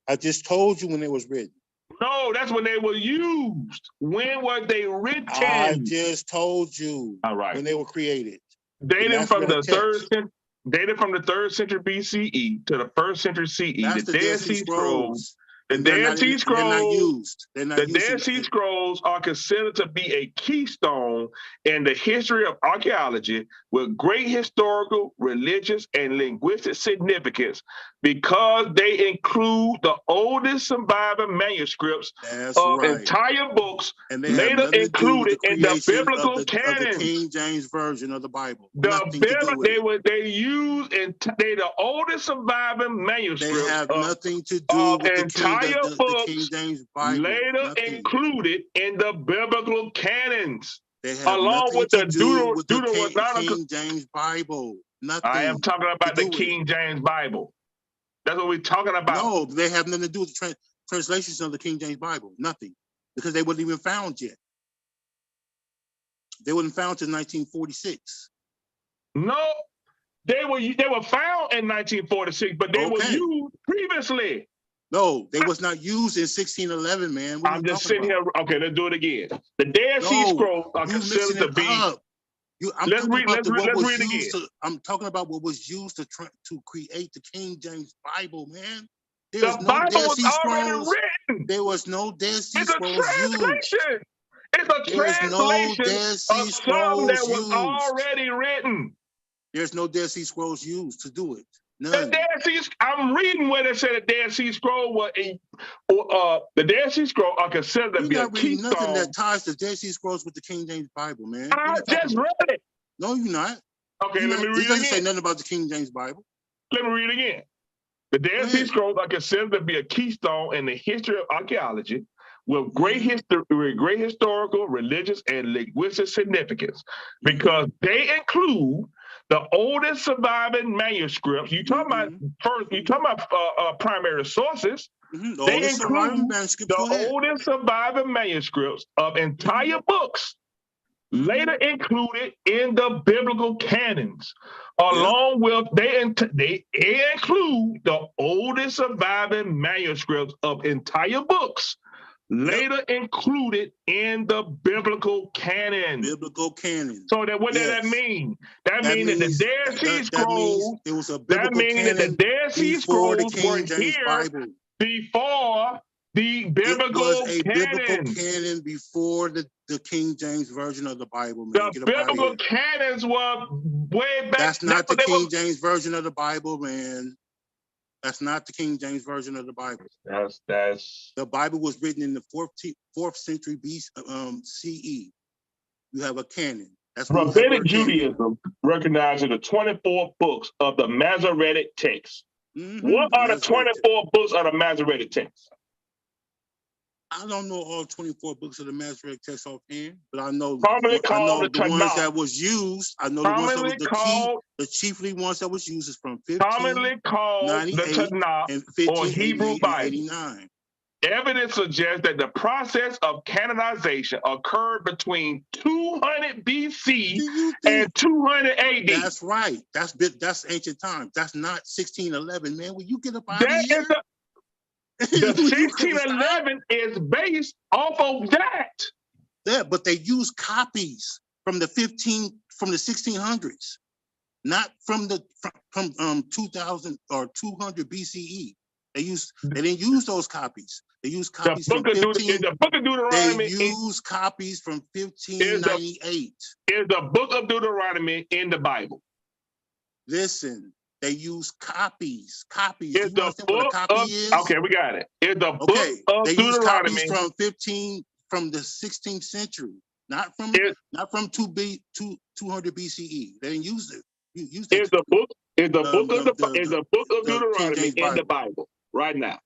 Speaker 7: I just told you when they was written.
Speaker 9: No, that's when they were used. When were they written?
Speaker 7: I just told you.
Speaker 9: All right.
Speaker 7: When they were created.
Speaker 9: Dated from the 3rd century BCE to the 1st century CE.
Speaker 7: That's the Dead Sea Scrolls.
Speaker 9: The Dead Sea Scrolls. The Dead Sea Scrolls are considered to be a keystone in the history of archaeology with great historical, religious, and linguistic significance because they include the oldest surviving manuscripts of entire books later included in the biblical canon.
Speaker 7: The King James Version of the Bible.
Speaker 9: They the oldest surviving manuscripts.
Speaker 7: They have nothing to do with the King James Bible.
Speaker 9: Later included in the biblical canons.
Speaker 7: They have
Speaker 9: along with the
Speaker 7: King James Bible. Nothing.
Speaker 9: I am talking about the King James Bible. That's what we're talking about.
Speaker 7: No, they have nothing to do with the translations of the King James Bible. Nothing. Because they weren't even found yet. They weren't found till 1946.
Speaker 9: No, they were found in 1946, but they were used previously.
Speaker 7: No, they was not used in 1611, man.
Speaker 9: I'm just sitting here. Okay, let's do it again. The Dead Sea Scrolls are considered to be.
Speaker 7: Let's read it again. I'm talking about what was used to create the King James Bible, man.
Speaker 9: The Bible was already written.
Speaker 7: There was no Dead Sea Scrolls used.
Speaker 9: It's a translation of something that was already written.
Speaker 7: There's no Dead Sea Scrolls used to do it. None.
Speaker 9: The Dead Sea, I'm reading where they said the Dead Sea Scroll was the Dead Sea Scroll are considered to be a keystone.
Speaker 7: Nothing that ties the Dead Sea Scrolls with the King James Bible, man.
Speaker 9: I just read it.
Speaker 7: No, you're not.
Speaker 9: Okay, let me read it again.
Speaker 7: It doesn't say nothing about the King James Bible.
Speaker 9: Let me read it again. The Dead Sea Scrolls are considered to be a keystone in the history of archaeology with great historical, religious, and linguistic significance because they include the oldest surviving manuscripts. You talking about primary sources. They include the oldest surviving manuscripts of entire books later included in the biblical canons, along with they include the oldest oldest surviving manuscripts of entire books later included in the biblical canon.
Speaker 7: Biblical canon.
Speaker 9: So that what does that mean? That means that the Dead Sea Scrolls.
Speaker 7: It was a
Speaker 9: That
Speaker 7: biblical
Speaker 9: means that the
Speaker 7: canon
Speaker 9: Dead Sea
Speaker 7: before the
Speaker 9: Scrolls were
Speaker 7: King James
Speaker 9: here
Speaker 7: Bible.
Speaker 9: before the
Speaker 7: It
Speaker 9: biblical
Speaker 7: was a
Speaker 9: canon.
Speaker 7: biblical canon before the King James version of the Bible, man.
Speaker 9: The
Speaker 7: Get up out of
Speaker 9: biblical
Speaker 7: here.
Speaker 9: canons were way back.
Speaker 7: That's not the King James version of the Bible, man. That's not the King James version of the Bible.
Speaker 9: That's
Speaker 7: the Bible was written in the fourth century CE. You have a canon. That's what
Speaker 9: Rabbinic Judaism recognizes the 24 books of the Masoretic text. What are the 24 books of the Masoretic text?
Speaker 7: I don't know all 24 books of the Masoretic text offhand, but I know
Speaker 9: the
Speaker 7: ones that was used. I know the ones that was the chiefly ones that was used is from 1598 and 1588 and 89.
Speaker 9: Evidence suggests that the process of canonization occurred between 200 BC and 200 AD.
Speaker 7: That's right. That's ancient times. That's not 1611, man. Will you get up out of here?
Speaker 9: The 1611 is based off of that.
Speaker 7: Yeah, but they use copies from the 1600s, not from 2000 or 200 BCE. They didn't use those copies. They used copies from 15.
Speaker 9: The book of Deuteronomy.
Speaker 7: They use copies from 1598.
Speaker 9: Is the book of Deuteronomy in the Bible?
Speaker 7: Listen, they use copies. Copies.
Speaker 9: Is the book
Speaker 7: is?
Speaker 9: Okay, we got it. Is the book of
Speaker 7: they
Speaker 9: Deuteronomy
Speaker 7: use copies from the 16th century, not from 200 BCE. They didn't use it.
Speaker 9: Is the book of Deuteronomy in the Bible right now?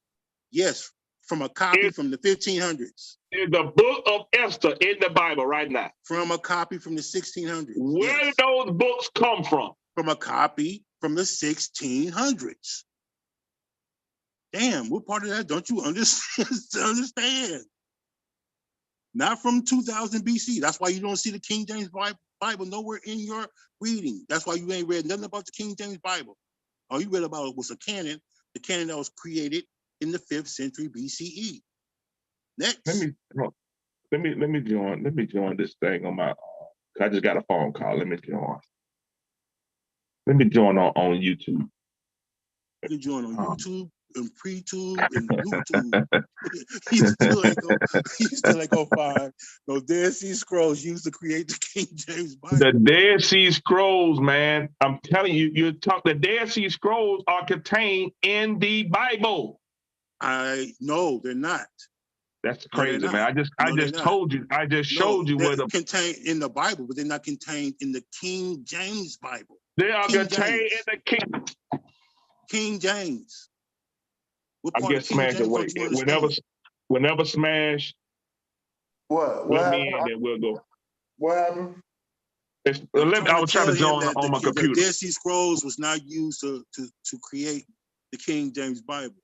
Speaker 7: Yes, from a copy from the 1500s.
Speaker 9: Is the book of Esther in the Bible right now?
Speaker 7: From a copy from the 1600s.
Speaker 9: Where did those books come from?
Speaker 7: From a copy from the 1600s. Damn, what part of that don't you understand? Not from 2000 BC. That's why you don't see the King James Bible nowhere in your reading. That's why you ain't read nothing about the King James Bible. All you read about was a canon, the canon that was created in the 5th century BCE. Next.
Speaker 9: Let me join this thing on my I just got a phone call. Let me join. Let me join on YouTube.
Speaker 7: You can join on YouTube and pre-tube and YouTube. you still ain't gonna find no Dead Sea Scrolls used to create the King James Bible.
Speaker 9: The Dead Sea Scrolls, man. I'm telling you, the Dead Sea Scrolls are contained in the Bible.
Speaker 7: No, they're not.
Speaker 9: That's crazy, man. I just told you. I just showed you where they're
Speaker 7: contained in the Bible, but they're not contained in the King James Bible.
Speaker 9: They are contained in the
Speaker 7: King James.
Speaker 9: I guess Smash away. Whenever Smash.
Speaker 1: What
Speaker 9: let me in, then we'll go.
Speaker 1: What happened?
Speaker 9: I was trying to join on my computer.
Speaker 7: The Dead Sea Scrolls was not used to create the King James Bible.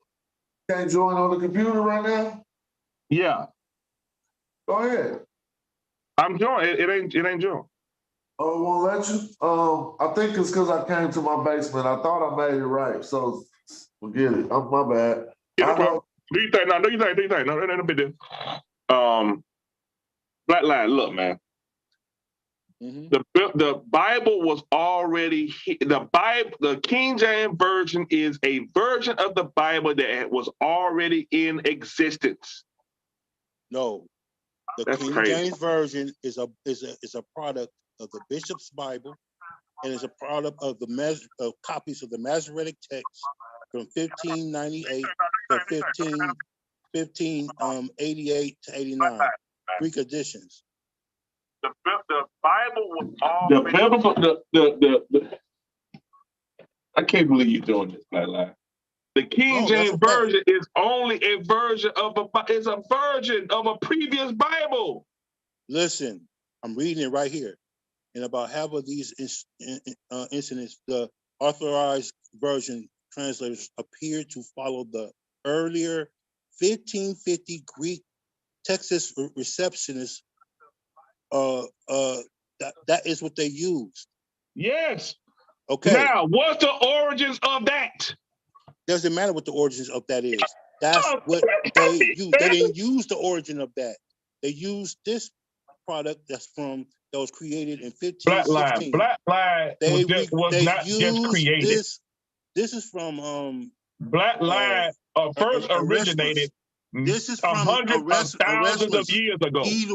Speaker 1: Can't join on the computer right now?
Speaker 9: Yeah.
Speaker 1: Go ahead.
Speaker 9: I'm joining. It ain't joined.
Speaker 1: Oh, won't let you? I think it's because I came to my basement. I thought I made it right, so forget it. My bad.
Speaker 9: Yeah, no problem. Do you think? No, do you think? No, it ain't a big deal. Black Line, look, man. Mm-hmm. The Bible was already the King James Version is a version of the Bible that was already in existence.
Speaker 7: No, the King James Version is a product of the Bishop's Bible, and is a product of copies of the Masoretic text from 1598 to 1588 to 89. Greek editions.
Speaker 9: The Bible was already I can't believe you're doing this, Black Line. The King James Version is only a version of a previous Bible.
Speaker 7: Listen, I'm reading it right here. In about half of these incidents, the authorized version translators appear to follow the earlier 1550 Greek Texas receptionist. That is what they used.
Speaker 9: Yes.
Speaker 7: Okay.
Speaker 9: Now, what's the origins of that?
Speaker 7: Doesn't matter what the origins of that is. That's what they use. They didn't use the origin of that. They used this product that was created in 1516.
Speaker 9: Black line was not just created.
Speaker 7: This is from
Speaker 9: Black line first originated
Speaker 7: this is from
Speaker 9: hundreds of thousands of years ago.
Speaker 7: He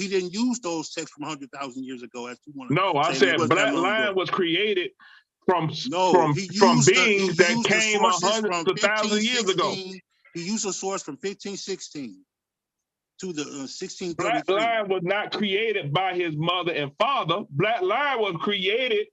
Speaker 7: didn't use those texts from 100,000 years ago. As you want to
Speaker 9: no, I said Black line was created from beings that came hundreds of thousands of years ago.
Speaker 7: He used a source from 1516 to the 1633.
Speaker 9: Black line was not created by his mother and father. Black line was created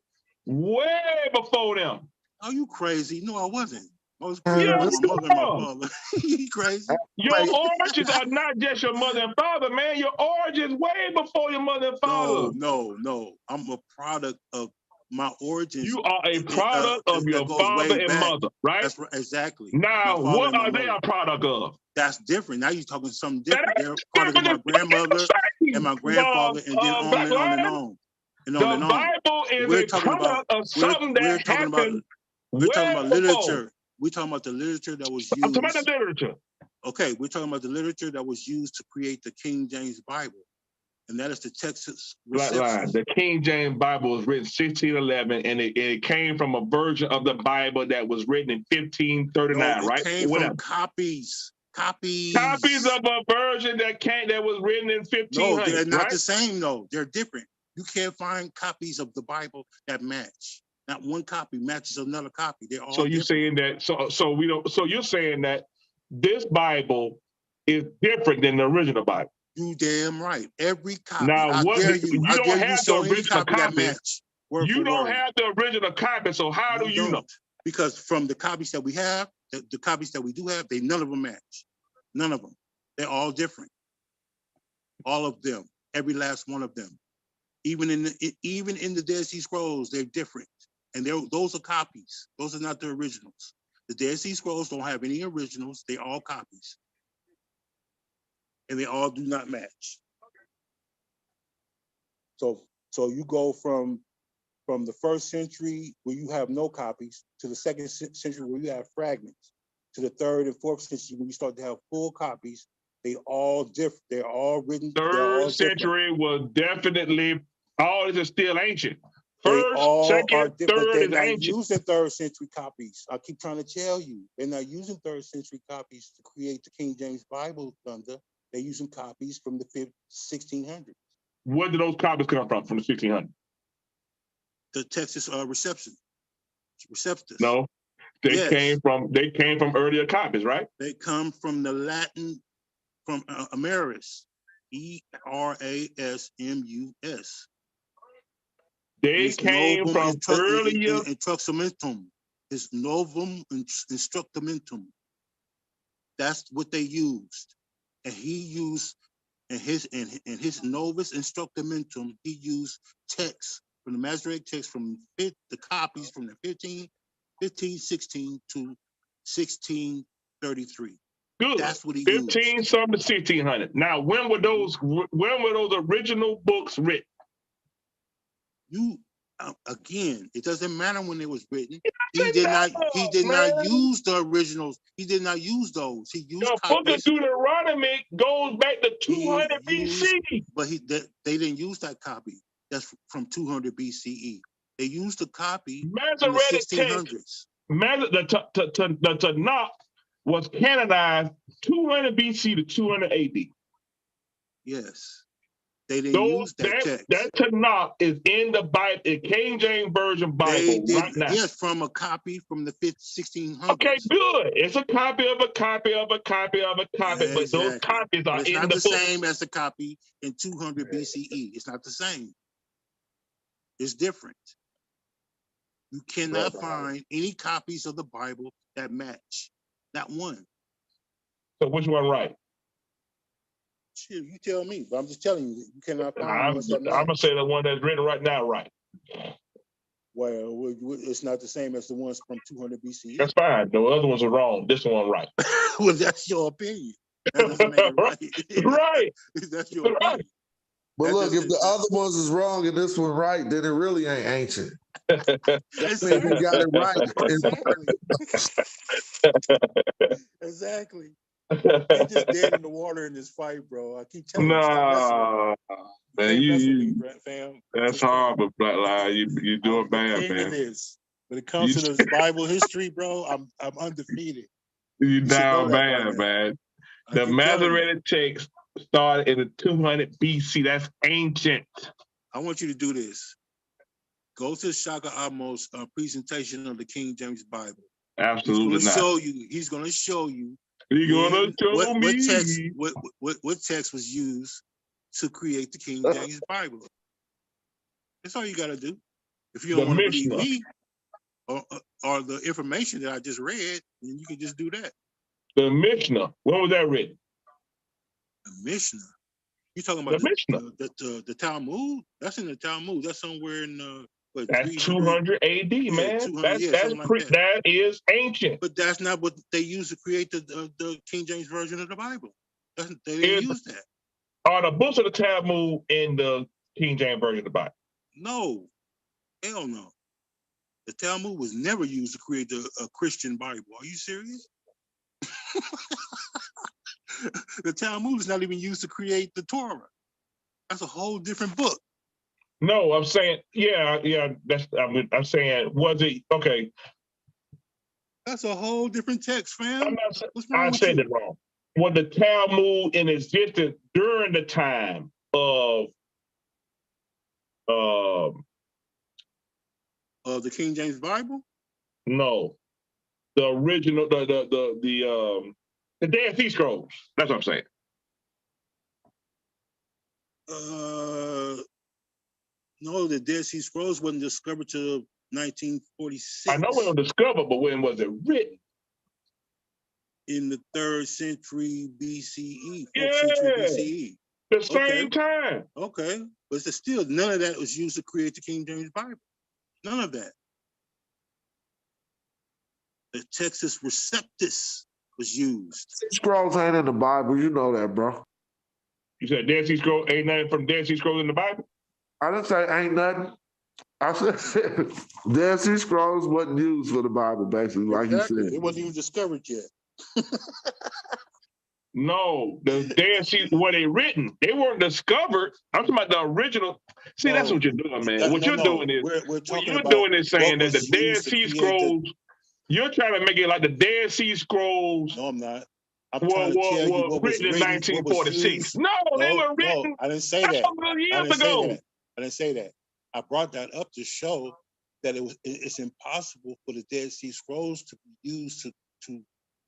Speaker 9: way before them.
Speaker 7: Are you crazy? No, I wasn't. I was created by my mother and my father. You crazy?
Speaker 9: Your origins are not just your mother and father, man. Your origins way before your mother and father.
Speaker 7: No. I'm a product of my origins.
Speaker 9: You are a product of your father and mother, right?
Speaker 7: That's right, exactly.
Speaker 9: Now, what are they a product of?
Speaker 7: That's different. Now you're talking something different. They're part of my grandmother and my grandfather, and then on and on and on. And on
Speaker 9: the Bible is a product of something that happened.
Speaker 7: We're talking about literature. We're talking about the literature that was used.
Speaker 9: I'm talking about the literature.
Speaker 7: Okay, we're talking about the literature that was used to create the King James Bible. And that is the Texas reception.
Speaker 9: The King James Bible was written 1611, and it came from a version of the Bible that was written in 1539, right?
Speaker 7: It came from copies.
Speaker 9: Copies of a version that was written in 1500.
Speaker 7: No, they're not the same, though. They're different. You can't find copies of the Bible that match. Not one copy matches another copy. They're all
Speaker 9: so you're saying that so you're saying that this Bible is different than the original Bible.
Speaker 7: You damn right. Every copy.
Speaker 9: Now,
Speaker 7: you
Speaker 9: don't have the original copy.
Speaker 7: You
Speaker 9: don't have the original copy, so how do you know?
Speaker 7: Because from the copies that we have, the copies that we do have, none of them match. None of them. They're all different. All of them. Every last one of them. Even in the Dead Sea Scrolls, they're different. And those are copies. Those are not the originals. The Dead Sea Scrolls don't have any originals. They're all copies. And they all do not match. So you go from the 1st century where you have no copies to the 2nd century where you have fragments, to the 3rd and 4th century when you start to have full copies. They all different. They're all written.
Speaker 9: 3rd century was definitely, all this is still ancient.
Speaker 7: First,
Speaker 9: second, third is
Speaker 7: not
Speaker 9: ancient.
Speaker 7: Using 3rd century copies. I keep trying to tell you, they're not using 3rd century copies to create the King James Bible, Thunder. They're using copies from the 1600s.
Speaker 9: Where did those copies come from the 1600s?
Speaker 7: The Texas receptors.
Speaker 9: No, they came from earlier copies, right?
Speaker 7: They come from the Latin, from Emeritus, ERASMUS.
Speaker 9: They came from earlier.
Speaker 7: Instructamentum. His Novum Instructamentum. That's what they used. And he used in his Novus Instructamentum, he used texts from the Masoretic text from the copies from the 1516 to 1633.
Speaker 9: Good.
Speaker 7: That's what he
Speaker 9: 15
Speaker 7: used.
Speaker 9: something to 1600. Now, when were those original books written?
Speaker 7: Again, it doesn't matter when it was written. He did not use the originals. He did not use those. He used
Speaker 9: the
Speaker 7: copies.
Speaker 9: Book of Deuteronomy goes back to 200 BC.
Speaker 7: But they didn't use that copy. That's from 200 BCE. They used the copy from the 1600s.
Speaker 9: The Tanakh was canonized 200 BC to 200 AD.
Speaker 7: Yes. They didn't use that text.
Speaker 9: That Tanakh is in the Bible, the King James Version Bible right now.
Speaker 7: Yes, from a copy from the 1600s.
Speaker 9: Okay, good. It's a copy of a copy of a copy of a copy,
Speaker 7: exactly.
Speaker 9: But those copies are in the book. It's
Speaker 7: not the same as the copy in 200 BCE. It's not the same. It's different. You cannot find any copies of the Bible that match. Not one.
Speaker 9: So which one right?
Speaker 7: Shit, you tell me, but I'm just telling you, you cannot find
Speaker 9: I'm gonna say the one that's written right now, right?
Speaker 7: Well, it's not the same as the ones from 200 BCE.
Speaker 9: That's fine. The other ones are wrong. This one right.
Speaker 7: Well, that's your opinion. That doesn't make it right.
Speaker 9: Right.
Speaker 7: That's your opinion.
Speaker 1: But
Speaker 3: That
Speaker 1: look, if
Speaker 3: doesn't-
Speaker 1: the other ones is wrong and this one right, then it really ain't ancient.
Speaker 3: Exactly.
Speaker 1: They got it right.
Speaker 3: Exactly. They just dead in the water in this fight, bro. I keep telling you, stop messing with me.
Speaker 9: Nah,
Speaker 3: You
Speaker 9: man,
Speaker 3: can't mess with me,
Speaker 9: you
Speaker 3: fam.
Speaker 9: that's
Speaker 3: Just can't.
Speaker 9: hard, but Black Lie, you doing
Speaker 3: I'm the
Speaker 9: bad,
Speaker 3: king of
Speaker 9: man.
Speaker 3: this. When it comes to this Bible history, bro, I'm undefeated.
Speaker 9: You
Speaker 3: You should know
Speaker 9: down
Speaker 3: that by
Speaker 9: bad,
Speaker 3: now.
Speaker 9: man.
Speaker 3: I
Speaker 9: The
Speaker 3: keep telling you.
Speaker 9: Masoretic text started in the 200 BC. That's ancient.
Speaker 3: I want you to do this. Go to Shaka Amos' presentation of the King James Bible.
Speaker 9: Absolutely
Speaker 3: He's
Speaker 9: not.
Speaker 3: going to show you. He's going to show you.
Speaker 9: You gonna show
Speaker 3: what text?
Speaker 9: me?
Speaker 3: What text was used to create the King James Bible? That's all you got to do. If you don't
Speaker 9: The
Speaker 3: want to believe
Speaker 9: Mishnah.
Speaker 3: me or the information that I just read, then you can just do that.
Speaker 9: The Mishnah. When was that written?
Speaker 3: The Mishnah. You talking about
Speaker 9: The Mishnah.
Speaker 3: the Talmud? That's in the Talmud. That's somewhere in what,
Speaker 9: That's
Speaker 3: 300?
Speaker 9: 200 AD, man.
Speaker 3: 200,
Speaker 9: That's
Speaker 3: something like that.
Speaker 9: that is ancient.
Speaker 3: But that's not what they used to create the King James version of the Bible. They didn't use that.
Speaker 9: Are the books of the Talmud in the King James version of the Bible?
Speaker 3: No, hell no. The Talmud was never used to create a Christian Bible. Are you serious? The Talmud is not even used to create the Torah. That's a whole different book.
Speaker 9: No, I'm saying, yeah. I'm saying, was it okay?
Speaker 3: That's a whole different text, fam. What's wrong
Speaker 9: I
Speaker 3: with
Speaker 9: said
Speaker 3: you?
Speaker 9: it wrong. Was the Talmud in existence during the time of
Speaker 3: The King James Bible?
Speaker 9: no, the original, the Dead Sea Scrolls. That's what I'm saying.
Speaker 3: No, the Dead Sea Scrolls wasn't discovered till 1946.
Speaker 9: I know it was discovered, but when was it written?
Speaker 3: In the 3rd century BCE, 4th
Speaker 9: Yeah,
Speaker 3: century BCE.
Speaker 9: the same time.
Speaker 3: Okay, but still, none of that was used to create the King James Bible. None of that. The Textus Receptus was used.
Speaker 1: Scrolls ain't in the Bible. You know that, bro.
Speaker 9: You said Dead Sea Scrolls ain't nothing from Dead Sea Scrolls in the Bible?
Speaker 1: I didn't say ain't nothing. I said Dead Sea Scrolls wasn't used for the Bible, basically, like you said.
Speaker 3: It wasn't even discovered yet.
Speaker 9: No, the Dead Sea, were they written? They weren't discovered. I'm talking about the original. See, that's what you're doing, man. What you're doing is saying that the Dead Sea Scrolls, you're trying to make it like the Dead Sea Scrolls.
Speaker 3: No, I'm not. I'm trying to tell you what was
Speaker 9: written in 1946. No, they were written.
Speaker 3: No, I didn't say that.
Speaker 9: Years ago.
Speaker 3: I didn't say that. I brought that up to show that it's impossible for the Dead Sea Scrolls to be used to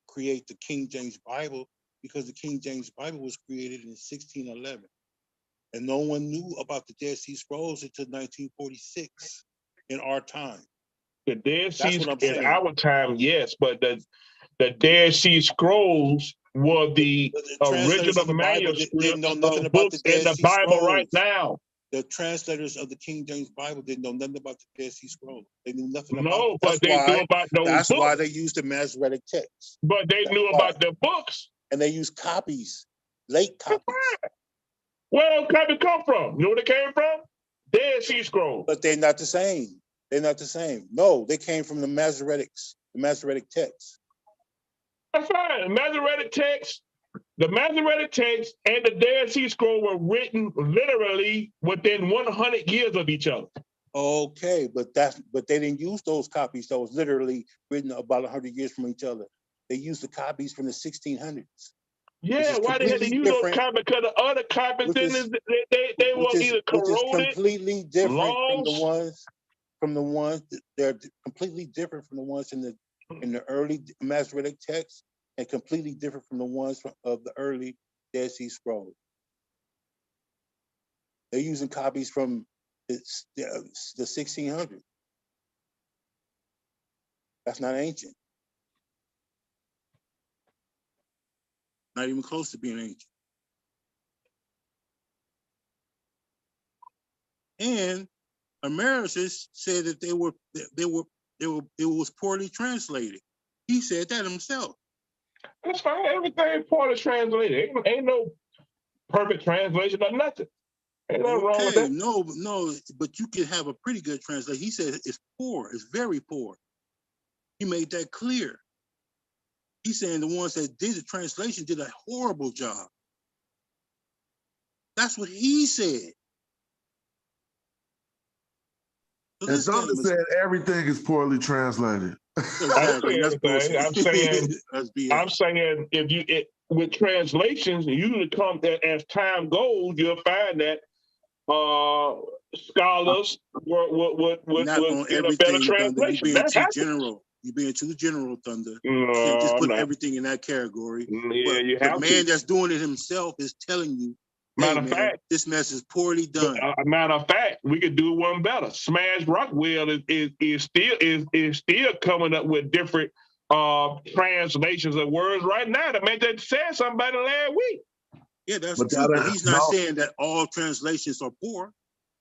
Speaker 3: create the King James Bible, because the King James Bible was created in 1611. And no one knew about the Dead Sea Scrolls until 1946 in our time.
Speaker 9: The Dead Sea in our time, yes, but the Dead Sea Scrolls were the original manuscript of books in the Bible right now.
Speaker 3: The translators of the King James Bible didn't know nothing about the Dead Sea Scrolls. They knew nothing about it.
Speaker 9: No, but they knew about those
Speaker 3: books. That's why they used the Masoretic text.
Speaker 9: But they knew about the books.
Speaker 3: And they used copies, late copies.
Speaker 9: Where did copies come from? You know where they came from? Dead Sea Scrolls.
Speaker 3: But they're not the same. They're not the same. No, they came from the Masoretics, the Masoretic text.
Speaker 9: That's fine. The Masoretic text and the Dead Sea Scroll were written literally within 100 years of each other.
Speaker 3: Okay, but they didn't use those copies that was literally written about 100 years from each other. They used the copies from the 1600s.
Speaker 9: Yeah, why they had to use those copies? Because the other copies they were either corroded,
Speaker 3: which is completely different from the ones they're completely different from the ones in the early Masoretic text, and completely different from the ones of the early Dead Sea Scrolls. They're using copies from the 1600s. That's not ancient. Not even close to being ancient. And Emeritus said that it was poorly translated. He said that himself.
Speaker 9: That's fine. Everything poorly translated. Ain't no perfect translation or nothing. Ain't nothing wrong with
Speaker 7: Okay,
Speaker 9: that.
Speaker 7: no, but you can have a pretty good translation. He said it's poor, it's very poor. He made that clear. He's saying the ones that did the translation did a horrible job. That's what he said. So
Speaker 1: And
Speaker 7: this guy
Speaker 1: Thunder
Speaker 7: was
Speaker 1: said everything is poorly translated.
Speaker 7: exactly. That's bullshit.
Speaker 9: I'm saying,
Speaker 7: That's BS.
Speaker 9: I'm saying, with translations, usually come as time goes, you'll find that scholars would
Speaker 7: Not on
Speaker 9: get a better
Speaker 7: everything, Thunder. You
Speaker 9: translation.
Speaker 7: being
Speaker 9: That
Speaker 7: too
Speaker 9: happens.
Speaker 7: general. You being too general, Thunder. You
Speaker 9: No,
Speaker 7: can't just
Speaker 9: I'm
Speaker 7: put
Speaker 9: not.
Speaker 7: everything in that category.
Speaker 9: Yeah,
Speaker 7: But
Speaker 9: you
Speaker 7: the
Speaker 9: have
Speaker 7: man
Speaker 9: to.
Speaker 7: that's doing it himself is telling you, hey
Speaker 9: Matter of
Speaker 7: man,
Speaker 9: fact,
Speaker 7: this mess is poorly done.
Speaker 9: matter of fact, we could do one better. Smash Rockwell is still coming up with different translations of words right now to make that said something about it last week.
Speaker 7: Yeah, that's
Speaker 1: But
Speaker 7: true.
Speaker 1: that
Speaker 7: But
Speaker 1: ain't-
Speaker 7: he's not saying that all translations are poor.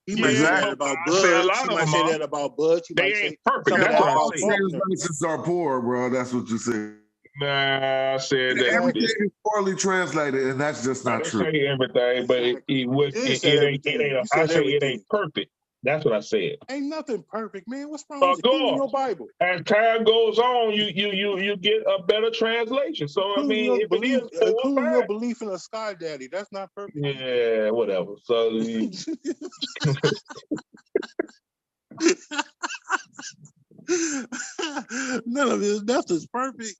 Speaker 7: He might say that about
Speaker 9: I say a
Speaker 7: Budge.
Speaker 9: lot
Speaker 7: He
Speaker 9: of
Speaker 7: might
Speaker 9: them
Speaker 7: say
Speaker 9: are.
Speaker 7: that about Budge. He
Speaker 9: They
Speaker 7: might
Speaker 9: ain't
Speaker 7: say
Speaker 9: perfect.
Speaker 7: some of
Speaker 9: That's
Speaker 7: that
Speaker 9: what I
Speaker 1: all
Speaker 7: about
Speaker 9: said.
Speaker 7: Faulkner.
Speaker 1: translations are poor, bro. That's what you said.
Speaker 9: Nah, I said that.
Speaker 1: Everything is poorly translated, and that's just
Speaker 9: I
Speaker 1: not
Speaker 9: didn't
Speaker 1: true.
Speaker 9: say everything, but
Speaker 7: He said everything. You
Speaker 9: I
Speaker 7: said
Speaker 9: say it
Speaker 7: everything.
Speaker 9: ain't perfect. That's what I said.
Speaker 7: Ain't nothing perfect, man. What's wrong with you?
Speaker 9: Go
Speaker 7: Including
Speaker 9: on.
Speaker 7: your Bible.
Speaker 9: As time goes on, you get a better translation. So I
Speaker 7: Including
Speaker 9: mean,
Speaker 7: your
Speaker 9: if it
Speaker 7: belief,
Speaker 9: is poor,
Speaker 7: including your
Speaker 9: fine.
Speaker 7: belief in a sky daddy. That's not perfect.
Speaker 9: Yeah, whatever. So
Speaker 7: None of this stuff is perfect.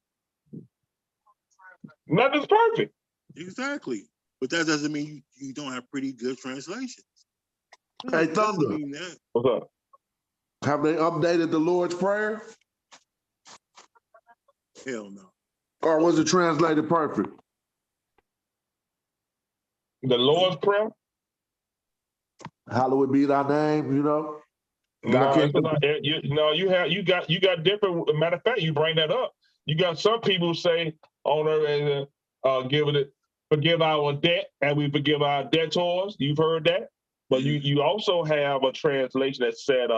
Speaker 9: nothing's perfect.
Speaker 7: Exactly. But that doesn't mean you don't have pretty good translations.
Speaker 1: Hey,
Speaker 7: It doesn't
Speaker 1: Thunder,
Speaker 7: mean that.
Speaker 9: What's up?
Speaker 1: have they updated the Lord's Prayer?
Speaker 7: Hell no.
Speaker 1: Or was it translated perfect?
Speaker 9: The Lord's Prayer?
Speaker 1: Hallowed be thy name, you know?
Speaker 9: No, it's not. You got different. Matter of fact, you bring that up. You got some people who say on her and forgive our debt and we forgive our debtors. You've heard that, but you also have a translation that said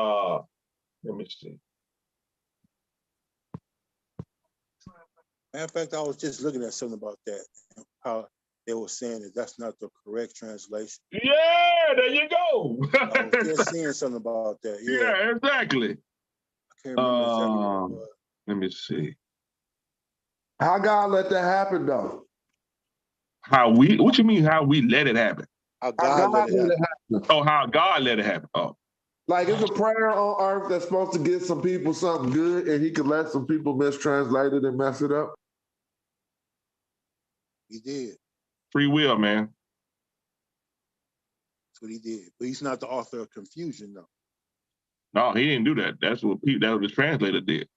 Speaker 9: let me see.
Speaker 7: Matter of fact, I was just looking at something about that. How they were saying that that's not the correct translation.
Speaker 9: Yeah, there you go.
Speaker 7: I was just seeing something about that.
Speaker 9: Yeah, exactly.
Speaker 7: I can't remember exactly what it was.
Speaker 9: Let me see.
Speaker 1: How God let that happen, though?
Speaker 9: What you mean how we let it happen?
Speaker 7: How God let it happen.
Speaker 9: Oh, how God let it happen. Oh.
Speaker 1: Like, it's a prayer on earth that's supposed to get some people something good, and he could let some people mistranslate it and mess it up?
Speaker 7: He did.
Speaker 9: Free will, man.
Speaker 7: That's what he did. But he's not the author of confusion, though.
Speaker 9: No, he didn't do that. That's what the translator did.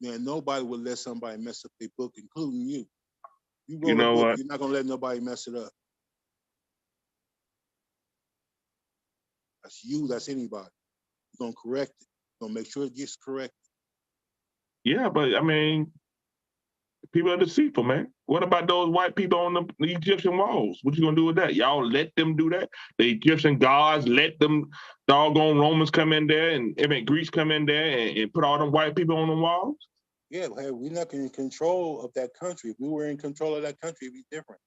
Speaker 7: Man, nobody would let somebody mess up their book, including you. You
Speaker 9: You
Speaker 7: wrote
Speaker 9: know
Speaker 7: a book,
Speaker 9: what?
Speaker 7: you're not gonna let nobody mess it up. That's you, that's anybody. You're gonna correct it. You're gonna make sure it gets corrected.
Speaker 9: Yeah, but I mean, people are deceitful, man. What about those white people on the Egyptian walls? What you gonna do with that? Y'all let them do that? The Egyptian gods let them doggone Romans come in there and Greeks come in there and put all them white people on the walls?
Speaker 7: Yeah, hey, we're not in control of that country. If we were in control of that country, it'd be different.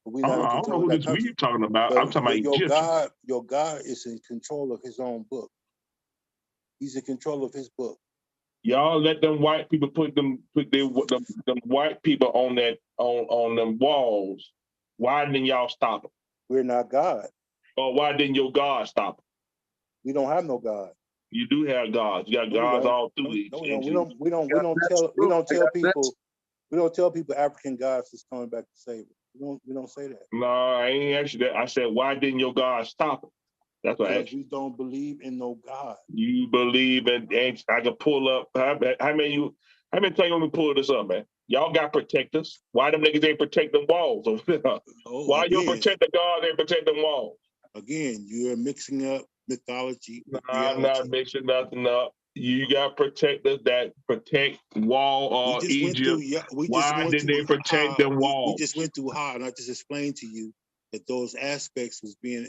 Speaker 7: But we're not in
Speaker 9: I don't know
Speaker 7: control
Speaker 9: who
Speaker 7: of that
Speaker 9: this
Speaker 7: country.
Speaker 9: we talking about. I'm talking about Egyptian.
Speaker 7: Your God is in control of his own book. He's in control of his book.
Speaker 9: Y'all let them white people put them white people on them walls. Why didn't y'all stop them?
Speaker 7: We're not God.
Speaker 9: Or why didn't your God stop them?
Speaker 7: We don't have no God.
Speaker 9: You do have gods. You got gods all through the
Speaker 7: No, we don't tell people African gods is coming back to save us. We don't say that.
Speaker 9: No, I ain't asked you that. I said, why didn't your God stop them? That's what I asked you.
Speaker 7: We don't believe in no God.
Speaker 9: You believe in, and I can pull up. How many time you want me to pull this up, man? Y'all got protectors. Why them niggas ain't protect them walls? Why you protect the God and protect them walls?
Speaker 7: Again, you're mixing up mythology with
Speaker 9: I'm
Speaker 7: reality.
Speaker 9: not mixing nothing up. You got protectors that protect wall or Egypt. Why did they protect them walls?
Speaker 7: We just went through how, and I just explained to you that those aspects was being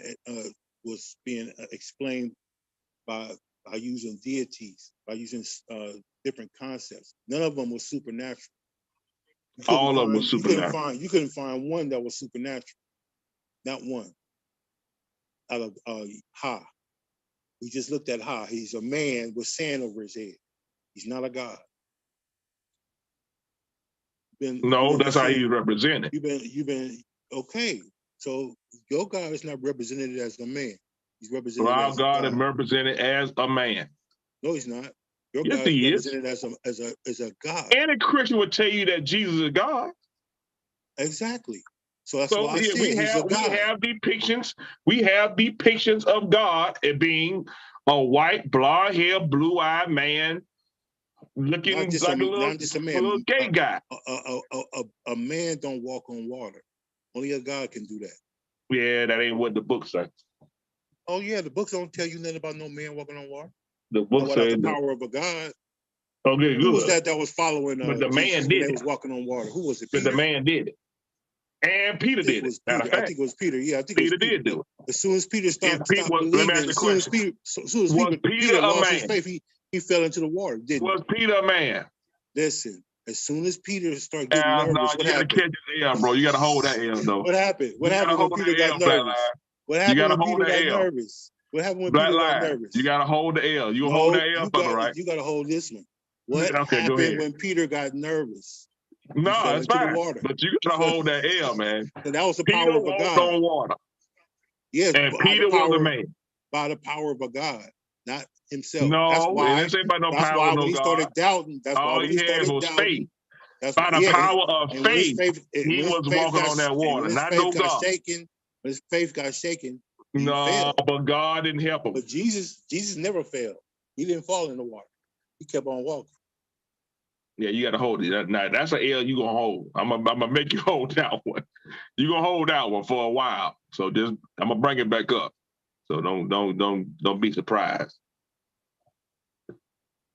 Speaker 7: explained by using deities, by using different concepts. None of them was supernatural.
Speaker 9: All of them was supernatural.
Speaker 7: You couldn't find one that was supernatural. Not one. out of Ha. We just looked at Ha. He's a man with sand over his head. He's not a God.
Speaker 9: No, that's how he's represented.
Speaker 7: You've been okay. So your God is not represented as a man. He's represented
Speaker 9: So our
Speaker 7: as
Speaker 9: God
Speaker 7: a
Speaker 9: is
Speaker 7: God.
Speaker 9: represented as a man.
Speaker 7: No, he's not. Your
Speaker 9: Yes,
Speaker 7: God is
Speaker 9: he is.
Speaker 7: represented as a God.
Speaker 9: Any Christian would tell you that Jesus is God.
Speaker 7: Exactly. So that's
Speaker 9: So
Speaker 7: why I
Speaker 9: yeah,
Speaker 7: said he's a God.
Speaker 9: We have depictions of God as being a white, blonde-haired, blue-eyed man looking like
Speaker 7: not just a
Speaker 9: a
Speaker 7: man.
Speaker 9: little gay guy.
Speaker 7: A man don't walk on water. Only a God can do that.
Speaker 9: Yeah, that ain't what the book says.
Speaker 7: Oh yeah, the books don't tell you nothing about no man walking on water.
Speaker 9: The book
Speaker 7: Without
Speaker 9: says
Speaker 7: the power of a God.
Speaker 9: Okay,
Speaker 7: Who was
Speaker 9: good.
Speaker 7: that was following
Speaker 9: But the
Speaker 7: Jesus
Speaker 9: man
Speaker 7: when
Speaker 9: did
Speaker 7: they
Speaker 9: it.
Speaker 7: was walking on water? Who was it?
Speaker 9: But
Speaker 7: Peter?
Speaker 9: the man did it. And Peter did it. Matter of
Speaker 7: I
Speaker 9: fact,
Speaker 7: think it was Peter. Yeah, I think
Speaker 9: Peter
Speaker 7: it was Peter.
Speaker 9: did do it.
Speaker 7: As soon as Peter stopped
Speaker 9: let me
Speaker 7: believing,
Speaker 9: ask you a question. Was Peter a
Speaker 7: lost his
Speaker 9: man?
Speaker 7: faith, he fell into the water, didn't
Speaker 9: Was Peter a man?
Speaker 7: Listen, as soon as Peter started getting nervous,
Speaker 9: No,
Speaker 7: what
Speaker 9: you gotta
Speaker 7: happened?
Speaker 9: catch the L, bro. You gotta hold that L, though.
Speaker 7: What happened? What happened when Peter got nervous? What happened when Peter got nervous? What happened when Peter got nervous?
Speaker 9: You gotta hold the L. You
Speaker 7: No,
Speaker 9: hold that L for me, right?
Speaker 7: You gotta hold this one. What
Speaker 9: Okay, go
Speaker 7: happened
Speaker 9: ahead.
Speaker 7: when Peter got nervous?
Speaker 9: No,
Speaker 7: He fell
Speaker 9: it's
Speaker 7: into
Speaker 9: fine.
Speaker 7: the water.
Speaker 9: But you gotta hold that L, man.
Speaker 7: So that was the
Speaker 9: Peter
Speaker 7: power of a
Speaker 9: walked
Speaker 7: God.
Speaker 9: on water.
Speaker 7: Yes,
Speaker 9: And Peter was a man.
Speaker 7: by the power of a God, not himself.
Speaker 9: No,
Speaker 7: That's why.
Speaker 9: it didn't say about no
Speaker 7: That's
Speaker 9: power
Speaker 7: why
Speaker 9: of no
Speaker 7: when he
Speaker 9: God.
Speaker 7: started doubting,
Speaker 9: All he had was faith.
Speaker 7: That's
Speaker 9: By the power of
Speaker 7: and when his
Speaker 9: faith,
Speaker 7: faith,
Speaker 9: he was walking on that water, not no God.
Speaker 7: when his faith got shaken, he
Speaker 9: No,
Speaker 7: fell.
Speaker 9: but God didn't help him.
Speaker 7: But Jesus never failed. He didn't fall in the water. He kept on walking.
Speaker 9: Yeah, you got to hold it. Now that's an L you gonna hold. I'm gonna make you hold that one. You gonna hold that one for a while. So just I'm gonna bring it back up. So don't be surprised.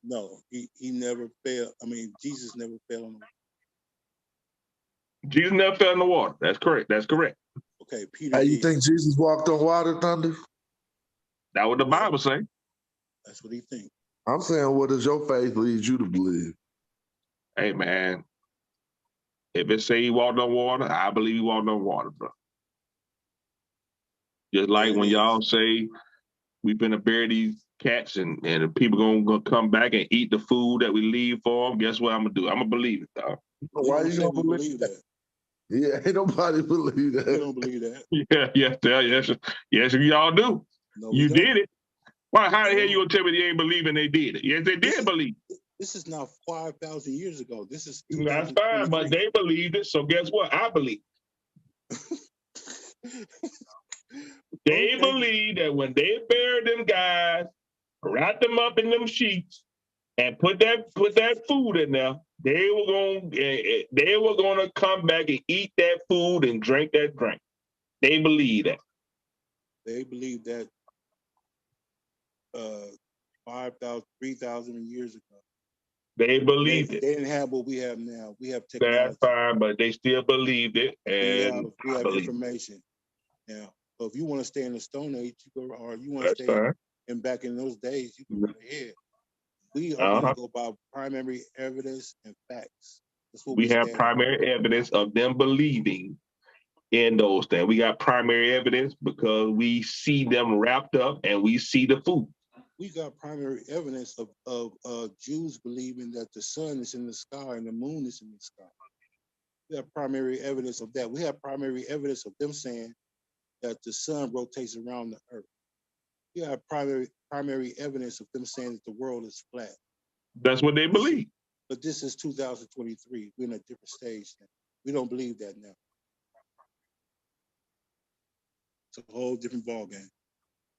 Speaker 7: No, he never failed. I mean, Jesus never fell in the water.
Speaker 9: Jesus never fell in the water. That's correct. That's correct.
Speaker 7: Okay, Peter.
Speaker 1: Hey, you think Jesus walked on water, Thunder?
Speaker 9: That's what the Bible say.
Speaker 7: That's what he thinks.
Speaker 1: I'm saying, what does your faith lead you to believe?
Speaker 9: Hey man, if it say he walked on water, I believe he walked on water, bro. Just like when y'all say we finna bury these cats and the people gonna come back and eat the food that we leave for them, guess what I'm gonna do? I'm gonna believe it, dog.
Speaker 1: Why you gonna believe that? Yeah, ain't nobody believe that.
Speaker 7: We don't believe that.
Speaker 9: Yes, y'all do.
Speaker 7: No,
Speaker 9: you did it. Why? How the hell you gonna tell me they ain't believing they did it? Yes, they did believe.
Speaker 7: This is now 5,000 years ago. This is
Speaker 9: That's fine, but they believed it. So guess what? I believe. They believe that when they buried them guys, wrapped them up in them sheets, and put that food in there, they were gonna come back and eat that food and drink that drink. They believe that.
Speaker 7: They believe that 5,000, 3,000 years ago.
Speaker 9: They believed it.
Speaker 7: They didn't have what we have now. We have technology.
Speaker 9: That's fine, but they still believed it, and
Speaker 7: we have information now. So if you want to stay in the Stone Age, or you want to stay in back in those days, you can go ahead. We are going to go by primary evidence and facts. That's what
Speaker 9: we have primary evidence of them believing in those things. We got primary evidence because we see them wrapped up and we see the food.
Speaker 7: We got primary evidence of Jews believing that the sun is in the sky and the moon is in the sky. We have primary evidence of that. We have primary evidence of them saying that the sun rotates around the earth. We have primary evidence of them saying that the world is flat.
Speaker 9: That's what they believe.
Speaker 7: But this is 2023. We're in a different stage now. We don't believe that now. It's a whole different ballgame.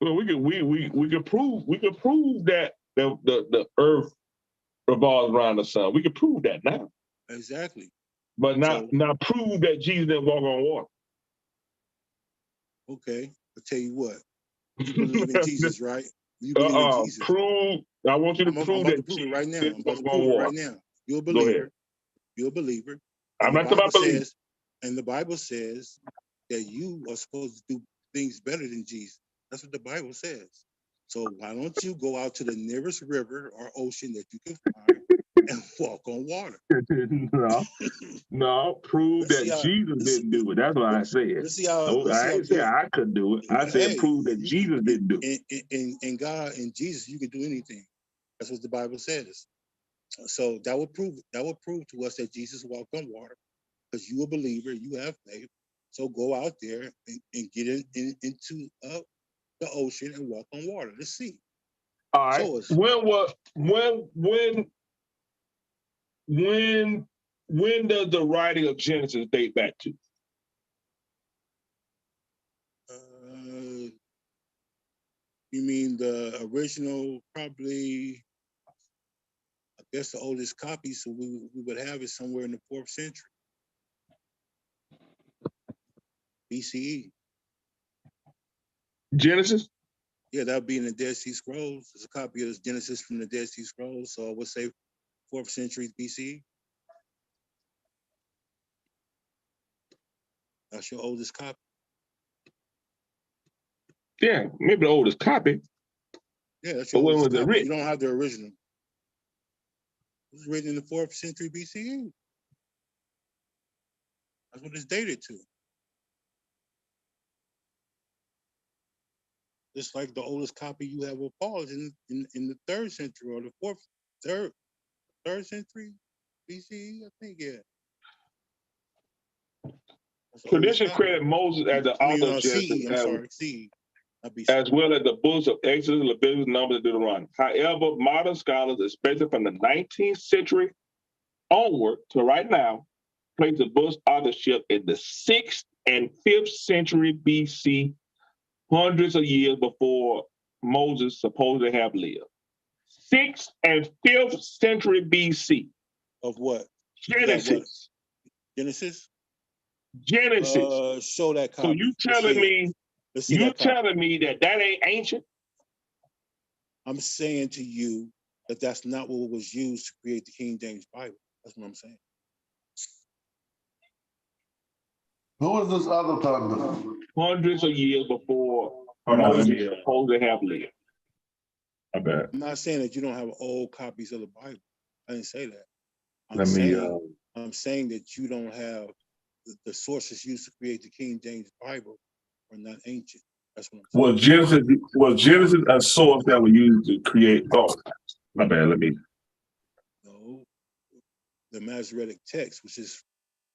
Speaker 9: Well, we could prove that the earth revolves around the sun. We could prove that now.
Speaker 7: Exactly.
Speaker 9: But not prove that Jesus didn't walk on water.
Speaker 7: Okay, I'll tell you what. You believe in Jesus, right? You believe in Jesus.
Speaker 9: I want you to prove that.
Speaker 7: I'm about to prove it right now. I'm about to prove it right now. You're a believer. You're a believer.
Speaker 9: I'm not about to believe.
Speaker 7: And the Bible says that you are supposed to do things better than Jesus. That's what the Bible says. So why don't you go out to the nearest river or ocean that you can find and walk on water.
Speaker 9: No, prove that Jesus didn't do it. That's what I said. I ain't say I couldn't do it. I said prove that Jesus didn't do it.
Speaker 7: In God and Jesus, you can do anything. That's what the Bible says. So that would prove to us that Jesus walked on water, because you a believer, you have faith. So go out there and get into the ocean and walk on water. Let's see.
Speaker 9: All right. When does the writing of Genesis date back to?
Speaker 7: You mean the original? Probably, I guess the oldest copy, so we would have it somewhere in the 4th century BCE.
Speaker 9: Genesis?
Speaker 7: Yeah, that would be in the Dead Sea Scrolls. There's a copy of Genesis from the Dead Sea Scrolls, so I would say 4th century BCE. That's your oldest copy.
Speaker 9: Yeah, maybe the oldest copy.
Speaker 7: Yeah, that's your
Speaker 9: oldest
Speaker 7: copy.
Speaker 9: It written?
Speaker 7: You don't have the original. It was written in the 4th century BCE. That's what it's dated to. Just like the oldest copy you have of Paul is in the 3rd century or the 3rd century BCE, I think, yeah.
Speaker 9: Tradition credit Moses as the author of Genesis, as well as the books of Exodus, Leviticus, Numbers, and Deuteronomy. However, modern scholars, especially from the 19th century onward to right now, place the book's authorship in the 6th and 5th century BC, hundreds of years before Moses supposedly have lived. 6th and 5th century BC.
Speaker 7: Of what?
Speaker 9: Genesis.
Speaker 7: Genesis?
Speaker 9: Genesis.
Speaker 7: Show that copy.
Speaker 9: So you telling me that ain't ancient?
Speaker 7: I'm saying to you that that's not what was used to create the King James Bible. That's what I'm saying.
Speaker 1: Who is this other thunder?
Speaker 9: Hundreds of years before Moses supposedly have lived. I bet.
Speaker 7: I'm not saying that you don't have old copies of the Bible. I didn't say that. I'm saying that you don't have the sources used to create the King James Bible are not ancient. That's what I'm saying.
Speaker 9: Was Genesis a source that was used to create? Oh, my bad.
Speaker 7: No, the Masoretic text, which is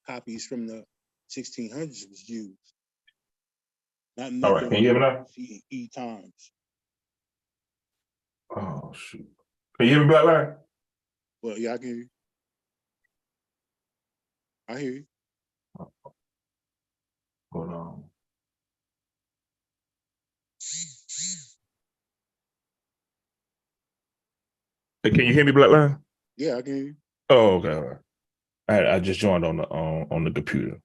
Speaker 7: copies from the 1600s, was used. Not nothing.
Speaker 9: All right, can you hear me now?
Speaker 7: CE times.
Speaker 9: Oh shoot! Can you hear me, Black Line?
Speaker 7: Well, yeah, I can hear you. I hear you.
Speaker 9: Hold on. Hey, can you hear me, Black Line?
Speaker 7: Yeah, I can hear you.
Speaker 9: Oh, okay. All right. I just joined on the computer.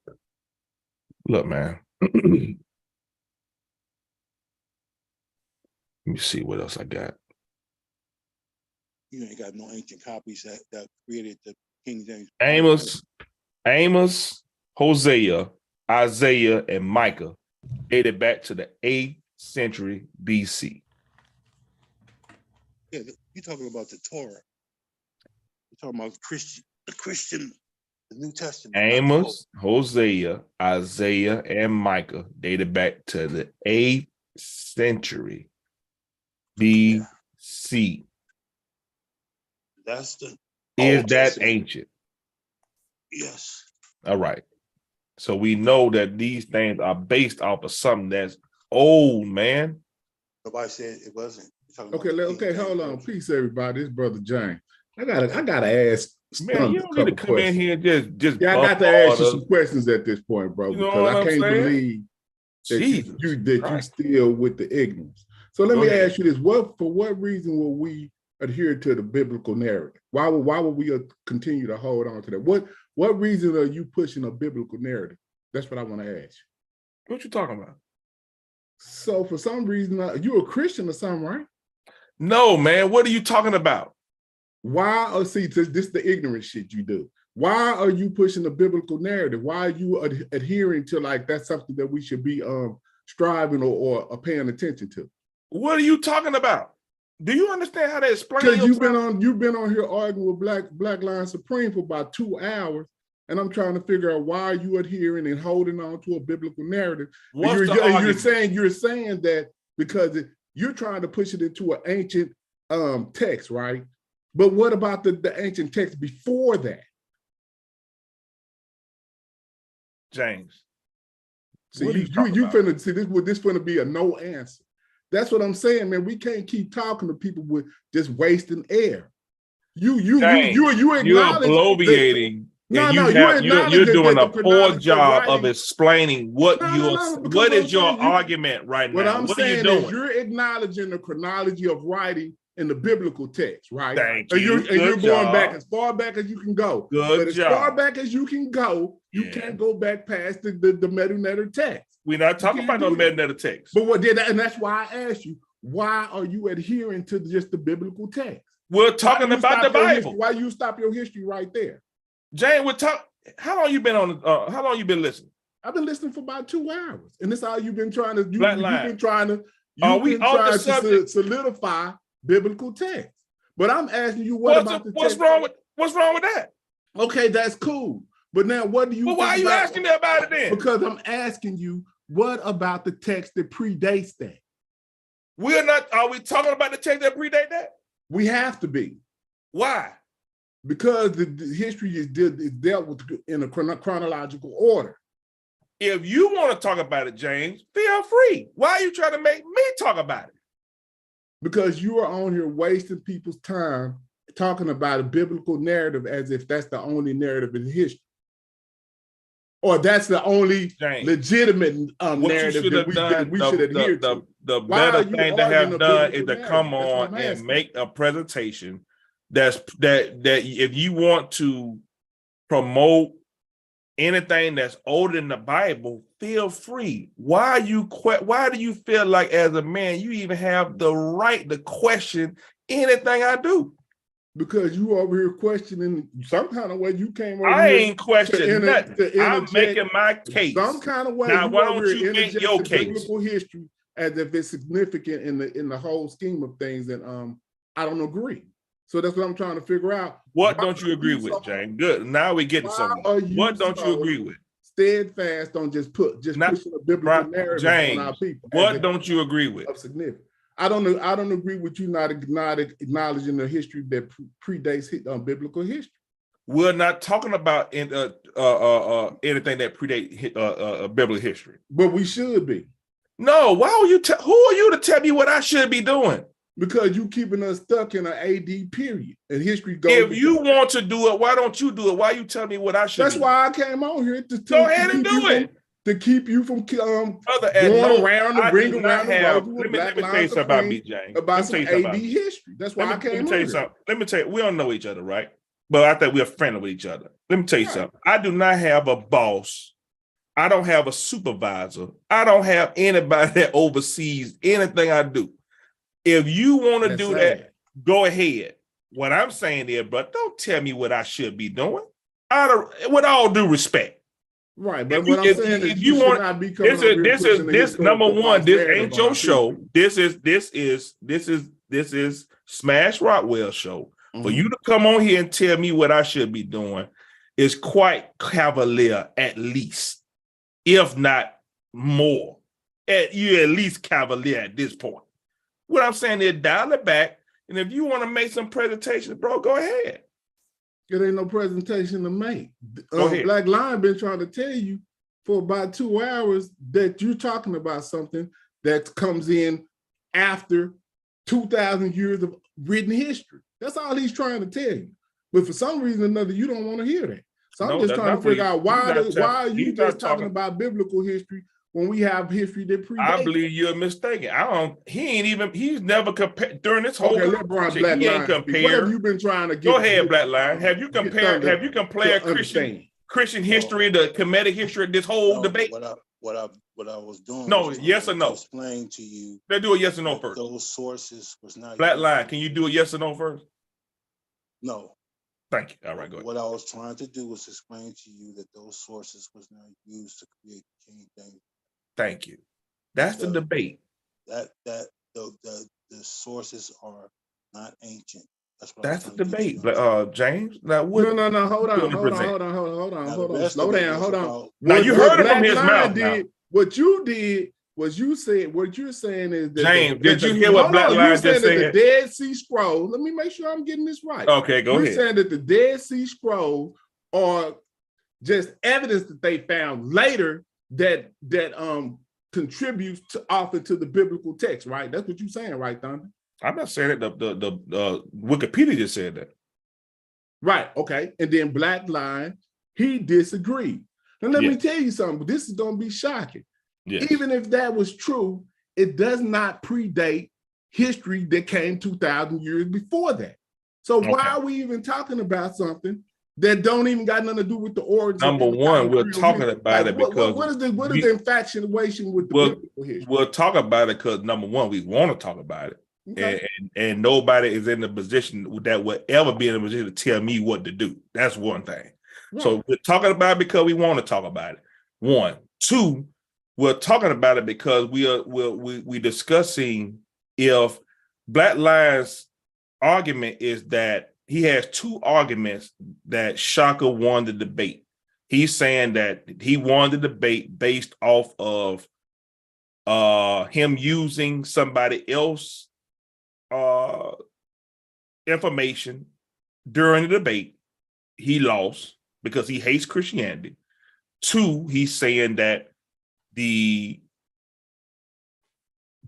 Speaker 9: Look, man. Let me see what else I got.
Speaker 7: You ain't got no ancient copies that created the King James.
Speaker 9: Amos, Hosea, Isaiah, and Micah dated back to the 8th century BC.
Speaker 7: Yeah, you're talking about the Torah. You're talking about the New Testament.
Speaker 9: Amos, Hosea, Isaiah, and Micah dated back to the 8th century BC.
Speaker 7: That's the
Speaker 9: Is that ancient?
Speaker 7: Yes.
Speaker 9: All right. So we know that these things are based off of something that's old, man.
Speaker 7: Nobody said it wasn't.
Speaker 5: Okay, hold on. Peace, everybody. It's Brother James. I gotta ask.
Speaker 9: Man, you don't need to come in here and just.
Speaker 5: Yeah, I got to ask you some questions at this point, bro, because I can't believe that you still with the ignorance. So let me ask you this: for what reason will we adhere to the biblical narrative? Why would we continue to hold on to that? What reason are you pushing a biblical narrative? That's what I want to ask you.
Speaker 9: What you talking about?
Speaker 5: So for some reason, you a Christian or something, right?
Speaker 9: No, man. What are you talking about?
Speaker 5: Why? See, this is the ignorant shit you do. Why are you pushing the biblical narrative? Why are you adhering to that's something that we should be striving or paying attention to?
Speaker 9: What are you talking about? Do you understand how to explain?
Speaker 10: Because you've been on here arguing with Black Line Supreme for about 2 hours, and I'm trying to figure out why you adhering and holding on to a biblical narrative.
Speaker 9: What's the argument?
Speaker 10: You're saying that because you're trying to push it into an ancient text, right? But what about the ancient text before that?
Speaker 9: James.
Speaker 10: See, you finna see this finna be a no answer. That's what I'm saying, man. We can't keep talking to people with just wasting air. You acknowledge
Speaker 9: bloviating. You're doing a poor job of explaining what is your argument right now.
Speaker 10: What I'm saying is you're acknowledging the chronology of writing in the biblical text, right?
Speaker 9: Thank you.
Speaker 10: And you're going back as far back as you can go. As far back as you can go, you can't go back past the Meta text.
Speaker 9: We're not talking about no Meta text.
Speaker 10: But what did that? And that's why I asked you, why are you adhering to just the biblical text?
Speaker 9: We're talking about the Bible.
Speaker 10: Why you stop your history right there?
Speaker 9: Jane, how long you been on? How long you been listening?
Speaker 10: I've been listening for about 2 hours, and this is how you've been trying to. You've been trying to solidify biblical text. But I'm asking you, what's
Speaker 9: wrong with that?
Speaker 10: Okay, that's cool. But now, what do you?
Speaker 9: Well, why are you asking me about it then?
Speaker 10: Because I'm asking you, what about the text that predates that?
Speaker 9: We're not. Are we talking about the text that predate that?
Speaker 10: We have to be.
Speaker 9: Why?
Speaker 10: Because the history is dealt with in a chronological order.
Speaker 9: If you want to talk about it, James, feel free. Why are you trying to make me talk about it?
Speaker 10: Because you are on here wasting people's time talking about a biblical narrative as if that's the only narrative in history. Or that's the only legitimate narrative that we should adhere to.
Speaker 9: The better thing to have done is to come on and make a presentation that if you want to promote anything that's older than the Bible, feel free. Why do you feel like as a man you even have the right to question anything I do?
Speaker 10: Because you over here questioning some kind of way you came over
Speaker 9: I
Speaker 10: here.
Speaker 9: Ain't questioning nothing. I'm making my case.
Speaker 10: Some kind of way.
Speaker 9: Now, why don't you make your case?
Speaker 10: Biblical history as if it's significant in the whole scheme of things, and I don't agree. So that's what I'm trying to figure out.
Speaker 9: What don't you agree with, Jane? Good. Now we're getting somewhere. What don't you agree with?
Speaker 10: Steadfast on pushing a biblical narrative on our people.
Speaker 9: What don't you agree with?
Speaker 10: Of significance. I don't agree with you not acknowledging the history that predates biblical history.
Speaker 9: We're not talking about anything that predates biblical history.
Speaker 10: But we should be.
Speaker 9: No, why would you who are you to tell me what I should be doing?
Speaker 10: Because you keeping us stuck in an AD period and history goes.
Speaker 9: If you want to do it, why don't you do it? Why you tell me what I should
Speaker 10: That's why I came on here to
Speaker 9: go ahead and do it.
Speaker 10: To keep you from going
Speaker 9: around
Speaker 10: the ring around the road.
Speaker 9: Let me tell you something about me, James.
Speaker 10: About some AD history. That's why I came on here.
Speaker 9: Let me tell you, we don't know each other, right? But I think we're friendly with each other. Let me tell you something. I do not have a boss. I don't have a supervisor. I don't have anybody that oversees anything I do. If you want to do that, go ahead. What I'm saying is, but don't tell me what I should be doing. With all due respect.
Speaker 10: Right, but what I'm saying is you should not be coming
Speaker 9: this number one. This ain't your show. This is Smash Rockwell's show. Mm-hmm. For you to come on here and tell me what I should be doing is quite cavalier, at least, if not more. You're at least cavalier at this point. What I'm saying is dial it back, and if you want to make some presentations, bro, go ahead.
Speaker 10: It ain't no presentation to make. Black Lion been trying to tell you for about 2 hours that you're talking about something that comes in after 2,000 years of written history. That's all he's trying to tell you. But for some reason or another, you don't want to hear that. So I'm just trying to figure out why are you just talking about biblical history when we have history that predates.
Speaker 9: I believe you're mistaken. He's never compared during this whole
Speaker 10: Black he ain't compared. What have you been trying to get?
Speaker 9: Go ahead, Black Lion. Have you compared Christian history, the Kemetic history, this whole debate?
Speaker 7: What I was doing.
Speaker 9: No, yes or no?
Speaker 7: Explain to you.
Speaker 9: Let's do a yes or no first.
Speaker 7: Those sources was not.
Speaker 9: Black Lion, can you do a yes or no first?
Speaker 7: No.
Speaker 9: Thank you. All right, go ahead.
Speaker 7: What I was trying to do was explain to you that those sources was not used to create the King James.
Speaker 9: Thank you. That's the debate.
Speaker 7: That the sources are not ancient.
Speaker 9: That's the debate, James. Now, what?
Speaker 10: No. Hold on. Slow down. Hold on.
Speaker 9: Now you heard it from his mouth.
Speaker 10: What you did was you said. What you're saying is that
Speaker 9: James, did you hear what Black Lion just said?
Speaker 10: The Dead Sea Scrolls. Let me make sure I'm getting this right.
Speaker 9: Okay, go ahead.
Speaker 10: You're saying that the Dead Sea Scrolls are just evidence that they found later that contributes often to the biblical text, right? That's what you're saying, right, Thunder?
Speaker 9: I'm not saying that. The Wikipedia just said that.
Speaker 10: Right. Okay. And then Black Lion, he disagreed. Now let me tell you something. This is going to be shocking. Yes. Even if that was true, it does not predate history that came 2,000 years before that. So why are we even talking about something that don't even got nothing to do with the origins?
Speaker 9: Number one, we're talking about it because
Speaker 10: what is the infatuation with the biblical history?
Speaker 9: We'll talk about it because number one, we want to talk about it. Okay. And nobody is in the position that will ever be in a position to tell me what to do. That's one thing. Right. So we're talking about it because we want to talk about it. One. Two, we're talking about it because we're discussing if Black Lion's argument is that he has two arguments that Shaka won the debate. He's saying that he won the debate based off of him using somebody else information during the debate. He lost because he hates Christianity. Two, he's saying that the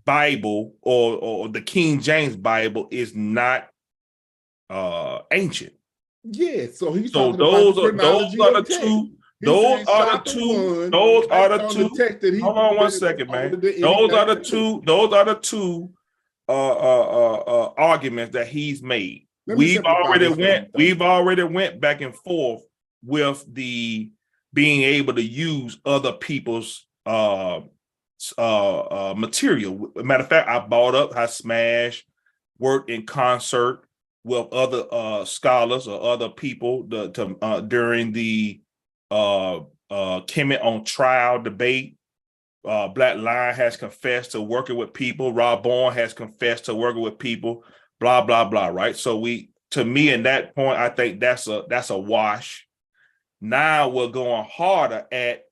Speaker 9: Bible or the King James Bible is not ancient.
Speaker 10: Yeah, so he's
Speaker 9: talking about those are the two. Those are the two. Hold on one second, man. Those are the two arguments that he's made. We've already went back and forth with the being able to use other people's material. Matter of fact, I smashed, worked in concert with other scholars or other people during the Kemet on Trial debate. Black Lion has confessed to working with people. Rob Bourne has confessed to working with people. Blah blah blah. Right. So to me, in that point, I think that's a wash. Now we're going harder at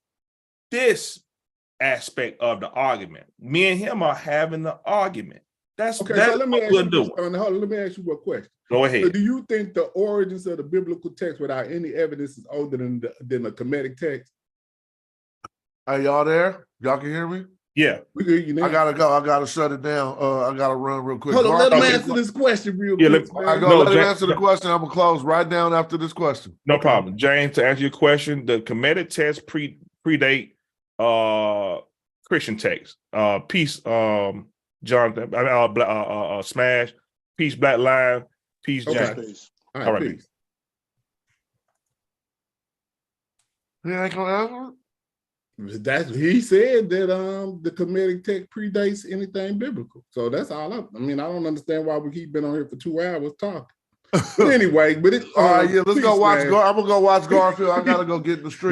Speaker 9: this aspect of the argument. Me and him are having the argument. That's okay. That's
Speaker 10: so
Speaker 9: what we're doing.
Speaker 10: Let me ask you one question.
Speaker 9: Go ahead.
Speaker 10: So do you think the origins of the biblical text without any evidence is older than the Kemetic text?
Speaker 1: Are y'all there? Y'all can hear me?
Speaker 9: Yeah.
Speaker 10: We can hear you now.
Speaker 1: I gotta go. I gotta shut it down. I gotta run real quick.
Speaker 10: Hold on, let him answer this question real quick.
Speaker 1: Let him answer the question. I'm gonna close right down after this question.
Speaker 9: No problem. James, to answer your question, the Kemetic text predate Christian text. Peace, Jonathan, Smash, peace, Black Lion, peace, James.
Speaker 10: All right, peace.
Speaker 1: He ain't gonna answer it?
Speaker 10: He said that the Kemetic text predates anything biblical. So that's all I don't understand why we keep been on here for 2 hours talking. But anyway, but
Speaker 1: all right, let's go watch. I'm gonna go watch Garfield. I gotta go get in the street.